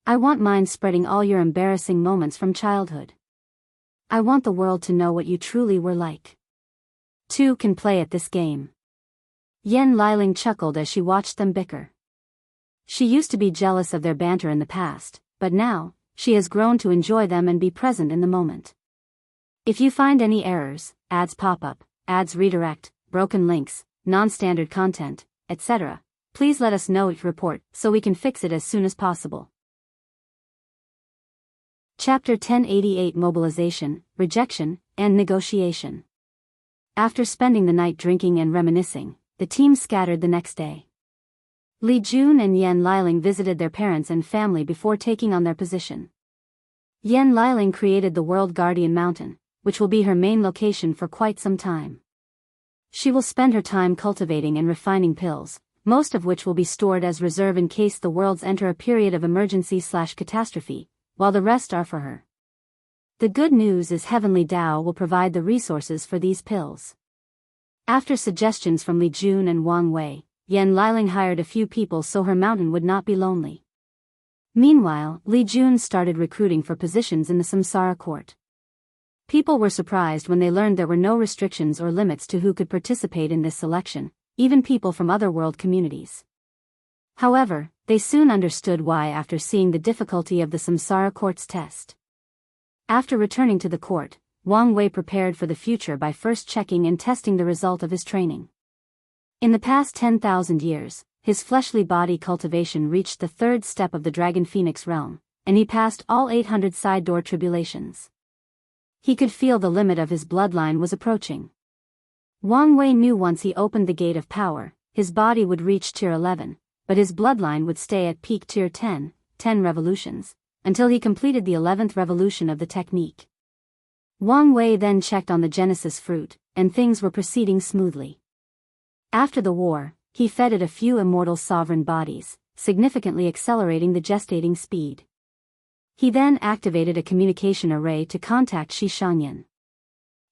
S1: I want mine spreading all your embarrassing moments from childhood. I want the world to know what you truly were like. Two can play at this game. Yan Liling chuckled as she watched them bicker. She used to be jealous of their banter in the past, but now, she has grown to enjoy them and be present in the moment. If you find any errors, ads pop up, ads redirect, broken links, non-standard content, etc., please let us know it report so we can fix it as soon as possible. Chapter 1088 Mobilization, Rejection, and Negotiation. After spending the night drinking and reminiscing, the team scattered the next day. Li Jun and Yan Liling visited their parents and family before taking on their position. Yan Liling created the World Guardian Mountain, which will be her main location for quite some time. She will spend her time cultivating and refining pills, most of which will be stored as reserve in case the worlds enter a period of emergency/catastrophe, while the rest are for her. The good news is Heavenly Tao will provide the resources for these pills. After suggestions from Li Jun and Wang Wei, Yan Liling hired a few people so her mountain would not be lonely. Meanwhile, Li Jun started recruiting for positions in the Samsara court. People were surprised when they learned there were no restrictions or limits to who could participate in this selection, even people from other world communities. However, they soon understood why after seeing the difficulty of the Samsara court's test. After returning to the court, Wang Wei prepared for the future by first checking and testing the result of his training. In the past 10,000 years, his fleshly body cultivation reached the third step of the Dragon Phoenix realm, and he passed all 800 side door tribulations. He could feel the limit of his bloodline was approaching. Wang Wei knew once he opened the gate of power, his body would reach tier 11, but his bloodline would stay at peak tier 10 revolutions, until he completed the 11th revolution of the technique. Wang Wei then checked on the Genesis fruit, and things were proceeding smoothly. After the war, he fed it a few immortal sovereign bodies, significantly accelerating the gestating speed. He then activated a communication array to contact Xianxia.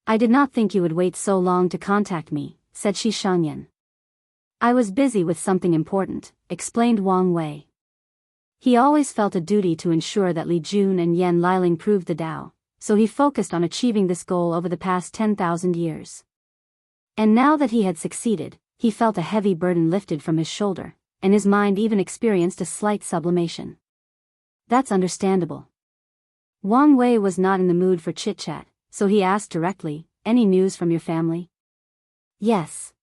S1: "I did not think you would wait so long to contact me," said Xianxia. "I was busy with something important," explained Wang Wei. He always felt a duty to ensure that Li Jun and Yan Liling proved the Tao, so he focused on achieving this goal over the past 10,000 years. And now that he had succeeded, he felt a heavy burden lifted from his shoulder, and his mind even experienced a slight sublimation. That's understandable. Wang Wei was not in the mood for chit-chat, so he asked directly, "Any news from your family?" "Yes.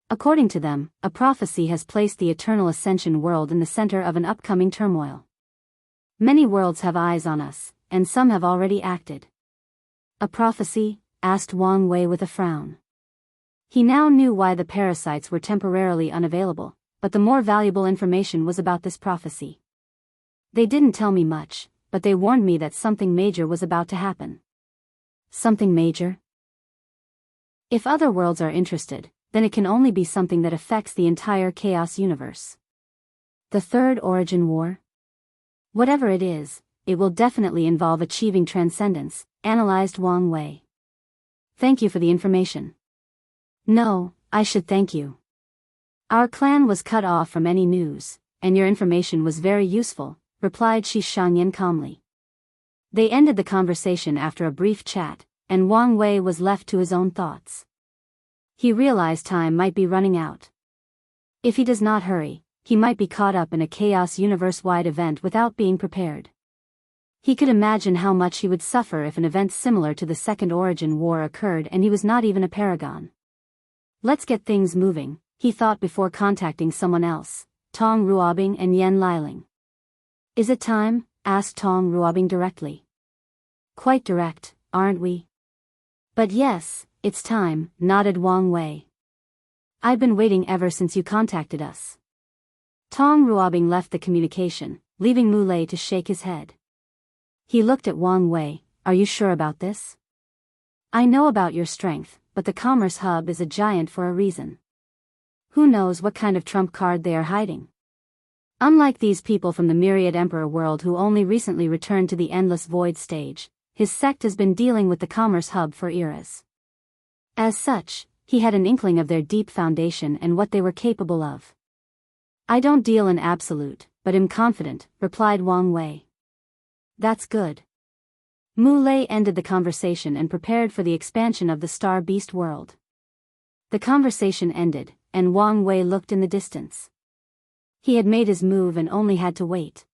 S1: According to them, a prophecy has placed the Eternal Ascension world in the center of an upcoming turmoil. Many worlds have eyes on us, and some have already acted." "A prophecy?" asked Wang Wei with a frown. He now knew why the parasites were temporarily unavailable, but the more valuable information was about this prophecy. "They didn't tell me much, but they warned me that something major was about to happen." "Something major?" "If other worlds are interested, then it can only be something that affects the entire chaos universe." "The Third Origin War?" "Whatever it is, it will definitely involve achieving transcendence," analyzed Wang Wei. "Thank you for the information." "No, I should thank you. Our clan was cut off from any news, and your information was very useful," replied Xianxia calmly. They ended the conversation after a brief chat, and Wang Wei was left to his own thoughts. He realized time might be running out. If he does not hurry, he might be caught up in a chaos universe-wide event without being prepared. He could imagine how much he would suffer if an event similar to the Second Origin War occurred and he was not even a paragon. "Let's get things moving," he thought before contacting someone else, Tong Ruobing and Yan Liling. "Is it time?" asked Tong Ruobing directly. "Quite direct, aren't we?" "But yes, it's time," nodded Wang Wei. "I've been waiting ever since you contacted us." Tong Ruobing left the communication, leaving Mulei to shake his head. He looked at Wang Wei. "Are you sure about this? I know about your strength, but the Commerce Hub is a giant for a reason. Who knows what kind of trump card they are hiding? Unlike these people from the Myriad Emperor world who only recently returned to the Endless Void stage, his sect has been dealing with the Commerce Hub for eras. As such, he had an inkling of their deep foundation and what they were capable of." "I don't deal in absolute, but am confident," replied Wang Wei. "That's good." Mulei ended the conversation and prepared for the expansion of the Star Beast world. The conversation ended, and Wang Wei looked in the distance. He had made his move and only had to wait.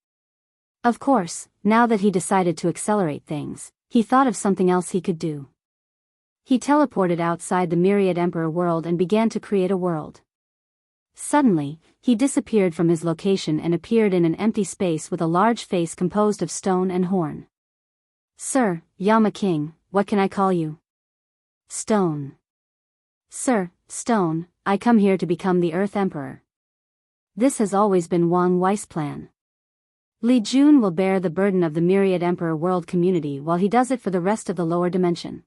S1: Of course, now that he decided to accelerate things, he thought of something else he could do. He teleported outside the Myriad Emperor world and began to create a world. Suddenly, he disappeared from his location and appeared in an empty space with a large face composed of stone and horn. Sir, Yama King, what can I call you? Stone. Sir, Stone, I come here to become the Earth Emperor. This has always been Wang Wei's plan. Li Jun will bear the burden of the Myriad Emperor world community while he does it for the rest of the lower dimension.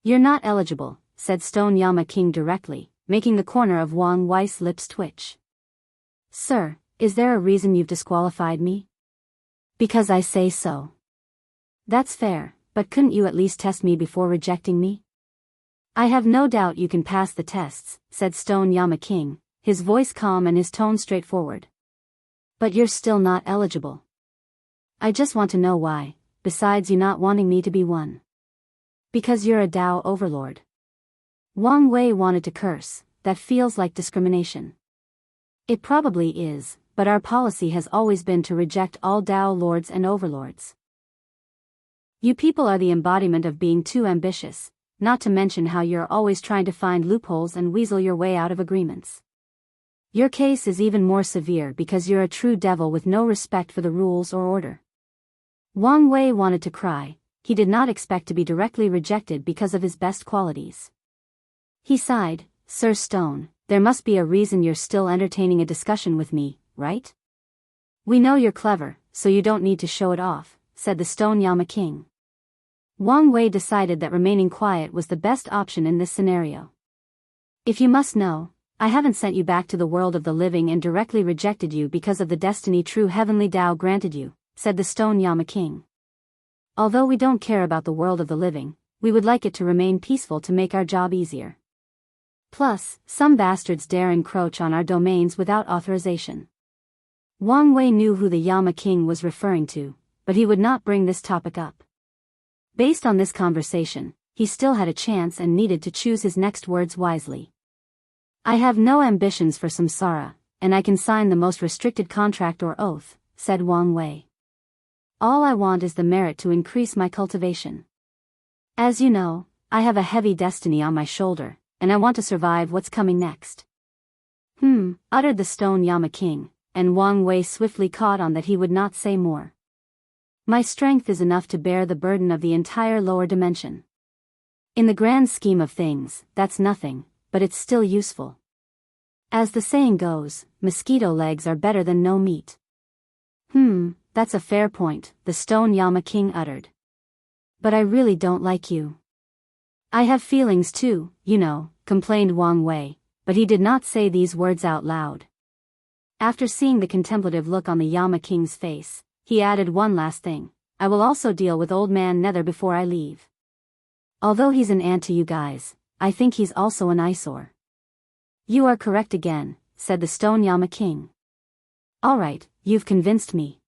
S1: You're not eligible, said Stone Yama King directly, making the corner of Wang Wei's lips twitch. Sir, is there a reason you've disqualified me? Because I say so. That's fair, but couldn't you at least test me before rejecting me? I have no doubt you can pass the tests, said Stone Yama King, his voice calm and his tone straightforward. But you're still not eligible. I just want to know why, besides you not wanting me to be one. Because you're a Dao overlord. Wang Wei wanted to curse, that feels like discrimination. It probably is, but our policy has always been to reject all Dao lords and overlords. You people are the embodiment of being too ambitious, not to mention how you're always trying to find loopholes and weasel your way out of agreements. Your case is even more severe because you're a true devil with no respect for the rules or order. Wang Wei wanted to cry. He did not expect to be directly rejected because of his best qualities. He sighed, Sir Stone, there must be a reason you're still entertaining a discussion with me, right? We know you're clever, so you don't need to show it off, said the Stone Yama King. Wang Wei decided that remaining quiet was the best option in this scenario. If you must know, I haven't sent you back to the world of the living and directly rejected you because of the destiny true heavenly Tao granted you, said the Stone Yama King. Although we don't care about the world of the living, we would like it to remain peaceful to make our job easier. Plus, some bastards dare encroach on our domains without authorization. Wang Wei knew who the Yama King was referring to, but he would not bring this topic up. Based on this conversation, he still had a chance and needed to choose his next words wisely. I have no ambitions for samsara, and I can sign the most restricted contract or oath, said Wang Wei. All I want is the merit to increase my cultivation. As you know, I have a heavy destiny on my shoulder, and I want to survive what's coming next. Uttered the Stone Yama King, and Wang Wei swiftly caught on that he would not say more. My strength is enough to bear the burden of the entire lower dimension. In the grand scheme of things, that's nothing, but it's still useful. As the saying goes, mosquito legs are better than no meat. That's a fair point, the Stone Yama King uttered. But I really don't like you. I have feelings too, you know, complained Wang Wei, but he did not say these words out loud. After seeing the contemplative look on the Yama King's face, he added one last thing, I will also deal with Old Man Nether before I leave. Although he's an ant to you guys, I think he's also an eyesore. You are correct again, said the Stone Yama King. Alright, you've convinced me.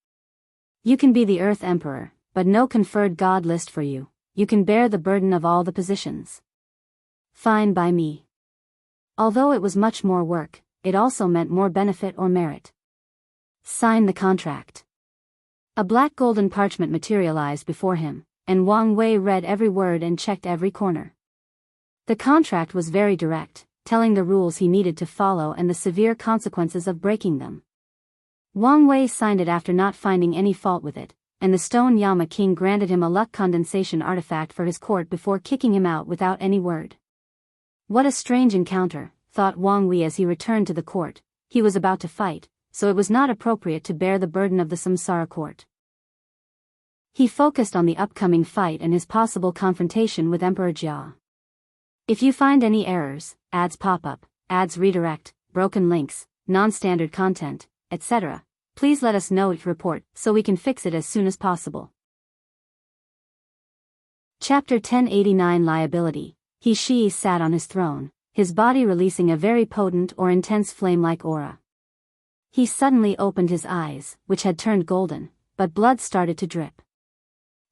S1: You can be the Earth Emperor, but no conferred god list for you. You can bear the burden of all the positions. Fine by me. Although it was much more work, it also meant more benefit or merit. Sign the contract. A black golden parchment materialized before him, and Wang Wei read every word and checked every corner. The contract was very direct, telling the rules he needed to follow and the severe consequences of breaking them. Wang Wei signed it after not finding any fault with it, and the Stone Yama King granted him a luck condensation artifact for his court before kicking him out without any word. What a strange encounter, thought Wang Wei as he returned to the court. He was about to fight, so it was not appropriate to bear the burden of the samsara court. He focused on the upcoming fight and his possible confrontation with Emperor Jia. If you find any errors, ads pop up, ads redirect, broken links, non-standard content, etc., please let us know each report so we can fix it as soon as possible. Chapter 1089 Liability. Shi sat on his throne, his body releasing a very potent or intense flame-like aura. He suddenly opened his eyes, which had turned golden, but blood started to drip.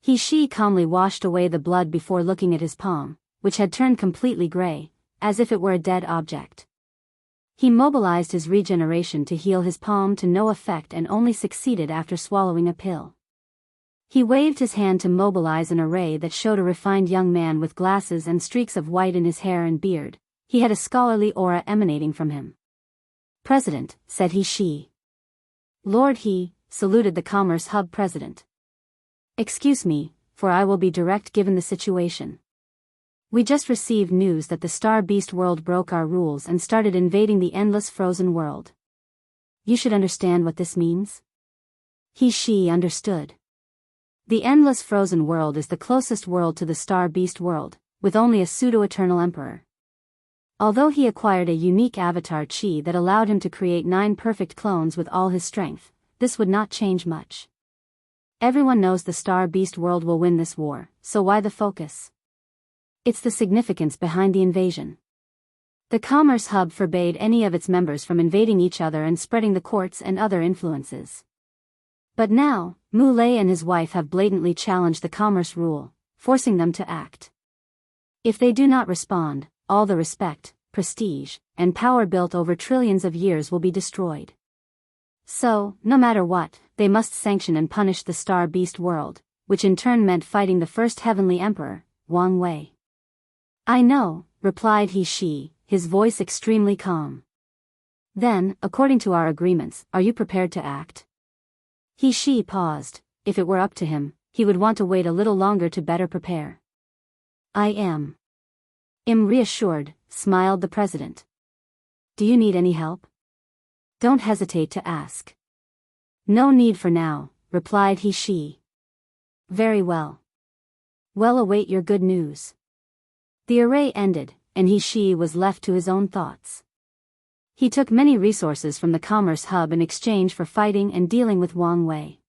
S1: Shi calmly washed away the blood before looking at his palm, which had turned completely gray, as if it were a dead object. He mobilized his regeneration to heal his palm to no effect and only succeeded after swallowing a pill. He waved his hand to mobilize an array that showed a refined young man with glasses and streaks of white in his hair and beard. He had a scholarly aura emanating from him. "President," said he. "Lord," he saluted the Commerce Hub president. "Excuse me, for I will be direct given the situation. We just received news that the Star Beast world broke our rules and started invading the endless frozen world. You should understand what this means." She understood. The endless frozen world is the closest world to the Star Beast world, with only a pseudo-eternal emperor. Although he acquired a unique avatar chi that allowed him to create 9 perfect clones with all his strength, this would not change much. Everyone knows the Star Beast world will win this war, so why the focus? It's the significance behind the invasion. The Commerce Hub forbade any of its members from invading each other and spreading the courts and other influences. But now, Mu Lei and his wife have blatantly challenged the commerce rule, forcing them to act. If they do not respond, all the respect, prestige, and power built over trillions of years will be destroyed. So, no matter what, they must sanction and punish the Star Beast world, which in turn meant fighting the first heavenly emperor, Wang Wei. "I know," replied he, his voice extremely calm. "Then, according to our agreements, are you prepared to act?" He paused. If it were up to him, he would want to wait a little longer to better prepare. "I am reassured," smiled the president. "Do you need any help? Don't hesitate to ask." "No need for now," replied he. "Very well. Well, await your good news." The array ended, and he was left to his own thoughts. He took many resources from the Commerce Hub in exchange for fighting and dealing with Wang Wei.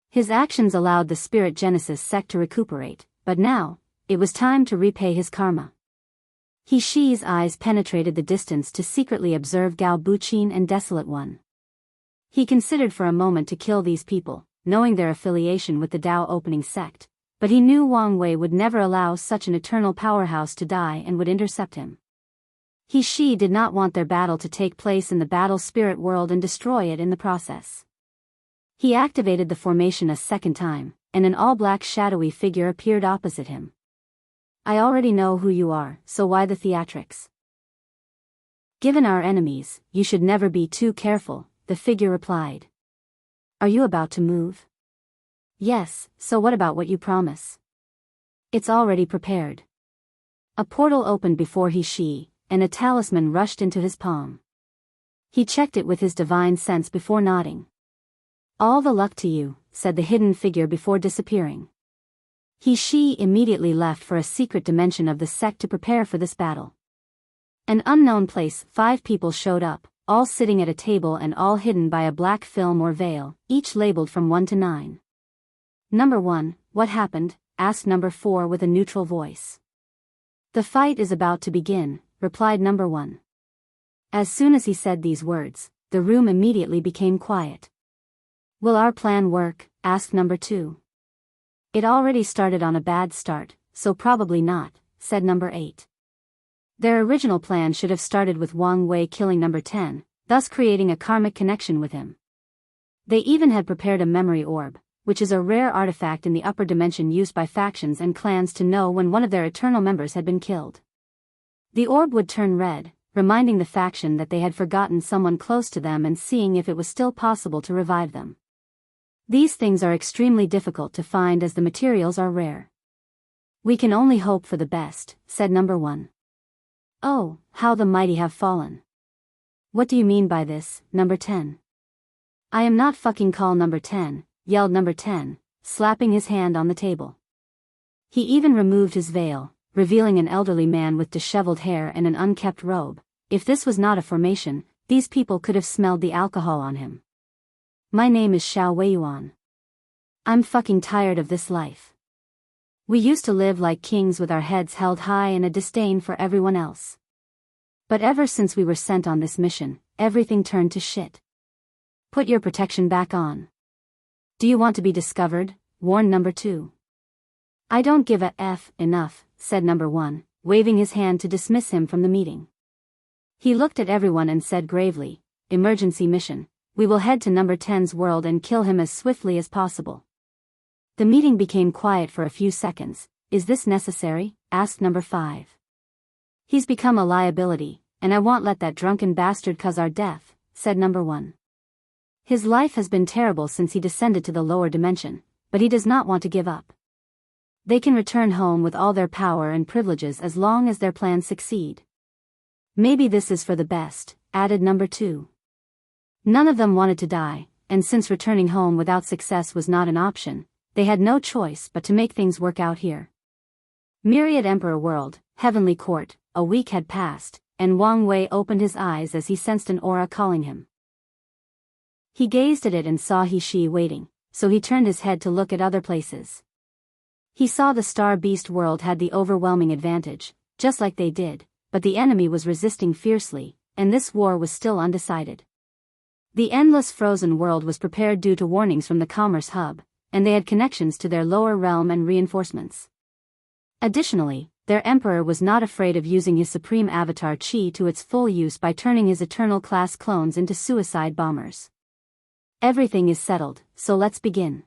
S1: His actions allowed the Spirit Genesis sect to recuperate, but now, it was time to repay his karma. He's eyes penetrated the distance to secretly observe Gao Buqin and Desolate One. He considered for a moment to kill these people, knowing their affiliation with the Tao opening sect, but he knew Wang Wei would never allow such an eternal powerhouse to die and would intercept him. He did not want their battle to take place in the battle spirit world and destroy it in the process. He activated the formation a second time, and an all-black shadowy figure appeared opposite him. "I already know who you are, so why the theatrics? Given our enemies, you should never be too careful," the figure replied. "Are you about to move?" "Yes, so what about what you promise?" "It's already prepared." A portal opened before he, and a talisman rushed into his palm. He checked it with his divine sense before nodding. "All the luck to you," said the hidden figure before disappearing. He immediately left for a secret dimension of the sect to prepare for this battle. An unknown place, 5 people showed up, all sitting at a table and all hidden by a black film or veil, each labeled from 1 to 9. "Number 1, what happened?" asked number 4 with a neutral voice. "The fight is about to begin," replied number 1. As soon as he said these words, the room immediately became quiet. "Will our plan work?" asked number 2. "It already started on a bad start, so probably not," said number 8. Their original plan should have started with Wang Wei killing number 10, thus creating a karmic connection with him. They even had prepared a memory orb, which is a rare artifact in the upper dimension used by factions and clans to know when one of their eternal members had been killed. The orb would turn red, reminding the faction that they had forgotten someone close to them and seeing if it was still possible to revive them. These things are extremely difficult to find as the materials are rare. "We can only hope for the best," said number 1. "Oh, how the mighty have fallen." "What do you mean by this, number 10? "I am not fucking call number 10, yelled number 10, slapping his hand on the table. He even removed his veil, revealing an elderly man with disheveled hair and an unkempt robe. If this was not a formation, these people could have smelled the alcohol on him. "My name is Xiao Weiyuan. I'm fucking tired of this life. We used to live like kings with our heads held high and a disdain for everyone else. But ever since we were sent on this mission, everything turned to shit. Put your protection back on. Do you want to be discovered?" warned number 2. "I don't give a f enough," said number 1, waving his hand to dismiss him from the meeting. He looked at everyone and said gravely, "Emergency mission. We will head to number 10's world and kill him as swiftly as possible." The meeting became quiet for a few seconds. "Is this necessary?" asked number 5. "He's become a liability, and I won't let that drunken bastard cause our death," said number 1. "His life has been terrible since he descended to the lower dimension, but he does not want to give up. They can return home with all their power and privileges as long as their plans succeed." "Maybe this is for the best," added number 2. None of them wanted to die, and since returning home without success was not an option, they had no choice but to make things work out here. Myriad Emperor World, Heavenly Court. A week had passed, and Wang Wei opened his eyes as he sensed an aura calling him. He gazed at it and saw He Shi waiting, so he turned his head to look at other places. He saw the Star Beast world had the overwhelming advantage, just like they did, but the enemy was resisting fiercely, and this war was still undecided. The Endless Frozen World was prepared due to warnings from the Commerce Hub, and they had connections to their lower realm and reinforcements. Additionally, their emperor was not afraid of using his supreme avatar Qi to its full use by turning his Eternal-class clones into suicide bombers. Everything is settled, so let's begin.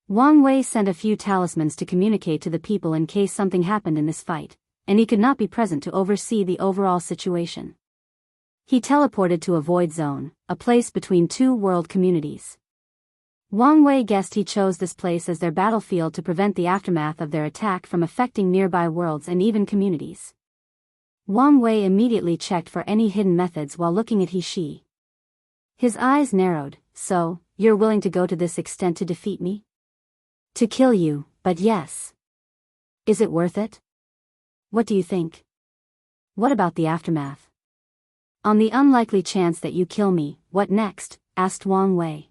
S1: Wang Wei sent a few talismans to communicate to the people in case something happened in this fight, and he could not be present to oversee the overall situation. He teleported to a void zone, a place between two world communities. Wang Wei guessed he chose this place as their battlefield to prevent the aftermath of their attack from affecting nearby worlds and even communities. Wang Wei immediately checked for any hidden methods while looking at He Shi. His eyes narrowed. "So, you're willing to go to this extent to defeat me?" "To kill you, but yes. Is it worth it? What do you think? What about the aftermath? On the unlikely chance that you kill me, what next?" asked Wang Wei.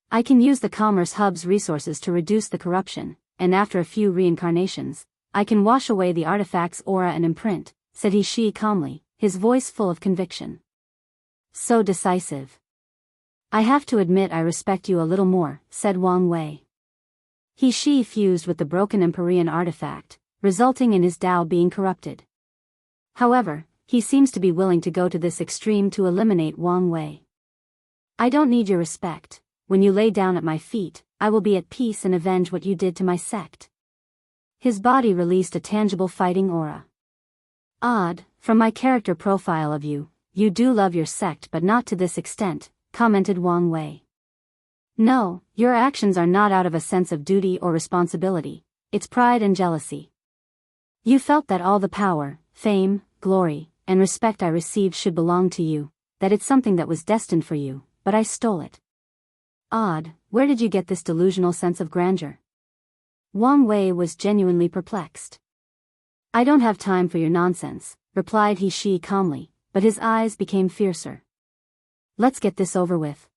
S1: "I can use the Commerce Hub's resources to reduce the corruption, and after a few reincarnations, I can wash away the artifact's aura and imprint," said He Shi calmly, his voice full of conviction. "So decisive. I have to admit I respect you a little more," said Wang Wei. He Shi fused with the broken Empyrean artifact, resulting in his Tao being corrupted. However, he seems to be willing to go to this extreme to eliminate Wang Wei. "I don't need your respect. When you lay down at my feet, I will be at peace and avenge what you did to my sect." His body released a tangible fighting aura. "Odd, from my character profile of you, you do love your sect but not to this extent," commented Wang Wei. "No, your actions are not out of a sense of duty or responsibility, it's pride and jealousy. You felt that all the power, fame, glory, and respect I received should belong to you, that it's something that was destined for you, but I stole it. Odd, where did you get this delusional sense of grandeur?" Wang Wei was genuinely perplexed. "I don't have time for your nonsense," replied He Shi calmly, but his eyes became fiercer. "Let's get this over with."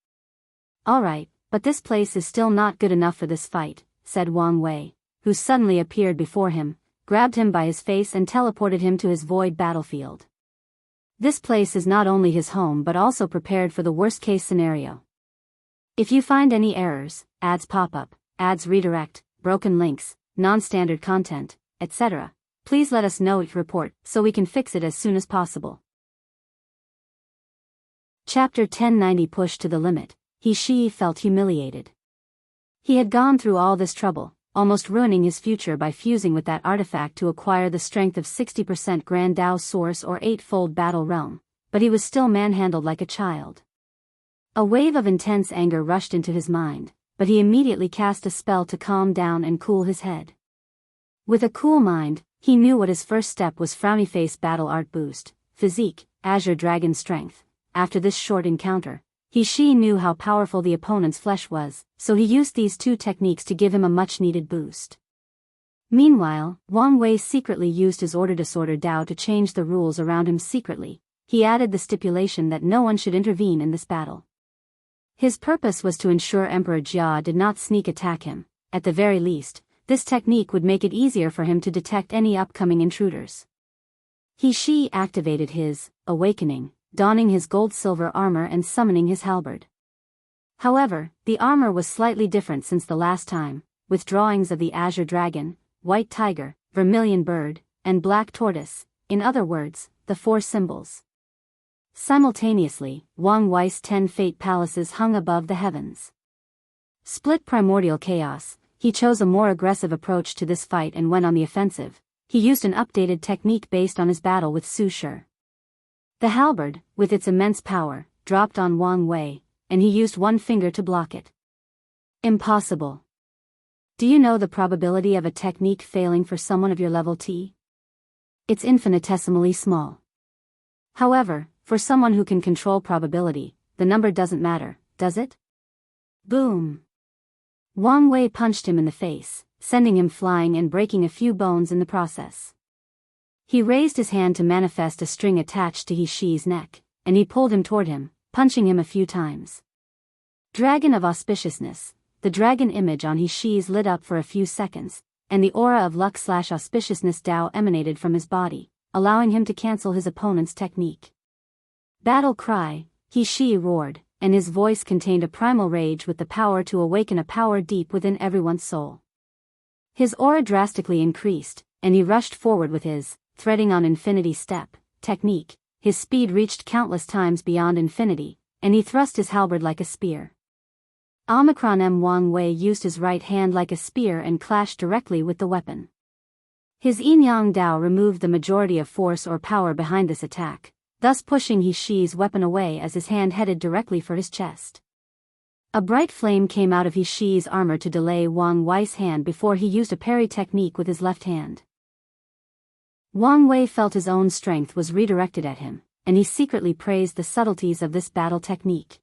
S1: "All right, but this place is still not good enough for this fight," said Wang Wei, who suddenly appeared before him, grabbed him by his face and teleported him to his void battlefield. This place is not only his home but also prepared for the worst-case scenario. If you find any errors, ads pop up, ads redirect, broken links, non-standard content, etc., please let us know each report so we can fix it as soon as possible. Chapter 1090 Pushed to the limit. He Shi felt humiliated. He had gone through all this trouble, almost ruining his future by fusing with that artifact to acquire the strength of 60% Grand Dao Source or 8-fold Battle Realm, but he was still manhandled like a child. A wave of intense anger rushed into his mind, but he immediately cast a spell to calm down and cool his head. With a cool mind, he knew what his first step was: Frowny Face Battle Art Boost, Physique, Azure Dragon Strength. After this short encounter, He Shi knew how powerful the opponent's flesh was, so he used these two techniques to give him a much-needed boost. Meanwhile, Wang Wei secretly used his Order Disorder Dao to change the rules around him secretly. He added the stipulation that no one should intervene in this battle. His purpose was to ensure Emperor Jia did not sneak attack him. At the very least, this technique would make it easier for him to detect any upcoming intruders. He Shi activated his Awakening, donning his gold-silver armor and summoning his halberd. However, the armor was slightly different since the last time, with drawings of the Azure Dragon, White Tiger, Vermilion Bird, and Black Tortoise, in other words, the 4 symbols. Simultaneously, Wang Wei's 10 fate palaces hung above the heavens. Split primordial chaos, he chose a more aggressive approach to this fight and went on the offensive. He used an updated technique based on his battle with Su Shi. The halberd, with its immense power, dropped on Wang Wei, and he used one finger to block it. Impossible. Do you know the probability of a technique failing for someone of your level T? It's infinitesimally small. However, for someone who can control probability, the number doesn't matter, does it? Boom. Wang Wei punched him in the face, sending him flying and breaking a few bones in the process. He raised his hand to manifest a string attached to He Shi's neck, and he pulled him toward him, punching him a few times. Dragon of Auspiciousness. The dragon image on He Shi's lit up for a few seconds, and the aura of luck/auspiciousness Tao emanated from his body, allowing him to cancel his opponent's technique. Battle cry, He Shi roared, and his voice contained a primal rage with the power to awaken a power deep within everyone's soul. His aura drastically increased, and he rushed forward with his, threading on infinity step, technique. His speed reached countless times beyond infinity, and he thrust his halberd like a spear. Omicron Wang Wei used his right hand like a spear and clashed directly with the weapon. His Yin-Yang Dao removed the majority of force or power behind this attack, thus pushing He Shi's weapon away as his hand headed directly for his chest. A bright flame came out of He Shi's armor to delay Wang Wei's hand before he used a parry technique with his left hand. Wang Wei felt his own strength was redirected at him, and he secretly praised the subtleties of this battle technique.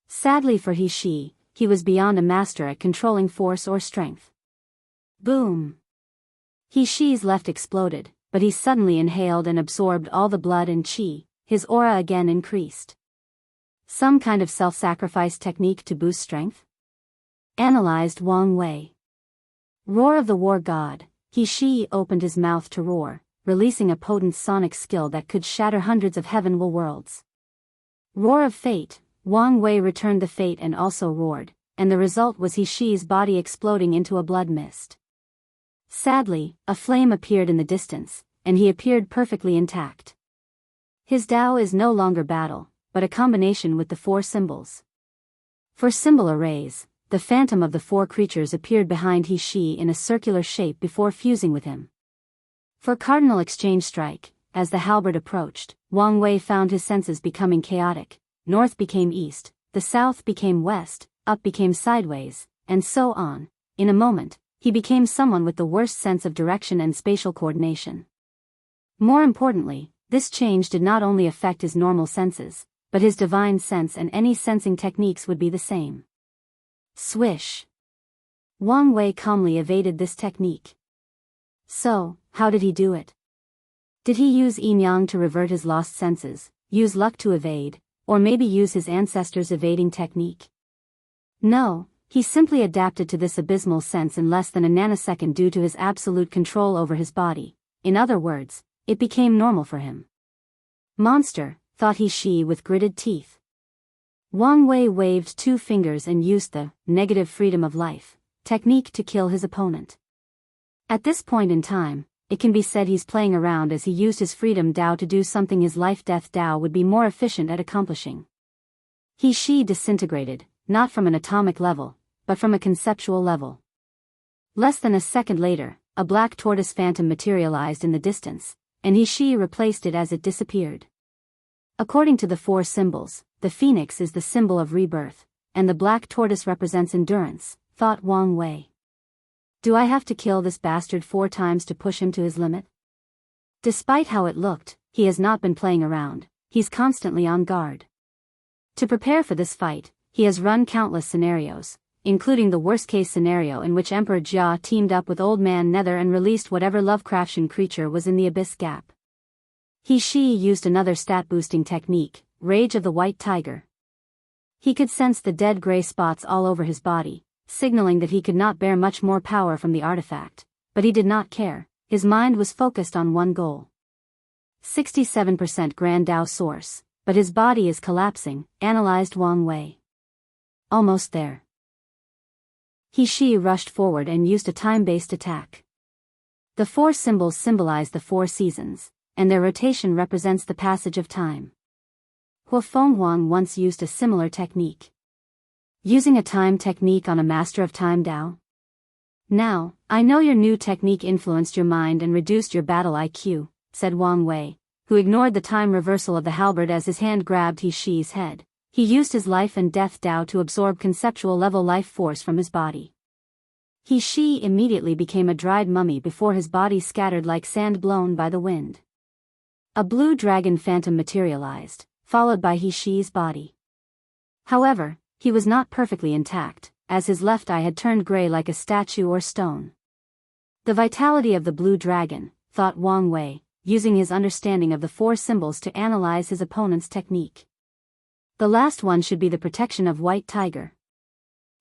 S1: Sadly for He Shi, he was beyond a master at controlling force or strength. Boom! He Shi's left exploded, but he suddenly inhaled and absorbed all the blood and qi. His aura again increased. Some kind of self-sacrifice technique to boost strength? Analyzed Wang Wei. Roar of the war god. He Shi opened his mouth to roar, releasing a potent sonic skill that could shatter hundreds of heavenward worlds. Roar of fate. Wang Wei returned the fate and also roared, and the result was He Shi's body exploding into a blood mist. Sadly, a flame appeared in the distance, and he appeared perfectly intact. His Tao is no longer battle, but a combination with the four symbols. For symbol arrays, the phantom of the four creatures appeared behind He Shi in a circular shape before fusing with him. For cardinal exchange strike, as the halberd approached, Wang Wei found his senses becoming chaotic. North became east, the south became west, up became sideways, and so on. In a moment, he became someone with the worst sense of direction and spatial coordination. More importantly, this change did not only affect his normal senses, but his divine sense and any sensing techniques would be the same. Swish! Wang Wei calmly evaded this technique. So, how did he do it? Did he use yin-yang to revert his lost senses, use luck to evade, or maybe use his ancestors' evading technique? No, he simply adapted to this abysmal sense in less than a nanosecond due to his absolute control over his body. In other words, it became normal for him. Monster, thought He Shi with gritted teeth. Wang Wei waved two fingers and used the negative freedom of life technique to kill his opponent. At this point in time, it can be said he's playing around as he used his freedom Tao to do something his life-death Tao would be more efficient at accomplishing. He Shi disintegrated, not from an atomic level, but from a conceptual level. Less than a second later, a black tortoise phantom materialized in the distance, and He Shi replaced it as it disappeared. According to the four symbols, the phoenix is the symbol of rebirth, and the black tortoise represents endurance, thought Wang Wei. Do I have to kill this bastard 4 times to push him to his limit? Despite how it looked, he has not been playing around, he's constantly on guard. To prepare for this fight, he has run countless scenarios, including the worst-case scenario in which Emperor Jia teamed up with Old Man Nether and released whatever Lovecraftian creature was in the Abyss Gap. He Shi used another stat-boosting technique, Rage of the White Tiger. He could sense the dead gray spots all over his body, signaling that he could not bear much more power from the artifact, but he did not care, his mind was focused on one goal. 67% Grand Dao source, but his body is collapsing, analyzed Wang Wei. Almost there. He Shi rushed forward and used a time-based attack. The 4 symbols symbolize the 4 seasons, and their rotation represents the passage of time. Feng Huang once used a similar technique. Using a time technique on a master of time Dao? Now, I know your new technique influenced your mind and reduced your battle IQ, said Wang Wei, who ignored the time reversal of the halberd as his hand grabbed He Shi's head. He used his life and death Dao to absorb conceptual level life force from his body. He Shi immediately became a dried mummy before his body scattered like sand blown by the wind. A blue dragon phantom materialized, followed by He Shi's body. However, he was not perfectly intact, as his left eye had turned gray like a statue or stone. The vitality of the blue dragon, thought Wang Wei, using his understanding of the four symbols to analyze his opponent's technique. The last one should be the protection of White Tiger.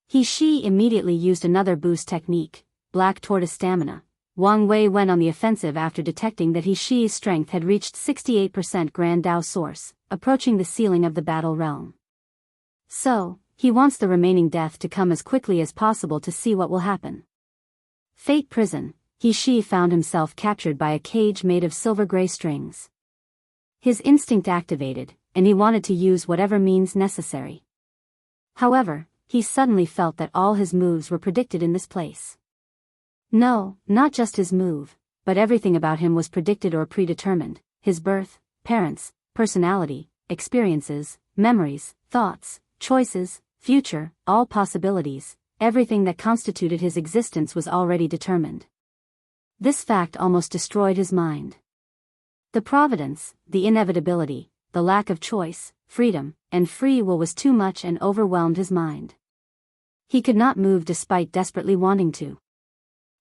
S1: He Shi immediately used another boost technique, Black Tortoise Stamina. Wang Wei went on the offensive after detecting that He Shi's strength had reached 68% Grand Dao Source, approaching the ceiling of the battle realm. So, he wants the remaining death to come as quickly as possible to see what will happen. Fate Prison. He Shi found himself captured by a cage made of silver-gray strings. His instinct activated, and he wanted to use whatever means necessary. However, he suddenly felt that all his moves were predicted in this place. No, not just his move, but everything about him was predicted or predetermined: his birth, parents, personality, experiences, memories, thoughts, choices, future, all possibilities, everything that constituted his existence was already determined. This fact almost destroyed his mind. The providence, the inevitability, the lack of choice, freedom, and free will was too much and overwhelmed his mind. He could not move despite desperately wanting to.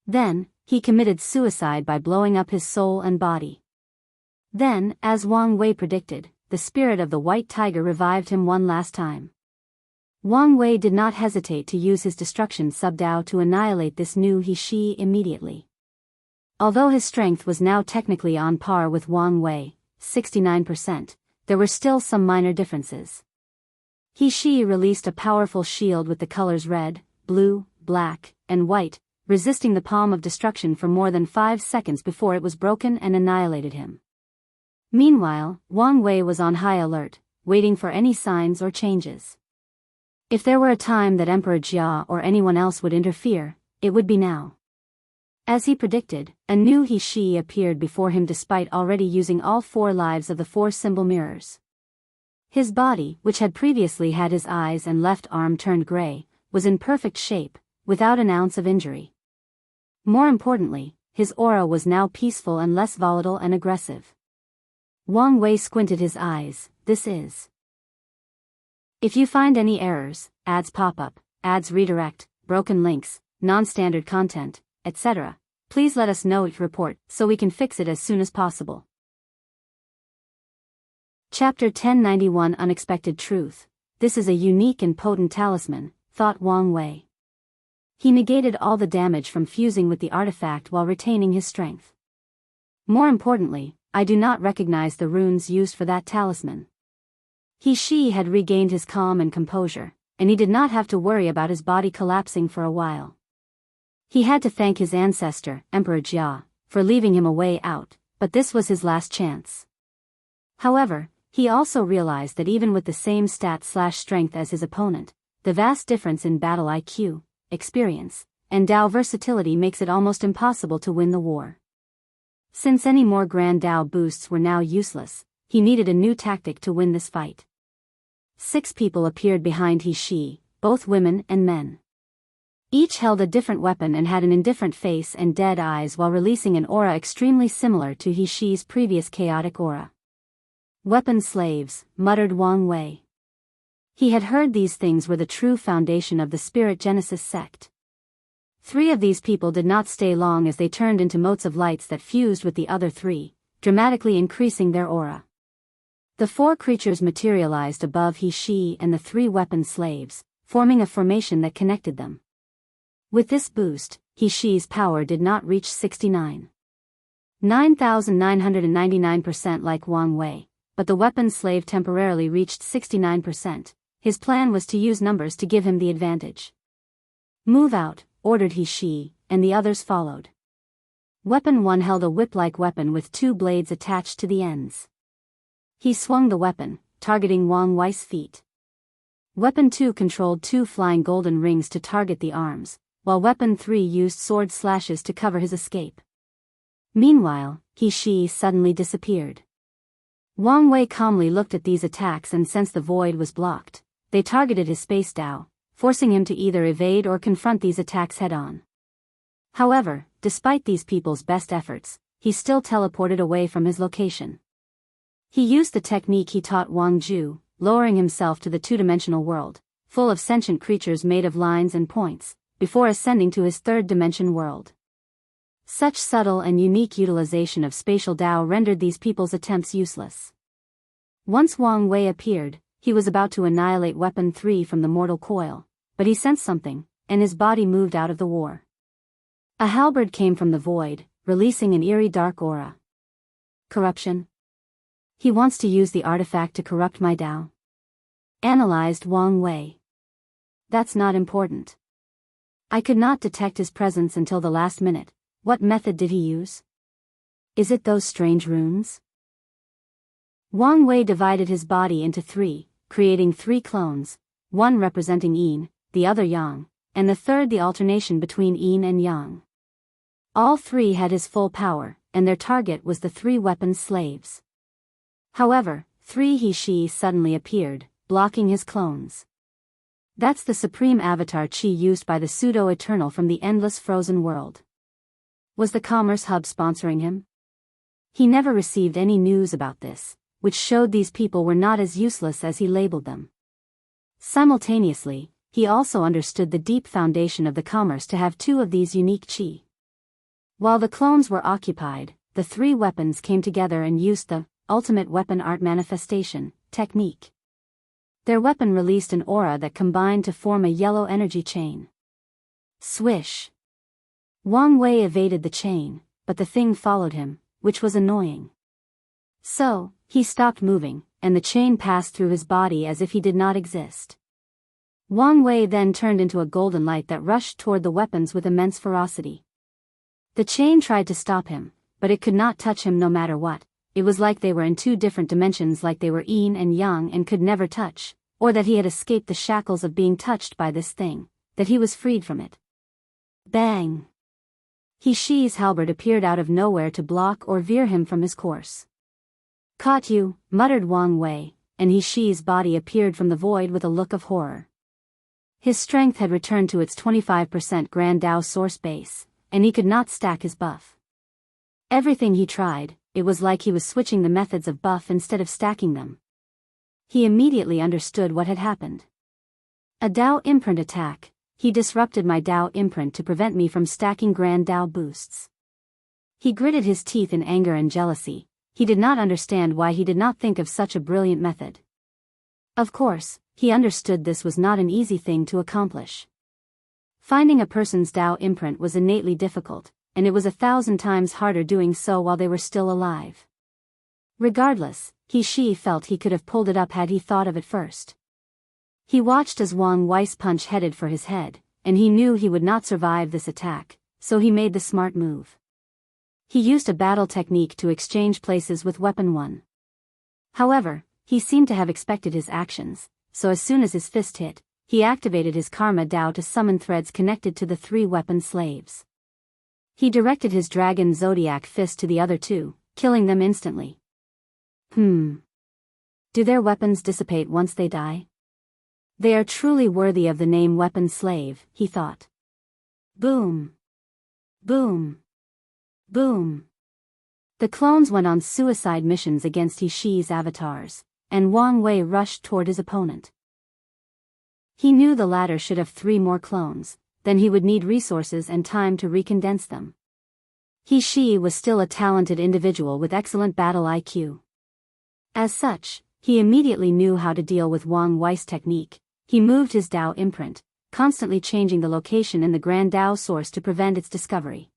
S1: Then, he committed suicide by blowing up his soul and body. Then, as Wang Wei predicted, the spirit of the White Tiger revived him one last time. Wang Wei did not hesitate to use his destruction sub-Dao to annihilate this new He Shi immediately. Although his strength was now technically on par with Wang Wei, 69%, there were still some minor differences. He Shi released a powerful shield with the colors red, blue, black, and white, resisting the palm of destruction for more than 5 seconds before it was broken and annihilated him. Meanwhile, Wang Wei was on high alert, waiting for any signs or changes. If there were a time that Emperor Jia or anyone else would interfere, it would be now. As he predicted, a new He Shi appeared before him despite already using all 4 lives of the 4 symbol mirrors. His body, which had previously had his eyes and left arm turned gray, was in perfect shape, without an ounce of injury. More importantly, his aura was now peaceful and less volatile and aggressive. Wang Wei squinted his eyes. This is. If you find any errors, ads pop up, ads redirect, broken links, non-standard content, etc., please let us know each report so we can fix it as soon as possible. Chapter 1091 Unexpected Truth. This is a unique and potent talisman, thought Wang Wei. He negated all the damage from fusing with the artifact while retaining his strength. More importantly, I do not recognize the runes used for that talisman. He Shi had regained his calm and composure, and he did not have to worry about his body collapsing for a while. He had to thank his ancestor, Emperor Jia, for leaving him a way out, but this was his last chance. However, he also realized that even with the same stat/strength as his opponent, the vast difference in battle IQ, experience, and Dao versatility makes it almost impossible to win the war. Since any more Grand Dao boosts were now useless, he needed a new tactic to win this fight. 6 people appeared behind He Shi, both women and men. Each held a different weapon and had an indifferent face and dead eyes while releasing an aura extremely similar to He Shi's previous chaotic aura. Weapon slaves, muttered Wang Wei. He had heard these things were the true foundation of the Spirit Genesis sect. 3 of these people did not stay long as they turned into motes of lights that fused with the other 3, dramatically increasing their aura. The 4 creatures materialized above He Shi and the 3 weapon slaves, forming a formation that connected them. With this boost, He Shi's power did not reach 9,999% like Wang Wei, but the weapon slave temporarily reached 69%. His plan was to use numbers to give him the advantage. Move out, ordered He Shi, and the others followed. Weapon 1 held a whip-like weapon with 2 blades attached to the ends. He swung the weapon, targeting Wang Wei's feet. Weapon 2 controlled 2 flying golden rings to target the arms, while Weapon 3 used sword slashes to cover his escape. Meanwhile, He suddenly disappeared. Wang Wei calmly looked at these attacks and sensed the void was blocked. They targeted his space Dao, forcing him to either evade or confront these attacks head-on. However, despite these people's best efforts, he still teleported away from his location. He used the technique he taught Wang Zhu, lowering himself to the two-dimensional world, full of sentient creatures made of lines and points, before ascending to his third-dimension world. Such subtle and unique utilization of spatial Dao rendered these people's attempts useless. Once Wang Wei appeared, he was about to annihilate Weapon 3 from the mortal coil, but he sensed something, and his body moved out of the war. A halberd came from the void, releasing an eerie dark aura. Corruption? He wants to use the artifact to corrupt my Dao? Analyzed Wang Wei. That's not important. I could not detect his presence until the last minute. What method did he use? Is it those strange runes? Wang Wei divided his body into 3, creating 3 clones, one representing yin, the other yang, and the third the alternation between yin and yang. All 3 had his full power, and their target was the 3 weapon slaves. However, 3 He suddenly appeared, blocking his clones. That's the supreme avatar Qi used by the pseudo-eternal from the endless frozen world. Was the Commerce Hub sponsoring him? He never received any news about this, which showed these people were not as useless as he labeled them. Simultaneously, he also understood the deep foundation of the commerce to have 2 of these unique Qi. While the clones were occupied, the 3 weapons came together and used the ultimate weapon art manifestation technique. Their weapon released an aura that combined to form a yellow energy chain. Swish! Wang Wei evaded the chain, but the thing followed him, which was annoying. So, he stopped moving, and the chain passed through his body as if he did not exist. Wang Wei then turned into a golden light that rushed toward the weapons with immense ferocity. The chain tried to stop him, but it could not touch him no matter what. It was like they were in 2 different dimensions, like they were yin and yang and could never touch, or that he had escaped the shackles of being touched by this thing, that he was freed from it. Bang! He's halberd appeared out of nowhere to block or veer him from his course. Caught you, muttered Wang Wei, and He's body appeared from the void with a look of horror. His strength had returned to its 25% Grand Dao source base, and he could not stack his buff. Everything he tried, it was like he was switching the methods of buff instead of stacking them. He immediately understood what had happened. A Dao imprint attack. He disrupted my Dao imprint to prevent me from stacking Grand Dao boosts. He gritted his teeth in anger and jealousy. He did not understand why he did not think of such a brilliant method. Of course, he understood this was not an easy thing to accomplish. Finding a person's Dao imprint was innately difficult, and it was 1,000 times harder doing so while they were still alive. Regardless, He felt he could have pulled it up had he thought of it first. He watched as Wang Wei's punch headed for his head, and he knew he would not survive this attack, so he made the smart move. He used a battle technique to exchange places with Weapon 1. However, he seemed to have expected his actions, so as soon as his fist hit, he activated his Karma Dao to summon threads connected to the 3 weapon slaves. He directed his Dragon Zodiac fist to the other 2, killing them instantly. Do their weapons dissipate once they die? They are truly worthy of the name Weapon Slave, he thought. Boom! Boom! Boom! The clones went on suicide missions against He's avatars, and Wang Wei rushed toward his opponent. He knew the latter should have 3 more clones, then he would need resources and time to recondense them. He was still a talented individual with excellent battle IQ. As such, he immediately knew how to deal with Wang Wei's technique. He moved his Dao imprint, constantly changing the location in the Grand Dao source to prevent its discovery.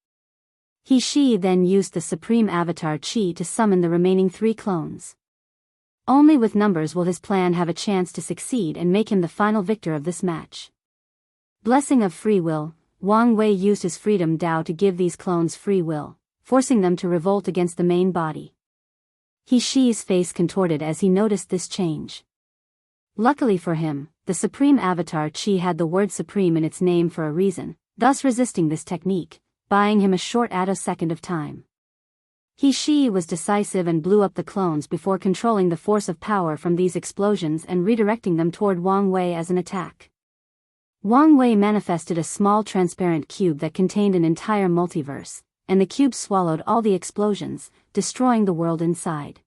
S1: He then used the Supreme Avatar Qi to summon the remaining 3 clones. Only with numbers will his plan have a chance to succeed and make him the final victor of this match. Blessing of free will, Wang Wei used his Freedom Dao to give these clones free will, forcing them to revolt against the main body. Shi's face contorted as he noticed this change. Luckily for him, the Supreme Avatar Qi had the word Supreme in its name for a reason, thus resisting this technique, buying him a short attosecond of time. Shi was decisive and blew up the clones before controlling the force of power from these explosions and redirecting them toward Wang Wei as an attack. Wang Wei manifested a small transparent cube that contained an entire multiverse, and the cube swallowed all the explosions, destroying the world inside.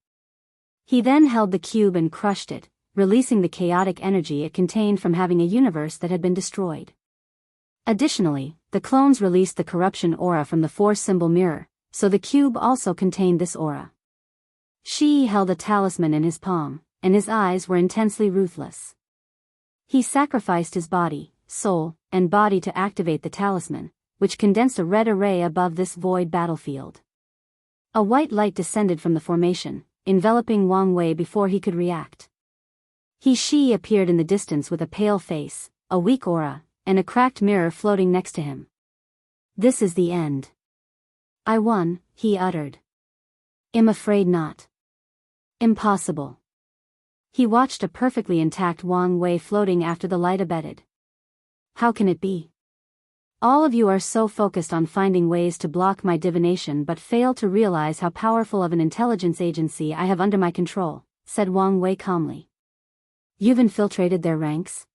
S1: He then held the cube and crushed it, releasing the chaotic energy it contained from having a universe that had been destroyed. Additionally, the clones released the corruption aura from the Force symbol mirror, so the cube also contained this aura. Shi held a talisman in his palm, and his eyes were intensely ruthless. He sacrificed his body, soul, and body to activate the talisman, which condensed a red array above this void battlefield. A white light descended from the formation, enveloping Wang Wei before he could react. Shi appeared in the distance with a pale face, a weak aura, and a cracked mirror floating next to him. "This is the end. I won," he uttered. "I'm afraid not. Impossible." He watched a perfectly intact Wang Wei floating after the light abated. "How can it be? All of you are so focused on finding ways to block my divination but fail to realize how powerful of an intelligence agency I have under my control," said Wang Wei calmly. "You've infiltrated their ranks?"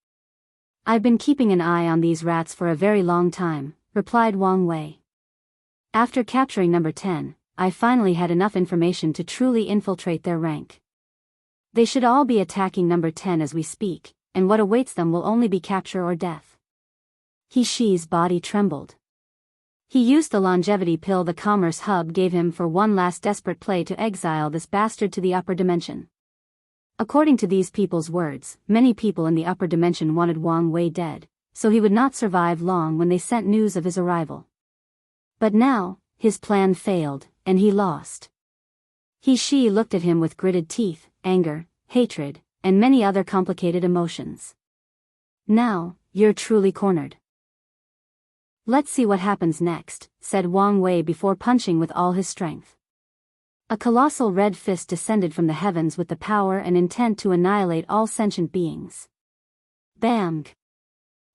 S1: "I've been keeping an eye on these rats for a very long time," replied Wang Wei. "After capturing number 10, I finally had enough information to truly infiltrate their rank. They should all be attacking number 10 as we speak, and what awaits them will only be capture or death." Shi's body trembled. He used the longevity pill the Commerce Hub gave him for one last desperate play to exile this bastard to the upper dimension. According to these people's words, many people in the upper dimension wanted Wang Wei dead, so he would not survive long when they sent news of his arrival. But now, his plan failed, and he lost. Shi looked at him with gritted teeth, anger, hatred, and many other complicated emotions. "Now, you're truly cornered. Let's see what happens next," said Wang Wei before punching with all his strength. A colossal red fist descended from the heavens with the power and intent to annihilate all sentient beings. Bang!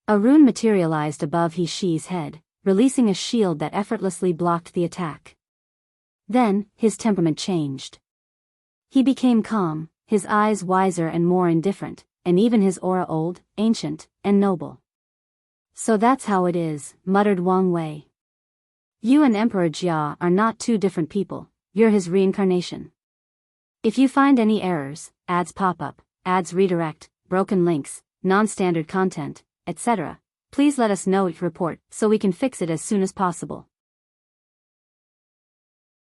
S1: A rune materialized above Shi's head, releasing a shield that effortlessly blocked the attack. Then, his temperament changed. He became calm, his eyes wiser and more indifferent, and even his aura old, ancient, and noble. "So that's how it is," muttered Wang Wei. "You and Emperor Jia are not two different people, you're his reincarnation. If you find any errors, ads pop up, ads redirect, broken links, non-standard content, etc., please let us know your report so we can fix it as soon as possible."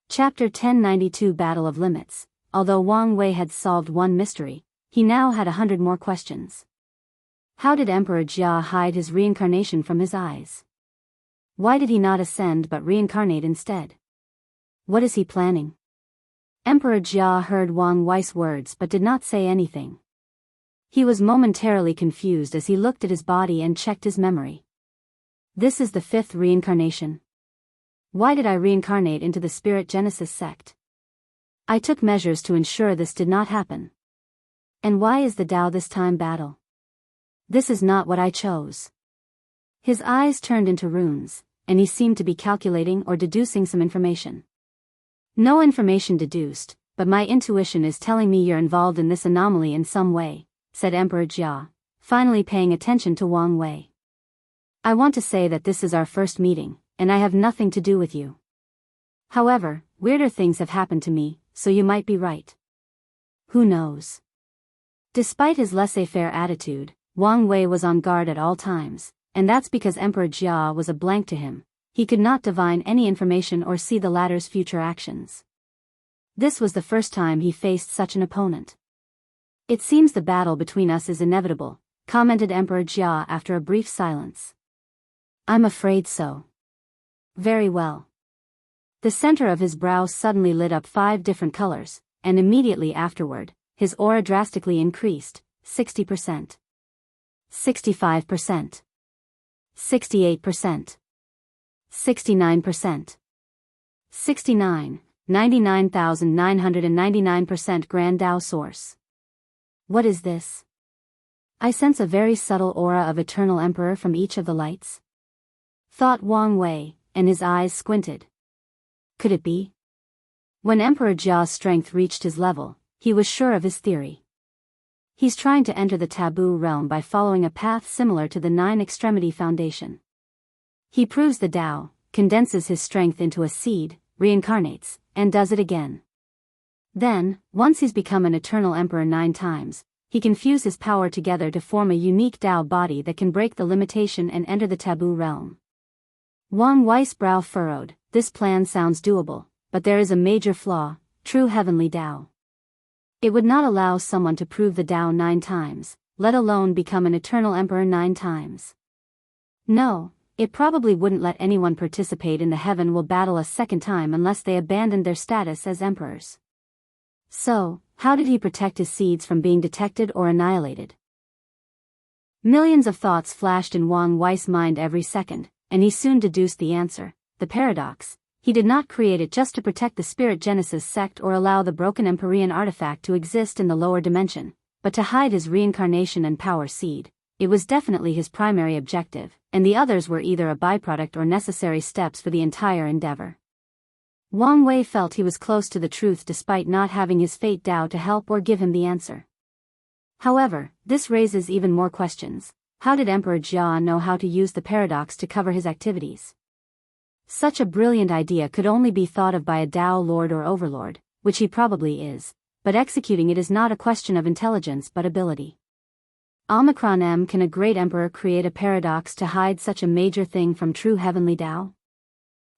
S1: Chapter 1092 Battle of Limits. Although Wang Wei had solved one mystery, he now had 100 more questions. How did Emperor Jia hide his reincarnation from his eyes? Why did he not ascend but reincarnate instead? What is he planning? Emperor Jia heard Wang Wei's words but did not say anything. He was momentarily confused as he looked at his body and checked his memory. This is the 5th reincarnation. Why did I reincarnate into the Spirit Genesis sect? I took measures to ensure this did not happen. And why is the Tao this time battle? This is not what I chose. His eyes turned into runes, and he seemed to be calculating or deducing some information. No information deduced, but my intuition is telling me you're involved in this anomaly in some way, said Emperor Jia, finally paying attention to Wang Wei. I want to say that this is our first meeting, and I have nothing to do with you. However, weirder things have happened to me, so you might be right. Who knows? Despite his laissez-faire attitude, Wang Wei was on guard at all times, and that's because Emperor Jia was a blank to him. He could not divine any information or see the latter's future actions. This was the first time he faced such an opponent. It seems the battle between us is inevitable, commented Emperor Jia after a brief silence. I'm afraid so. Very well. The center of his brow suddenly lit up 5 different colors, and immediately afterward, his aura drastically increased, 60%. 65%. 68%. 69%. 69. 99,999% Grand Tao Source. What is this? I sense a very subtle aura of Eternal Emperor from each of the lights. Thought Wang Wei, and his eyes squinted. Could it be? When Emperor Jia's strength reached his level, he was sure of his theory. He's trying to enter the taboo realm by following a path similar to the Nine Extremity Foundation. He proves the Tao, condenses his strength into a seed, reincarnates, and does it again. Then, once he's become an Eternal Emperor 9 times, he can fuse his power together to form a unique Tao body that can break the limitation and enter the taboo realm. Wang Wei's brow furrowed. This plan sounds doable, but there is a major flaw: true heavenly Tao. It would not allow someone to prove the Tao 9 times, let alone become an Eternal Emperor 9 times. No, it probably wouldn't let anyone participate in the Heaven Will battle a second time unless they abandoned their status as emperors. So, how did he protect his seeds from being detected or annihilated? Millions of thoughts flashed in Wang Wei's mind every second, and he soon deduced the answer: the paradox. He did not create it just to protect the Spirit Genesis sect or allow the broken Empyrean artifact to exist in the lower dimension, but to hide his reincarnation and power seed. It was definitely his primary objective, and the others were either a byproduct or necessary steps for the entire endeavor. Wang Wei felt he was close to the truth despite not having his fate Tao to help or give him the answer. However, this raises even more questions. How did Emperor Jia know how to use the paradox to cover his activities? Such a brilliant idea could only be thought of by a Tao Lord or Overlord, which he probably is, but executing it is not a question of intelligence but ability. Omicron M. Can a great emperor create a paradox to hide such a major thing from true heavenly Tao?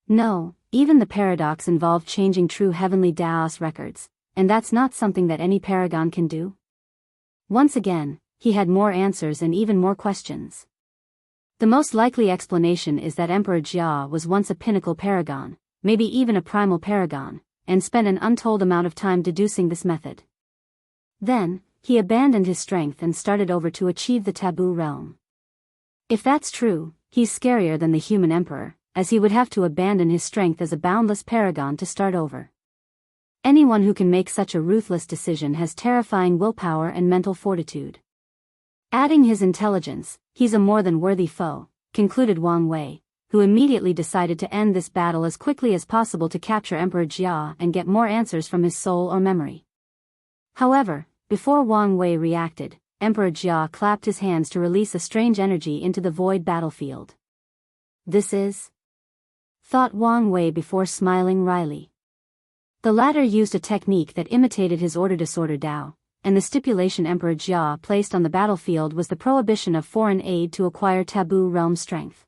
S1: No, even the paradox involved changing true heavenly Tao's records, and that's not something that any paragon can do. Once again, he had more answers and even more questions. The most likely explanation is that Emperor Jia was once a pinnacle paragon, maybe even a primal paragon, and spent an untold amount of time deducing this method. Then, he abandoned his strength and started over to achieve the taboo realm. If that's true, he's scarier than the human emperor, as he would have to abandon his strength as a boundless paragon to start over. Anyone who can make such a ruthless decision has terrifying willpower and mental fortitude. Adding his intelligence, he's a more than worthy foe, concluded Wang Wei, who immediately decided to end this battle as quickly as possible to capture Emperor Jia and get more answers from his soul or memory. However, before Wang Wei reacted, Emperor Jia clapped his hands to release a strange energy into the void battlefield. This is? Thought Wang Wei before smiling wryly. The latter used a technique that imitated his order-disorder Tao, and the stipulation Emperor Jia placed on the battlefield was the prohibition of foreign aid to acquire taboo realm strength.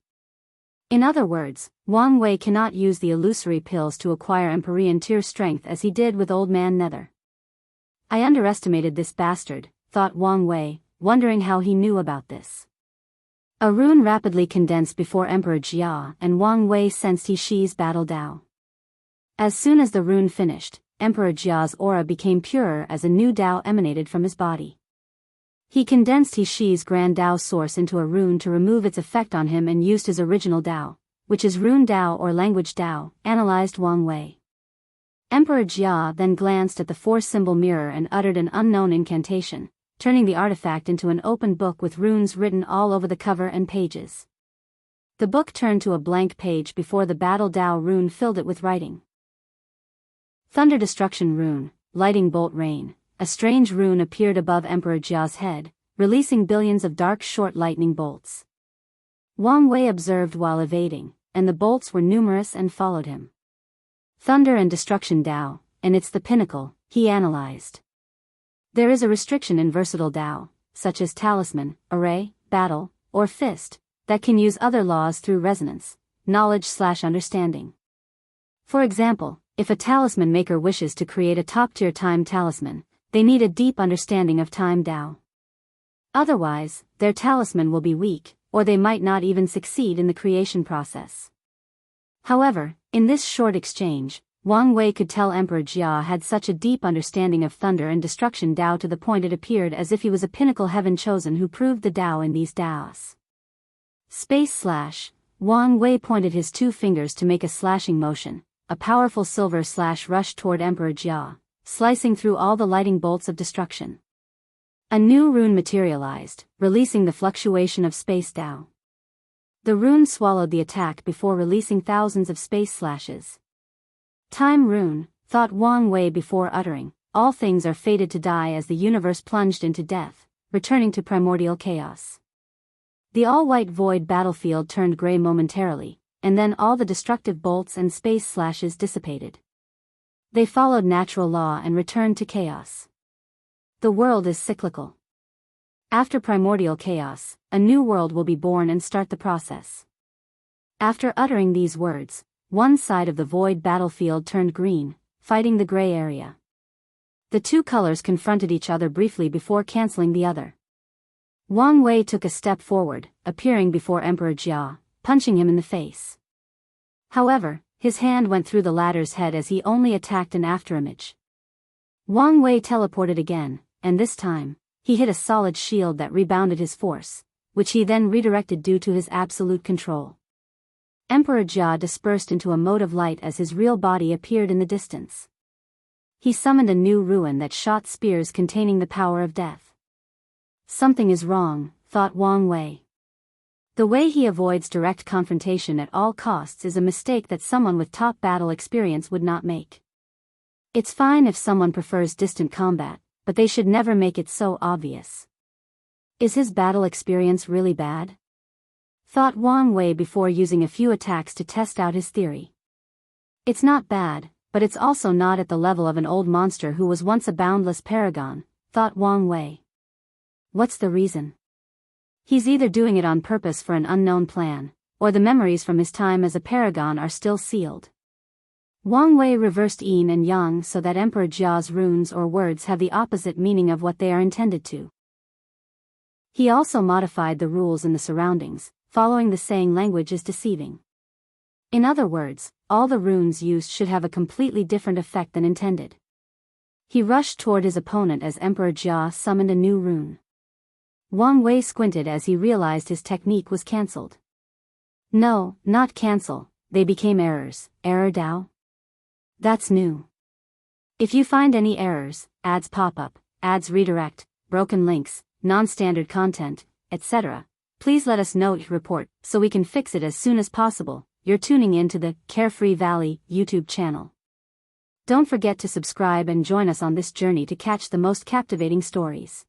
S1: In other words, Wang Wei cannot use the illusory pills to acquire Empyrean tier strength as he did with Old Man Nether. I underestimated this bastard, thought Wang Wei, wondering how he knew about this. A rune rapidly condensed before Emperor Jia, and Wang Wei sensed He-Shi's battle Tao. As soon as the rune finished, Emperor Jia's aura became purer as a new Tao emanated from his body. He condensed He-Shi's Grand Tao source into a rune to remove its effect on him and used his original Tao, which is Rune Tao or Language Tao, analyzed Wang Wei. Emperor Jia then glanced at the 4-symbol mirror and uttered an unknown incantation, turning the artifact into an open book with runes written all over the cover and pages. The book turned to a blank page before the Battle Tao rune filled it with writing. Thunder Destruction Rune, Lightning Bolt Rain. A strange rune appeared above Emperor Jia's head, releasing billions of dark short lightning bolts. Wang Wei observed while evading, and the bolts were numerous and followed him. Thunder and Destruction Tao, and it's the pinnacle, he analyzed. There is a restriction in versatile Tao, such as Talisman, Array, Battle, or Fist, that can use other laws through resonance, knowledge/understanding. For example, if a talisman maker wishes to create a top-tier time talisman, they need a deep understanding of time Tao. Otherwise, their talisman will be weak, or they might not even succeed in the creation process. However, in this short exchange, Wang Wei could tell Emperor Jia had such a deep understanding of thunder and destruction Tao to the point it appeared as if he was a pinnacle heaven chosen who proved the Tao in these Taos. / Wang Wei pointed his 2 fingers to make a slashing motion, a powerful silver slash rushed toward Emperor Jia, slicing through all the lighting bolts of destruction. A new rune materialized, releasing the fluctuation of space Tao. The rune swallowed the attack before releasing thousands of space slashes. Time rune, thought Wang Wei before uttering, all things are fated to die as the universe plunged into death, returning to primordial chaos. The all-white void battlefield turned gray momentarily, and then all the destructive bolts and space slashes dissipated. They followed natural law and returned to chaos. The world is cyclical. After primordial chaos, a new world will be born and start the process. After uttering these words, one side of the void battlefield turned green, fighting the gray area. The two colors confronted each other briefly before canceling the other. Wang Wei took a step forward, appearing before Emperor Jia, punching him in the face. However, his hand went through the latter's head as he only attacked an afterimage. Wang Wei teleported again, and this time, he hit a solid shield that rebounded his force, which he then redirected due to his absolute control. Emperor Jia dispersed into a mode of light as his real body appeared in the distance. He summoned a new ruin that shot spears containing the power of death. Something is wrong, thought Wang Wei. The way he avoids direct confrontation at all costs is a mistake that someone with top battle experience would not make. It's fine if someone prefers distant combat, but they should never make it so obvious. Is his battle experience really bad? Thought Wang Wei before using a few attacks to test out his theory. It's not bad, but it's also not at the level of an old monster who was once a boundless paragon, thought Wang Wei. What's the reason? He's either doing it on purpose for an unknown plan, or the memories from his time as a paragon are still sealed. Wang Wei reversed yin and yang so that Emperor Jia's runes or words have the opposite meaning of what they are intended to. He also modified the rules in the surroundings, following the saying language is deceiving. In other words, all the runes used should have a completely different effect than intended. He rushed toward his opponent as Emperor Jia summoned a new rune. Wang Wei squinted as he realized his technique was cancelled. No, not cancel, they became errors. Error Dao? That's new. If you find any errors, ads pop up, ads redirect, broken links, non-standard content, etc., please let us know your report so we can fix it as soon as possible. You're tuning in to the Carefree Valley YouTube channel. Don't forget to subscribe and join us on this journey to catch the most captivating stories.